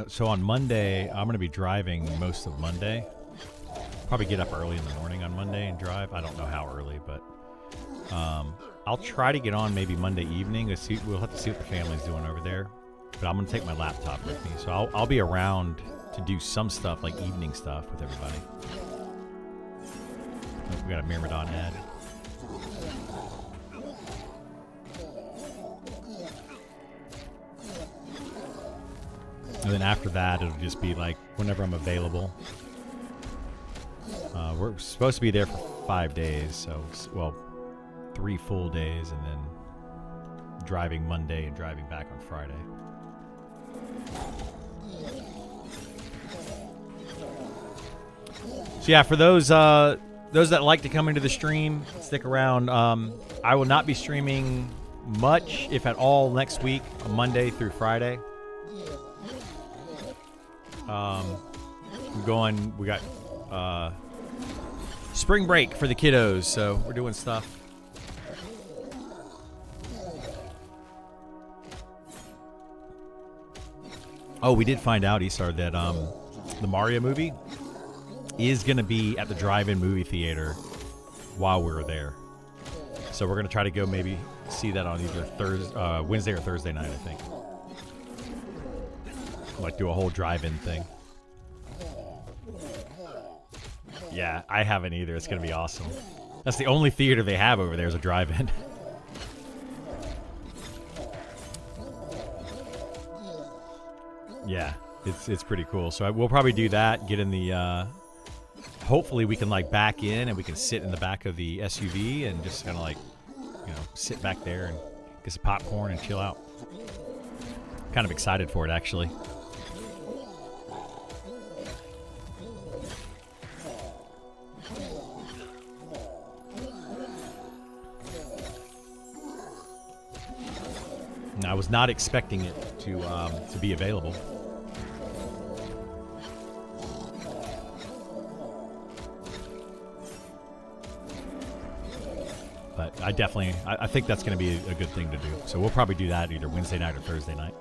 So on Monday, I'm going to be driving most of Monday. Probably get up early in the morning on Monday and drive. I don't know how early, but I'll try to get on maybe Monday evening. We'll have to see what the family's doing over there. But I'm going to take my laptop with me. So I'll be around to do some stuff, like evening stuff with everybody. We got a Myrmidon ad. And then after that, it'll just be like whenever I'm available. We're supposed to be there for 5 days, so, well, 3 full days, and then driving Monday and driving back on Friday. So yeah, for those that like to come into the stream, stick around. I will not be streaming much, if at all, next week, Monday through Friday. We got spring break for the kiddos, so we're doing stuff. Oh, we did find out, Isar, that the Mario movie is going to be at the drive-in movie theater while we're there. So we're going to try to go maybe see that on either Wednesday or Thursday night, I think. Like do a whole drive-in thing. Yeah, I haven't either. It's going to be awesome. That's the only theater they have over there is a drive-in. Yeah, it's pretty cool. So we'll probably do that, get in the hopefully we can like back in and we can sit in the back of the SUV and just kind of like, you know, sit back there and get some popcorn and chill out. Kind of excited for it, actually. And I was not expecting it to be available. But I think that's going to be a good thing to do. So we'll probably do that either Wednesday night or Thursday night.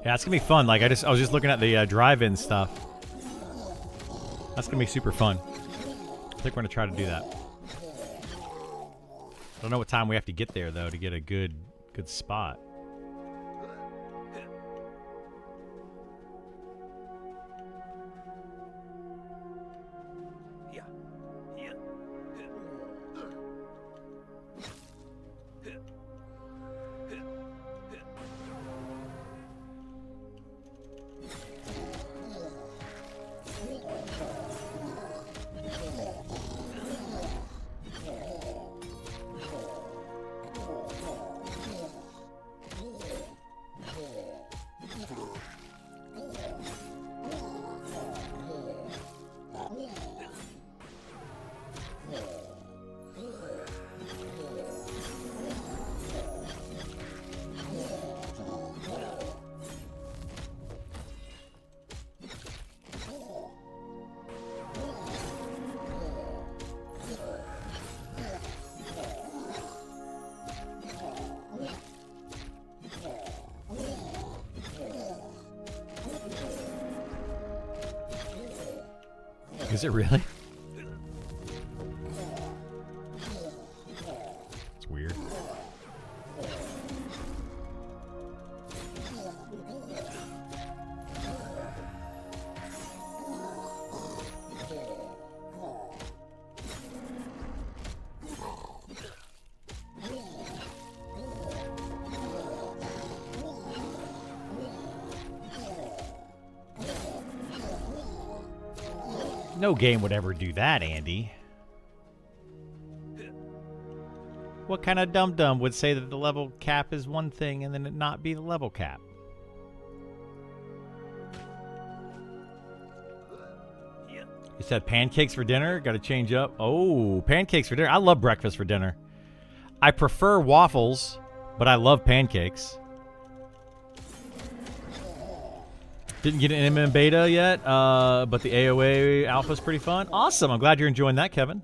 Yeah, it's gonna be fun. Like I was just looking at the drive-in stuff. That's gonna be super fun. I think we're gonna try to do that. I don't know what time we have to get there though to get a good spot. Yeah. Yeah. Is it really? It's weird. No game would ever do that, Andy. What kind of dum-dum would say that the level cap is one thing and then it not be the level cap? You said pancakes for dinner? Got to change up. Oh, pancakes for dinner. I love breakfast for dinner. I prefer waffles, but I love pancakes. Didn't get an MM beta yet, but the AOA alpha is pretty fun. Awesome. I'm glad you're enjoying that, Kevin.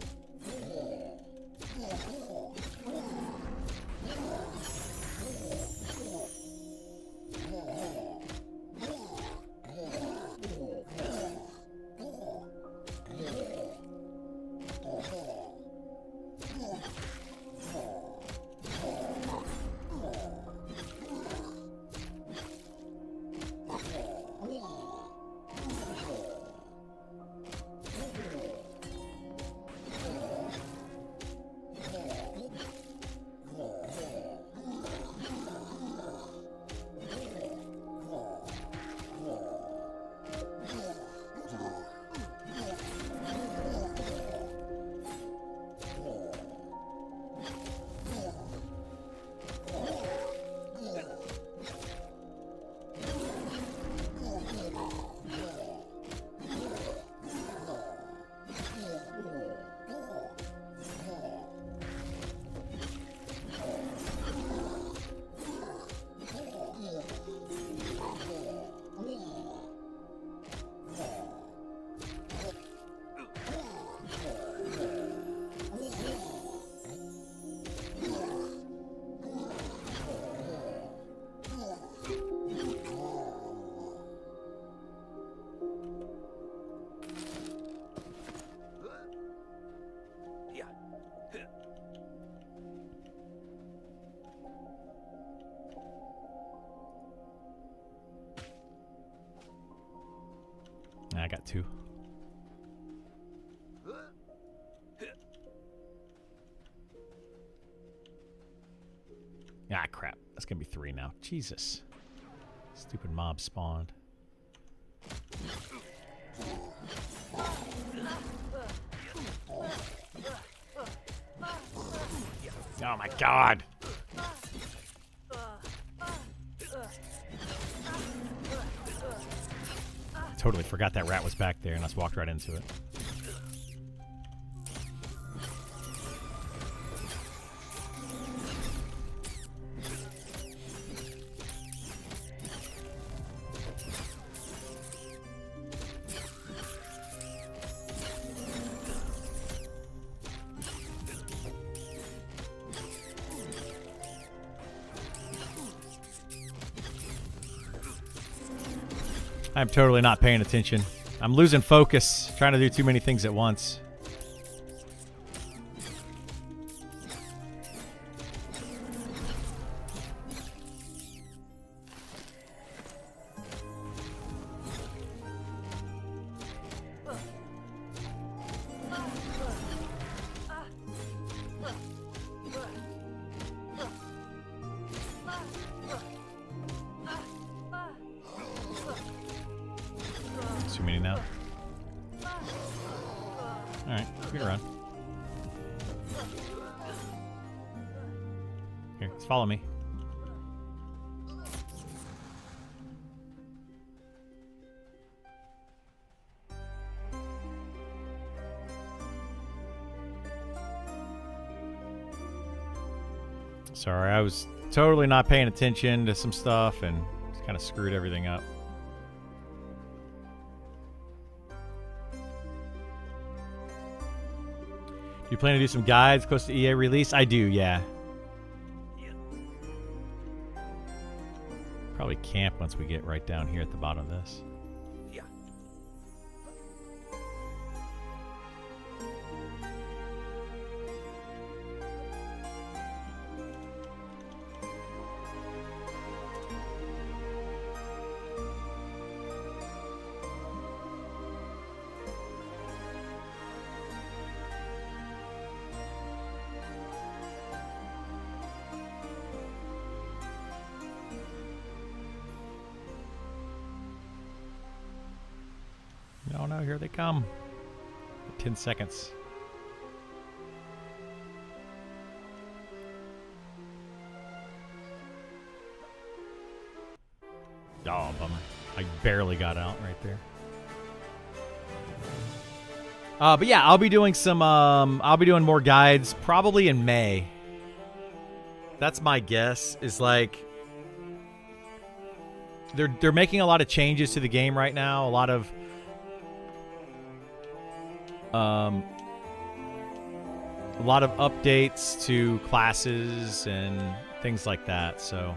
I got two. Ah, crap. That's going to be three now. Jesus. Stupid mob spawned. Oh my god. Totally forgot that rat was back there and I just walked right into it. I'm totally not paying attention. I'm losing focus, trying to do too many things at once. Too many now. Alright, we can run. Here, let's follow me. Sorry, I was totally not paying attention to some stuff and kind of screwed everything up. You plan to do some guides close to EA release? I do, yeah. Probably camp once we get right down here at the bottom of this. Yeah. No, no, here they come. 10 seconds. Oh, bummer. I barely got out right there. But yeah, I'll be doing some, I'll be doing more guides probably in May. That's my guess, is like, they're making a lot of changes to the game right now. A lot of updates to classes and things like that, so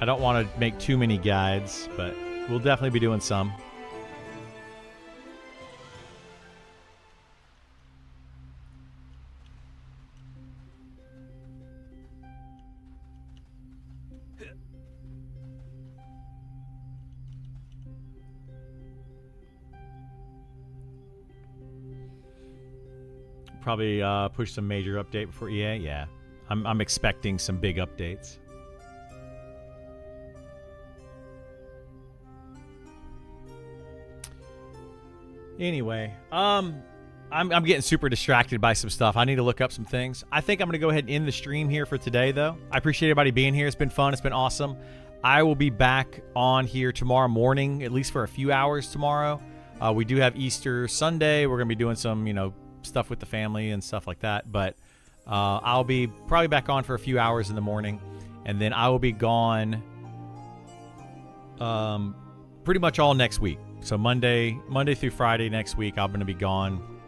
I don't want to make too many guides, but we'll definitely be doing some. Probably push some major update before EA. Yeah, I'm expecting some big updates. Anyway, I'm getting super distracted by some stuff. I need to look up some things. I think I'm gonna go ahead and end the stream here for today, though. I appreciate everybody being here. It's been fun. It's been awesome. I will be back on here tomorrow morning, at least for a few hours tomorrow. We do have Easter Sunday. We're gonna be doing some, stuff with the family and stuff like that, but I'll be probably back on for a few hours in the morning, and then I will be gone pretty much all next week. So Monday through Friday next week, I'm going to be gone.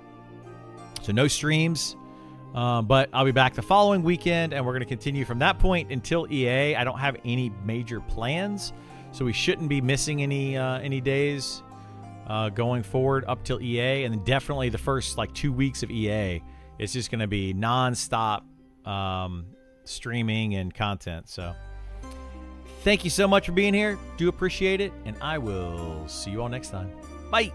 So no streams, but I'll be back the following weekend, and we're going to continue from that point until EA. I don't have any major plans, so we shouldn't be missing any days going forward up till EA, and then definitely the first 2 weeks of EA. It's just going to be non-stop streaming and content. So thank you so much for being here. Do appreciate it, and I will see you all next time. Bye.